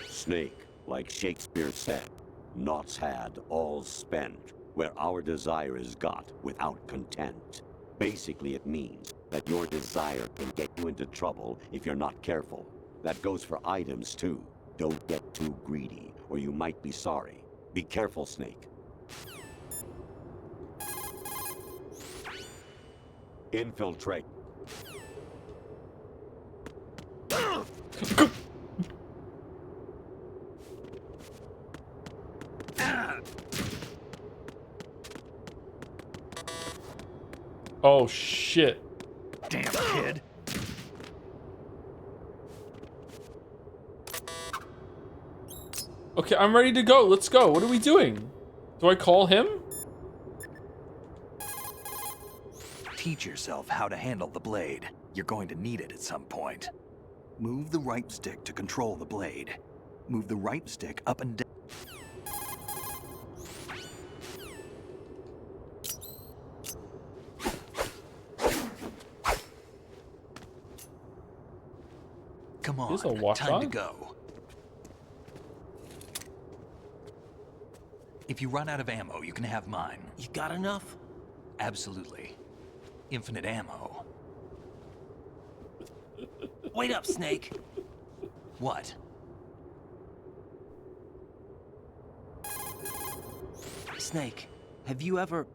Speaker 3: Snake, like Shakespeare said, naught's had, all's spent, where our desire is got without content. Basically, it means that your desire can get you into trouble if you're not careful. That goes for items, too. Don't get too greedy, or you might be sorry. Be careful, Snake. Infiltrate.
Speaker 1: Oh shit.
Speaker 6: Damn kid.
Speaker 1: Okay, I'm ready to go. Let's go. What are we doing? Do I call him?
Speaker 6: Teach yourself how to handle the blade. You're going to need it at some point. Move the right stick to control the blade. Move the right stick up and down. Come on, time to go. If you run out of ammo, you can have mine.
Speaker 2: You got enough?
Speaker 6: Absolutely. Infinite ammo.
Speaker 2: Wait up, Snake.
Speaker 6: What?
Speaker 2: Snake, have you ever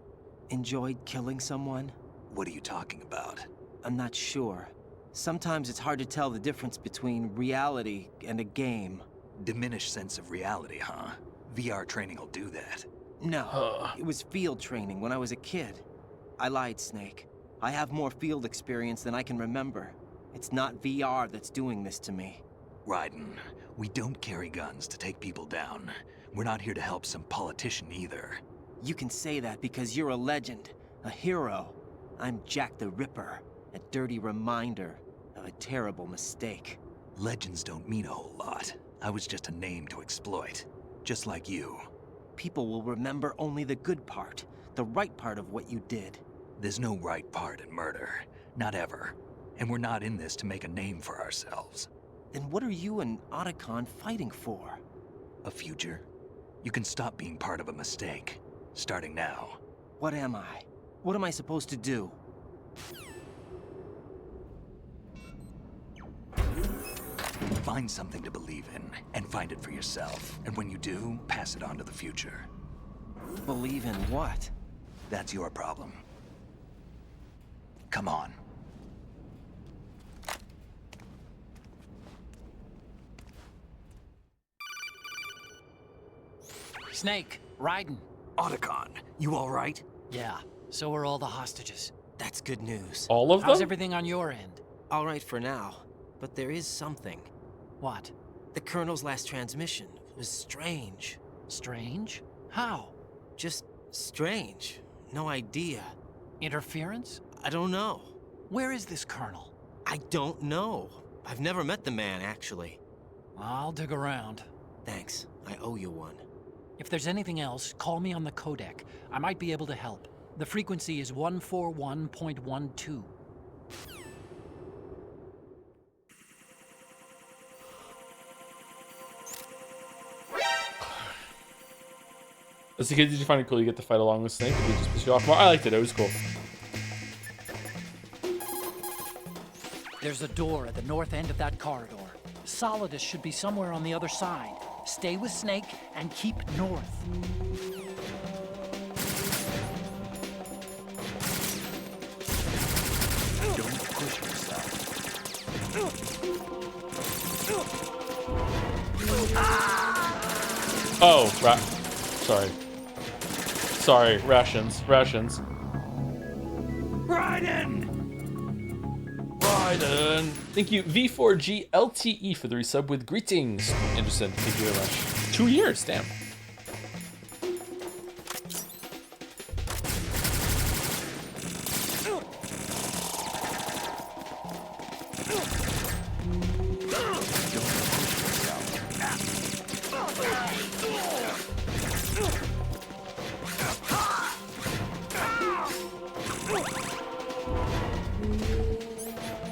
Speaker 2: enjoyed killing someone?
Speaker 6: What are you talking about?
Speaker 2: I'm not sure. Sometimes it's hard to tell the difference between reality and a game.
Speaker 6: Diminished sense of reality, huh? VR training will do that.
Speaker 2: No, it was field training when I was a kid. I lied, Snake. I have more field experience than I can remember. It's not VR that's doing this to me.
Speaker 6: Raiden, we don't carry guns to take people down. We're not here to help some politician either.
Speaker 2: You can say that because you're a legend, a hero. I'm Jack the Ripper, a dirty reminder of a terrible mistake.
Speaker 6: Legends don't mean a whole lot. I was just a name to exploit, just like you.
Speaker 2: People will remember only the good part, the right part of what you did.
Speaker 6: There's no right part in murder, not ever. And we're not in this to make a name for ourselves.
Speaker 2: Then what are you and Otacon fighting for?
Speaker 6: A future. You can stop being part of a mistake, starting now.
Speaker 2: What am I? What am I supposed to do?
Speaker 6: Find something to believe in, and find it for yourself. And when you do, pass it on to the future.
Speaker 2: Believe in what?
Speaker 6: That's your problem. Come on.
Speaker 9: Snake, Raiden.
Speaker 6: Otacon, you all right?
Speaker 9: Yeah, so are all the hostages.
Speaker 2: That's good news.
Speaker 1: All of them?
Speaker 9: How's everything on your end?
Speaker 2: All right for now, but there is something.
Speaker 9: What?
Speaker 2: The Colonel's last transmission was strange.
Speaker 9: Strange? How?
Speaker 2: Just strange. No idea.
Speaker 9: Interference?
Speaker 2: I don't know.
Speaker 9: Where is this Colonel?
Speaker 2: I don't know. I've never met the man, actually.
Speaker 9: I'll dig around.
Speaker 2: Thanks. I owe you one.
Speaker 9: If there's anything else, call me on the codec. I might be able to help. The frequency is 141.12.
Speaker 1: As a kid, did you find it cool you get to fight along with Snake? Or did it just piss you off more? I liked it. It was cool.
Speaker 9: There's a door at the north end of that corridor. Solidus should be somewhere on the other side. Stay with Snake and keep north.
Speaker 6: Don't push yourself.
Speaker 1: Oh, sorry. Sorry, rations.
Speaker 14: Raiden!
Speaker 1: Thank you, V4G LTE for the resub with greetings. Anderson, thank you very much. 2 years, damn.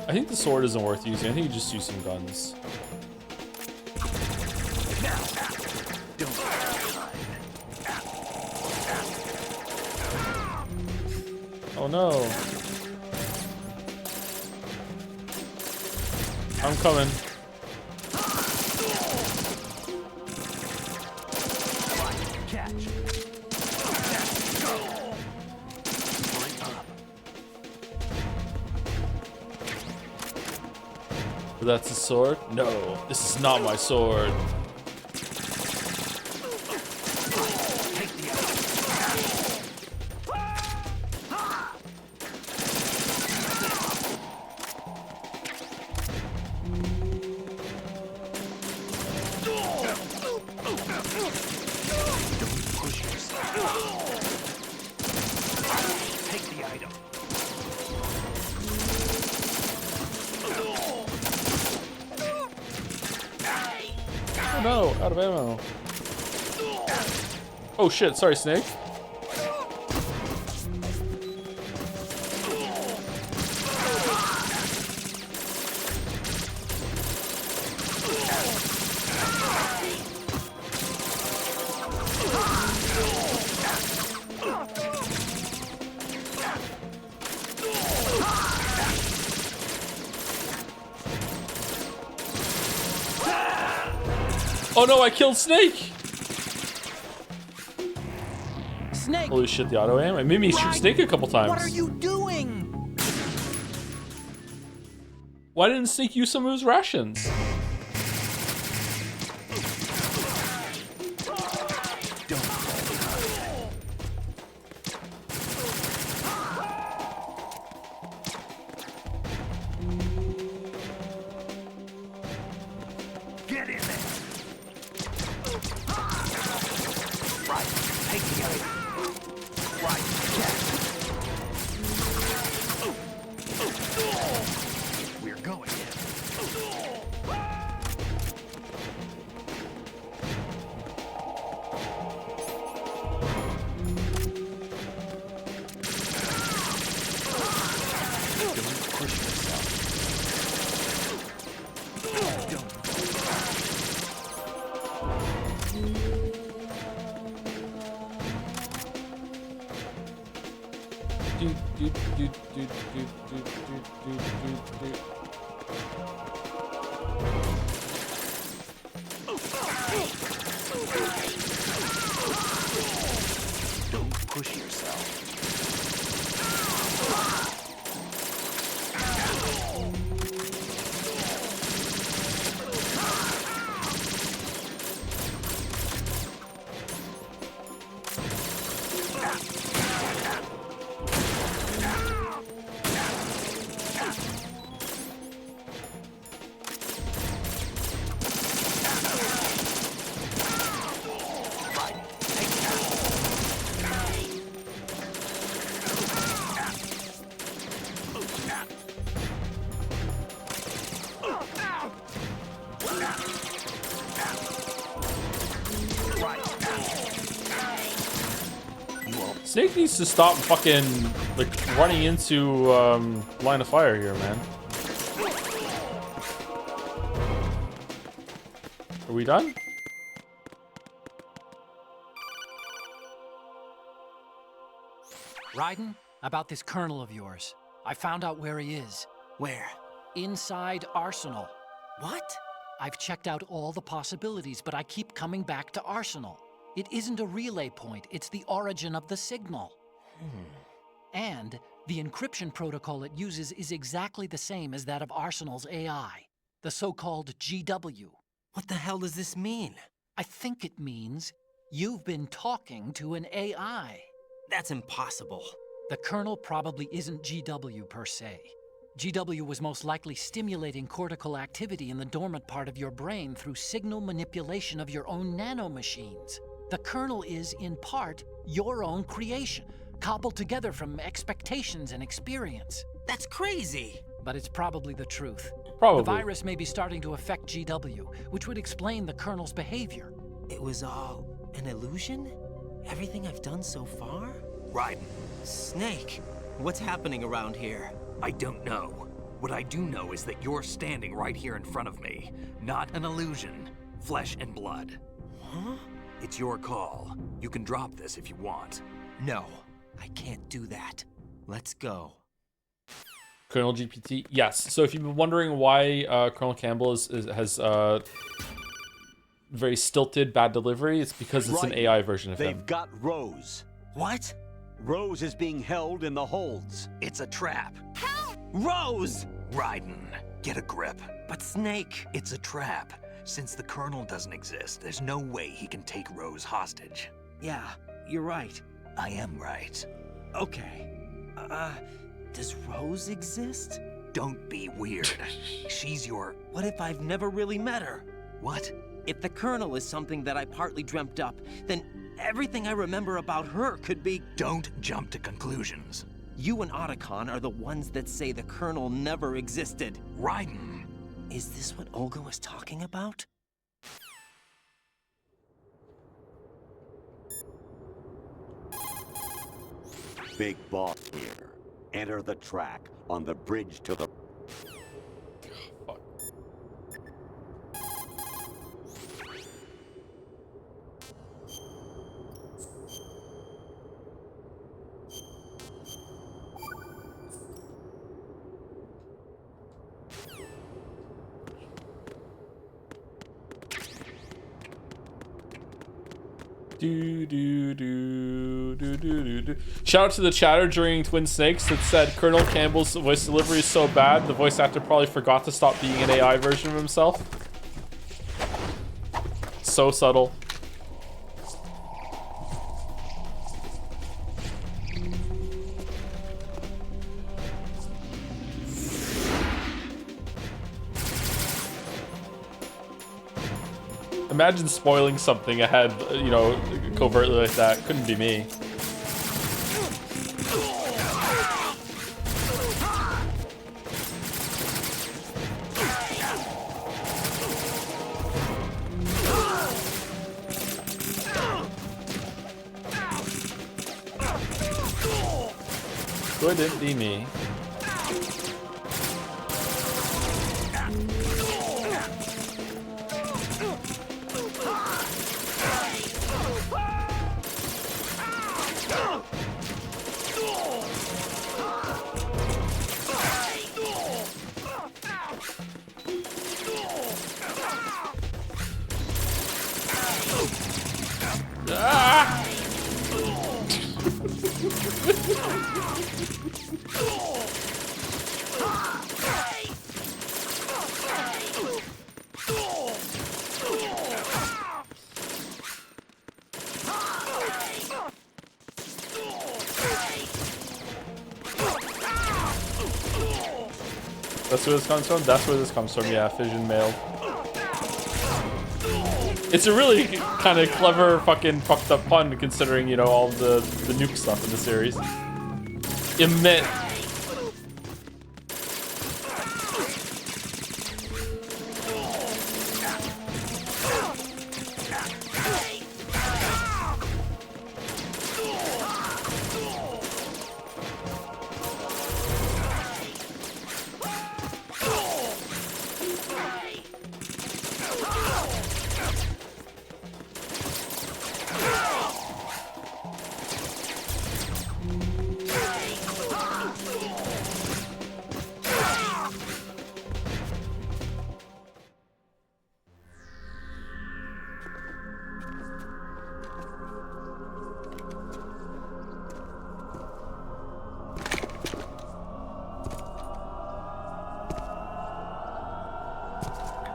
Speaker 1: I think the sword isn't worth using. I think you just use some guns. Oh no. I'm coming. But that's a sword? No, this is not my sword. No, out of ammo. Oh shit, sorry, Snake. Oh no, I killed Snake!
Speaker 9: Snake!
Speaker 1: Holy shit, the auto aim. It made me shoot Snake a couple times.
Speaker 9: What are you doing?
Speaker 1: Why didn't Snake use some of his rations?
Speaker 6: Get in there. Right, take the other. Right, we're going in. Don't push yourself. Don't. Don't push yourself.
Speaker 1: Snake needs to stop fucking like running into line of fire here, man. Are we done?
Speaker 9: Raiden, about this colonel of yours. I found out where he is.
Speaker 2: Where?
Speaker 9: Inside Arsenal.
Speaker 2: What?
Speaker 9: I've checked out all the possibilities, but I keep coming back to Arsenal. It isn't a relay point, it's the origin of the signal. And the encryption protocol it uses is exactly the same as that of Arsenal's AI, the so-called GW.
Speaker 2: What the hell does this mean?
Speaker 9: I think it means you've been talking to an AI.
Speaker 2: That's impossible.
Speaker 9: The kernel probably isn't GW per se. GW was most likely stimulating cortical activity in the dormant part of your brain through signal manipulation of your own nanomachines. The kernel is, in part, your own creation, cobbled together from expectations and experience.
Speaker 2: That's crazy!
Speaker 9: But it's probably the truth.
Speaker 1: Probably.
Speaker 9: The virus may be starting to affect GW, which would explain the kernel's behavior.
Speaker 2: It was all an illusion? Everything I've done so far?
Speaker 6: Raiden.
Speaker 2: Snake, what's happening around here?
Speaker 6: I don't know. What I do know is that you're standing right here in front of me. Not an illusion. Flesh and blood.
Speaker 2: Huh?
Speaker 6: It's your call. You can drop this if you want.
Speaker 2: No, I can't do that. Let's go.
Speaker 1: Colonel GPT, yes. So if you've been wondering why Colonel Campbell has very stilted, bad delivery, it's because it's an AI version of him.
Speaker 3: They've got Rose.
Speaker 2: What?
Speaker 3: Rose is being held in the holds.
Speaker 6: It's a trap.
Speaker 2: Help! Rose!
Speaker 6: Raiden, get a grip.
Speaker 2: But Snake...
Speaker 6: It's a trap. Since the Colonel doesn't exist, there's no way he can take Rose hostage.
Speaker 2: Yeah, you're right.
Speaker 6: I am right.
Speaker 2: Okay. Does Rose exist?
Speaker 6: Don't be weird. She's your...
Speaker 2: What if I've never really met her?
Speaker 6: What?
Speaker 2: If the Colonel is something that I partly dreamt up, then everything I remember about her could be...
Speaker 6: Don't jump to conclusions.
Speaker 2: You and Otacon are the ones that say the Colonel never existed.
Speaker 6: Raiden.
Speaker 2: Is this what Olga was talking about?
Speaker 3: Big boss here. Enter the track on the bridge to the...
Speaker 1: Fuck. Do, do, do, do, do, do, do. Shout out to the chatter during Twin Snakes that said Colonel Campbell's voice delivery is so bad, the voice actor probably forgot to stop being an AI version of himself. So subtle. Imagine spoiling something ahead, you know, covertly like that. Couldn't be me. Couldn't be me. That's where this comes from? That's where this comes from, yeah, Fission mailed. It's a really kind of clever fucking fucked up pun considering, you know, all the nuke stuff in the series. Emit.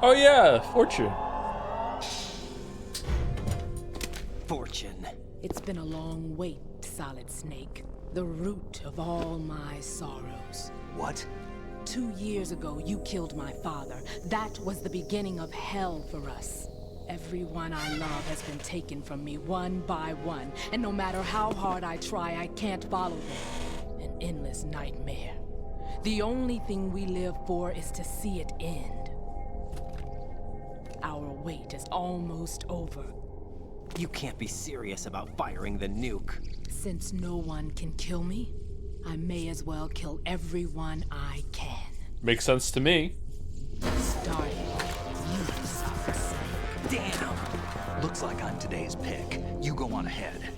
Speaker 1: Oh yeah, Fortune.
Speaker 18: Fortune. It's been a long wait, Solid Snake. The root of all my sorrows.
Speaker 6: What?
Speaker 18: 2 years ago, you killed my father. That was the beginning of hell for us. Everyone I love has been taken from me one by one, and no matter how hard I try, I can't follow them. An endless nightmare. The only thing we live for is to see it end. Our wait is almost over.
Speaker 2: You can't be serious about firing the nuke.
Speaker 18: Since no one can kill me, I may as well kill everyone I can.
Speaker 1: Makes sense to me.
Speaker 18: Starting you, Solid Snake.
Speaker 6: Damn! Looks like I'm today's pick. You go on ahead.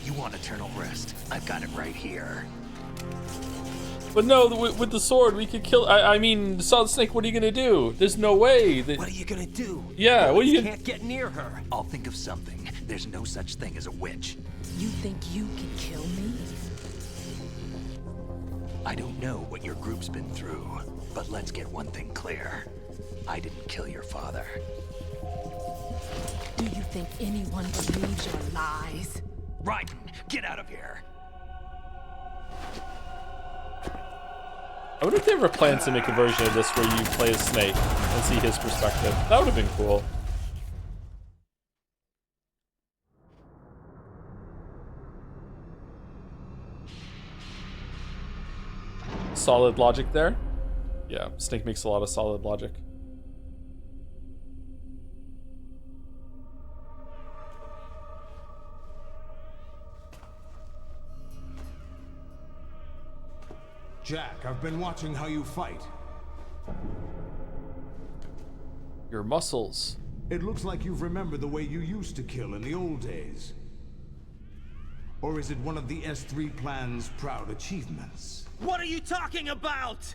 Speaker 6: You want eternal rest? I've got it right here.
Speaker 1: But no, with the sword, we could kill. I mean, Solid Snake, what are you gonna do? There's no way that.
Speaker 2: What are you gonna do?
Speaker 1: Yeah, what are you?
Speaker 2: Can't get near her.
Speaker 6: I'll think of something. There's no such thing as a witch.
Speaker 18: You think you can kill me?
Speaker 6: I don't know what your group's been through, but let's get one thing clear. I didn't kill your father.
Speaker 18: Do you think anyone believes your lies?
Speaker 6: Raiden, get out of here!
Speaker 1: I wonder if they ever planned to make a version of this where you play as Snake and see his perspective. That would have been cool. Solid logic there. Yeah, Snake makes a lot of solid logic.
Speaker 11: Jack, I've been watching how you fight.
Speaker 1: Your muscles.
Speaker 11: It looks like you've remembered the way you used to kill in the old days. Or is it one of the S3 plan's proud achievements?
Speaker 14: What are you talking about?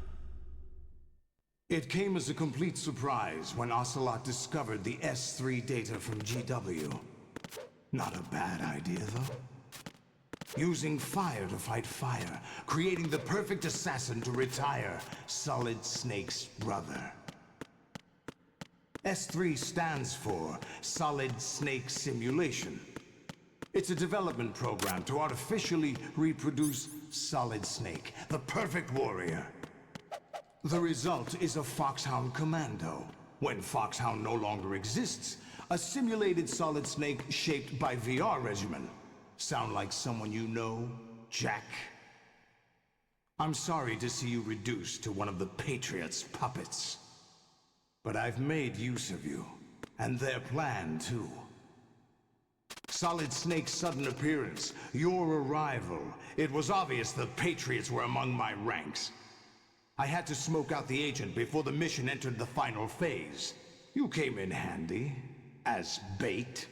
Speaker 11: It came as a complete surprise when Ocelot discovered the S3 data from GW. Not a bad idea, though. Using fire to fight fire, creating the perfect assassin to retire Solid Snake's brother. S3 stands for Solid Snake Simulation. It's a development program to artificially reproduce Solid Snake, the perfect warrior. The result is a Foxhound Commando. When Foxhound no longer exists, a simulated Solid Snake shaped by VR regimen. Sound like someone you know, Jack? I'm sorry to see you reduced to one of the Patriots' puppets. But I've made use of you, and their plan too. Solid Snake's sudden appearance, your arrival, it was obvious the Patriots were among my ranks. I had to smoke out the agent before the mission entered the final phase. You came in handy, as bait.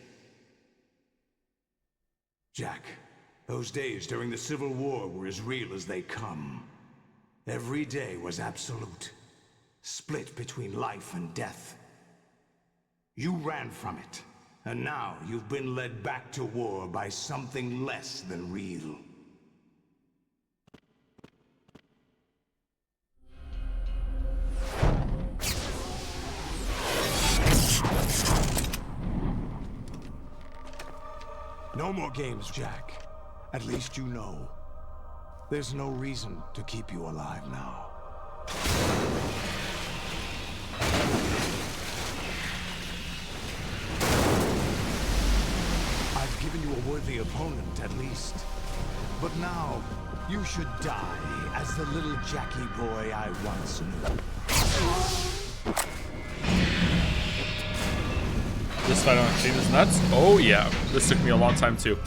Speaker 11: Jack, those days during the Civil War were as real as they come. Every day was absolute, split between life and death. You ran from it, and now you've been led back to war by something less than real. No more games, Jack. At least you know. There's no reason to keep you alive now. I've given you a worthy opponent, at least. But now, you should die as the little Jackie boy I once knew.
Speaker 1: This fight on Chain is nuts. Oh yeah, this took me a long time too.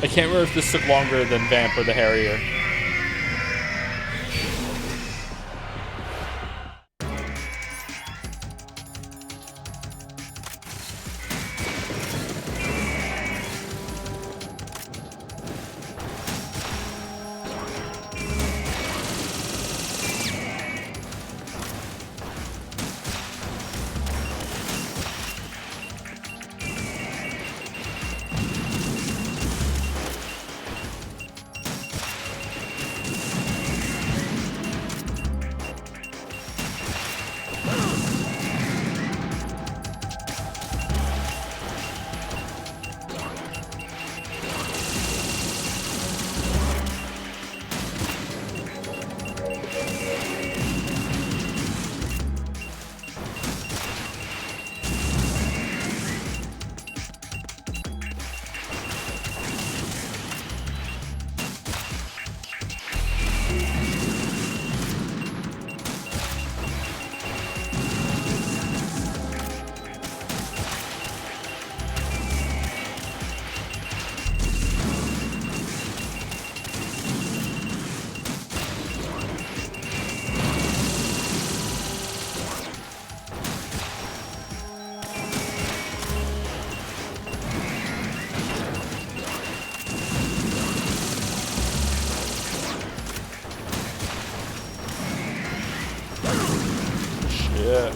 Speaker 1: I can't remember if this took longer than Vamp or the Harrier. Yeah.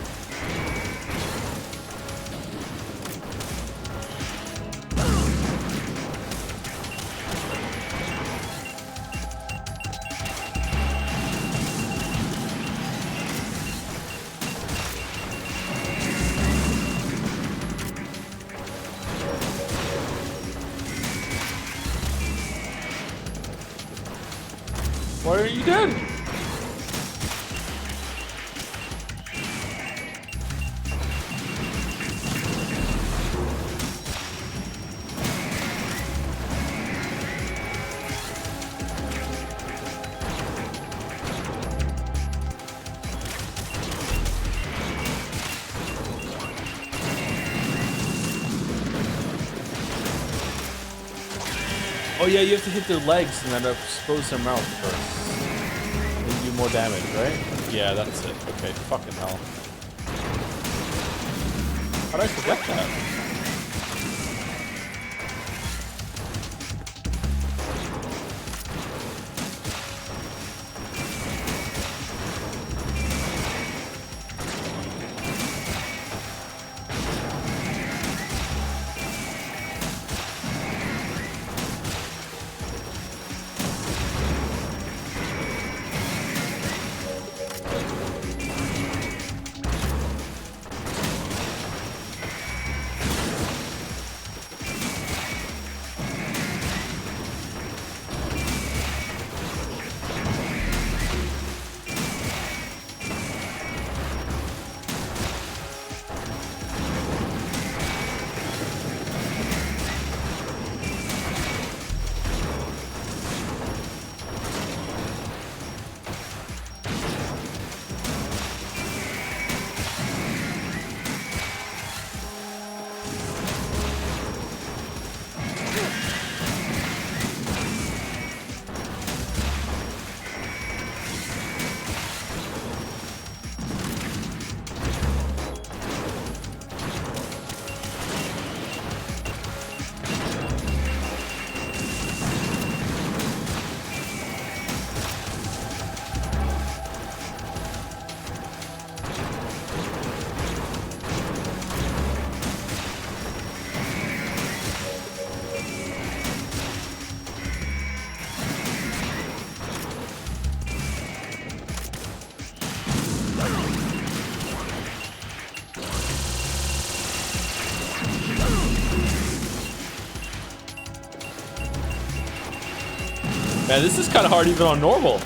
Speaker 1: Why are you dead? Oh yeah, you have to hit their legs and then expose their mouth first. They do more damage, right? Yeah, that's it. Okay, fucking hell. How'd I forget that? Man, this is kind of hard even on normal.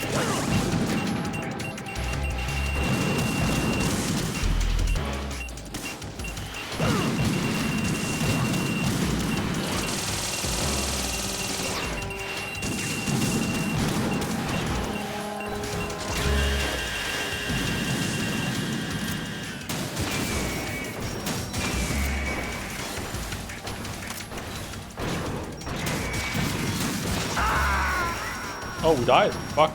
Speaker 1: Oh, we died. Fuck.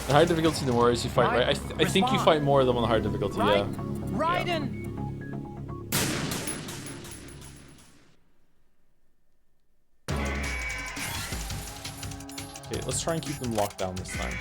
Speaker 1: The higher difficulty, the more as you fight, right? I think you fight more of them on the higher difficulty, yeah.
Speaker 9: Raiden!
Speaker 1: Okay, let's try and keep them locked down this time.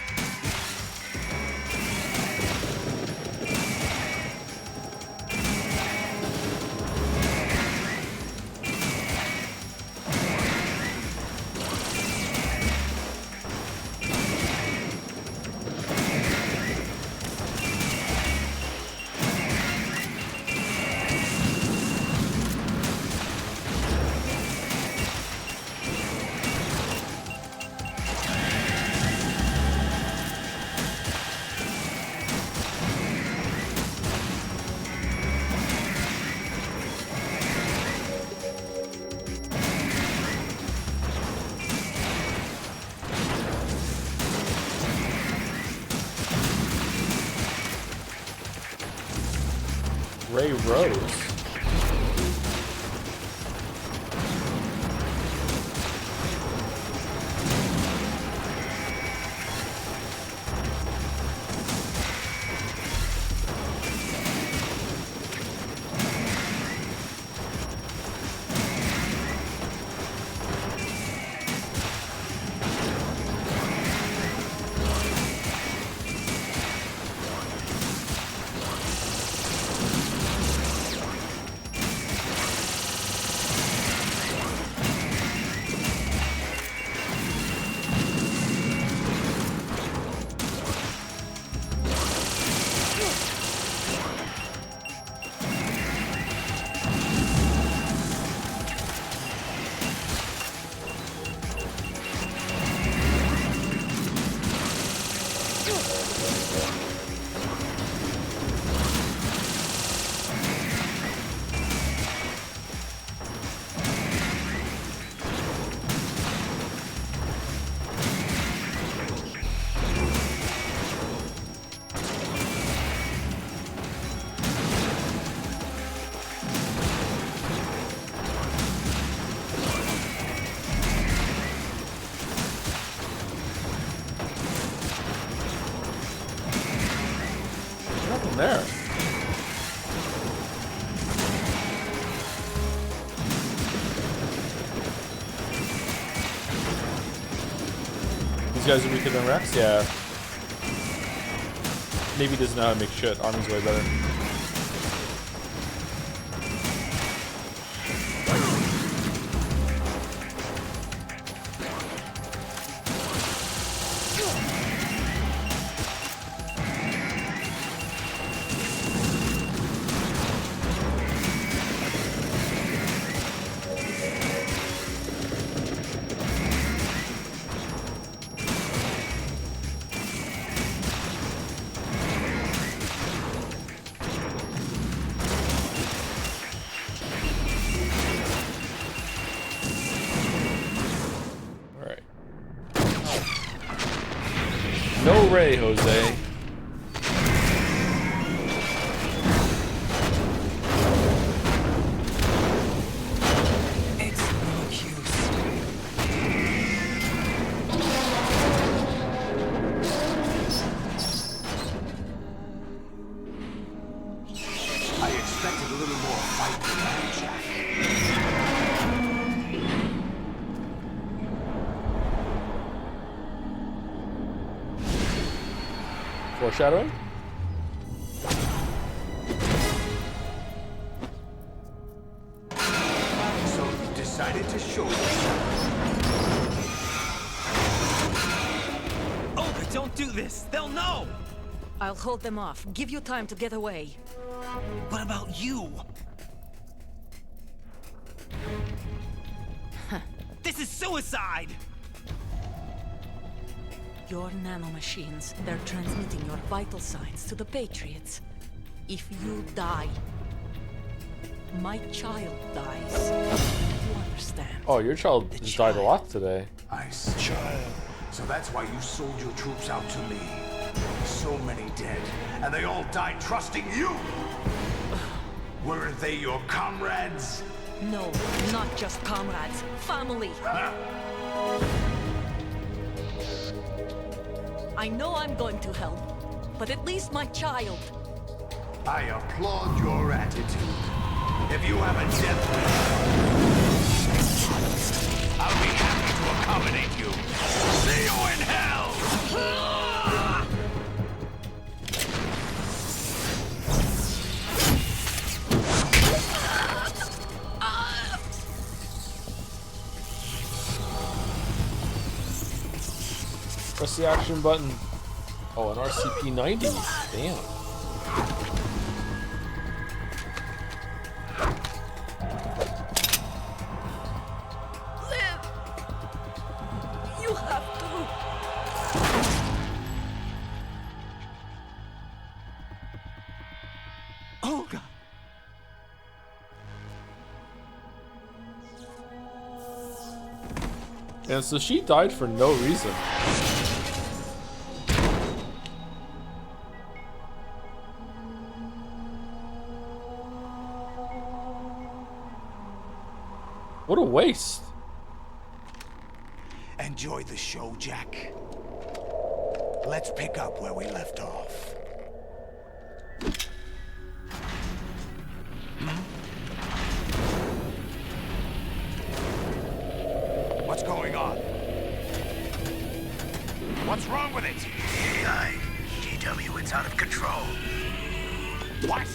Speaker 1: Ray Rose. There. These guys are weaker than Rex? Yeah. Maybe he doesn't know how to make shit. Armin's way better. No Ray, Jose.
Speaker 14: It's no use.
Speaker 11: I expected a little more fight than that, Jack.
Speaker 1: Foreshadowing?
Speaker 11: So you decided to show yourself.
Speaker 13: Oh, but don't do this! They'll know!
Speaker 17: I'll hold them off. Give you time to get away.
Speaker 13: What about you? This is suicide!
Speaker 17: Your nanomachines, they're transmitting your vital signs to the Patriots. If you die, my child dies. You understand?
Speaker 1: Oh, your child just died a lot today.
Speaker 11: I see. Child. So that's why you sold your troops out to me. So many dead, and they all died trusting you! Weren't they your comrades?
Speaker 17: No, not just comrades. Family. I know I'm going to hell, but at least my child.
Speaker 11: I applaud your attitude. If you have a death wish, I'll be happy to accommodate you. See you in hell!
Speaker 1: Press the action button. Oh, an RCP-90. Damn.
Speaker 17: Live! You have to.
Speaker 11: Olga!
Speaker 1: And so she died for no reason. What a waste.
Speaker 11: Enjoy the show, Jack. Let's pick up where we left off. What's going on? What's wrong with it?
Speaker 8: AI. GW, it's out of control.
Speaker 11: What?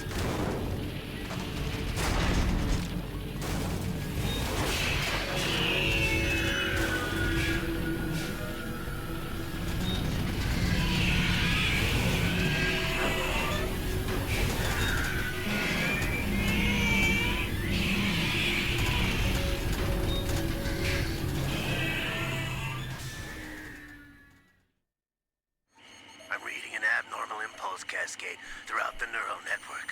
Speaker 8: I'm reading an abnormal impulse cascade throughout the neural network.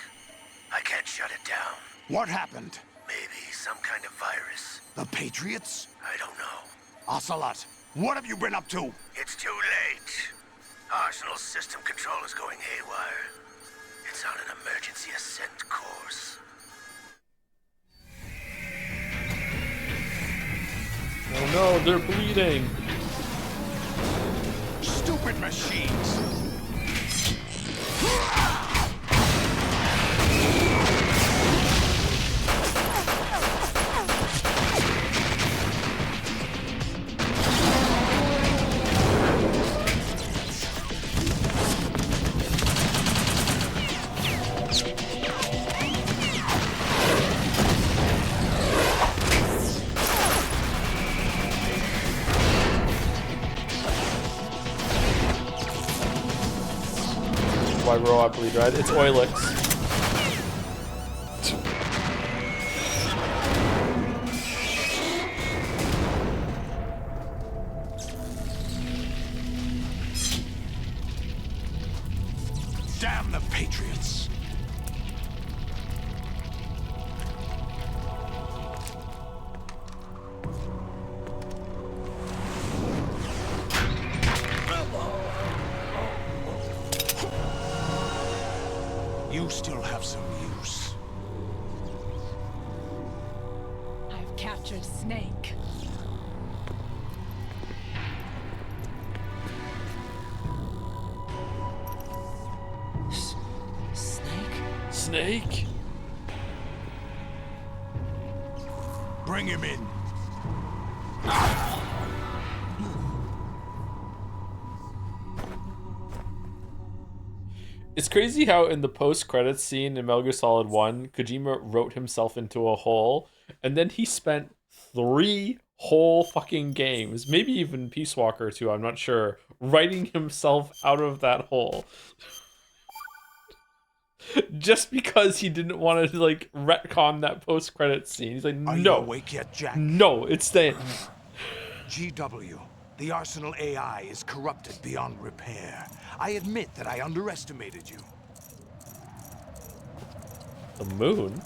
Speaker 8: I can't shut it down.
Speaker 11: What happened?
Speaker 8: Maybe some kind of virus.
Speaker 11: The Patriots?
Speaker 8: I don't know.
Speaker 11: Ocelot, what have you been up to?
Speaker 8: It's too late. Arsenal's system control is going haywire. It's on an emergency ascent course.
Speaker 1: Oh no, they're bleeding.
Speaker 11: Stupid machines!
Speaker 1: Why robot bleed, right? It's Oilix.
Speaker 11: Damn the Patriots! You still have some use.
Speaker 18: I've captured Snake.
Speaker 1: Snake?
Speaker 11: Bring him in.
Speaker 1: It's crazy how in the post-credits scene in Metal Gear Solid 1, Kojima wrote himself into a hole, and then he spent 3 whole fucking games, maybe even Peace Walker 2, I'm not sure, writing himself out of that hole. Just because he didn't want to, like, retcon that post-credits scene. He's like,
Speaker 11: Are
Speaker 1: no.
Speaker 11: you awake yet, Jack?
Speaker 1: No, it's staying.
Speaker 11: GW,
Speaker 4: The Arsenal AI is corrupted beyond repair. I admit that I underestimated you.
Speaker 1: The moon?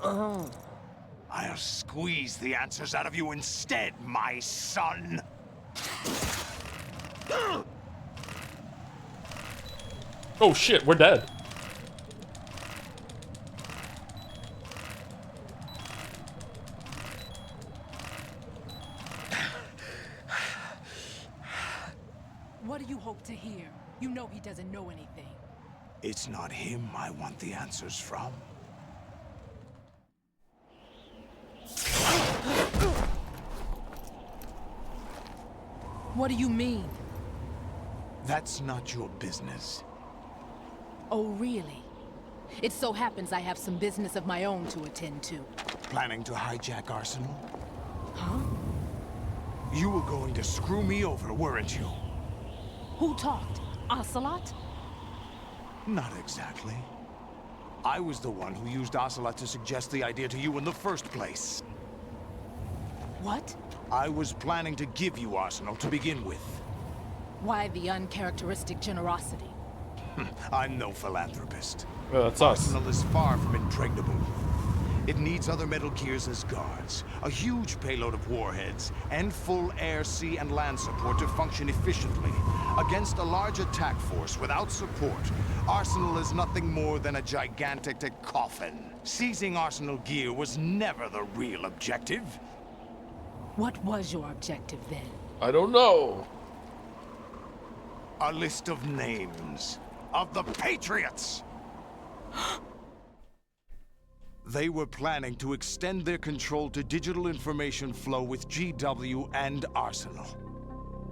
Speaker 4: I'll squeeze the answers out of you instead, my son.
Speaker 1: Oh shit, we're dead.
Speaker 18: What do you hope to hear? You know he doesn't know anything.
Speaker 4: It's not him I want the answers from.
Speaker 18: What do you mean?
Speaker 4: That's not your business.
Speaker 18: Oh, really? It so happens I have some business of my own to attend to.
Speaker 4: Planning to hijack Arsenal?
Speaker 18: Huh?
Speaker 4: You were going to screw me over, weren't you?
Speaker 18: Who talked? Ocelot?
Speaker 4: Not exactly. I was the one who used Ocelot to suggest the idea to you in the first place.
Speaker 18: What?
Speaker 4: I was planning to give you Arsenal to begin with.
Speaker 18: Why the uncharacteristic generosity?
Speaker 4: I'm no philanthropist.
Speaker 1: Well, that's us.
Speaker 4: Arsenal is far from impregnable. It needs other Metal Gears as guards, a huge payload of warheads, and full air, sea, and land support to function efficiently. Against a large attack force without support, Arsenal is nothing more than a gigantic coffin. Seizing Arsenal gear was never the real objective.
Speaker 18: What was your objective then?
Speaker 1: I don't know.
Speaker 4: A list of names of the Patriots. They were planning to extend their control to digital information flow with GW and Arsenal.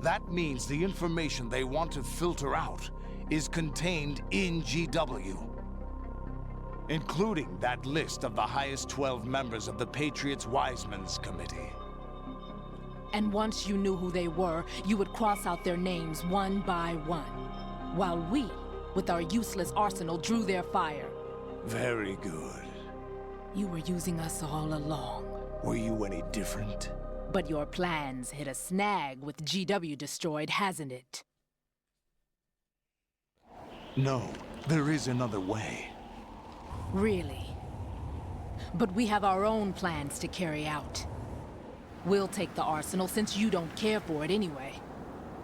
Speaker 4: That means the information they want to filter out is contained in GW, including that list of the highest 12 members of the Patriots Wiseman's Committee.
Speaker 18: And once you knew who they were, you would cross out their names one by one, while we, with our useless arsenal, drew their fire.
Speaker 4: Very good.
Speaker 18: You were using us all along.
Speaker 4: Were you any different?
Speaker 18: But your plans hit a snag with GW destroyed, hasn't it?
Speaker 4: No, there is another way.
Speaker 18: Really? But we have our own plans to carry out. We'll take the arsenal since you don't care for it anyway.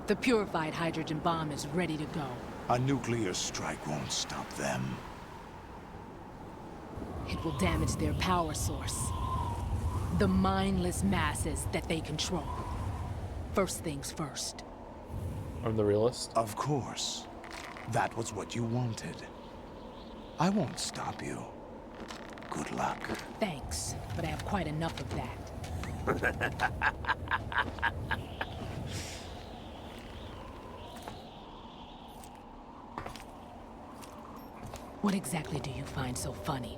Speaker 18: The purified hydrogen bomb is ready to go.
Speaker 4: A nuclear strike won't stop them.
Speaker 18: It will damage their power source. The mindless masses that they control. First things first.
Speaker 1: I'm the realist.
Speaker 4: Of course. That was what you wanted. I won't stop you. Good luck.
Speaker 18: Thanks, but I have quite enough of that. What exactly do you find so funny?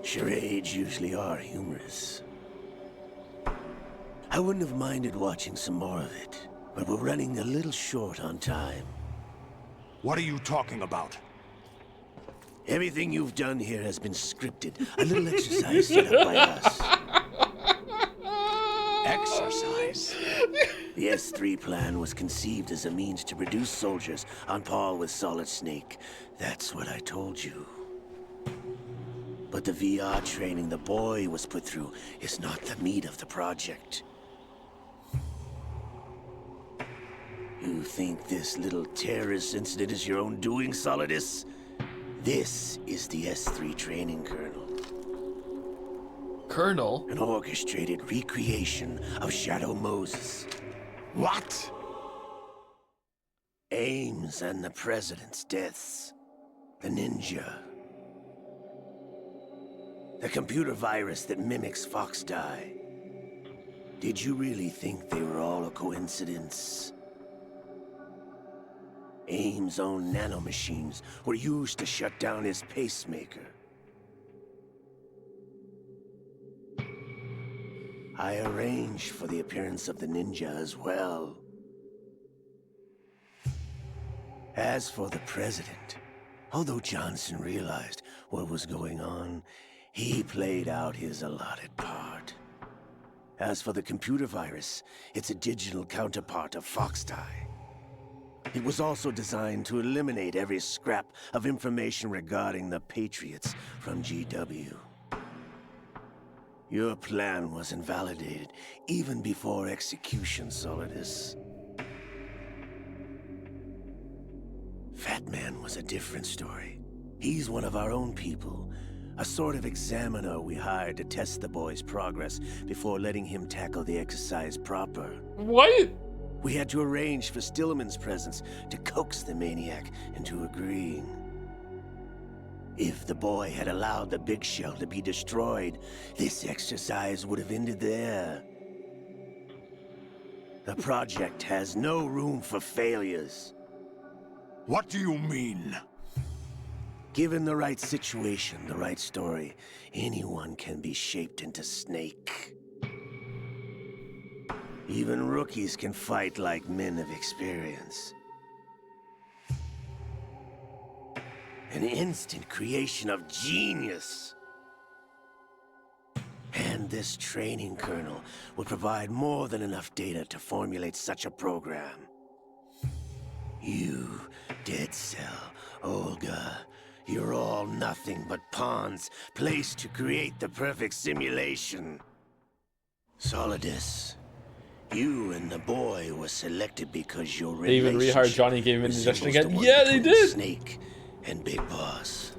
Speaker 8: Charades usually are humorous. I wouldn't have minded watching some more of it, but we're running a little short on time.
Speaker 4: What are you talking about?
Speaker 8: Everything you've done here has been scripted. A little exercise set up by us.
Speaker 4: Exercise?
Speaker 8: The S3 plan was conceived as a means to produce soldiers on par with Solid Snake. That's what I told you. But the VR training the boy was put through is not the meat of the project. You think this little terrorist incident is your own doing, Solidus? This is the S3 training kernel.
Speaker 1: Colonel?
Speaker 8: An orchestrated recreation of Shadow Moses.
Speaker 4: What?
Speaker 8: Ames and the President's deaths. The ninja. The computer virus that mimics Foxdie. Did you really think they were all a coincidence? Ames' own nanomachines were used to shut down his pacemaker. I arranged for the appearance of the ninja as well. As for the President, although Johnson realized what was going on, He played out his allotted part. As for the computer virus, it's a digital counterpart of Foxdie. It was also designed to eliminate every scrap of information regarding the Patriots from GW. Your plan was invalidated even before execution, Solidus. Fat Man was a different story. He's one of our own people. A sort of examiner we hired to test the boy's progress before letting him tackle the exercise proper.
Speaker 1: What?
Speaker 8: We had to arrange for Stillman's presence to coax the maniac into agreeing. If the boy had allowed the big shell to be destroyed, this exercise would have ended there. The project has no room for failures.
Speaker 4: What do you mean?
Speaker 8: Given the right situation, the right story, anyone can be shaped into Snake. Even rookies can fight like men of experience. An instant creation of genius. And this training kernel will provide more than enough data to formulate such a program. You, Dead Cell, Olga, you're all nothing but pawns placed to create the perfect simulation. Solidus, you and the boy were selected because your
Speaker 1: They even rehired Johnny, gave him indigestion again. Yeah, they did.
Speaker 8: Snake and Big Boss.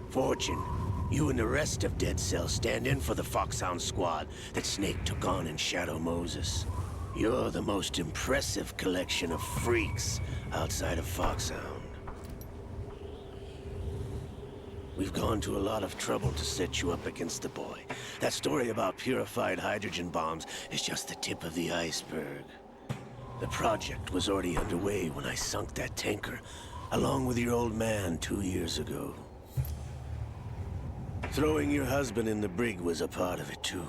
Speaker 8: Fortune, you and the rest of Dead Cell stand in for the Foxhound squad that Snake took on in Shadow Moses. You're the most impressive collection of freaks outside of Foxhound. We've gone to a lot of trouble to set you up against the boy. That story about purified hydrogen bombs is just the tip of the iceberg. The project was already underway when I sunk that tanker, along with your old man 2 years ago. Throwing your husband in the brig was a part of it too.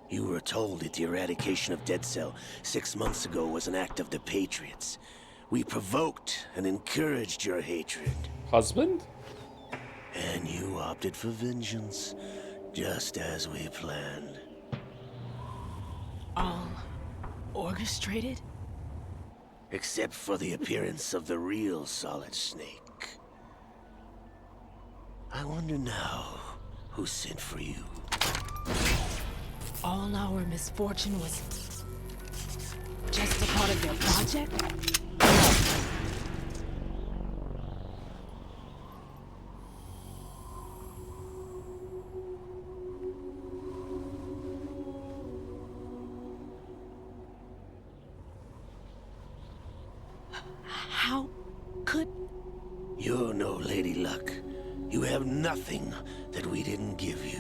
Speaker 8: You were told that the eradication of Dead Cell 6 months ago was an act of the Patriots. We provoked and encouraged your hatred.
Speaker 1: Husband?
Speaker 8: And you opted for vengeance, just as we planned.
Speaker 18: All orchestrated?
Speaker 8: Except for the appearance of the real Solid Snake. I wonder now who sent for you.
Speaker 18: All our misfortune was just a part of their project? How could...
Speaker 8: You're no Lady Luck. You have nothing that we didn't give you.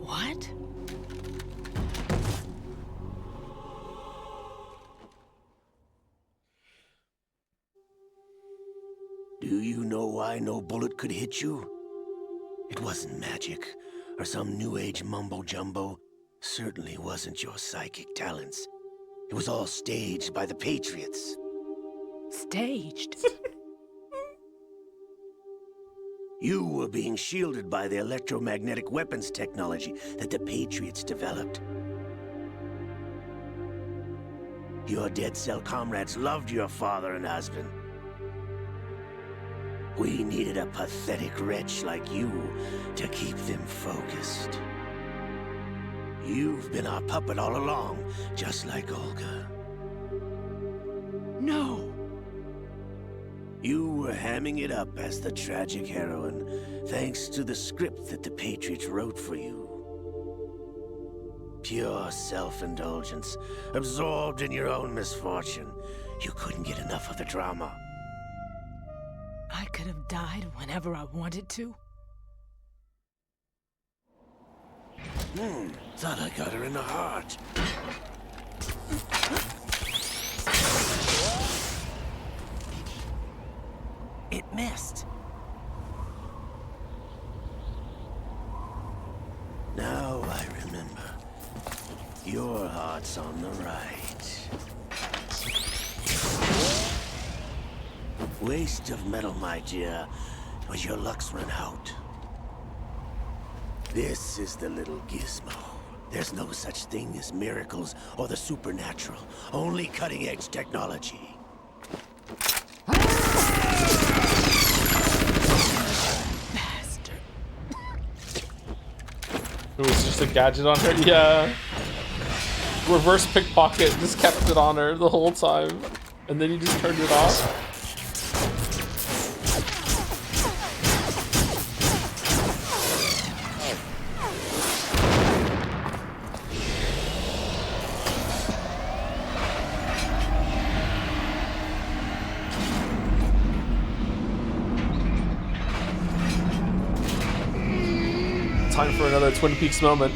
Speaker 18: What?
Speaker 8: Do you know why no bullet could hit you? It wasn't magic, or some new age mumbo-jumbo. Certainly wasn't your psychic talents. It was all staged by the Patriots.
Speaker 18: Staged?
Speaker 8: You were being shielded by the electromagnetic weapons technology that the Patriots developed. Your Dead Cell comrades loved your father and husband. We needed a pathetic wretch like you to keep them focused. You've been our puppet all along, just like Olga.
Speaker 18: No!
Speaker 8: You were hamming it up as the tragic heroine, thanks to the script that the Patriots wrote for you. Pure self-indulgence, absorbed in your own misfortune. You couldn't get enough of the drama.
Speaker 18: I could have died whenever I wanted to.
Speaker 8: Thought I got her in the heart.
Speaker 2: It missed.
Speaker 8: Now I remember. Your heart's on the right. Waste of metal, my dear, but your luck's run out. This is the little gizmo. There's no such thing as miracles or the supernatural, only cutting-edge technology.
Speaker 1: It was just a gadget on her? Yeah. Reverse pickpocket, just kept it on her the whole time. And then he just turned it off. Time for another Twin Peaks moment.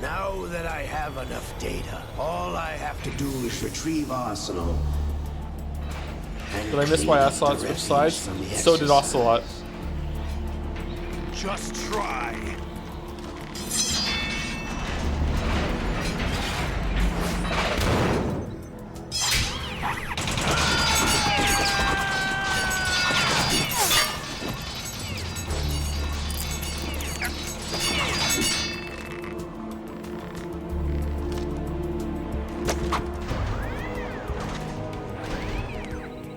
Speaker 8: Now that I have enough data, all I have to do is retrieve Arsenal.
Speaker 1: Did I miss why Ocelot switched sides? So did Ocelot.
Speaker 4: Just try.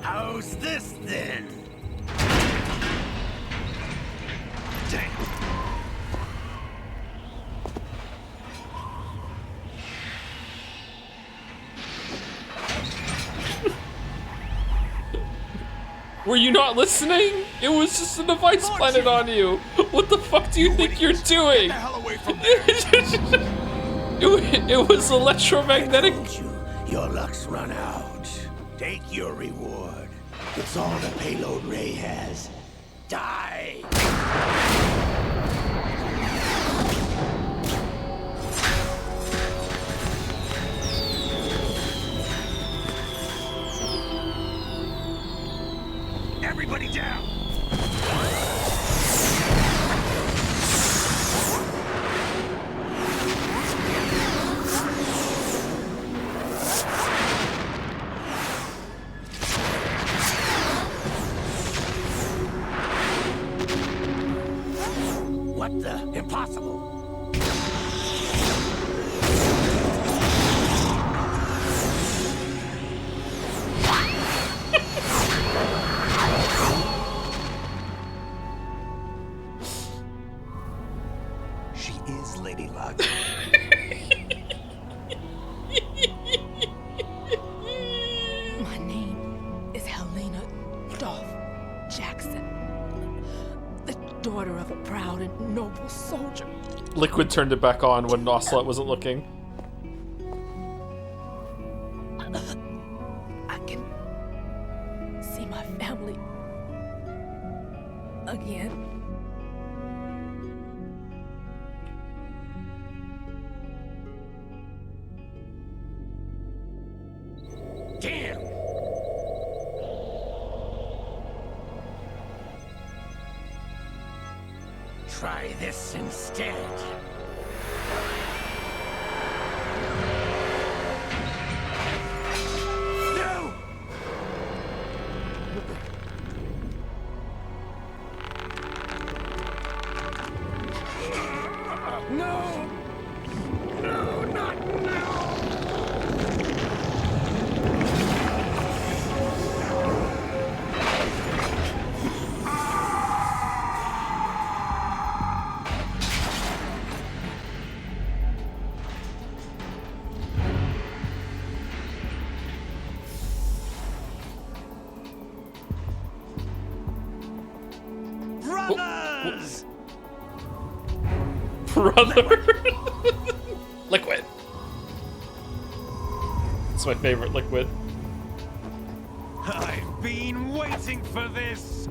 Speaker 8: How's this then? Damn.
Speaker 1: Were you not listening? It was just a device planted on you. What the fuck do you think you're doing?
Speaker 4: Get the hell away from there.
Speaker 1: It was electromagnetic.
Speaker 8: Your luck's run out. Take your reward. It's all the payload Ray has. Die!
Speaker 14: Everybody down!
Speaker 8: What the? Impossible!
Speaker 6: She is Lady Luck.
Speaker 18: My name is Helena Dolph Jackson, the daughter of a proud and noble soldier.
Speaker 1: Liquid turned it back on when Ocelot wasn't looking.
Speaker 18: I can see my family again.
Speaker 8: Damn! Try this instead. No! No! No, not now! Brothers!
Speaker 1: Brother! Liquid. It's my favorite Liquid.
Speaker 14: I've been waiting for this!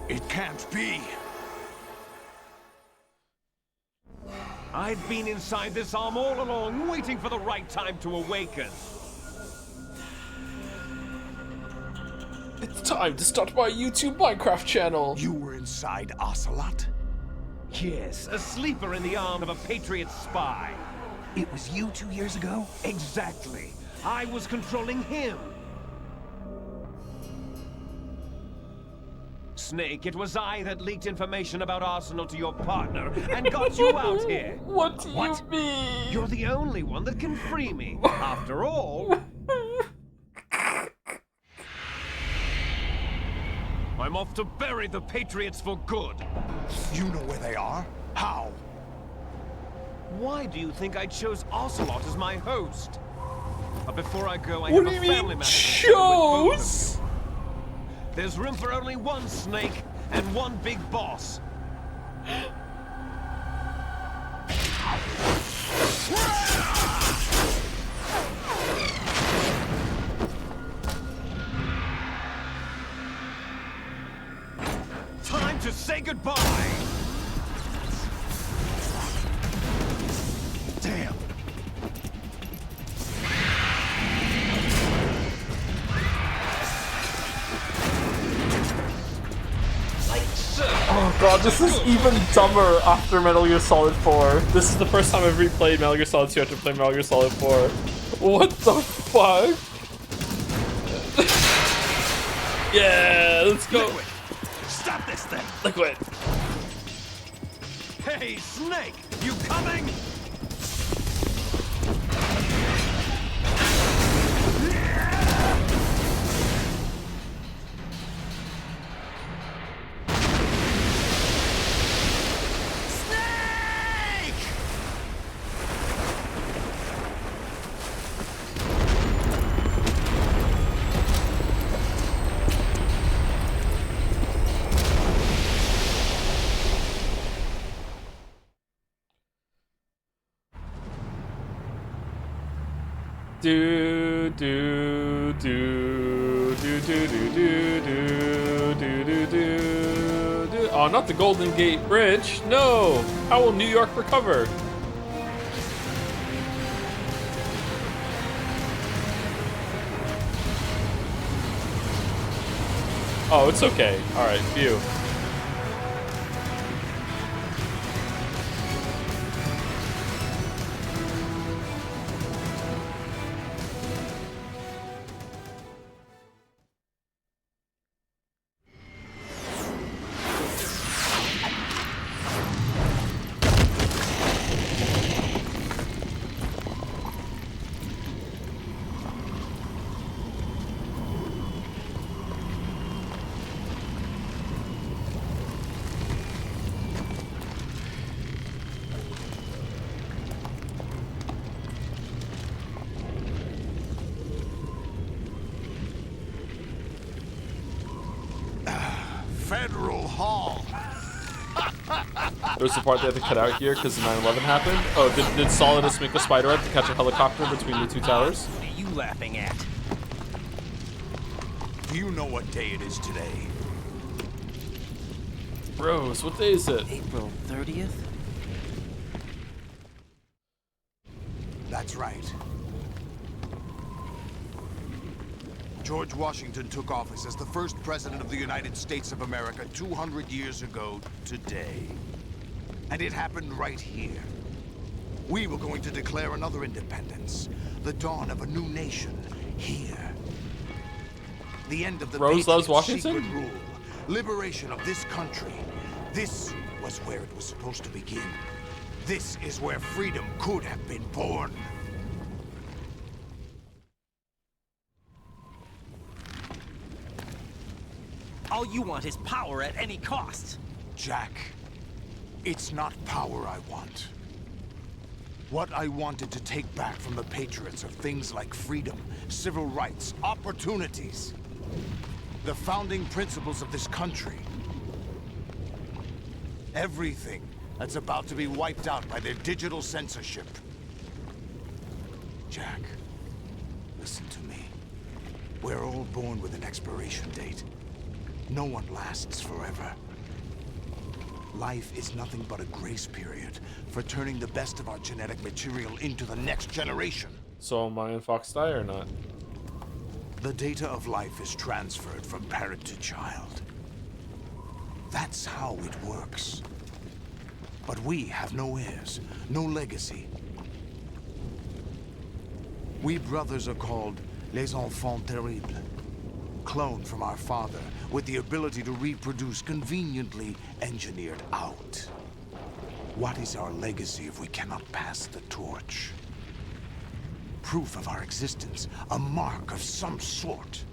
Speaker 4: It can't be.
Speaker 14: I've been inside this arm all along, waiting for the right time to awaken.
Speaker 9: It
Speaker 1: It's time to start my YouTube Minecraft channel.
Speaker 4: You were inside Ocelot?
Speaker 14: Yes, a sleeper in the arm of a Patriot spy.
Speaker 6: It was you 2 years ago?
Speaker 14: Exactly. I was controlling him. Snake, it was I that leaked information about Arsenal to your partner and got you out here.
Speaker 1: What do you mean?
Speaker 14: You're the only one that can free me. After all... I'm off to bury the Patriots for good.
Speaker 4: You know where they are? How?
Speaker 14: Why do you think I chose Ocelot as my host? But before I go, I
Speaker 1: What
Speaker 14: have
Speaker 1: do
Speaker 14: a
Speaker 1: you mean,
Speaker 14: family matter.
Speaker 1: chose?
Speaker 14: There's room for only one Snake and one big boss. Time to say goodbye.
Speaker 4: Damn.
Speaker 1: Oh god, this is even dumber after Metal Gear Solid 4. This is the first time I've replayed Metal Gear Solid 2 after playing Metal Gear Solid 4. What the fuck? Yeah, let's go.
Speaker 14: Liquid. Stop this thing.
Speaker 1: Liquid.
Speaker 14: Hey, Snake, you coming?
Speaker 1: Do do do do do do do do do do do. Oh, not the Golden Gate Bridge. No. How will New York recover? Oh, it's okay. All right, phew.
Speaker 4: Federal Hall.
Speaker 1: There's the part they had to cut out here because 9/11 happened. Oh, did Solidus make a spider web to catch a helicopter between the two towers?
Speaker 14: What are you laughing at?
Speaker 4: Do you know what day it is today?
Speaker 1: Rose, what day is it?
Speaker 2: April 30th?
Speaker 4: That's right. George Washington took office as the first president of the United States of America 200 years ago today. And it happened right here. We were going to declare another independence, the dawn of a new nation here. The end of the
Speaker 1: Rose loves
Speaker 4: Patriots'
Speaker 1: Washington?
Speaker 4: secret rule, liberation of this country. This was where it was supposed to begin. This is where freedom could have been born.
Speaker 2: All you want is power at any cost.
Speaker 4: Jack, it's not power I want. What I wanted to take back from the Patriots are things like freedom, civil rights, opportunities. The founding principles of this country. Everything that's about to be wiped out by their digital censorship. Jack, listen to me. We're all born with an expiration date. No one lasts forever. Life is nothing but a grace period for turning the best of our genetic material into the next generation.
Speaker 1: So am I and Fox die or not?
Speaker 4: The data of life is transferred from parent to child. That's how it works. But we have no heirs, no legacy. We brothers are called les enfants terribles. Cloned from our father, with the ability to reproduce conveniently engineered out. What is our legacy if we cannot pass the torch? Proof of our existence, a mark of some sort.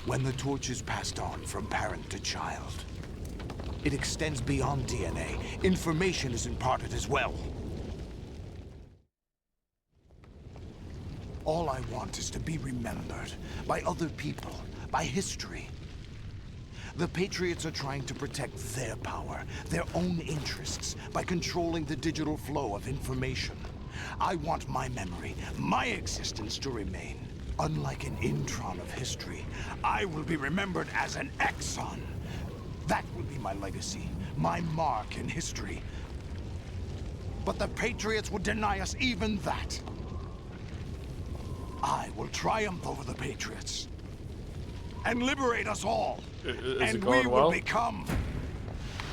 Speaker 4: When the torch is passed on from parent to child, it extends beyond DNA. Information is imparted as well. All I want is to be remembered by other people, by history. The Patriots are trying to protect their power, their own interests, by controlling the digital flow of information. I want my memory, my existence to remain. Unlike an intron of history, I will be remembered as an exon. That will be my legacy, my mark in history. But the Patriots would deny us even that. I will triumph over the Patriots and liberate us all. And we will become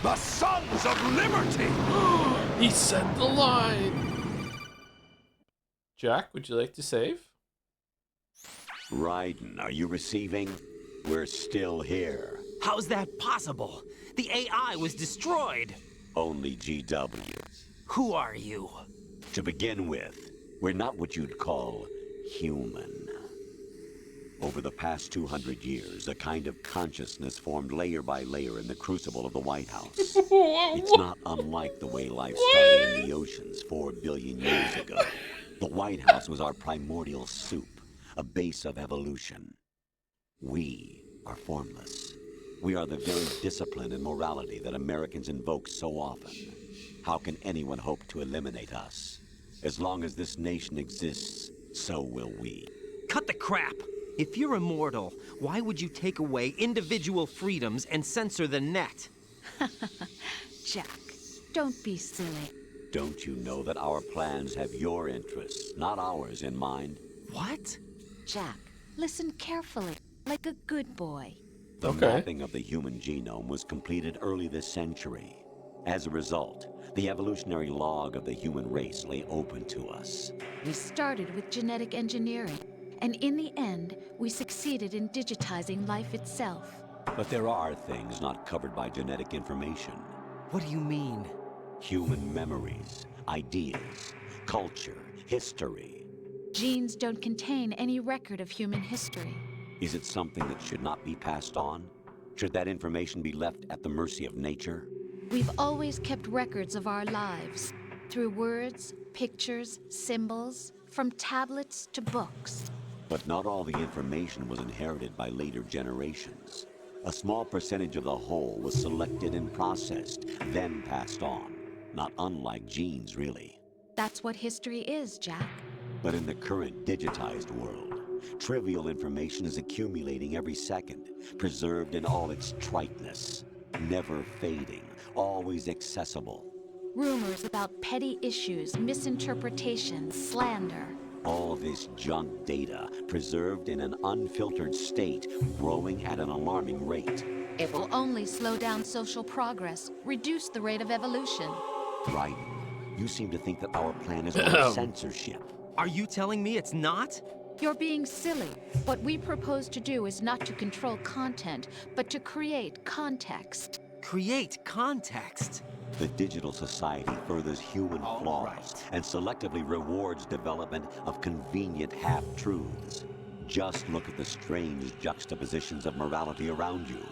Speaker 4: the Sons of Liberty.
Speaker 1: He said the line. Jack, would you like to save?
Speaker 3: Raiden, are you receiving? We're still here.
Speaker 2: How's that possible? The AI was destroyed.
Speaker 3: Only GW.
Speaker 2: Who are you?
Speaker 3: To begin with, we're not what you'd call human. Over the past 200 years, a kind of consciousness formed layer by layer in the crucible of the White House. It's not unlike the way life started in the oceans 4 billion years ago. The White House was our primordial soup, a base of evolution. We are formless. We are the very discipline and morality that Americans invoke so often. How can anyone hope to eliminate us? As long as this nation exists, so will we.
Speaker 2: Cut the crap! If you're immortal, why would you take away individual freedoms and censor the net?
Speaker 5: Jack, don't be silly.
Speaker 3: Don't you know that our plans have your interests, not ours, in mind?
Speaker 2: What?
Speaker 5: Jack, listen carefully, like a good boy.
Speaker 3: The mapping of the human genome was completed early this century. As a result, the evolutionary log of the human race lay open to us.
Speaker 5: We started with genetic engineering, and in the end, we succeeded in digitizing life itself.
Speaker 3: But there are things not covered by genetic information.
Speaker 2: What do you mean?
Speaker 3: Human memories, ideas, culture, history.
Speaker 5: Genes don't contain any record of human history.
Speaker 3: Is it something that should not be passed on? Should that information be left at the mercy of nature?
Speaker 5: We've always kept records of our lives, through words, pictures, symbols, from tablets to books.
Speaker 3: But not all the information was inherited by later generations. A small percentage of the whole was selected and processed, then passed on. Not unlike genes, really.
Speaker 5: That's what history is, Jack.
Speaker 3: But in the current digitized world, trivial information is accumulating every second, preserved in all its triteness, never fading, always accessible.
Speaker 5: Rumors about petty issues, misinterpretations, slander.
Speaker 3: All this junk data, preserved in an unfiltered state, growing at an alarming rate.
Speaker 5: It will only slow down social progress, reduce the rate of evolution.
Speaker 3: Right. You seem to think that our plan is about censorship.
Speaker 2: Are you telling me it's not?
Speaker 5: You're being silly. What we propose to do is not to control content, but to create context.
Speaker 2: Create context?
Speaker 3: The digital society furthers human flaws and selectively rewards development of convenient half-truths. Just look at the strange juxtapositions of morality around you.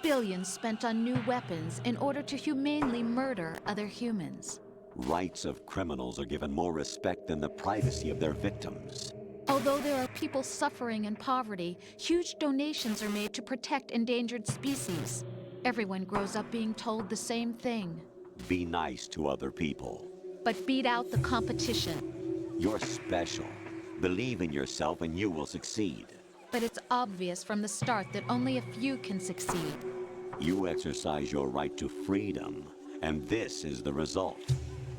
Speaker 5: Billions spent on new weapons in order to humanely murder other humans.
Speaker 3: Rights of criminals are given more respect than the privacy of their victims.
Speaker 5: Although there are people suffering in poverty, huge donations are made to protect endangered species. Everyone grows up being told the same thing.
Speaker 3: Be nice to other people.
Speaker 5: But beat out the competition.
Speaker 3: You're special. Believe in yourself and you will succeed.
Speaker 5: But it's obvious from the start that only a few can succeed.
Speaker 3: You exercise your right to freedom, and this is the result.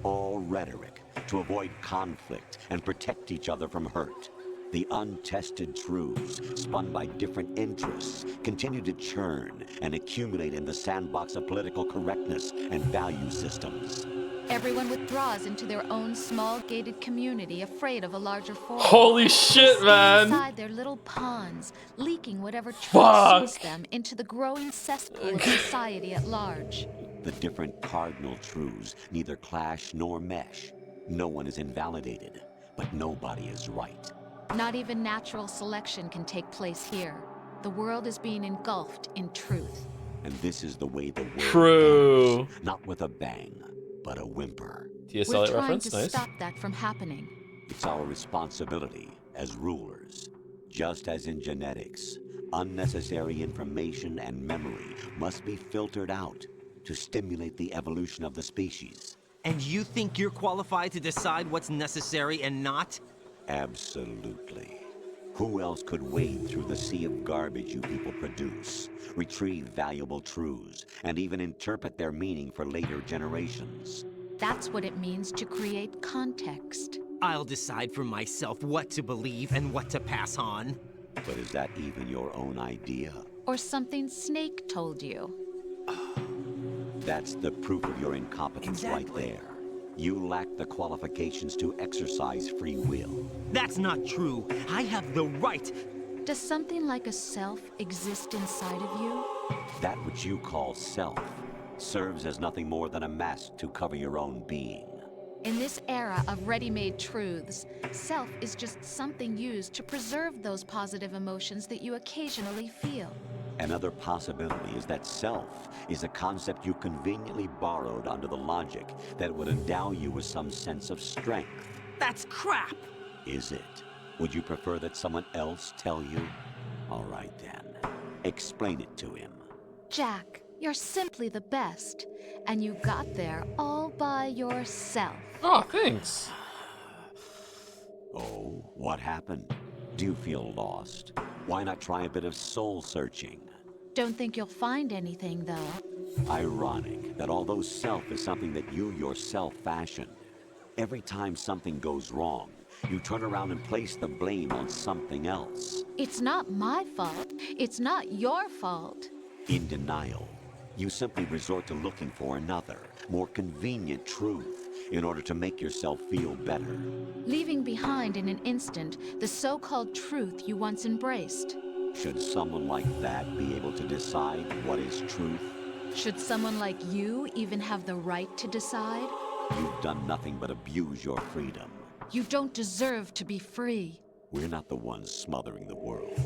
Speaker 3: All rhetoric, to avoid conflict and protect each other from hurt. The untested truths, spun by different interests, continue to churn and accumulate in the sandbox of political correctness and value systems.
Speaker 5: Everyone withdraws into their own small gated community, afraid of a larger force.
Speaker 1: Holy shit,
Speaker 5: They
Speaker 1: man!
Speaker 5: stay inside their little ponds, leaking whatever truth
Speaker 1: Fuck.
Speaker 5: suits them into the growing cesspool of society at large.
Speaker 3: The different cardinal truths neither clash nor mesh. No one is invalidated, but nobody is right.
Speaker 5: Not even natural selection can take place here. The world is being engulfed in truth.
Speaker 3: And this is the way the world
Speaker 1: True.
Speaker 3: ends, not with a bang, but a whimper.
Speaker 5: We're
Speaker 1: TSL
Speaker 5: trying
Speaker 1: reference,
Speaker 5: to
Speaker 1: nice.
Speaker 5: stop that from happening.
Speaker 3: It's our responsibility as rulers. Just as in genetics, unnecessary information and memory must be filtered out to stimulate the evolution of the species.
Speaker 2: And you think you're qualified to decide what's necessary and not?
Speaker 3: Absolutely. Who else could wade through the sea of garbage you people produce, retrieve valuable truths, and even interpret their meaning for later generations?
Speaker 5: That's what it means to create context.
Speaker 2: I'll decide for myself what to believe and what to pass on.
Speaker 3: But is that even your own idea?
Speaker 5: Or something Snake told you.
Speaker 3: That's the proof of your incompetence right there. You lack the qualifications to exercise free will.
Speaker 2: That's not true. I have the right.
Speaker 5: Does something like a self exist inside of you?
Speaker 3: That which you call self serves as nothing more than a mask to cover your own being.
Speaker 5: In this era of ready-made truths, self is just something used to preserve those positive emotions that you occasionally feel.
Speaker 3: Another possibility is that self is a concept you conveniently borrowed under the logic that would endow you with some sense of strength.
Speaker 2: That's crap!
Speaker 3: Is it? Would you prefer that someone else tell you? All right then. Explain it to him.
Speaker 5: Jack, you're simply the best. And you got there all by yourself.
Speaker 1: Oh, thanks.
Speaker 3: Oh, what happened? Do you feel lost? Why not try a bit of soul searching?
Speaker 5: Don't think you'll find anything, though.
Speaker 3: Ironic that although self is something that you yourself fashioned, every time something goes wrong, you turn around and place the blame on something else.
Speaker 5: It's not my fault. It's not your fault.
Speaker 3: In denial, you simply resort to looking for another, more convenient truth in order to make yourself feel better.
Speaker 5: Leaving behind in an instant the so-called truth you once embraced.
Speaker 3: Should someone like that be able to decide what is truth?
Speaker 5: Should someone like you even have the right to decide?
Speaker 3: You've done nothing but abuse your freedom.
Speaker 5: You don't deserve to be free.
Speaker 3: We're not the ones smothering the world.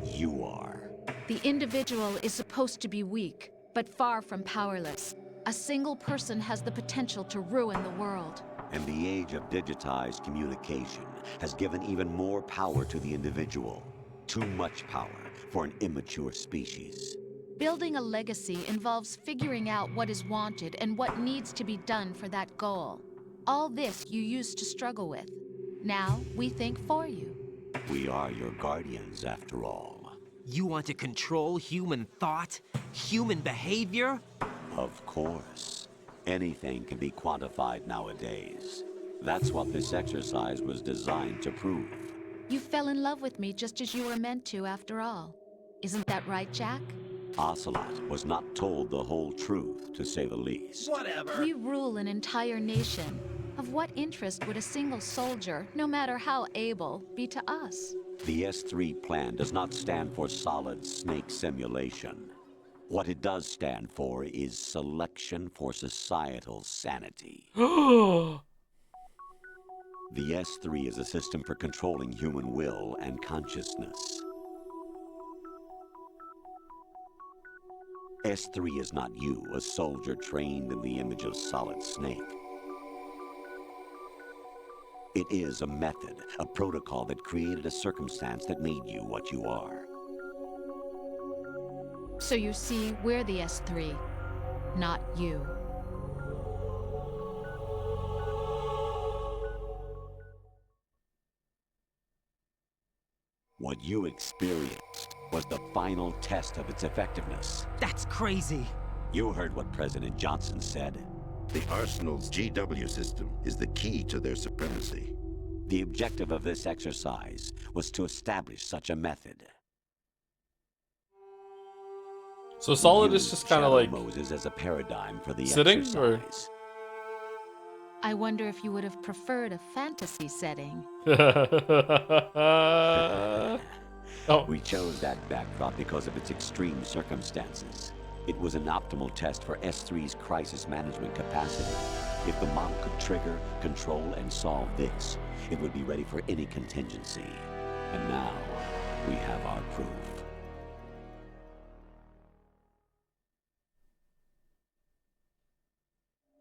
Speaker 3: You are.
Speaker 5: The individual is supposed to be weak, but far from powerless. A single person has the potential to ruin the world.
Speaker 3: And the age of digitized communication has given even more power to the individual. Too much power for an immature species.
Speaker 5: Building a legacy involves figuring out what is wanted and what needs to be done for that goal. All this you used to struggle with. Now we think for you.
Speaker 3: We are your guardians, after all.
Speaker 2: You want to control human thought? Human behavior?
Speaker 3: Of course. Anything can be quantified nowadays. That's what this exercise was designed to prove.
Speaker 5: You fell in love with me just as you were meant to, after all. Isn't that right, Jack?
Speaker 3: Ocelot was not told the whole truth, to say the least.
Speaker 5: Whatever. We rule an entire nation. Of what interest would a single soldier, no matter how able, be to us?
Speaker 3: The S3 plan does not stand for solid snake simulation. What it does stand for is selection for societal sanity. The S3 is a system for controlling human will and consciousness. S3 is not you, a soldier trained in the image of Solid Snake. It is a method, a protocol that created a circumstance that made you what you are.
Speaker 5: So you see, we're the S3, not you.
Speaker 3: What you experienced was the final test of its effectiveness.
Speaker 2: That's crazy.
Speaker 3: You heard what President Johnson said.
Speaker 7: The Arsenal's GW system is the key to their supremacy.
Speaker 3: The objective of this exercise was to establish such a method.
Speaker 1: So Solid is just kind of like
Speaker 3: Moses as a paradigm for the
Speaker 1: sitting,
Speaker 3: exercise.
Speaker 5: I wonder if you would have preferred a fantasy setting.
Speaker 3: We chose that backdrop because of its extreme circumstances. It was an optimal test for S3's crisis management capacity. If the model could trigger, control, and solve this, it would be ready for any contingency. And now, we have our proof.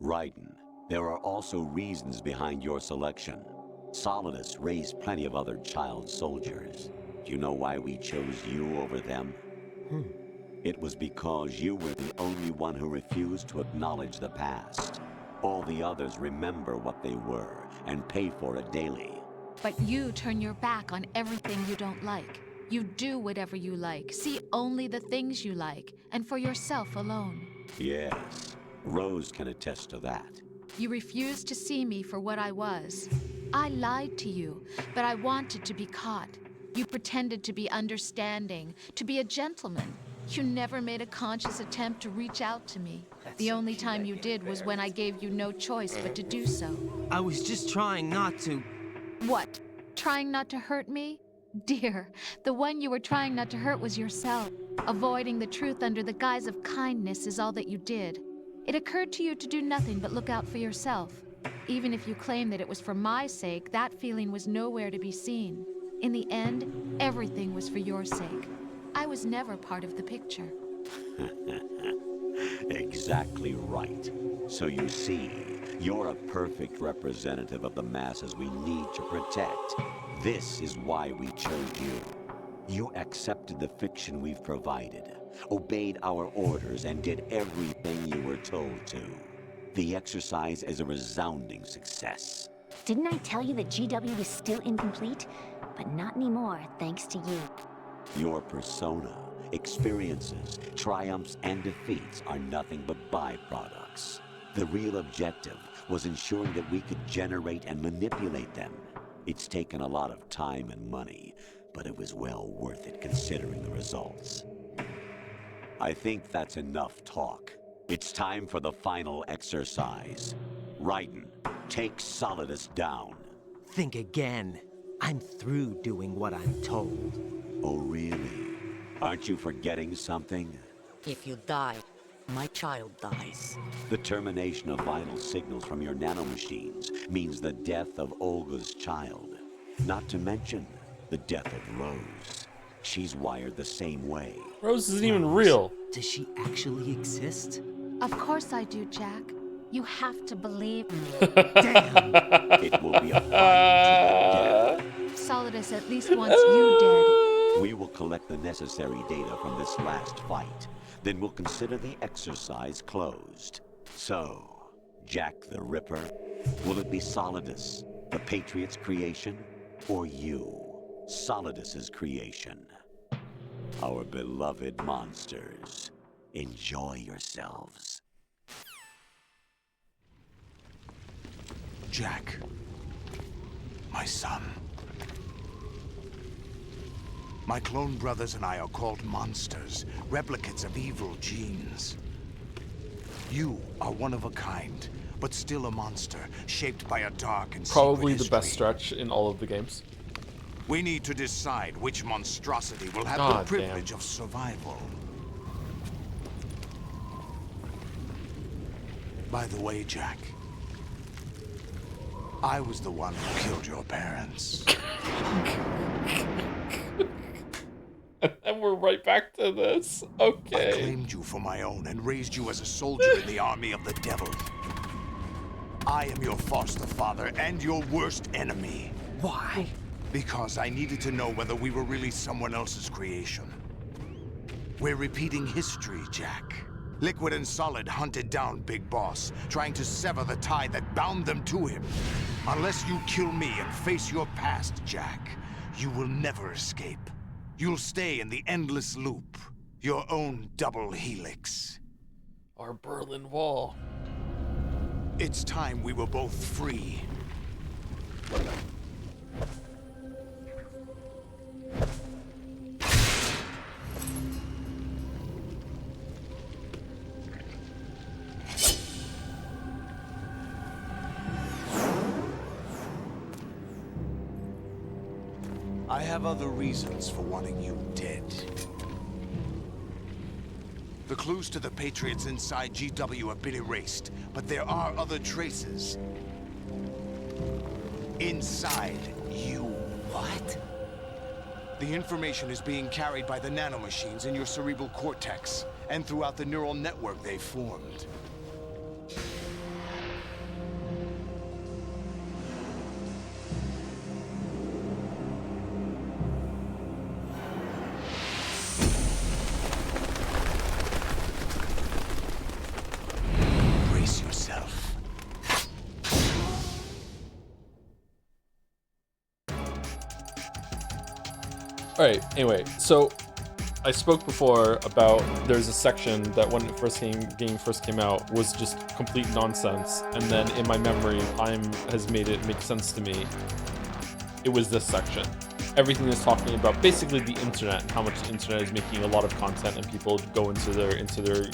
Speaker 3: Raiden, there are also reasons behind your selection. Solidus raised plenty of other child soldiers. Do you know why we chose you over them? It was because you were the only one who refused to acknowledge the past. All the others remember what they were and pay for it daily.
Speaker 5: But you turn your back on everything you don't like. You do whatever you like, see only the things you like, and for yourself alone.
Speaker 3: Yes, Rose can attest to that.
Speaker 5: You refused to see me for what I was. I lied to you, but I wanted to be caught. You pretended to be understanding, to be a gentleman. You never made a conscious attempt to reach out to me. The only time you did was when I gave you no choice but to do so.
Speaker 2: I was just trying not to...
Speaker 5: What? Trying not to hurt me? Dear, the one you were trying not to hurt was yourself. Avoiding the truth under the guise of kindness is all that you did. It occurred to you to do nothing but look out for yourself. Even if you claim that it was for my sake, that feeling was nowhere to be seen. In the end, everything was for your sake. I was never part of the picture.
Speaker 3: Exactly right. So you see, you're a perfect representative of the masses we need to protect. This is why we chose you. You accepted the fiction we've provided, obeyed our orders, and did everything you were told to. The exercise is a resounding success.
Speaker 15: Didn't I tell you that GW was still incomplete? But not anymore, thanks to you.
Speaker 3: Your persona, experiences, triumphs, and defeats are nothing but byproducts. The real objective was ensuring that we could generate and manipulate them. It's taken a lot of time and money, but it was well worth it considering the results. I think that's enough talk. It's time for the final exercise. Raiden, take Solidus down.
Speaker 2: Think again. I'm through doing what I'm told.
Speaker 3: Oh, really? Aren't you forgetting something?
Speaker 17: If you die, my child dies.
Speaker 3: The termination of vital signals from your nanomachines means the death of Olga's child. Not to mention the death of Rose. She's wired the same way.
Speaker 1: Rose isn't even real.
Speaker 2: Does she actually exist?
Speaker 5: Of course I do, Jack. You have to believe me.
Speaker 2: Damn!
Speaker 3: It will be a fight to the death.
Speaker 5: Solidus at least wants you dead.
Speaker 3: We will collect the necessary data from this last fight. Then we'll consider the exercise closed. So, Jack the Ripper, will it be Solidus, the Patriot's creation, or you, Solidus's creation? Our beloved monsters, enjoy yourselves.
Speaker 4: Jack, my son. My clone brothers and I are called monsters, replicates of evil genes. You are one of a kind, but still a monster, shaped by a dark and
Speaker 1: Probably
Speaker 4: secret
Speaker 1: the best
Speaker 4: history.
Speaker 1: stretch in all of the games.
Speaker 4: We need to decide which monstrosity will have
Speaker 1: God
Speaker 4: the privilege of survival. By the way, Jack, I was the one who killed your parents.
Speaker 1: And we're right back to this. Okay.
Speaker 4: I claimed you for my own and raised you as a soldier in the army of the devil. I am your foster father and your worst enemy.
Speaker 2: Why?
Speaker 4: Because I needed to know whether we were really someone else's creation. We're repeating history, Jack. Liquid and Solid hunted down Big Boss, trying to sever the tie that bound them to him. Unless you kill me and face your past, Jack, you will never escape. You'll stay in the endless loop, your own double helix.
Speaker 1: Our Berlin Wall.
Speaker 4: It's time we were both free. I have other reasons for wanting you dead. The clues to the Patriots inside GW have been erased, but there are other traces. Inside you.
Speaker 8: What?
Speaker 4: The information is being carried by the nanomachines in your cerebral cortex, and throughout the neural network they formed. Brace yourself.
Speaker 1: Alright, anyway, so I spoke before about there's a section that when it game first came out was just complete nonsense, and then in my memory, time has made it make sense to me. It was this section. Everything is talking about basically the internet and how much the internet is making a lot of content, and people go into their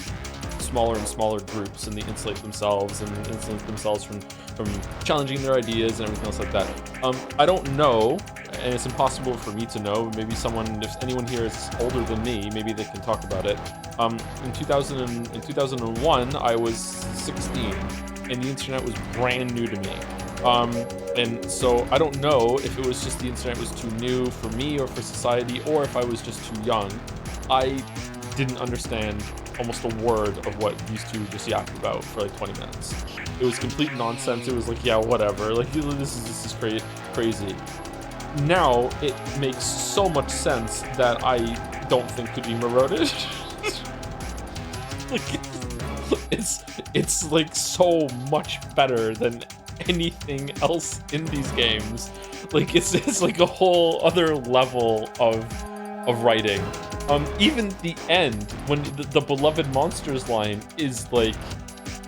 Speaker 1: smaller and smaller groups, and they insulate themselves from challenging their ideas and everything else like that. I don't know, and it's impossible for me to know. Maybe if anyone here is older than me, maybe they can talk about it. In 2001, I was 16, and the internet was brand new to me. And so I don't know if it was just the internet was too new for me or for society, or if I was just too young. I didn't understand almost a word of what these two just yapped about for like 20 minutes. It was complete nonsense. It was like, yeah, whatever. Like, this is crazy. Now it makes so much sense that I don't think Kojima wrote it. Like, it's like so much better than anything else in these games. Like, it's like a whole other level of writing. Even the end, when the beloved monsters line is like,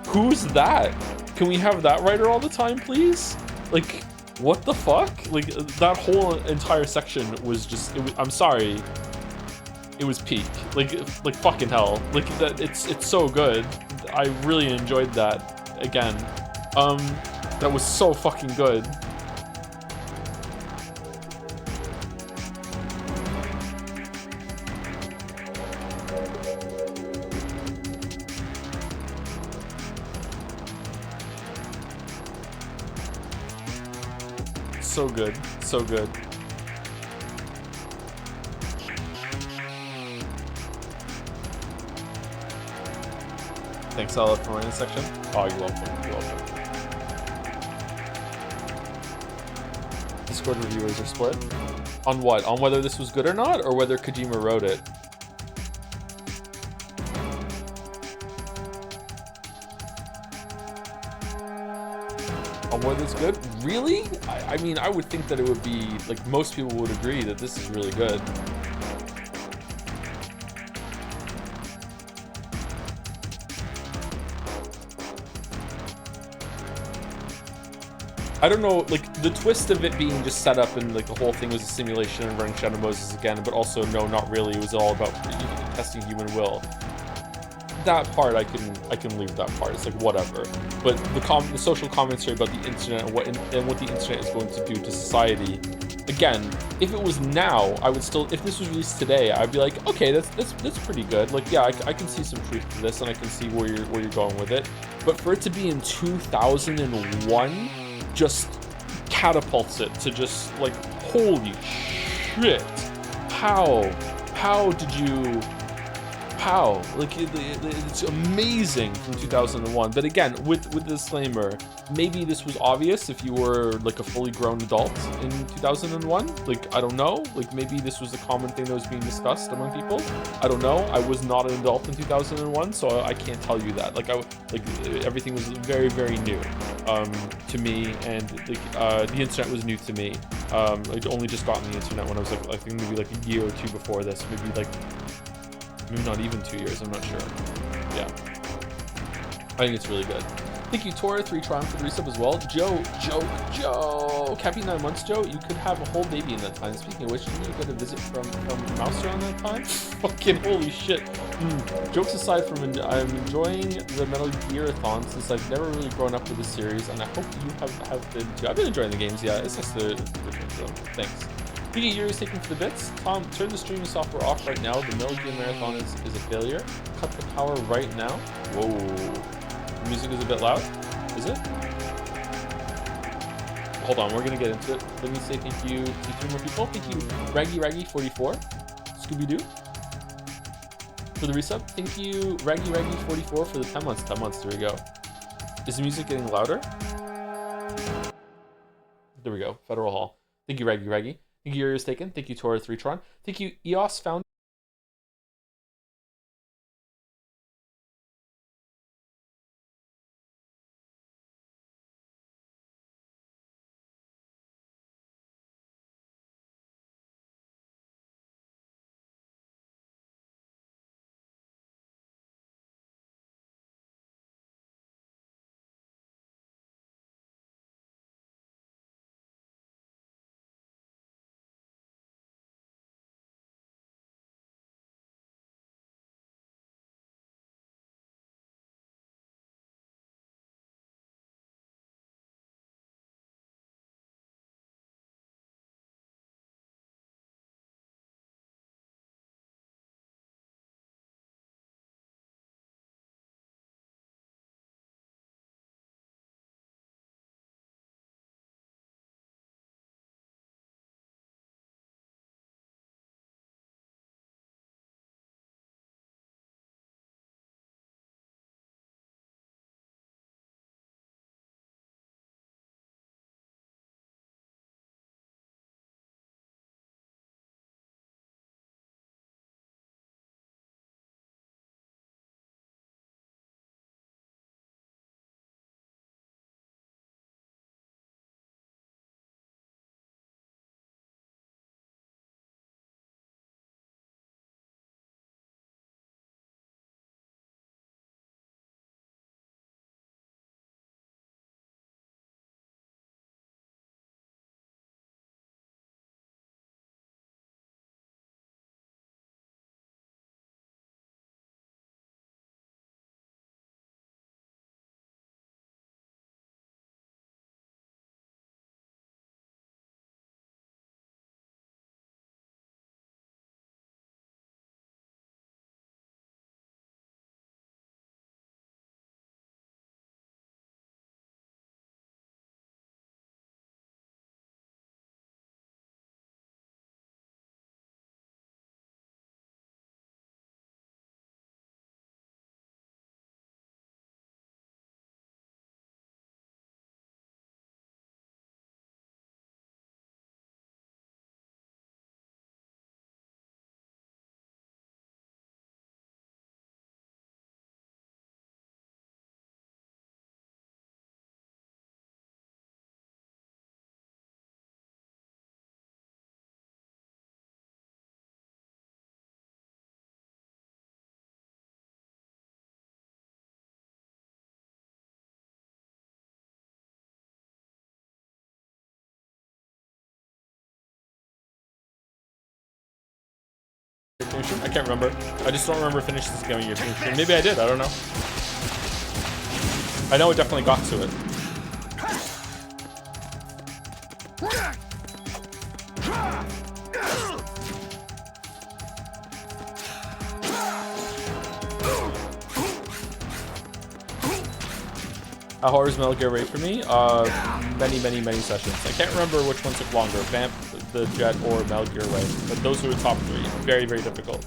Speaker 1: who's that? Can we have that writer all the time, please? Like, what the fuck? Like, that whole entire section was just, I'm sorry, it was peak. Like fucking hell. Like, that, it's so good. I really enjoyed that. Again, that was so fucking good. So good, so good. Thanks, Ella, for running the section. Oh, you're welcome. You're welcome. Discord reviewers are split. On what? On whether this was good or not, or whether Kojima wrote it? On whether it's good? Really? I mean, I would think that it would be, like, most people would agree that this is really good. I don't know, like, the twist of it being just set up and, like, the whole thing was a simulation and running Shadow Moses again, but also, no, not really. It was all about testing human will. That part, I can leave that part. It's like, whatever. But the social commentary about the internet and what the internet is going to do to society. Again, if it was now, I would still, if this was released today, I'd be like, okay, that's pretty good. Like, yeah, I can see some truth to this, and I can see where you're going with it. But for it to be in 2001, just catapults it to just, like, holy shit. How did you... How? Like, it's amazing from 2001. But again, with the disclaimer, maybe this was obvious if you were, like, a fully grown adult in 2001. Like, I don't know. Like, maybe this was a common thing that was being discussed among people. I don't know. I was not an adult in 2001, so I can't tell you that. Like, everything was very, very new to me, and the internet was new to me. I'd only just gotten the internet when I was, like, I think maybe like a year or two before this. Maybe not even 2 years, I'm not sure. Yeah. I think it's really good. Thank you, Tor, 3 Tron for the resub as well. Joe. Cappy 9 months, Joe. You could have a whole baby in that time. Speaking of which, didn't you get a visit from Mouse around that time? Fucking holy shit. Jokes aside, I'm enjoying the Metal Gear-a-thon since I've never really grown up with the series, and I hope you have been too. I've been enjoying the games, yeah. It's just the so thanks. PD, you're taking for the bits. Tom, turn the streaming software off right now. The Metal Gear Marathon is a failure. Cut the power right now. Whoa. The music is a bit loud. Is it? Hold on, we're gonna get into it. Let me say thank you to 3 more people. Thank you, Raggy44, Scooby-Doo, for the resub. Thank you, Raggy44, for the 10 months. 10 months, there we go. Is the music getting louder? There we go, Federal Hall. Thank you, Raggy. Thank you, Yuri's taken. Thank you, Tora 3 Tron. Thank you, EOS Found. I can't remember. I just don't remember finishing this game in your stream. Maybe I did, I don't know. I know it definitely got to it. How hard is Metal Gear Raid for me? Many sessions. I can't remember which one took longer, Vamp, the Jet, or Metal Gear Raid. But those were the top 3. Very difficult.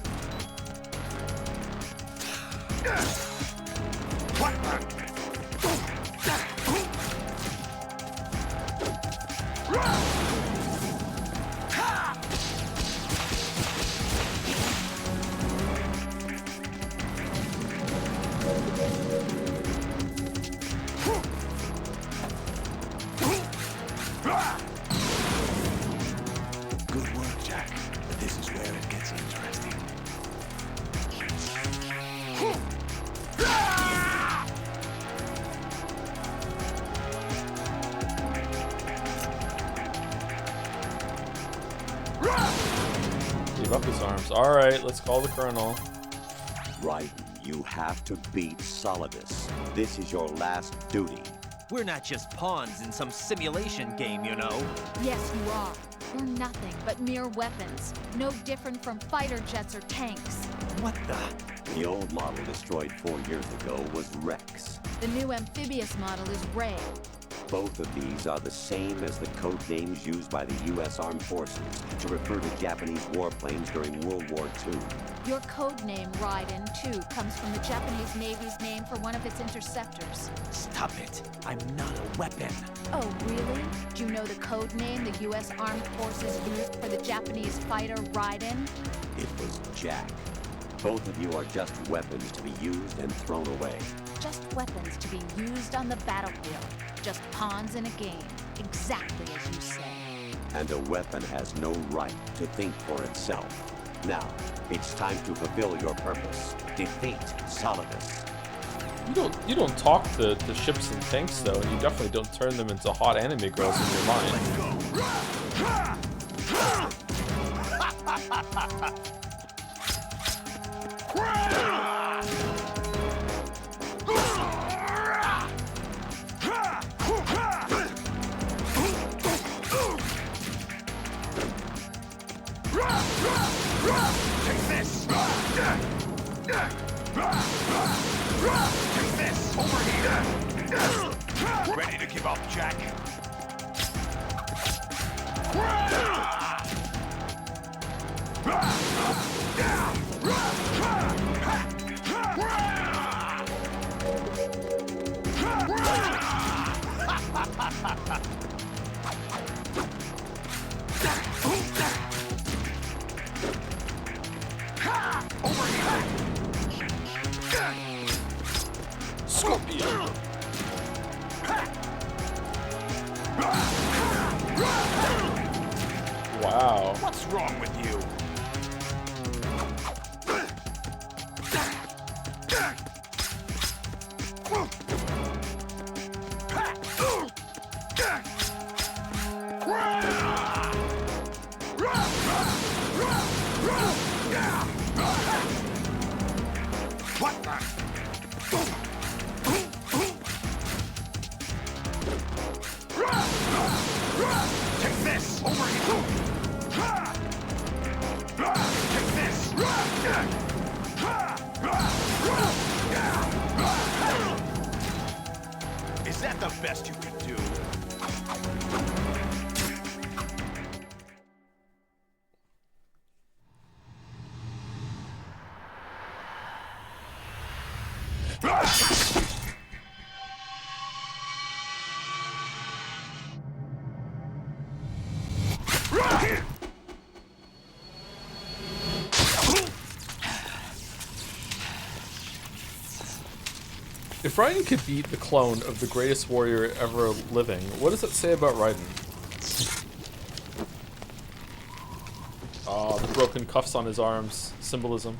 Speaker 8: Good work, Jack. But this is where it gets interesting.
Speaker 1: give up his arms. All right, let's call the colonel.
Speaker 3: Raiden, you have to beat Solidus. This is your last duty.
Speaker 13: We're not just pawns in some simulation game, you know.
Speaker 5: Yes, you are. You're nothing but mere weapons. No different from fighter jets or tanks.
Speaker 13: What the?
Speaker 3: The old model destroyed 4 years ago was Rex.
Speaker 5: The new amphibious model is Ray.
Speaker 3: Both of these are the same as the code names used by the U.S. Armed Forces to refer to Japanese warplanes during World War II.
Speaker 5: Your code name, Raiden, too, comes from the Japanese Navy's name for one of its interceptors.
Speaker 13: Stop it. I'm not a weapon.
Speaker 5: Oh, really? Do you know the code name the U.S. Armed Forces used for the Japanese fighter Raiden?
Speaker 3: It was Jack. Both of you are just weapons to be used and thrown away.
Speaker 5: Just weapons to be used on the battlefield. Just pawns in a game. Exactly as you say.
Speaker 3: And a weapon has no right to think for itself. Now, it's time to fulfill your purpose. Defeat Solidus.
Speaker 1: You don't talk to ships and tanks though, and you definitely don't turn them into hot anime girls in your mind.
Speaker 4: Take this! Take this! Over here! Ready to give up, Jack?
Speaker 1: Scorpion! Wow.
Speaker 4: What's wrong with you? What the? Take this! Over here! Take this! Is that the best you can do?
Speaker 1: If Raiden could beat the clone of the greatest warrior ever living, what does it say about Raiden? Oh, the broken cuffs on his arms. Symbolism.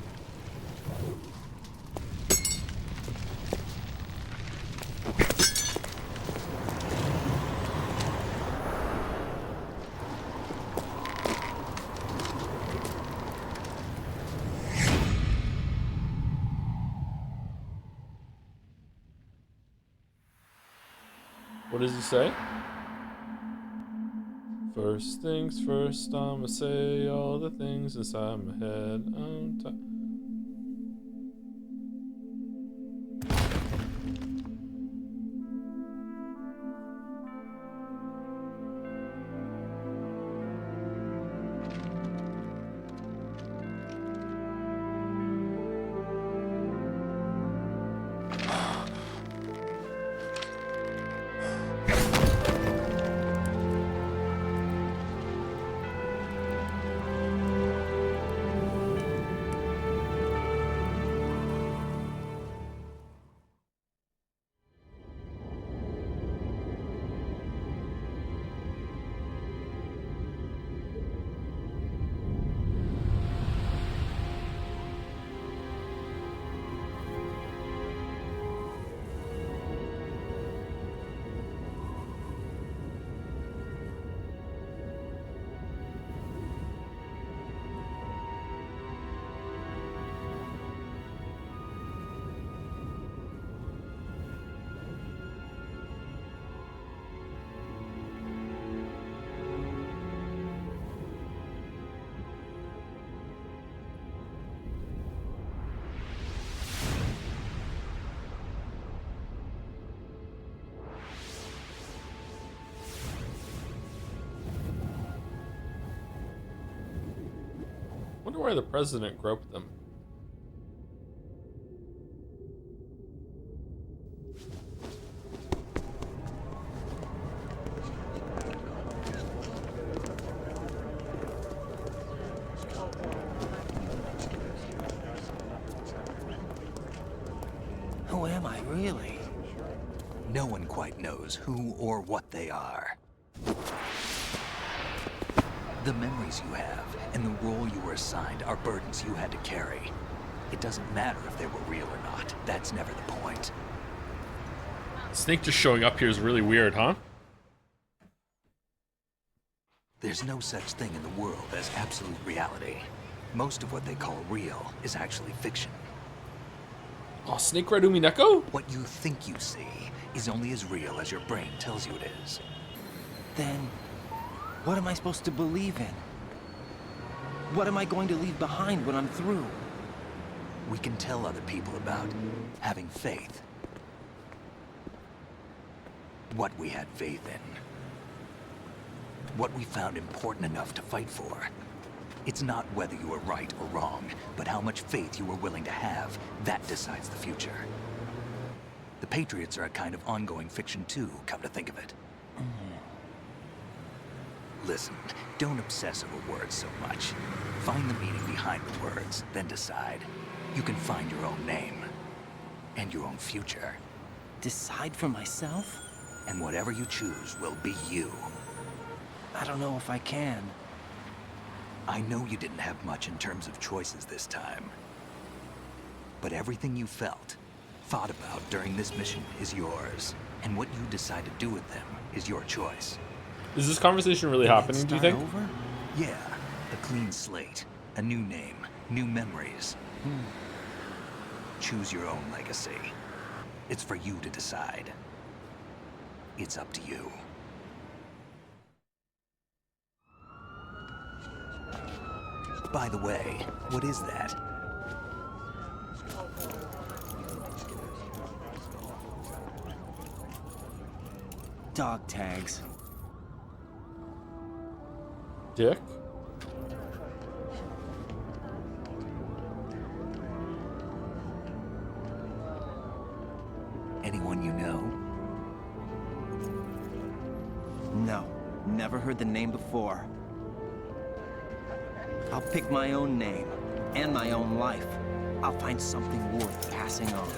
Speaker 1: What does he say? First things first, I'ma say all the things inside my head. wonder why the president groped them.
Speaker 6: Who am I, really? No one quite knows who or what they are. The memories you have and the role you were assigned are burdens you had to carry. It doesn't matter if they were real or not. That's never the point.
Speaker 1: Snake just showing up here is really weird, huh?
Speaker 6: There's no such thing in the world as absolute reality. Most of what they call real is actually fiction.
Speaker 1: Oh, Snake Red Umineko?
Speaker 6: What you think you see is only as real as your brain tells you it is.
Speaker 2: Then, what am I supposed to believe in? What am I going to leave behind when I'm through?
Speaker 6: We can tell other people about having faith. What we had faith in. What we found important enough to fight for. It's not whether you were right or wrong, but how much faith you were willing to have. That decides the future. The Patriots are a kind of ongoing fiction too, come to think of it. Listen, don't obsess over words so much. Find the meaning behind the words, then decide. You can find your own name. And your own future.
Speaker 2: Decide for myself?
Speaker 6: And whatever you choose will be you.
Speaker 2: I don't know if I can.
Speaker 6: I know you didn't have much in terms of choices this time. But everything you felt, thought about during this mission is yours. And what you decide to do with them is your choice.
Speaker 1: Is this conversation really happening, do you think?
Speaker 6: Over? Yeah, a clean slate, a new name, new memories. Choose your own legacy. It's for you to decide. It's up to you. By the way, what is that?
Speaker 2: Dog tags.
Speaker 1: Dick?
Speaker 6: Anyone you know?
Speaker 2: No, never heard the name before. I'll pick my own name, and my own life. I'll find something worth passing on.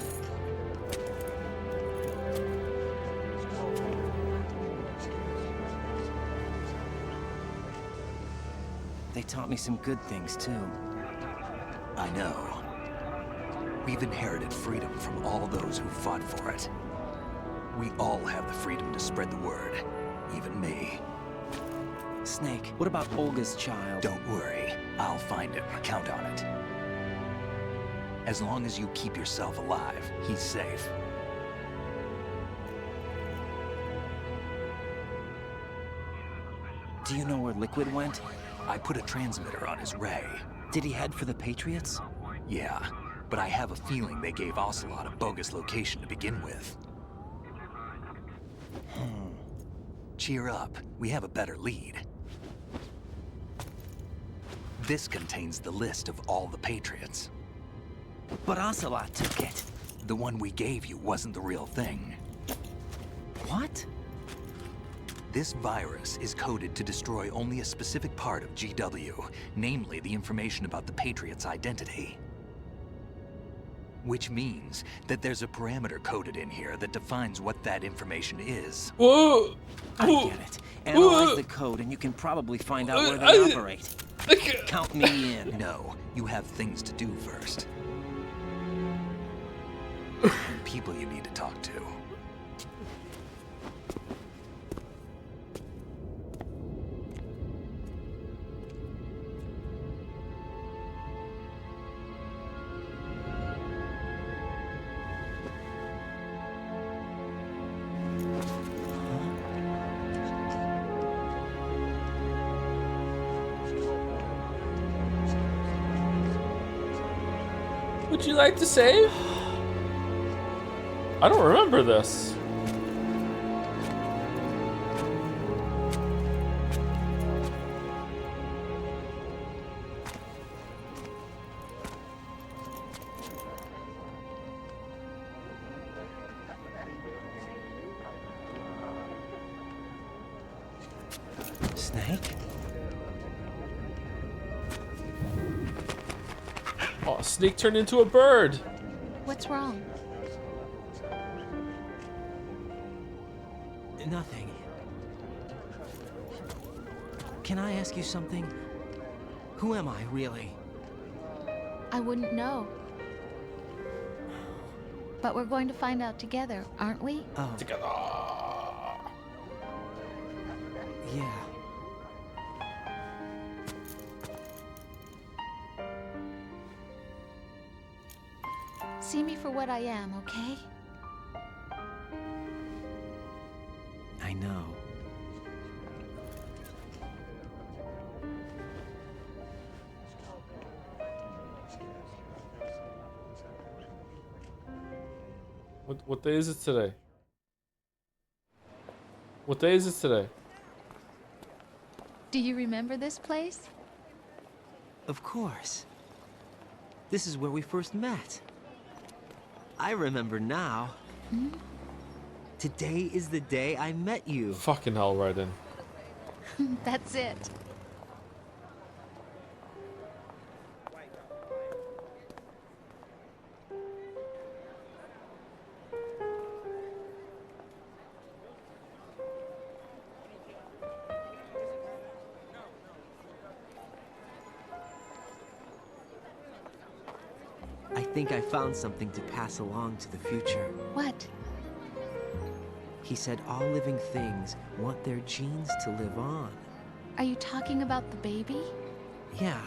Speaker 2: They taught me some good things, too.
Speaker 6: I know. We've inherited freedom from all those who fought for it. We all have the freedom to spread the word, even me.
Speaker 2: Snake, what about Olga's child?
Speaker 6: Don't worry, I'll find him. Count on it. As long as you keep yourself alive, he's safe.
Speaker 2: Do you know where Liquid went?
Speaker 6: I put a transmitter on his ray.
Speaker 2: Did he head for the Patriots?
Speaker 6: Yeah, but I have a feeling they gave Ocelot a bogus location to begin with. Cheer up, we have a better lead. This contains the list of all the Patriots.
Speaker 2: But Ocelot took it.
Speaker 6: The one we gave you wasn't the real thing.
Speaker 2: What?
Speaker 6: This virus is coded to destroy only a specific part of GW, namely the information about the Patriots' identity. Which means that there's a parameter coded in here that defines what that information is.
Speaker 1: Whoa!
Speaker 2: I get it. Analyze the code and you can probably find out where they operate. Count me in.
Speaker 6: No, you have things to do first. And people you need to talk to.
Speaker 1: Would you like to save? I don't remember this.
Speaker 2: Snake?
Speaker 1: Oh, Snake turned into a bird.
Speaker 5: What's wrong?
Speaker 2: Nothing. Can I ask you something? Who am I, really?
Speaker 5: I wouldn't know. But we're going to find out together, aren't we?
Speaker 2: Oh.
Speaker 1: Together.
Speaker 2: Yeah.
Speaker 5: See me for what I am, okay?
Speaker 2: I know.
Speaker 1: What day is it today? What day is it today?
Speaker 5: Do you remember this place?
Speaker 2: Of course. This is where we first met. I remember now.
Speaker 5: Hmm?
Speaker 2: Today is the day I met you.
Speaker 1: Fucking hell, Raiden.
Speaker 5: That's it.
Speaker 2: I think I found something to pass along to the future.
Speaker 5: What?
Speaker 2: He said all living things want their genes to live on.
Speaker 5: Are you talking about the baby?
Speaker 2: Yeah.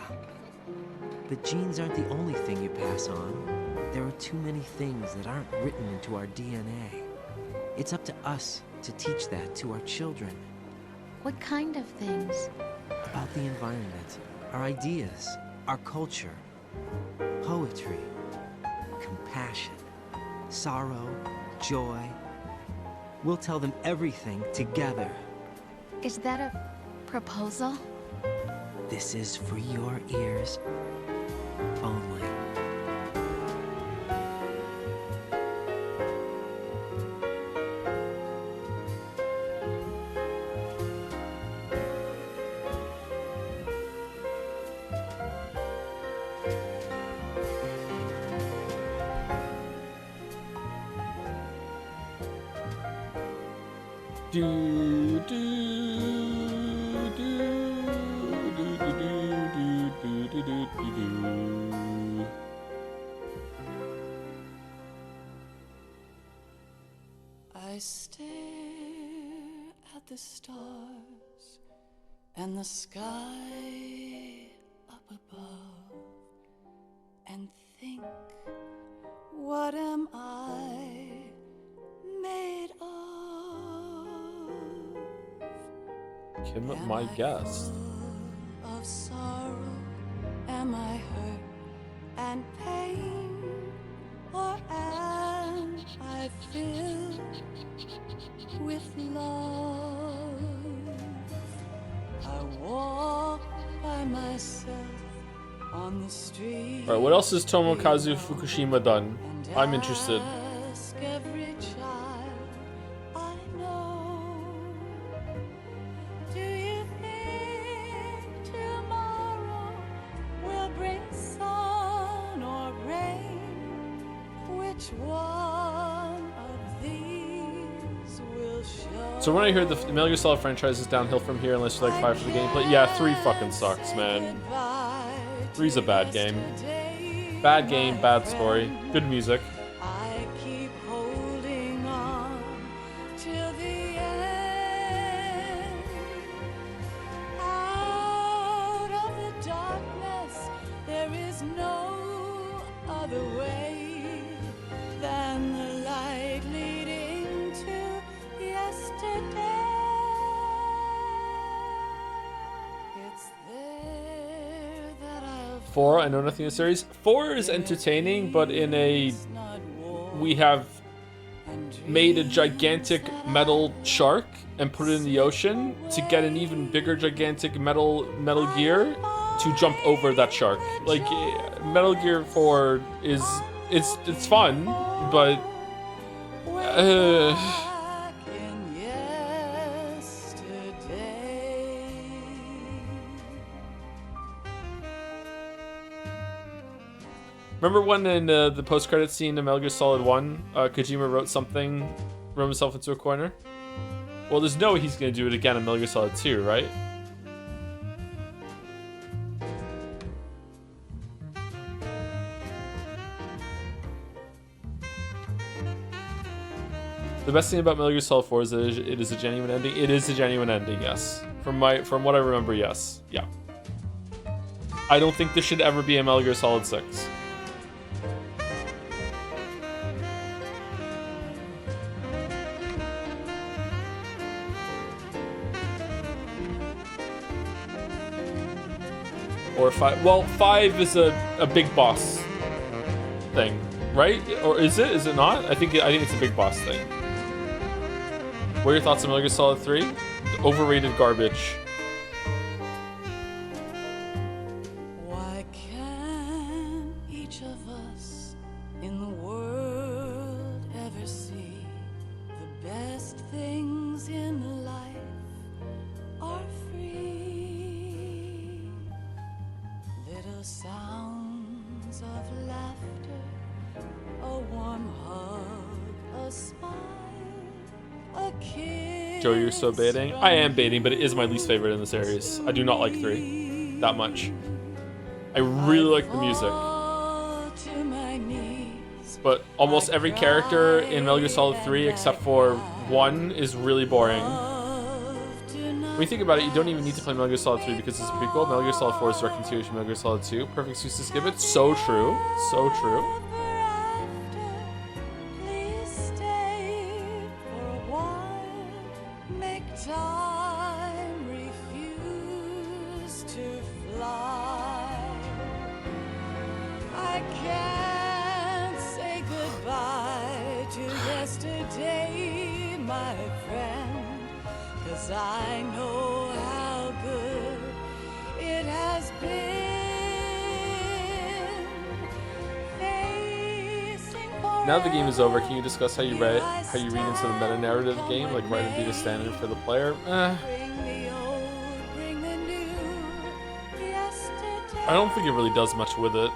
Speaker 2: But genes aren't the only thing you pass on. There are too many things that aren't written into our DNA. It's up to us to teach that to our children.
Speaker 5: What kind of things?
Speaker 2: About the environment, our ideas, our culture, poetry, compassion, sorrow, joy. We'll tell them everything together.
Speaker 5: Is that a proposal?
Speaker 2: This is for your ears only.
Speaker 1: Do do do do do do do do do.
Speaker 19: I stare at the stars and the sky up above and think, what am I made of?
Speaker 1: Kim, my guest.
Speaker 19: Of sorrow, am I hurt and pain, or am I filled with love? I walk by myself on the street.
Speaker 1: Alright, what else has Tomokazu Fukushima done? I'm interested.
Speaker 19: Ask every child I know. Do you think tomorrow will bring sun or rain? Which one of these will show?
Speaker 1: So when I heard the Metal Gear Solid franchise is downhill from here unless you like 5 for the gameplay, yeah, 3 fucking sucks, man. 3's a bad game. Bad game, bad story, good music.
Speaker 19: I keep holding on till the end. Out of the darkness, there is no other way than the light leading to yesterday. It's there that I'll
Speaker 1: 4, I know nothing of the series. 4 is entertaining, but in a... We have made a gigantic metal shark and put it in the ocean to get an even bigger gigantic Metal Gear to jump over that shark. Like, Metal Gear 4 is... It's fun, but...
Speaker 19: in yesterday.
Speaker 1: Remember when in the post-credit scene of Metal Gear Solid 1, Kojima wrote himself into a corner? Well, there's no way he's gonna do it again in Metal Gear Solid 2, right? The best thing about Metal Gear Solid 4 is that it is a genuine ending. It is a genuine ending, yes. From what I remember, yes. Yeah. I don't think there should ever be a Metal Gear Solid 6. Or 5. Well, 5 is a big boss thing, right? Or is it? Is it not? I think it's a big boss thing. What are your thoughts on Metal Gear Solid 3? Overrated garbage.
Speaker 19: Why can't each of us in the world ever see the best things in life are free? Little sounds of laughter, a warm hug, a smile, a kiss.
Speaker 1: Joe, you're so baiting. I am baiting, but it is my least favorite in the series. I do not like 3 that much. I really like the music. But almost every character in Metal Gear Solid 3 except for 1 is really boring. When you think about it, you don't even need to play Metal Gear Solid 3 because it's a prequel. Metal Gear Solid 4 is a direct continuation of Metal Gear Solid 2. Perfect excuse to skip it. So true. So true.
Speaker 19: Time refuse to fly. I can't say goodbye to yesterday, my friend, 'cause I know how good it has been.
Speaker 1: Now that the game is over, can you discuss how you read into the meta narrative game, like write and be the standard for the player? I don't think it really does much with it.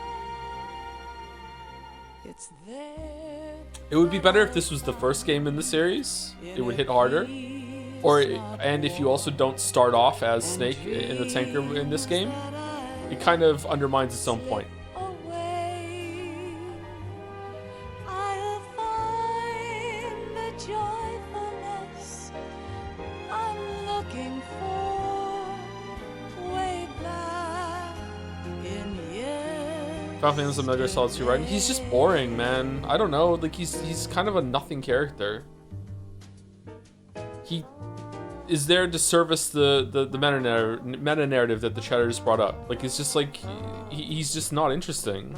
Speaker 1: It would be better if this was the first game in the series. It would hit harder. And if you also don't start off as Snake in the tanker in this game, it kind of undermines its own point. Final Fantasy Metal Gear Solid 2 writing. He's just boring, man. I don't know. Like he's kind of a nothing character. He is there to service the meta narrative that the chatter just brought up. Like it's just like he's just not interesting.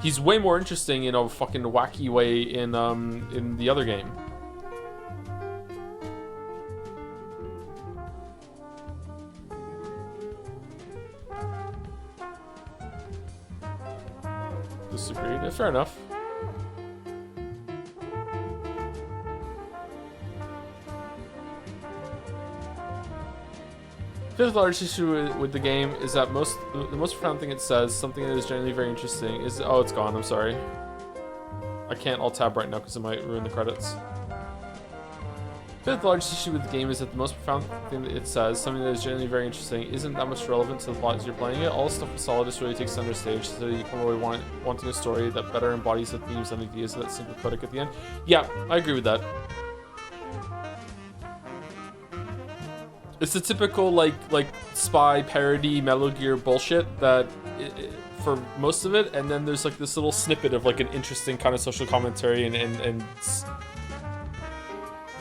Speaker 1: He's way more interesting in a fucking wacky way in the other game. Disagreed. Fair enough. Fifth largest issue with the game is that the most profound thing it says, something that is generally very interesting, is it's gone. I'm sorry. I can't alt tab right now because it might ruin the credits. Fifth largest issue with the game is that the most profound thing that it says, something that is generally very interesting, isn't that much relevant to the plot as you're playing it. All the stuff with Solidus really takes center stage, so you come away wanting a story that better embodies the themes and ideas of that single codec at the end. Yeah, I agree with that. It's the typical like spy parody Metal Gear bullshit that for most of it, and then there's like this little snippet of like an interesting kind of social commentary and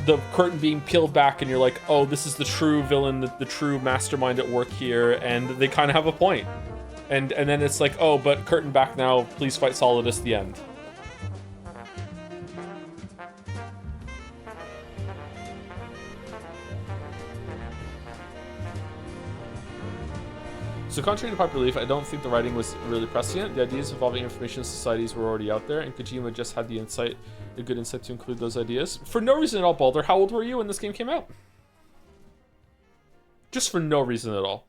Speaker 1: the curtain being peeled back and you're like, oh, this is the true villain, the true mastermind at work here, and they kind of have a point. And then it's like, oh, but curtain back now, please fight Solidus at the end. So contrary to popular belief, I don't think the writing was really prescient. The ideas involving information societies were already out there, and Kojima just had the good insight to include those ideas. For no reason at all, Baldur, how old were you when this game came out? Just for no reason at all.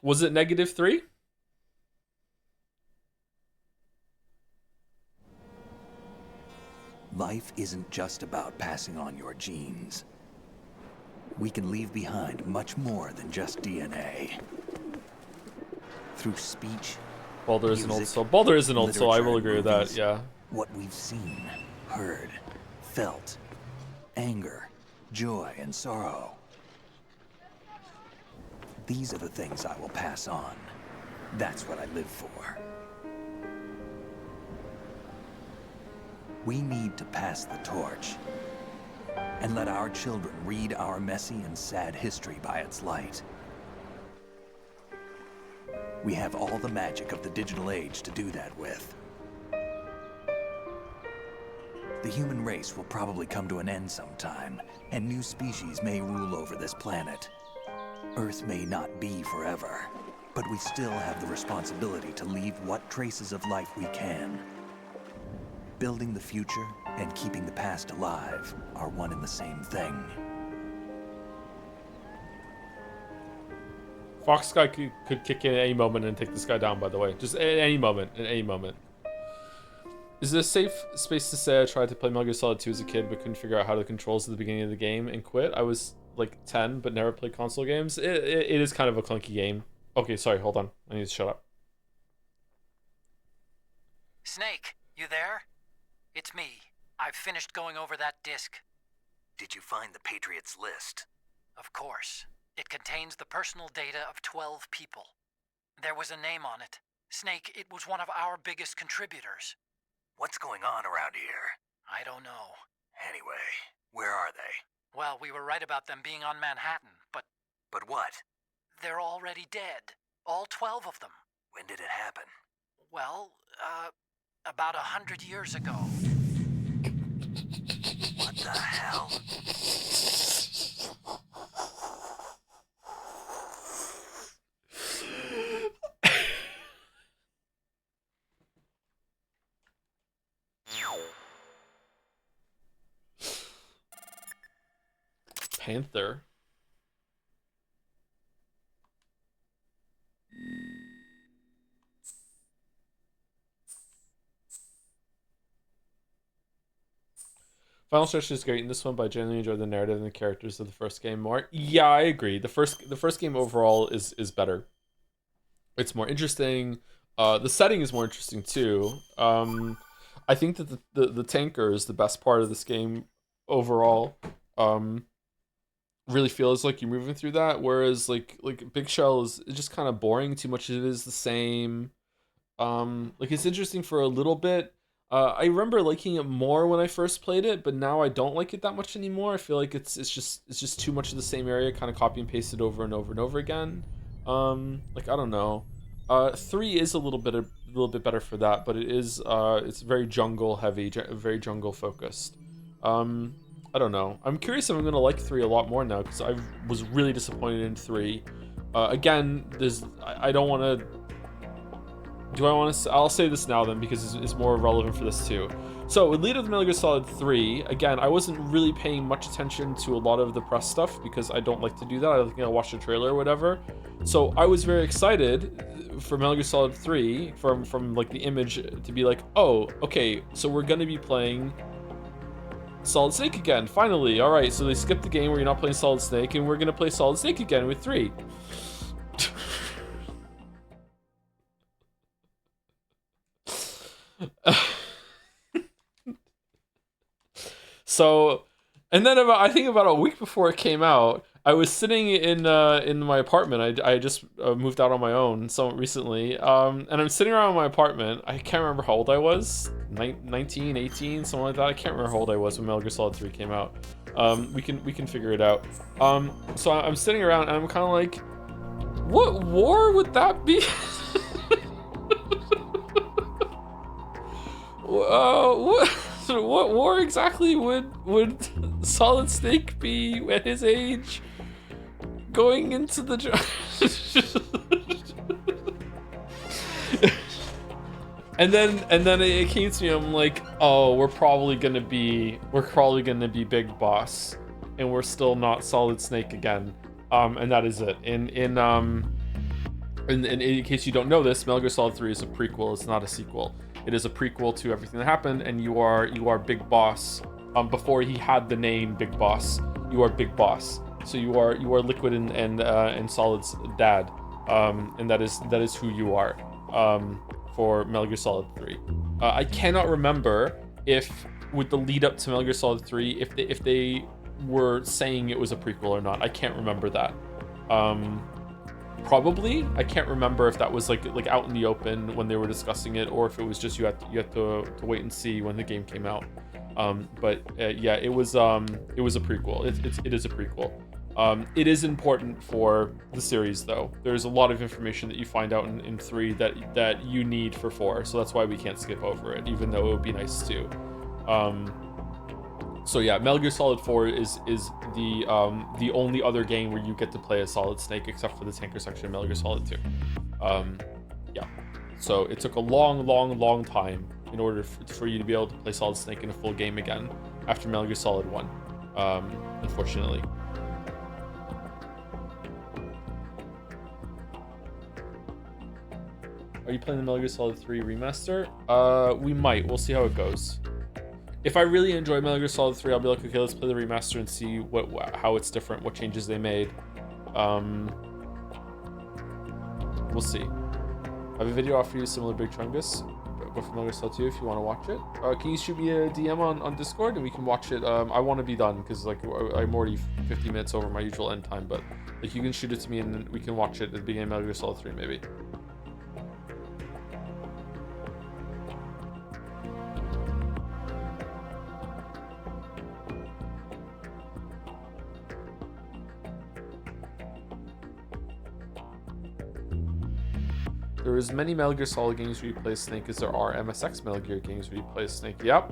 Speaker 1: Was it -3?
Speaker 6: Life isn't just about passing on your genes. We can leave behind much more than just DNA. Through speech,
Speaker 1: Baldur is an old
Speaker 6: music,
Speaker 1: soul. Baldur is an old soul. I will
Speaker 6: literature,
Speaker 1: agree with
Speaker 6: movies,
Speaker 1: that. Yeah.
Speaker 6: what we've seen, heard, felt, anger, joy, and sorrow. These are the things I will pass on. That's what I live for. We need to pass the torch and let our children read our messy and sad history by its light. We have all the magic of the digital age to do that with. The human race will probably come to an end sometime, and new species may rule over this planet. Earth may not be forever, but we still have the responsibility to leave what traces of life we can. Building the future and keeping the past alive are one and the same thing.
Speaker 1: Fox guy could kick in at any moment and take this guy down, by the way. Just at any moment, at any moment. Is it a safe space to say I tried to play Metal Gear Solid 2 as a kid but couldn't figure out how the controls at the beginning of the game and quit? I was like 10 but never played console games. It is kind of a clunky game. Okay, sorry, hold on. I need to shut up.
Speaker 9: Snake, you there? It's me. I've finished going over that disc.
Speaker 6: Did you find the Patriots list?
Speaker 9: Of course. It contains the personal data of 12 people. There was a name on it. Snake, it was one of our biggest contributors.
Speaker 6: What's going on around here?
Speaker 9: I don't know.
Speaker 6: Anyway, where are they?
Speaker 9: Well, we were right about them being on Manhattan, but...
Speaker 6: But what?
Speaker 9: They're already dead. All 12 of them.
Speaker 6: When did it happen?
Speaker 9: Well, about 100 years ago.
Speaker 6: What the hell?
Speaker 1: Panther. Final stretch is great in this one, but I generally enjoy the narrative and the characters of the first game more. Yeah, I agree. The first game overall is better. It's more interesting. The setting is more interesting too. I think that the tanker is the best part of this game overall. Really feels like you're moving through that, whereas like Big Shell is just kind of boring. Too much of it is the same. Like it's interesting for a little bit. I remember liking it more when I first played it, but now I don't like it that much anymore. I feel like it's just too much of the same area, kind of copy and pasted over and over and over again. Like I don't know. 3 is a little bit better for that, but it is it's very jungle heavy, very jungle focused. I don't know. I'm curious if I'm gonna like 3 a lot more now, because I was really disappointed in 3. Again, I don't want to. Do I want to? I'll say this now then, because it's more relevant for this too. So with Lead of the Metal Gear Solid 3, again, I wasn't really paying much attention to a lot of the press stuff because I don't like to do that. I think I'll watch the trailer or whatever. So I was very excited for Metal Gear Solid 3 from like the image to be like, oh, okay, so we're gonna be playing Solid Snake again, finally. All right, so they skipped the game where you're not playing Solid Snake, and we're gonna play Solid Snake again with 3. So, and then I think about a week before it came out, I was sitting in my apartment. I just moved out on my own somewhat recently, and I'm sitting around my apartment. I can't remember how old I was, 19, 18, something like that. I can't remember how old I was when Metal Gear Solid 3 came out. We can figure it out. So I'm sitting around and I'm kind of like, what war would that be? What war exactly would Solid Snake be at his age going into the and then it came to me. I'm like, oh, we're probably gonna be Big Boss, and we're still not Solid Snake again. And that is it. In And in case you don't know this, Metal Gear Solid 3 is a prequel. It's not a sequel. It is a prequel to everything that happened, and you are Big Boss. Before he had the name Big Boss, you are Big Boss. So you are Liquid and Solid's dad, and that is who you are for Metal Gear Solid 3. I cannot remember if with the lead up to Metal Gear Solid 3 if they were saying it was a prequel or not. I can't remember that. Probably. I can't remember if that was like out in the open when they were discussing it, or if it was just you had to wait and see when the game came out. But yeah, it was a prequel. It is a prequel. It is important for the series, though. There's a lot of information that you find out in 3 that you need for 4, so that's why we can't skip over it, even though it would be nice to. So yeah, Metal Gear Solid 4 is the only other game where you get to play as Solid Snake, except for the tanker section of Metal Gear Solid 2. Yeah, so it took a long time in order for you to be able to play Solid Snake in a full game again after Metal Gear Solid 1, unfortunately. Are you playing the Metal Gear Solid 3 remaster? We might. We'll see how it goes. If I really enjoy Metal Gear Solid 3, I'll be like, okay, let's play the remaster and see how it's different, what changes they made. We'll see. I have a video off for you similar to Big Chungus, but from Metal Gear Solid 2 if you want to watch it. Can you shoot me a DM on Discord and we can watch it? I want to be done because like I'm already 50 minutes over my usual end time, but like you can shoot it to me and then we can watch it at the beginning of Metal Gear Solid 3 maybe. There is many Metal Gear Solid games where you play Snake as there are MSX Metal Gear games where you play Snake. Yep.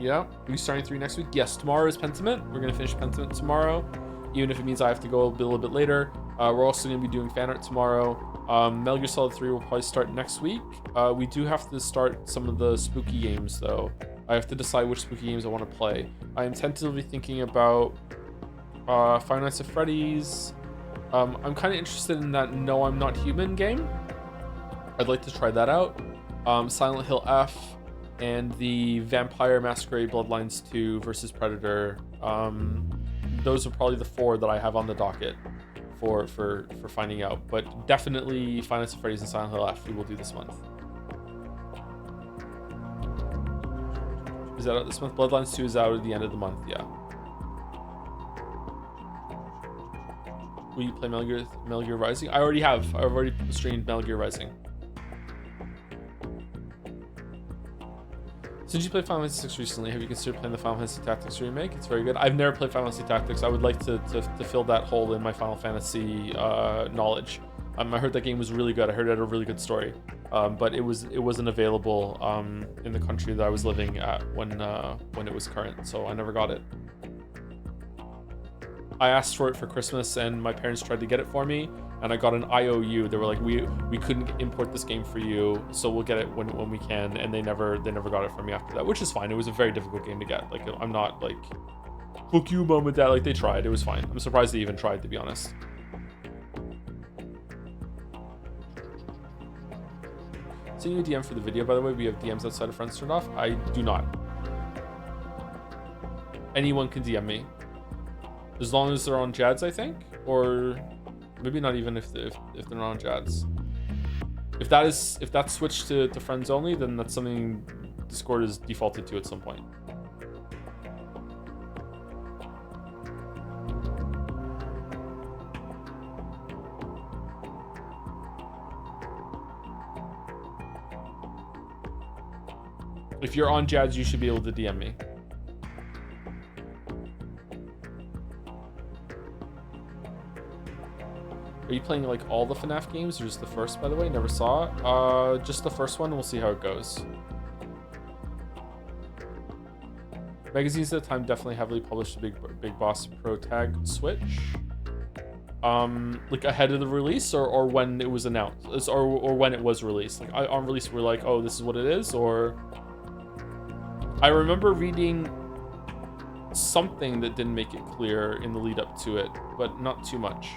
Speaker 1: Are we starting 3 next week? Yes, tomorrow is Pentiment. We're going to finish Pentiment tomorrow, even if it means I have to go a little bit later. We're also going to be doing fan art tomorrow. Metal Gear Solid 3 will probably start next week. We do have to start some of the spooky games, though. I have to decide which spooky games I want to play. I am tentatively thinking about Five Nights at Freddy's. I'm kind of interested in that No I'm Not Human game. I'd like to try that out. Silent Hill F and the Vampire Masquerade Bloodlines 2 versus Predator. Those are probably the 4 that I have on the docket for finding out. But definitely Five Nights at Freddy's and Silent Hill F we will do this month. Is that out this month? Bloodlines 2 is out at the end of the month, yeah. Will you play Metal Gear Rising? I already have. I've already streamed Metal Gear Rising. Since you played Final Fantasy 6 recently, have you considered playing the Final Fantasy Tactics remake? It's very good. I've never played Final Fantasy Tactics. I would like to fill that hole in my Final Fantasy knowledge. I heard that game was really good. I heard it had a really good story, but it wasn't available in the country that I was living at when it was current, so I never got it. I asked for it for Christmas and my parents tried to get it for me and I got an IOU. They were like, we couldn't import this game for you, so we'll get it when we can, and they never got it for me after that, which is fine. It was a very difficult game to get. Like, I'm not like, fuck you, mom and dad. Like, they tried. It was fine. I'm surprised they even tried, to be honest. Send you a DM for the video, by the way. We have DMs outside of friends turned off. I do not. Anyone can DM me. As long as they're on Jads, I think, or maybe not even if they're not on Jads. If that's switched to friends only, then that's something Discord is defaulted to at some point. If you're on Jads, you should be able to DM me. Are you playing like all the FNAF games or just the first, by the way? Never saw it. Just the first one. We'll see how it goes. Magazines at the time definitely heavily published the Big Boss Pro Tag Switch. Like ahead of the release or when it was announced, or when it was released. Like on release, we're like, oh, this is what it is. Or I remember reading something that didn't make it clear in the lead up to it, but not too much.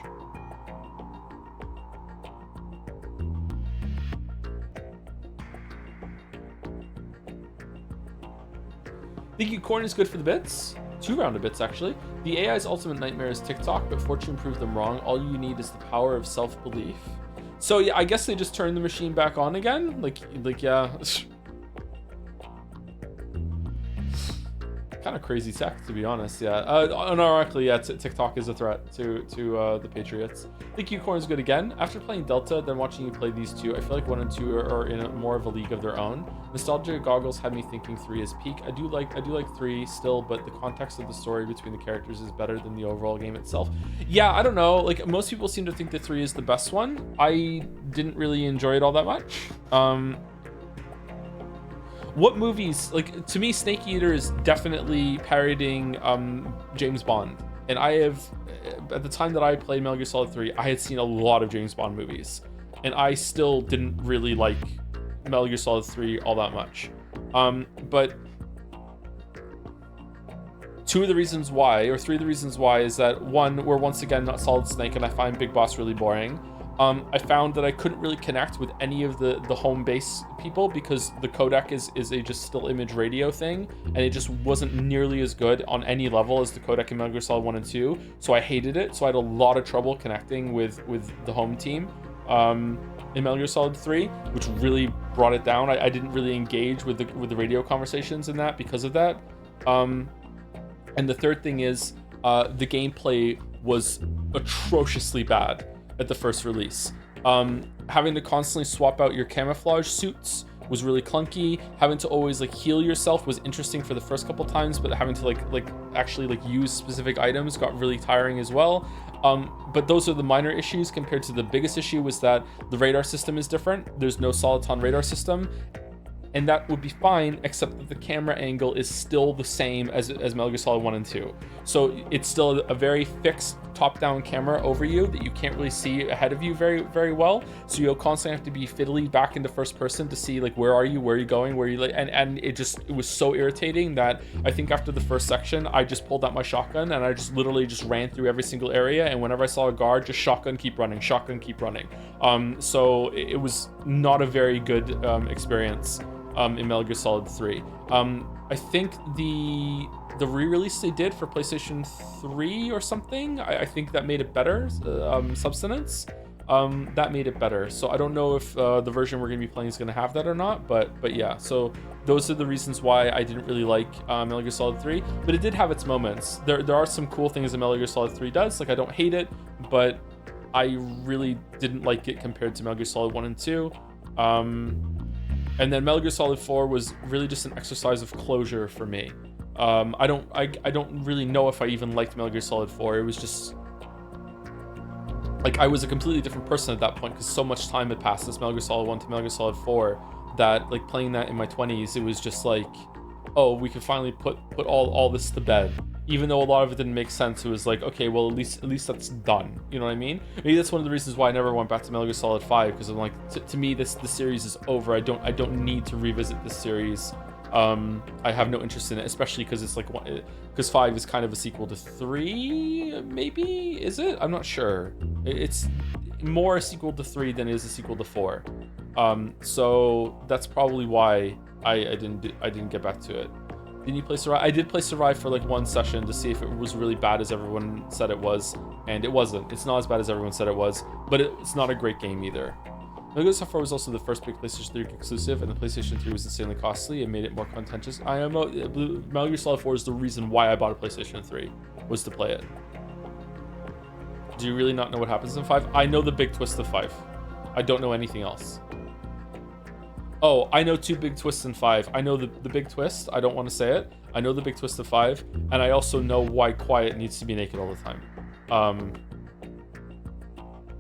Speaker 1: Think you corn is good for the bits? 2 round of bits, actually. The AI's ultimate nightmare is TikTok, but fortune proved them wrong. All you need is the power of self-belief. So yeah, I guess they just turned the machine back on again. Like yeah. Kind of crazy tech, to be honest. Yeah, unironically, yeah, TikTok is a threat to the Patriots. I think Unicorn is good again. After playing Delta, then watching you play these two, I feel like 1 and 2 are in more of a league of their own. Nostalgia goggles had me thinking 3 is peak. I do like 3 still, but the context of the story between the characters is better than the overall game itself. Yeah, I don't know. Like, most people seem to think that 3 is the best one. I didn't really enjoy it all that much. What movies, like, to me, Snake Eater is definitely parodying James Bond. And I have, at the time that I played Metal Gear Solid 3, I had seen a lot of James Bond movies. And I still didn't really like Metal Gear Solid 3 all that much. But 2 of the reasons why, or 3 of the reasons why, is that 1, we're once again not Solid Snake, and I find Big Boss really boring. I found that I couldn't really connect with any of the home base people because the codec is a just still image radio thing, and it just wasn't nearly as good on any level as the codec in Metal Gear Solid 1 and 2. So I hated it. So I had a lot of trouble connecting with the home team in Metal Gear Solid 3, which really brought it down. I didn't really engage with the radio conversations in that because of that. And the third thing is the gameplay was atrociously bad at the first release. Having to constantly swap out your camouflage suits was really clunky. Having to always like heal yourself was interesting for the first couple times, but having to like actually use specific items got really tiring as well. But those are the minor issues compared to the biggest issue, was that the radar system is different. There's no Soliton radar system, and that would be fine, except that the camera angle is still the same as Metal Gear Solid 1 and 2. So it's still a very fixed top-down camera over you that you can't really see ahead of you very, very well. So you'll constantly have to be fiddly back into first person to see like, where are you going, where are you, and it was so irritating that I think after the first section, I just pulled out my shotgun and I just literally just ran through every single area. And whenever I saw a guard, just shotgun, keep running. So it was not a very good experience in Metal Gear Solid 3. I think the re-release they did for PlayStation 3 or something, I think that made it better. Substance, that made it better. So I don't know if the version we're going to be playing is going to have that or not, but yeah. So those are the reasons why I didn't really like Metal Gear Solid 3, but it did have its moments. There are some cool things that Metal Gear Solid 3 does. Like, I don't hate it, but I really didn't like it compared to Metal Gear Solid 1 and 2. And then Metal Gear Solid 4 was really just an exercise of closure for me. I don't really know if I even liked Metal Gear Solid 4. It was just like I was a completely different person at that point because so much time had passed since Metal Gear Solid 1 to Metal Gear Solid 4 that, like, playing that in my 20s, it was just like, oh, we can finally put all this to bed. Even though a lot of it didn't make sense, it was like, okay, well, at least that's done. You know what I mean? Maybe that's one of the reasons why I never went back to Metal Gear Solid 5, because I'm like, to me, the series is over. I don't need to revisit this series. I have no interest in it, especially because it's like, because 5 is kind of a sequel to 3, maybe? Is it? I'm not sure. It's more a sequel to 3 than it is a sequel to 4. So that's probably why I didn't get back to it. Didn't you play Survive? I did play Survive for like 1 session to see if it was really bad as everyone said it was, and it wasn't. It's not as bad as everyone said it was, but it's not a great game either. Metal Gear Solid 4 was also the first big PlayStation 3 exclusive, and the PlayStation 3 was insanely costly and made it more contentious. Metal Gear Solid 4 is the reason why I bought a PlayStation 3, was to play it. Do you really not know what happens in 5? I know the big twist of 5. I don't know anything else. Oh, I know 2 big twists in 5. I know the big twist. I don't want to say it. I know the big twist of 5, and I also know why Quiet needs to be naked all the time.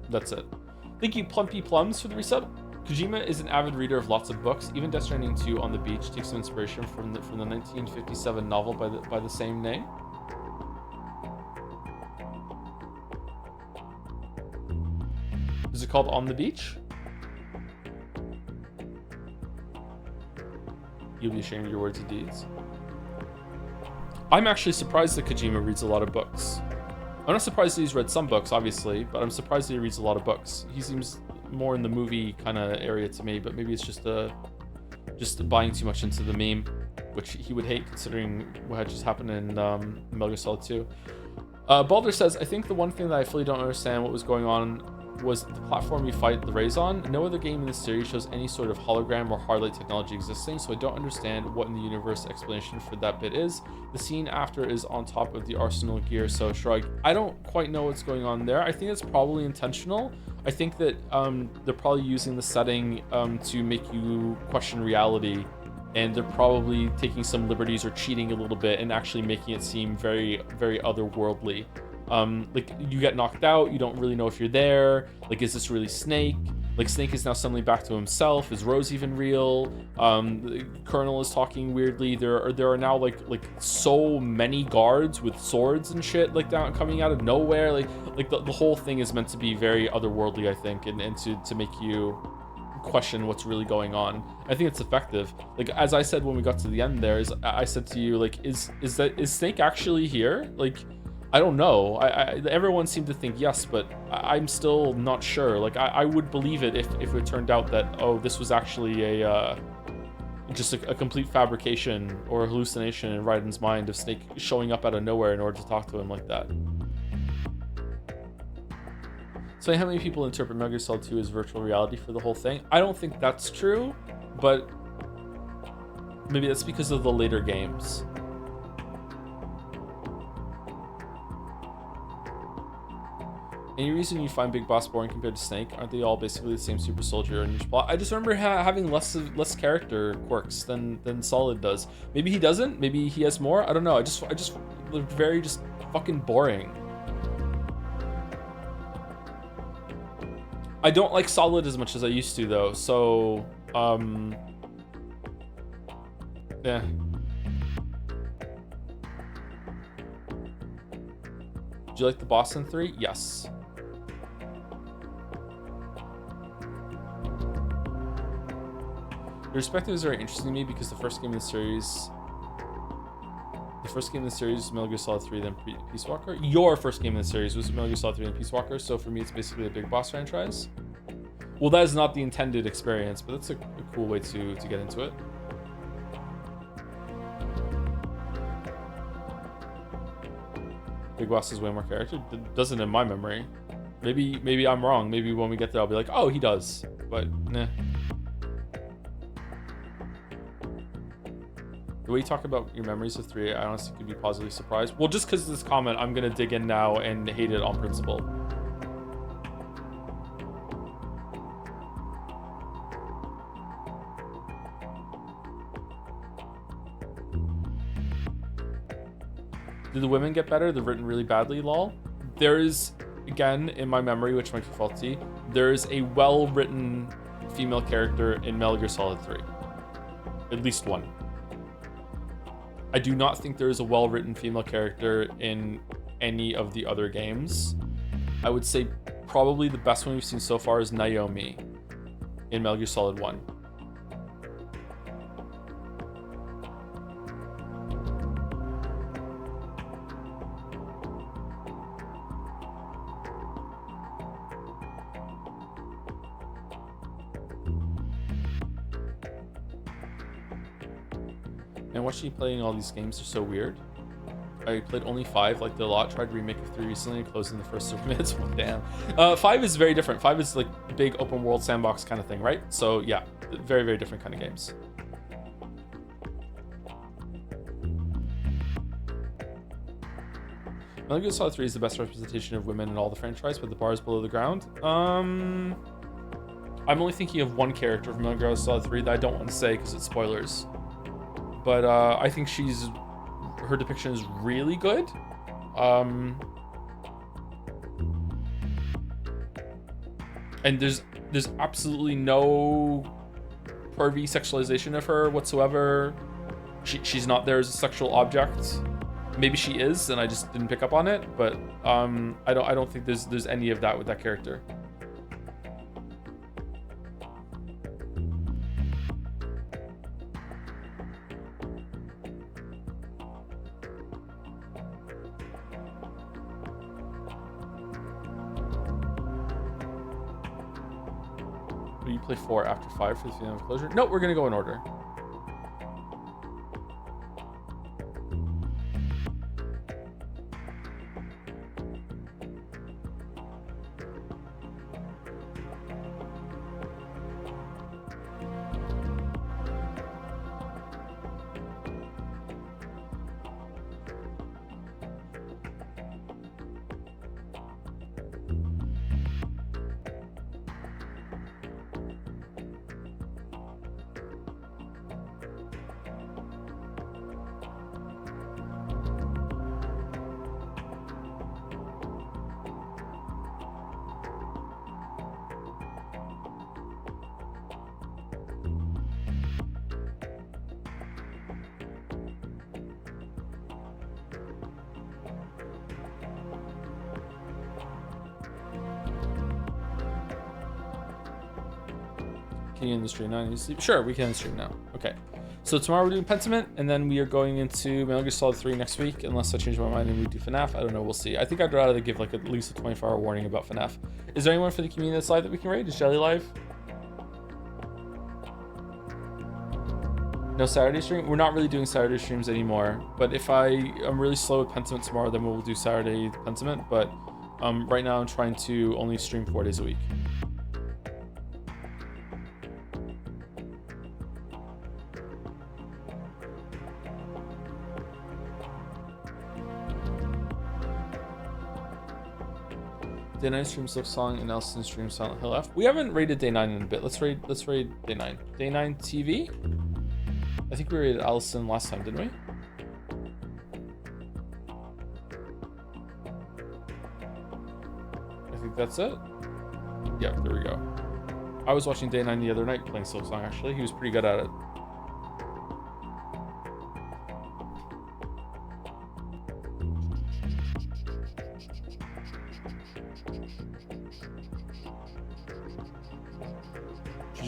Speaker 1: That's it. Thank you, Plumpy Plums, for the resub. Kojima is an avid reader of lots of books. Even Death Stranding 2 on the Beach takes some inspiration from the 1957 novel by the same name. Is it called On the Beach? You'll be ashamed of your words and deeds. I'm actually surprised that Kojima reads a lot of books. I'm not surprised that he's read some books, obviously, but I'm surprised that he reads a lot of books. He seems more in the movie kind of area to me, but maybe it's just buying too much into the meme. which he would hate considering what had just happened in Metal Gear Solid 2. Balder says, I think the one thing that I fully don't understand what was going on was the platform you fight the Rays on. No other game in this series shows any sort of hologram or hard light technology existing, so I don't understand what in the universe explanation for that bit is. The scene after is on top of the Arsenal gear, so shrug. I don't quite know what's going on there. I think it's probably intentional. I think that they're probably using the setting to make you question reality, and they're probably taking some liberties or cheating a little bit and actually making it seem very, very otherworldly. Like, you get knocked out, you don't really know if you're there. Like, is this really Snake? Like, Snake is now suddenly back to himself. Is Rose even real? The Colonel is talking weirdly. There are now like so many guards with swords and shit like that coming out of nowhere. Like the whole thing is meant to be very otherworldly, I think, and to make you question what's really going on. I think it's effective. Like, as I said when we got to the end there, I said to you, like, is Snake actually here? Like, I don't know. Everyone seemed to think yes, but I'm still not sure. Like, I would believe it if it turned out that, oh, this was actually just a complete fabrication or hallucination in Raiden's mind of Snake showing up out of nowhere in order to talk to him like that. So how many people interpret Metal Gear Solid 2 as virtual reality for the whole thing? I don't think that's true, but maybe that's because of the later games. Any reason you find Big Boss boring compared to Snake? Aren't they all basically the same super soldier in each plot? I just remember having less character quirks than Solid does. Maybe he doesn't. Maybe he has more. I don't know. I just looked very just fucking boring. I don't like Solid as much as I used to though. So yeah. Did you like the boss in 3? Yes. The perspective is very interesting to me because the first game in the series was Metal Gear Solid 3, then Peace Walker. Your first game in the series was Metal Gear Solid 3 and Peace Walker, so for me it's basically a Big Boss franchise. Well, that is not the intended experience, but that's a cool way to get into it. Big Boss has way more character. Doesn't in my memory. Maybe I'm wrong. Maybe when we get there I'll be like, oh, he does. But nah. The way you talk about your memories of 3, I honestly could be positively surprised. Well, just because of this comment, I'm gonna dig in now and hate it on principle. Do the women get better? They're written really badly, lol. There is, again, in my memory, which might be faulty, there is a well-written female character in Metal Gear Solid 3. At least one. I do not think there is a well-written female character in any of the other games. I would say probably the best one we've seen so far is Naomi in Metal Gear Solid 1. And watching you playing all these games are so weird. I played only 5, liked it a lot, tried remake of 3 recently, and closed in the first 7 minutes. Well, damn. 5 is very different. 5 is like big open world sandbox kind of thing, right? So yeah, very, very different kind of games. Metal Gear Solid 3 is the best representation of women in all the franchise, but the bar is below the ground. I'm only thinking of one character from Metal Gear Solid 3 that I don't want to say because it's spoilers. But I think her depiction is really good. And there's absolutely no pervy sexualization of her whatsoever. She's not there as a sexual object. Maybe she is, and I just didn't pick up on it. But I don't think there's any of that with that character. Will you play 4 after 5 for the feeling of closure? No, we're gonna go in order. Can you end the stream now? You sleep? Sure, we can end the stream now. Okay. So tomorrow we're doing Pentiment, and then we are going into Metal Gear Solid 3 next week, unless I change my mind and we do FNAF. I don't know, we'll see. I think I'd rather give like at least a 24-hour warning about FNAF. Is there anyone for the community that's live that we can raid? Is Jelly live? No Saturday stream? We're not really doing Saturday streams anymore, but if I'm really slow with Pentiment tomorrow, then we'll do Saturday Pentiment, but right now I'm trying to only stream 4 days a week. Day 9 stream Silk Song and Nelson stream Silent Hill F. We haven't rated Day 9 in a bit. Let's raid Day 9. Day 9 TV? I think we rated Allison last time, didn't we? I think that's it. Yeah, there we go. I was watching Day 9 the other night playing Silk Song actually. He was pretty good at it.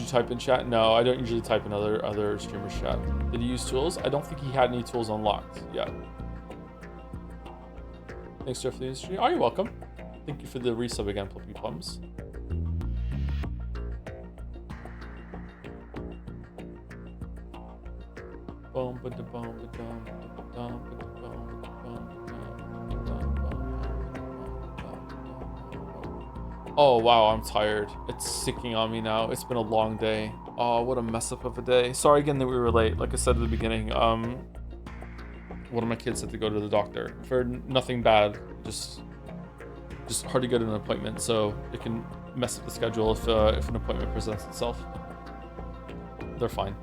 Speaker 1: Type in chat? No, I don't usually type in other streamers' chat. Did he use tools? I don't think he had any tools unlocked yet. Thanks, Jeff, for the stream. Oh, you're welcome. Thank you for the resub again, Plumpy Plums. Oh wow, I'm tired. It's sinking on me now. It's been a long day. Oh, what a mess up of a day. Sorry again that we were late. Like I said at the beginning, one of my kids had to go to the doctor for nothing bad. Just hard to get an appointment, so it can mess up the schedule if an appointment presents itself. They're fine.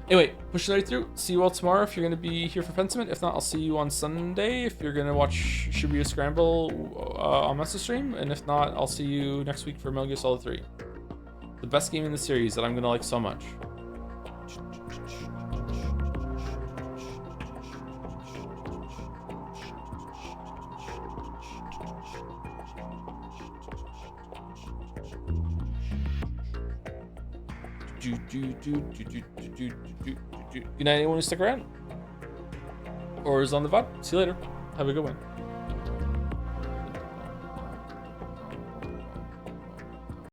Speaker 1: Anyway, push it right through. See you all tomorrow if you're going to be here for Pentiment. If not, I'll see you on Sunday if you're going to watch Shibuya Scramble on Master Stream. And if not, I'll see you next week for Metal Gear Solid 3. The best game in the series that I'm going to like so much. Good night, anyone who stuck around or is on the VOD. See you later. Have a good one.